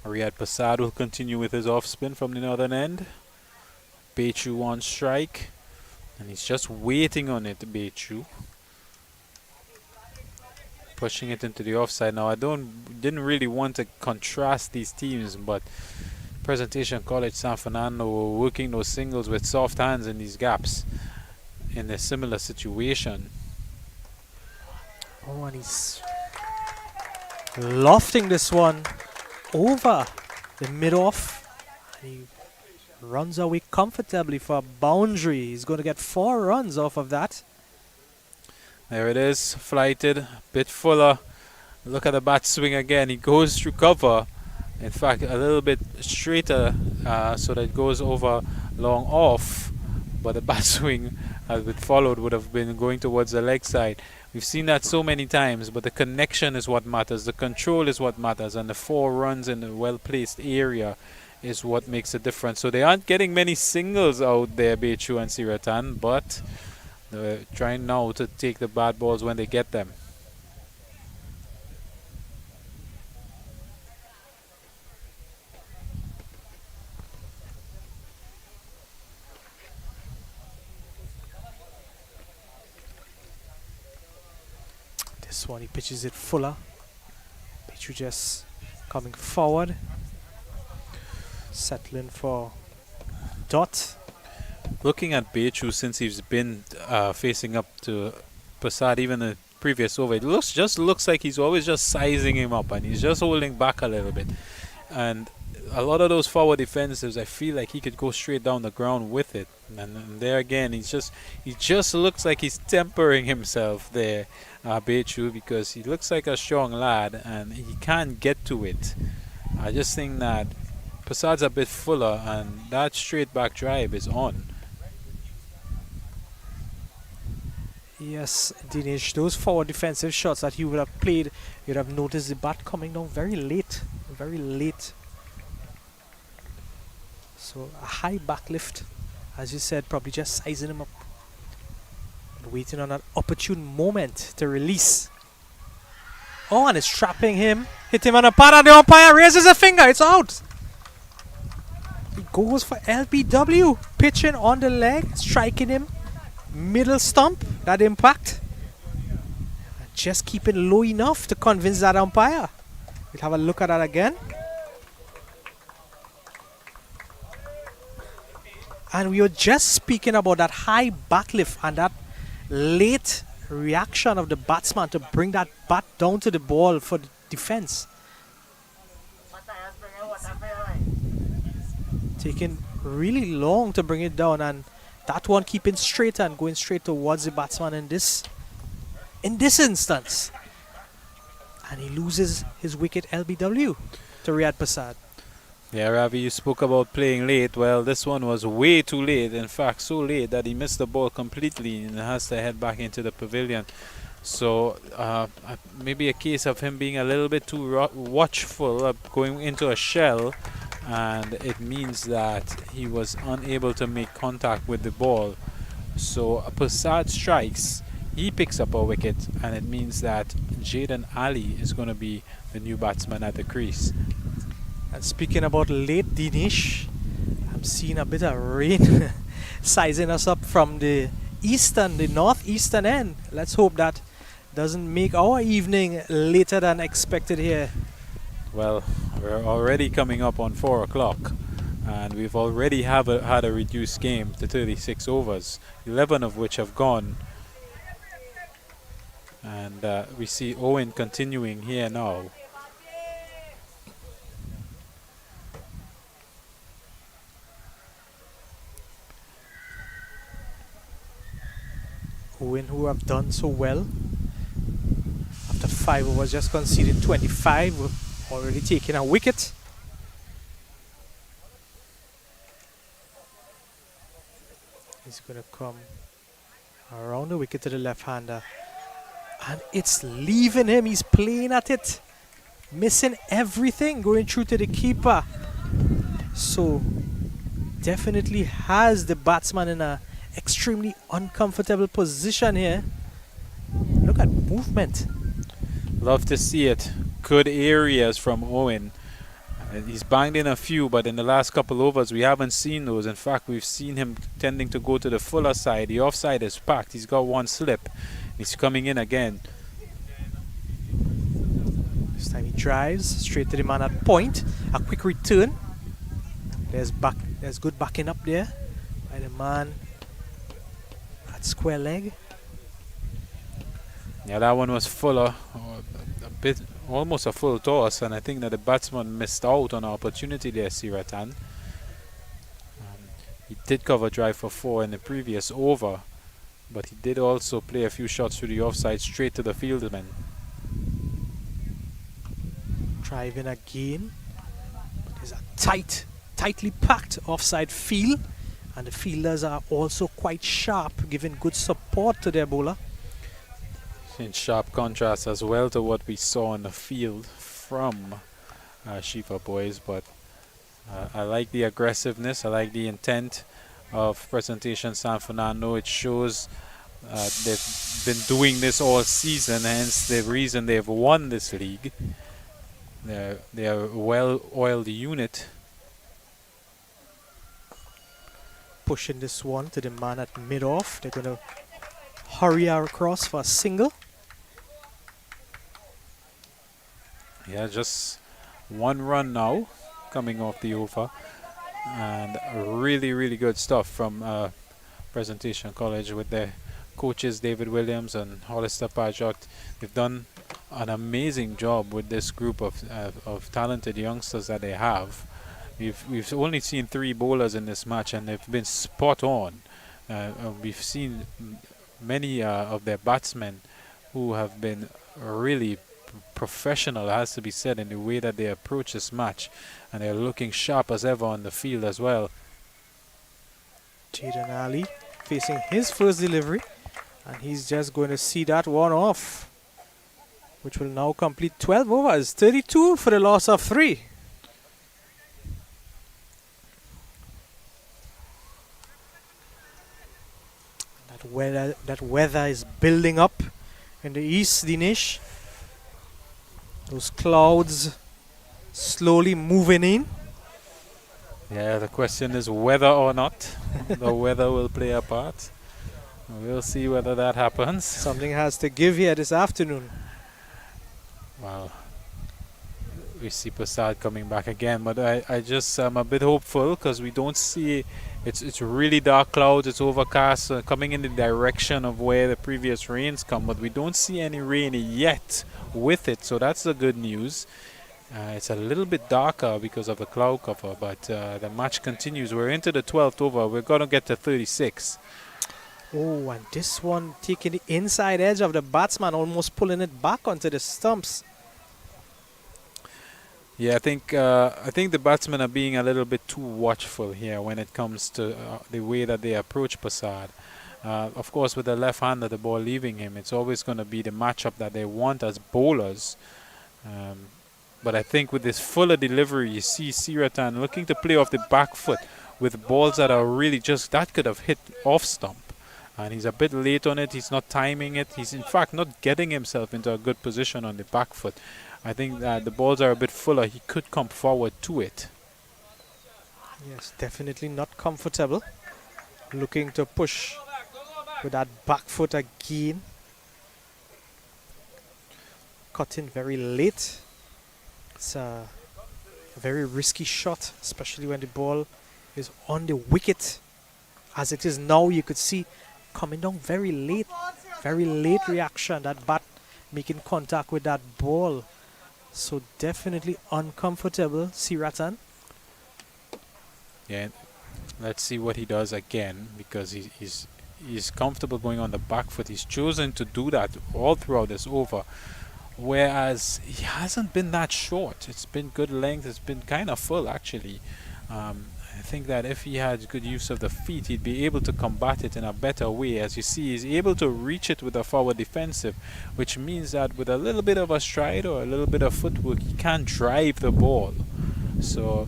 Riyad Prasad will continue with his off spin from the northern end. Bechu on strike, and he's just waiting on it, Bechu. Pushing it into the offside. Now I didn't really want to contrast these teams, but Presentation College San Fernando were working those singles with soft hands in these gaps in a similar situation. Oh, and he's lofting this one over the mid-off. And he runs away comfortably for a boundary. He's going to get 4 runs off of that. There it is, flighted, bit fuller. Look at the bat swing again. He goes through cover. In fact, a little bit straighter so that it goes over long off. But the bat swing, as it followed, would have been going towards the leg side. We've seen that so many times, but the connection is what matters. The control is what matters. And the 4 runs in a well-placed area is what makes a difference. So they aren't getting many singles out there, Bechu and Siratan, but they're trying now to take the bad balls when they get them. This one, he pitches it fuller. Bechu just coming forward. Settling for dot. Looking at Bechu since he's been facing up to Prasad, even the previous over, it just looks like he's always just sizing him up and he's just holding back a little bit. And a lot of those forward defensives, I feel like he could go straight down the ground with it. And there again, he just looks like he's tempering himself there, Bechu, because he looks like a strong lad and he can't get to it. I just think that Prasad's a bit fuller and that straight back drive is on. Yes, Dinesh, those forward defensive shots that he would have played, you'd have noticed the bat coming down very late. Very late. So a high back lift, as you said, probably just sizing him up. waiting on an opportune moment to release. Oh, and it's trapping him. Hit him on the pad, and the umpire raises a finger. It's out. He goes for LBW. Pitching on the leg, striking him. Middle stump, that impact. And just keep it low enough to convince that umpire. We'll have a look at that again. And we were just speaking about that high bat lift and that late reaction of the batsman to bring that bat down to the ball for the defense. Taking really long to bring it down, and that one keeping straight and going straight towards the batsman in this instance. And he loses his wicket LBW to Riyad Prasad. Yeah, Ravi, you spoke about playing late. Well, this one was way too late. In fact, so late that he missed the ball completely and has to head back into the pavilion. So maybe a case of him being a little bit too watchful of going into a shell, and it means that he was unable to make contact with the ball. So Prasad strikes, he picks up a wicket, and it means that Jaden Ali is going to be the new batsman at the crease. And speaking about late, Dinesh, I'm seeing a bit of rain sizing us up from the northeastern end. Let's hope that doesn't make our evening later than expected here. Well, we're already coming up on 4 o'clock, and we've already had a reduced game to 36 overs, 11 of which have gone. And we see Owen continuing here now. Owen, who have done so well after 5 overs, just conceded 25, already taking a wicket. He's going to come around the wicket to the left-hander, and it's leaving him. He's playing at it, missing everything, going through to the keeper. So definitely has the batsman in a extremely uncomfortable position here. Look at movement. Love to see it. Good areas from Owen. He's banged in a few, but in the last couple overs we haven't seen those. In fact, we've seen him tending to go to the fuller side. The offside is packed. He's got one slip. He's coming in again. This time he drives straight to the man at point. A quick return. There's good backing up there by the man at square leg. Yeah, that one was fuller, a bit, almost a full toss, and I think that the batsman missed out on an opportunity there, Siratan. He did cover drive for 4 in the previous over, but he did also play a few shots through the offside straight to the fieldsman. Driving again. There's a tightly packed offside field, and the fielders are also quite sharp, giving good support to their bowler. In sharp contrast as well to what we saw on the field from Shiva Boys, but I like the aggressiveness, I like the intent of Presentation San Fernando. It shows they've been doing this all season, hence the reason they've won this league. They're a well-oiled unit. Pushing this one to the man at mid-off. They're going to hurry across for a single. Yeah, just 1 run now coming off the over, and really, really good stuff from Presentation College with their coaches David Williams and Hollister Pajot. They've done an amazing job with this group of talented youngsters that they have. We've only seen 3 bowlers in this match, and they've been spot on. We've seen many of their batsmen who have been really professional, has to be said, in the way that they approach this match, and they're looking sharp as ever on the field as well. Jaden Ali facing his first delivery, and he's just going to see that one off, which will now complete 12 overs, 32 for the loss of 3. That That weather is building up in the east, Dinesh. Those clouds slowly moving in. Yeah, the question is whether or not the weather will play a part. We'll see whether that happens. Something has to give here this afternoon. Well, we see Prasad coming back again, but I just am a bit hopeful because we don't see it's really dark clouds, it's overcast, coming in the direction of where the previous rains come, but we don't see any rain yet with it, so that's the good news. It's a little bit darker because of the cloud cover, but the match continues. We're into the 12th over. We're going to get to 36. Oh, and this one taking the inside edge of the batsman, almost pulling it back onto the stumps. Yeah, I think the batsmen are being a little bit too watchful here when it comes to the way that they approach Prasad. Of course, with the left-hander, the ball leaving him, it's always going to be the matchup that they want as bowlers. But I think with this fuller delivery, you see Siratan looking to play off the back foot with balls that are really just, that could have hit off stump. And he's a bit late on it. He's not timing it. He's in fact not getting himself into a good position on the back foot. I think that the balls are a bit fuller. He could come forward to it. Yes, definitely not comfortable. Looking to push with that back foot again. Cut in very late. It's a very risky shot, especially when the ball is on the wicket. As it is now, you could see coming down very late reaction. That bat making contact with that ball. So definitely uncomfortable, Siratan. Yeah, let's see what he does again, because he's comfortable going on the back foot. He's chosen to do that all throughout this over. Whereas he hasn't been that short. It's been good length. It's been kind of full, actually. I think that if he had good use of the feet, he'd be able to combat it in a better way. As you see, he's able to reach it with a forward defensive, which means that with a little bit of a stride or a little bit of footwork, he can drive the ball. So,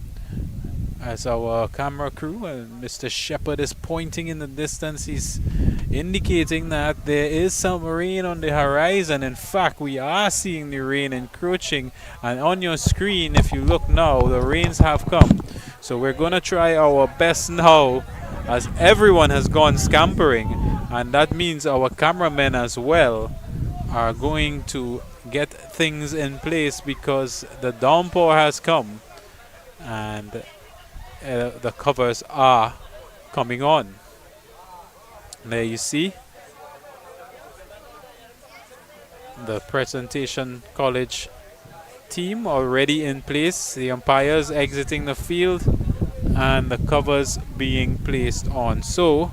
as our camera crew and Mr. Shepherd is pointing in the distance, he's indicating that there is some rain on the horizon. In fact, we are seeing the rain encroaching, and on your screen, if you look now, the rains have come. So we're going to try our best now, as everyone has gone scampering, and that means our cameramen as well are going to get things in place, because the downpour has come and the covers are coming on. There you see the presentation college team already in place, the umpires exiting the field, and the covers being placed on. So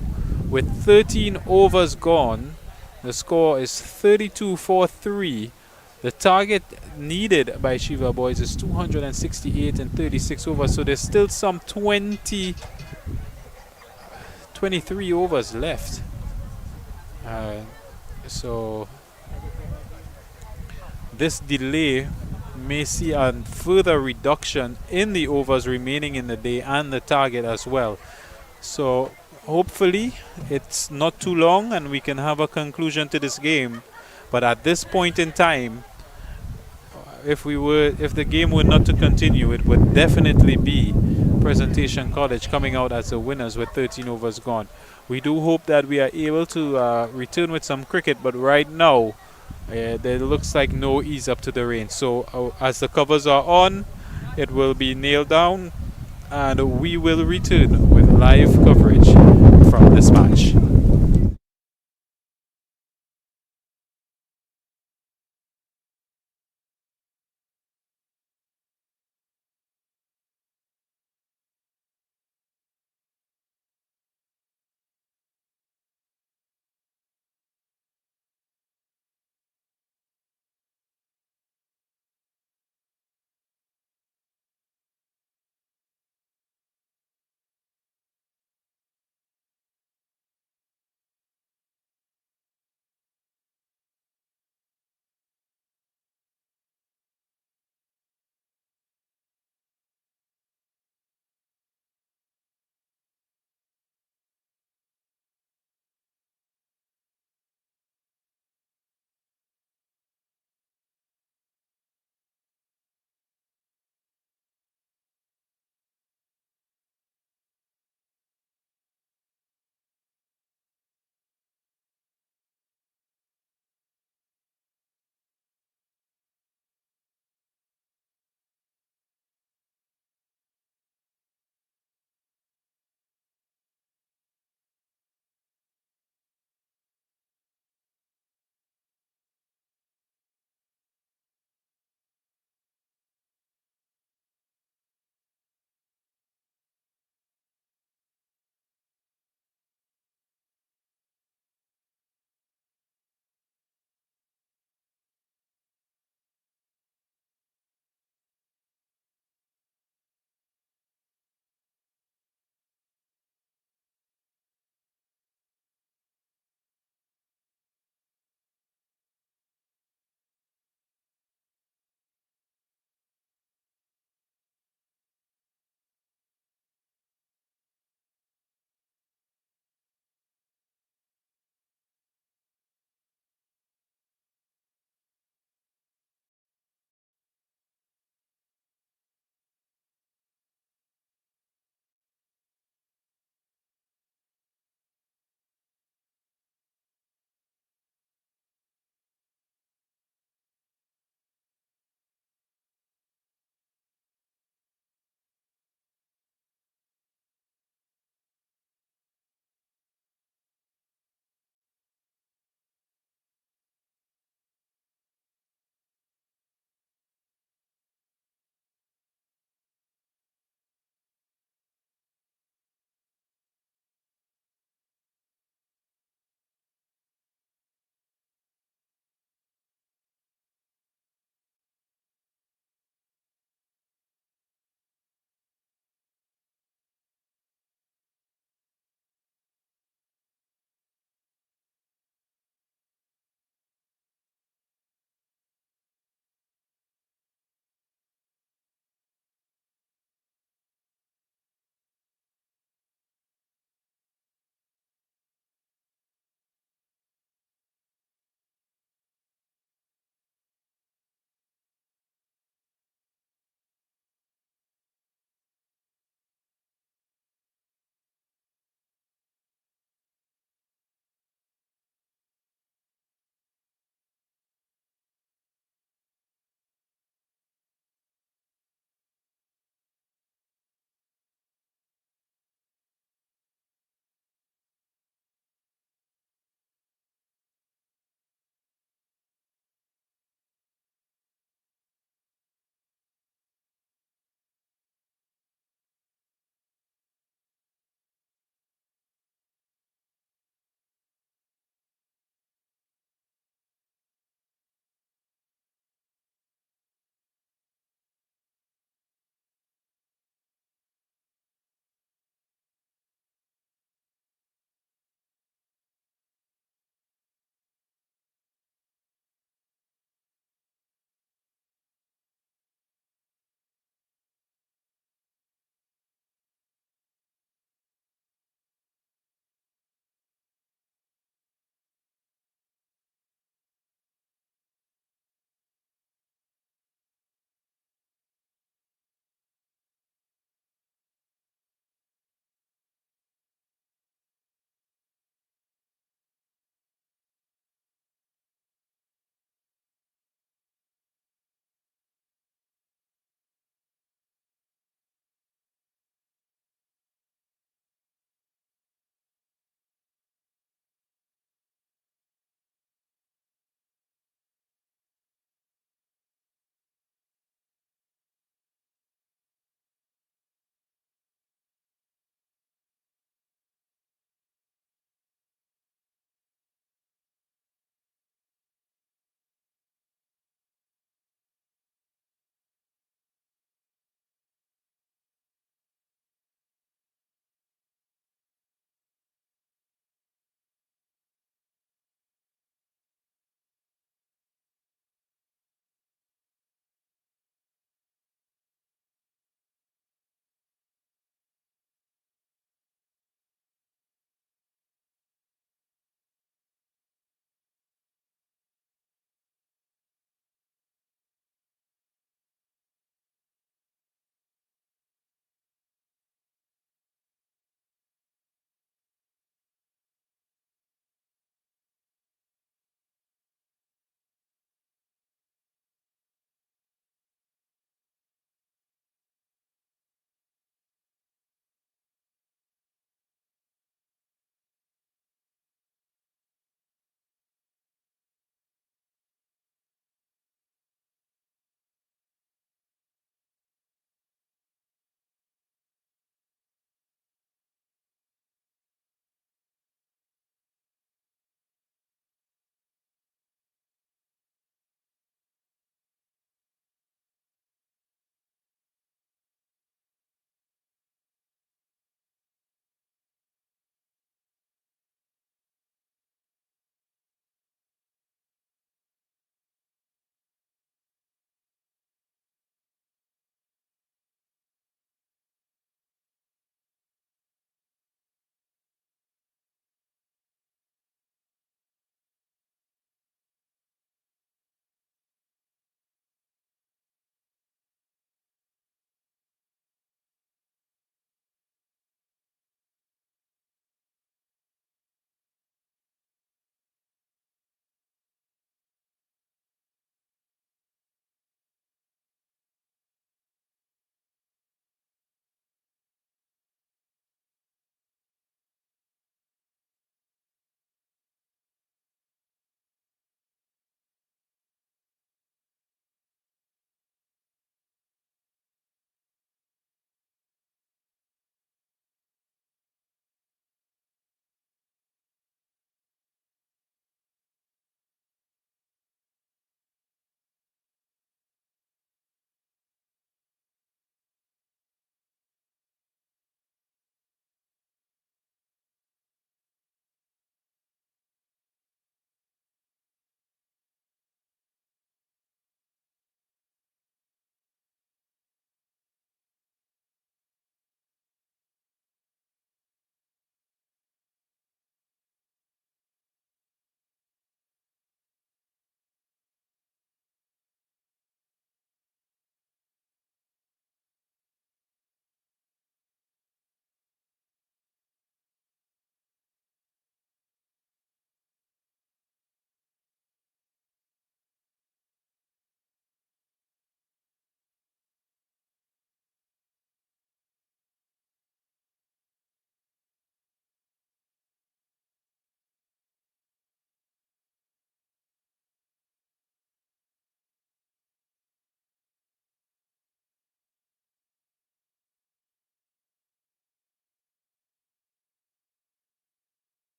with 13 overs gone, the score is 32 for 3. The target needed by Shiva Boys is 268 and 36 overs, so there's still some 23 overs left. So this delay may see a further reduction in the overs remaining in the day and the target as well. So hopefully it's not too long and we can have a conclusion to this game. But at this point in time, if the game were not to continue, it would definitely be Presentation College coming out as the winners with 13 overs gone. We do hope that we are able to return with some cricket, but right now there looks like no ease up to the rain. So as the covers are on, it will be nailed down, and we will return with live coverage from this match.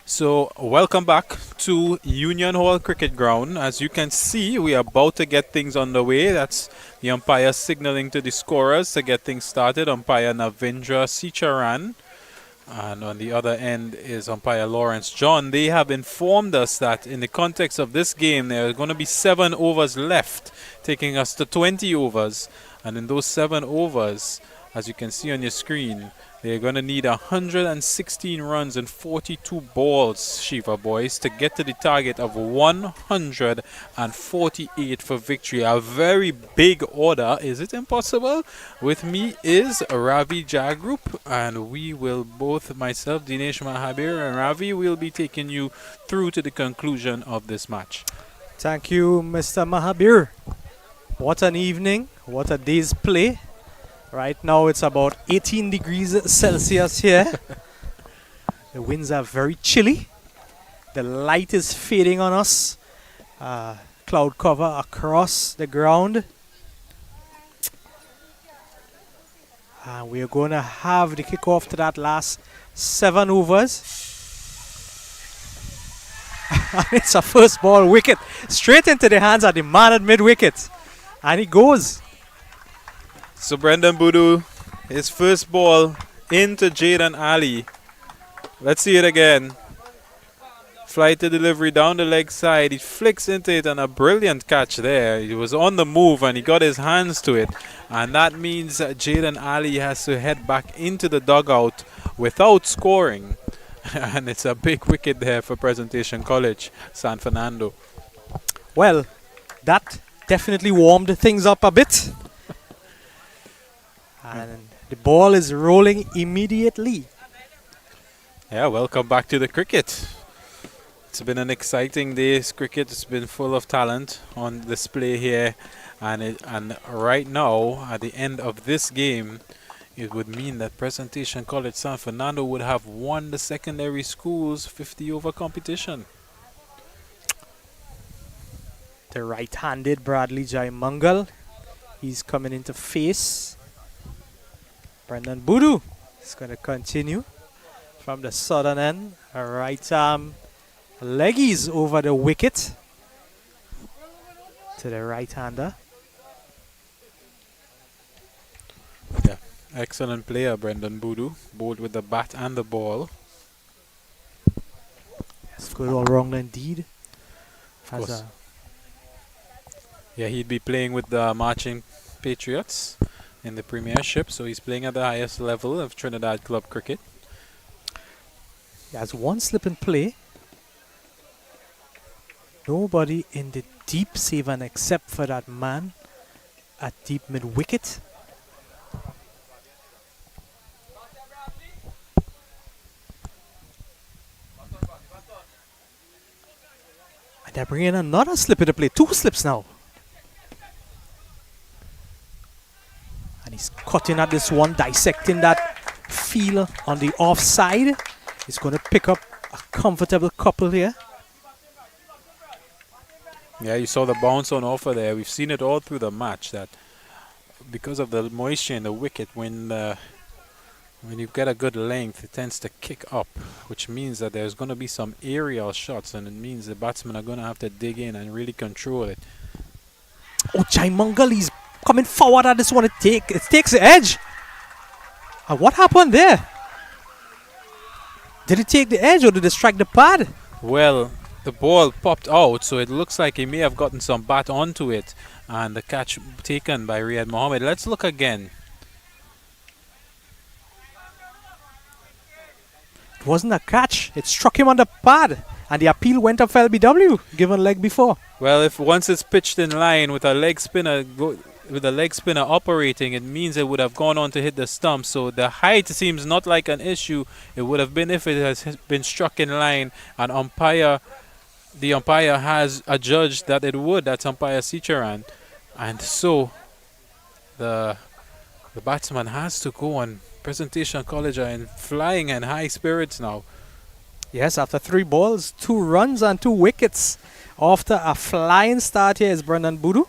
So, welcome back to Union Hall Cricket Ground. As you can see, we are about to get things underway. That's the umpire signaling to the scorers to get things started. Umpire Navindra Sicharan. And on the other end is umpire Lawrence John. They have informed us that in the context of this game, there are going to be 7 overs left, taking us to 20 overs. And in those 7 overs, as you can see on your screen, they're going to need 116 runs and 42 balls, Shiva Boys, to get to the target of 148 for victory. A very big order. Is it impossible? With me is Ravi Jagrup, and we will both, myself, Dinesh Mahabir, and Ravi, will be taking you through to the conclusion of this match. Thank you, Mr. Mahabir. What an evening. What a day's play. Right now it's about 18 degrees Celsius here. The winds are very chilly. The light is fading on us. Cloud cover across the ground. We're going to have the kickoff to that last 7 overs. And it's a first ball wicket. Straight into the hands of the man at mid-wicket. And it goes. So Brendan Boodoo, his first ball into Jaden Ali. Let's see it again. Flight to delivery down the leg side. He flicks into it and a brilliant catch there. He was on the move and he got his hands to it. And that means Jaden Ali has to head back into the dugout without scoring. And it's a big wicket there for Presentation College, San Fernando. Well, that definitely warmed things up a bit. And the ball is rolling immediately. Yeah, welcome back to the cricket. It's been an exciting day's cricket. It's been full of talent on display here. And right now, at the end of this game, it would mean that Presentation College San Fernando would have won the secondary school's 50-over competition. The right-handed Bradley Jaimangal. He's coming into face. Brendan Boodoo is going to continue from the southern end. A right arm leggies over the wicket to the right-hander. Yeah, excellent player, Brendan Boodoo, both with the bat and the ball. Yes, good all-rounder indeed. Yeah, he'd be playing with the Marching Patriots in the Premiership, so he's playing at the highest level of Trinidad club cricket. He has one slip in play. Nobody in the deep seven except for that man at deep mid-wicket. And they're bringing another slip into play. 2 slips now. And he's cutting at this one, dissecting that field on the offside. He's going to pick up a comfortable couple here. Yeah, you saw the bounce on offer there. We've seen it all through the match that because of the moisture in the wicket, when you get a good length, it tends to kick up, which means that there's going to be some aerial shots, and it means the batsmen are going to have to dig in and really control it. Oh, Jaimangal, he's coming forward at this one. It takes the edge. And what happened there? Did it take the edge or did it strike the pad? Well, the ball popped out, so it looks like he may have gotten some bat onto it, and the catch taken by Riyad Mohammed. Let's look again. It wasn't a catch. It struck him on the pad. And the appeal went up for LBW, given leg before. Well, if once it's pitched in line with a leg spinner operating, it means it would have gone on to hit the stump. So the height seems not like an issue. It would have been if it has been struck in line, and the umpire has adjudged that it would. That's umpire Sicharan. And so the batsman has to go on. Presentation College are in flying and high spirits now. Yes, after 3 balls, 2 runs and 2 wickets. After a flying start here is Brendan Boodoo.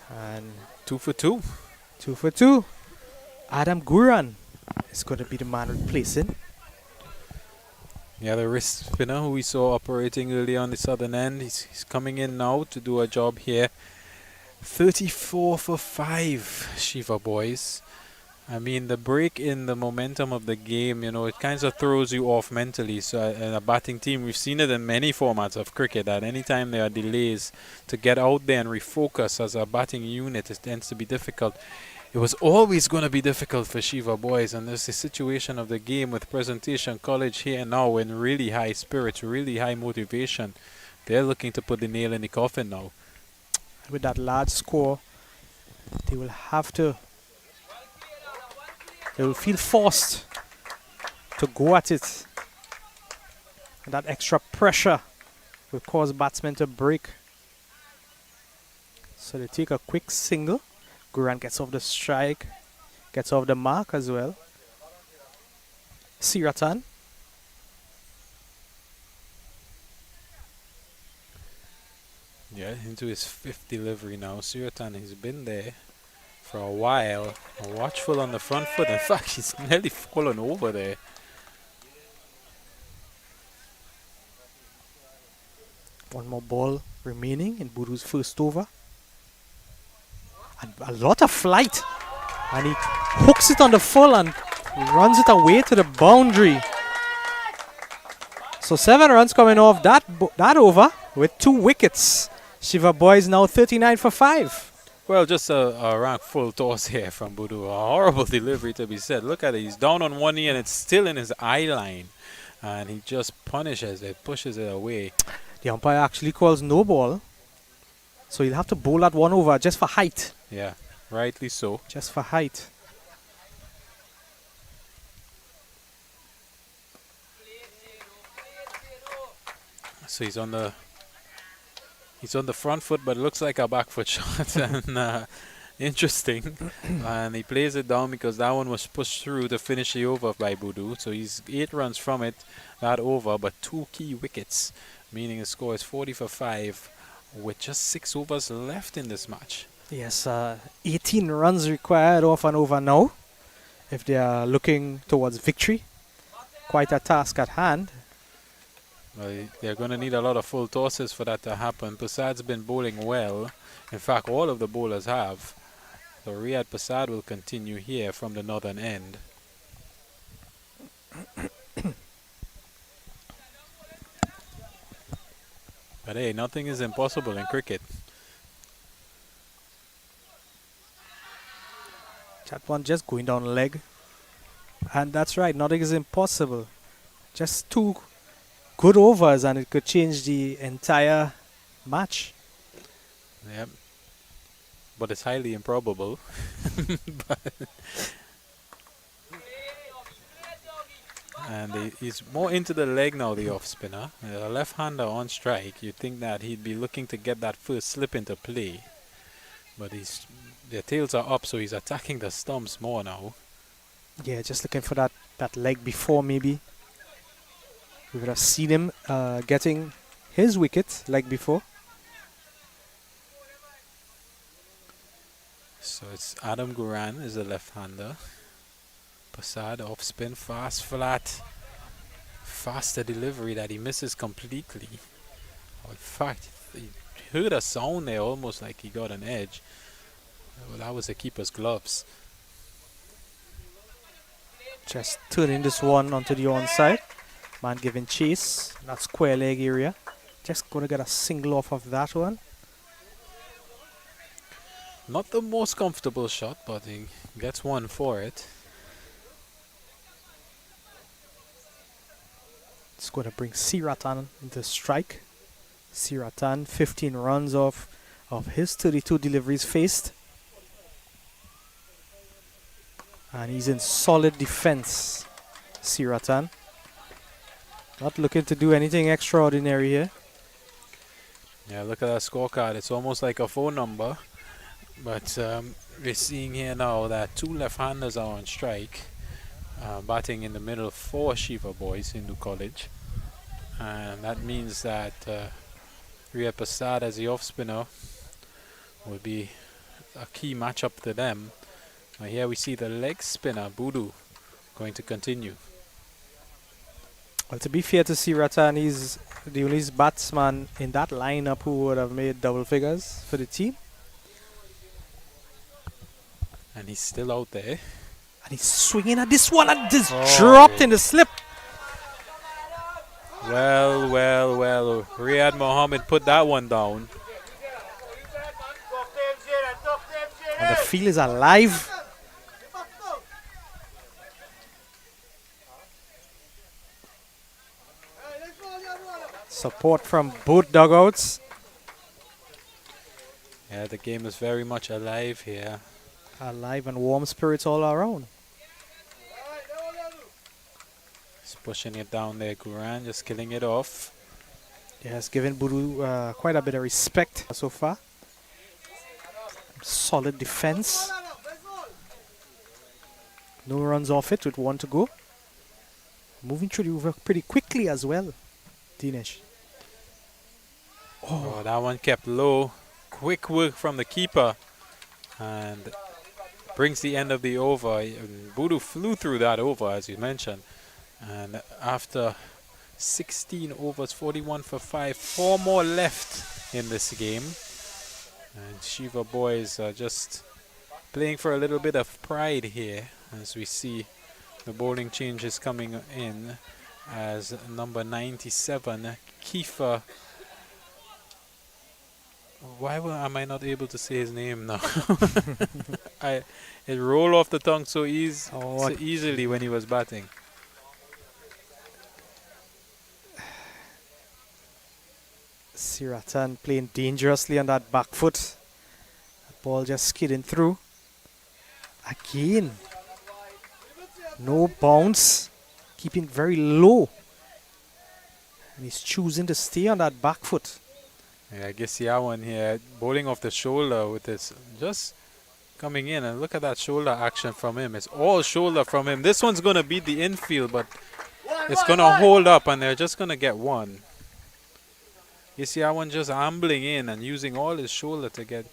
And 2 for 2. 2 for 2. Adam Guran is going to be the man replacing. Yeah, the wrist spinner who we saw operating early on the southern end, he's coming in now to do a job here. 34 for 5, Shiva Boys. I mean, the break in the momentum of the game, you know, it kind of throws you off mentally. So, in a batting team, we've seen it in many formats of cricket that anytime there are delays, to get out there and refocus as a batting unit, it tends to be difficult. It was always going to be difficult for Shiva Boys, and there's the situation of the game with Presentation College here now in really high spirits, really high motivation. They're looking to put the nail in the coffin now. With that large score, they will have to. They will feel forced to go at it. And that extra pressure will cause batsmen to break. So they take a quick single. Guran gets off the strike, gets off the mark as well. Siratan. Yeah, into his 5th delivery now. Siratan has been there for a while. Watchful on the front foot. In fact, he's nearly fallen over there. One more ball remaining in Budu's first over. And a lot of flight. And he hooks it on the full and runs it away to the boundary. So 7 runs coming off that over with 2 wickets. Shiva Boys now 39 for 5. Well, just a rank full toss here from Budu. A horrible delivery to be said. Look at it. He's down on one knee and it's still in his eye line. And he just punishes it, pushes it away. The umpire actually calls no ball. So he'll have to bowl that one over just for height. Yeah, rightly so. Just for height. So he's on the front foot, but it looks like a back foot shot. And interesting. And he plays it down because that one was pushed through to finish the over by Budu. So he's 8 runs from it, that over, but 2 key wickets, meaning the score is 40 for 5 with just 6 overs left in this match. Yes, 18 runs required off and over now if they are looking towards victory. Quite a task at hand. Well, they're going to need a lot of full tosses for that to happen. Prasad's been bowling well. In fact, all of the bowlers have. So Riyad Prasad will continue here from the northern end. But hey, nothing is impossible in cricket. That one just going down leg. And that's right, nothing is impossible. Just 2 good overs and it could change the entire match. Yep. But it's highly improbable. And he's more into the leg now, the off spinner. A left-hander on strike. You'd think that he'd be looking to get that first slip into play. But their tails are up, so he's attacking the stumps more now. Yeah, just looking for that leg before maybe. We would have seen him getting his wicket like before. So it's Adam Guran is the left-hander. Prasad off spin, fast, flat. Faster delivery that he misses completely. Oh, in fact, he heard a sound there almost like he got an edge. Well, that was the keeper's gloves. Just turning this one onto the onside. Man giving chase. That square leg area. Just going to get a single off of that one. Not the most comfortable shot, but he gets one for it. It's going to bring Siratan into strike. Siratan, 15 runs off of his 32 deliveries faced. And he's in solid defense, Siratan. Not looking to do anything extraordinary here. Yeah, look at that scorecard. It's almost like a phone number. But we're seeing here now that 2 left-handers are on strike. Batting in the middle for Shiva Boys, Hindu College. And that means that Riyad Prasad as the off-spinner will be a key matchup to them. Here we see the leg spinner, Budu, going to continue. Well, to be fair to Siratan, he's the only batsman in that lineup who would have made double figures for the team. And he's still out there. And he's swinging at this one and just Oh. dropped in the slip. Well, well, well. Riyad Mohammed put that one down. And the field is alive. Support from both dugouts. Yeah, the game is very much alive here. Alive and warm spirits all around. He's pushing it down there, Guran, just killing it off. He has given Budu quite a bit of respect so far. Solid defense. No runs off it with one to go. Moving through the over pretty quickly as well, Dinesh. Oh, that one kept low. Quick work from the keeper. And brings the end of the over. Budu flew through that over, as you mentioned. And after 16 overs, 41 for 5, 4 more left in this game. And Shiva Boys are just playing for a little bit of pride here as we see the bowling changes coming in as number 97, Kiefer. Why am I not able to say his name now? It rolled off the tongue so easily when he was batting. Siratan playing dangerously on that back foot. That ball just skidding through. Again. No bounce. Keeping very low. And he's choosing to stay on that back foot. Yeah, I guess one here bowling off the shoulder with this just coming in, and look at that shoulder action from him. It's all shoulder from him. This one's going to beat the infield, but it's going to hold up and they're just going to get one. You see one just ambling in and using all his shoulder to get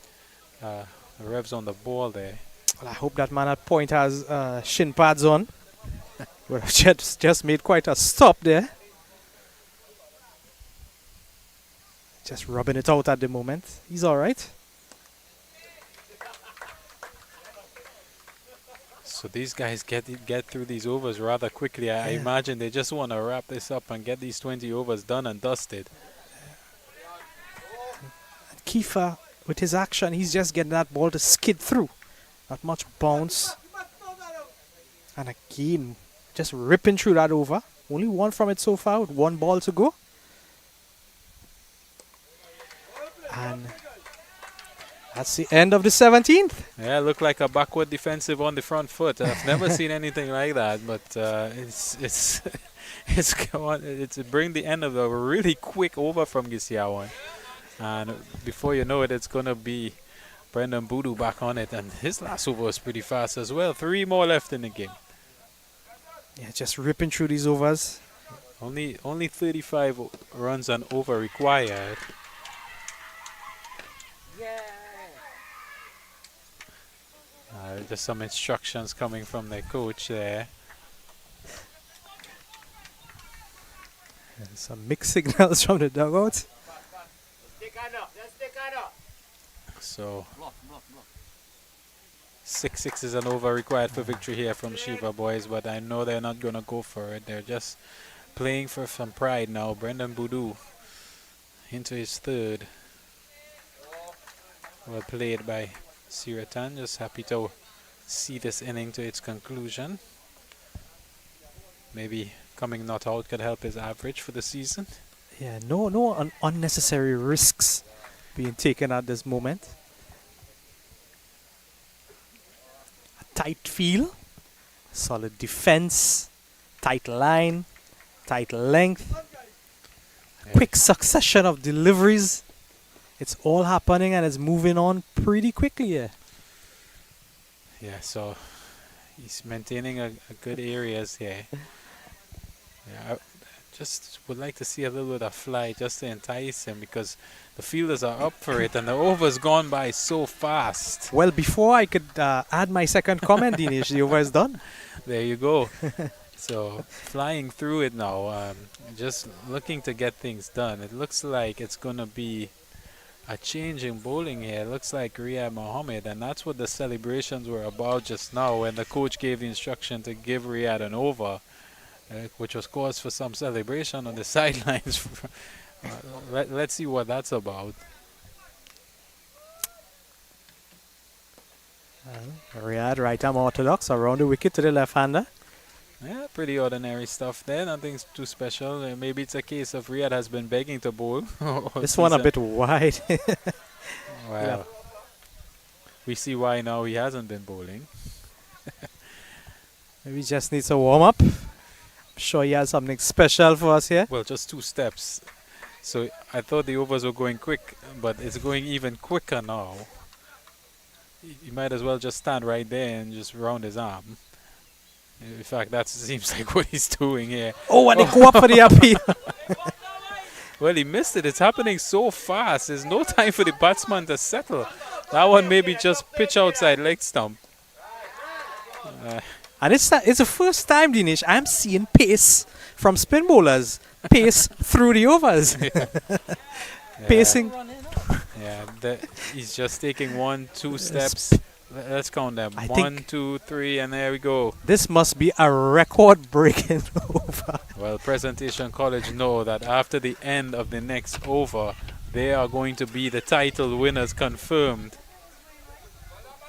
revs on the ball there. Well, I hope that man at point has shin pads on. Would have just made quite a stop there. Just rubbing it out at the moment. He's all right. So these guys get through these overs rather quickly. I imagine they just want to wrap this up and get these 20 overs done and dusted. And Kiefer, with his action, he's just getting that ball to skid through. Not much bounce. And again, just ripping through that over. Only one from it so far with one ball to go. And that's the end of the 17th. Yeah, looked like a backward defensive on the front foot. I've never seen anything like that, but it's bring the end of a really quick over from Gisiawan. And before you know it, it's going to be Brendan Budu back on it. And his last over was pretty fast as well. 3 more left in the game. Yeah, just ripping through these overs. Only 35 runs and over required. Just some instructions coming from their coach there. And some mixed signals from the dugout. So 6 is an over required for victory here from Shiva Boys, but I know they're not going to go for it. They're just playing for some pride now. Brendan Budu into his third. Well played by Siratan. Just happy to see this inning to its conclusion. Maybe coming not out could help his average for the season. Yeah, no unnecessary risks being taken at this moment. A tight feel, solid defense, tight line, tight length, quick succession of deliveries. It's all happening and it's moving on pretty quickly here. Yeah, so he's maintaining a good areas here. Yeah, I just would like to see a little bit of fly just to entice him, because the fielders are up for it and the over's gone by so fast. Well, before I could add my second comment, Dinesh, the over is done. There you go. So flying through it now, just looking to get things done. It looks like it's going to be a change in bowling here. It looks like Riyad Mohammed, and that's what the celebrations were about just now when the coach gave the instruction to give Riyad an over, which was cause for some celebration on the sidelines. Let's see what that's about. Riyad, right arm orthodox around the wicket to the left-hander. Yeah, pretty ordinary stuff there. Nothing too special. Maybe it's a case of Riyad has been begging to bowl. This one a bit wide. Well, we see why now he hasn't been bowling. Maybe just needs a warm-up. I'm sure he has something special for us here. Well, just 2 steps. So I thought the overs were going quick, but it's going even quicker now. He might as well just stand right there and just round his arm. In fact, that seems like what he's doing here. Oh, and they go up for the appeal. Well, he missed it. It's happening so fast. There's no time for the batsman to settle. That one maybe just pitch outside leg stump. And it's the first time, Dinesh, I'm seeing pace from spin bowlers. Pace through the overs. Pacing. Yeah, he's just taking 1, 2 steps. Let's count them. I 1, 2, 3, and there we go. This must be a record-breaking over. Well, Presentation College know that after the end of the next over, they are going to be the title winners confirmed.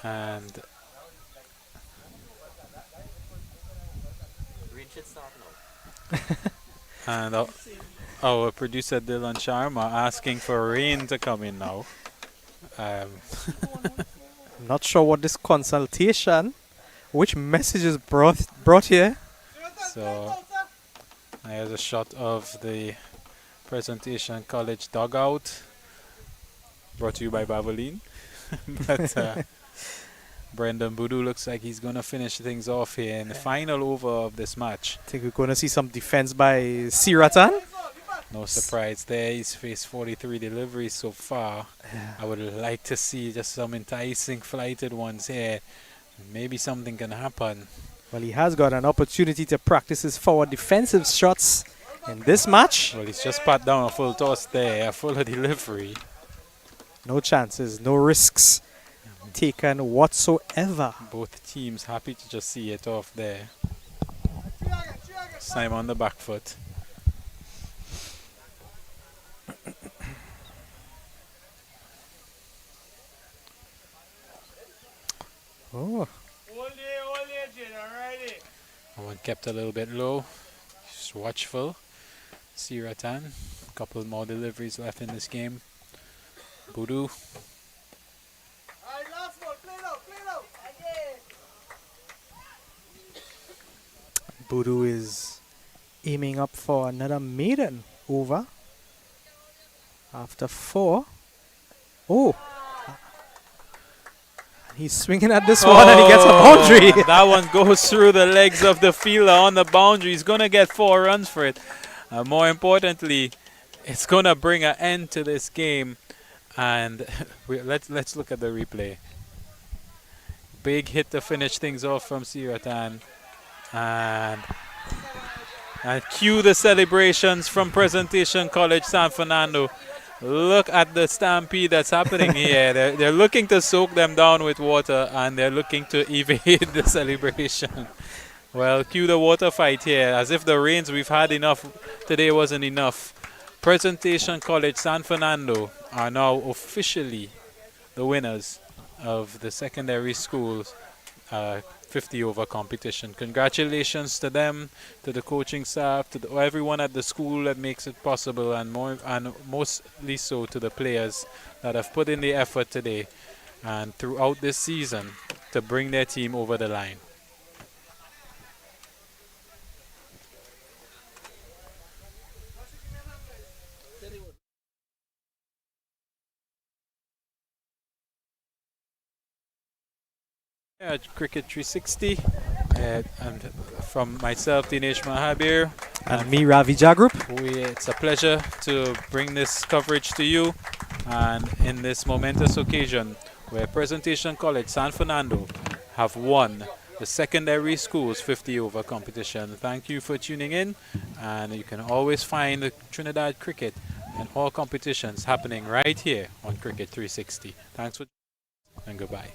And and our producer Dylan Sharma asking for rain to come in now. Not sure what this consultation, which message is brought here. So there's a shot of the Presentation College dugout, brought to you by Valvoline. But Brendan Boodoo looks like he's going to finish things off here in the final over of this match. I think we're going to see some defense by Siratan. No surprise there. He's faced 43 deliveries so far. Yeah. I would like to see just some enticing flighted ones here. Maybe something can happen. Well, he has got an opportunity to practice his forward defensive shots in this match. Well, he's just pat down a full toss there, a full delivery. No chances, no risks taken whatsoever. Both teams happy to just see it off there. This time on the back foot. Oh. One kept a little bit low. Just watchful. Siratan. A couple more deliveries left in this game. Boodoo. Boodoo is aiming up for another maiden over after 4. Oh. He's swinging at this one and he gets a boundary. That one goes through the legs of the fielder on the boundary. He's going to get 4 runs for it. More importantly, it's going to bring an end to this game. And let's look at the replay. Big hit to finish things off from Siratan. And cue the celebrations from Presentation College San Fernando. Look at the stampede that's happening here. They're looking to soak them down with water, and they're looking to evade the celebration. Well, cue the water fight here, as if the rains we've had enough today wasn't enough. Presentation College San Fernando are now officially the winners of the secondary schools 50 over competition. Congratulations to them, to the coaching staff, to everyone at the school that makes it possible, and mostly so to the players that have put in the effort today and throughout this season to bring their team over the line. Cricket 360, and from myself, Dinesh Mahabir, And me, Ravi Jagrup. It's a pleasure to bring this coverage to you, and in this momentous occasion where Presentation College San Fernando have won the secondary schools 50 over competition. Thank you for tuning in, and you can always find the Trinidad cricket and all competitions happening right here on Cricket 360. Thanks for and goodbye.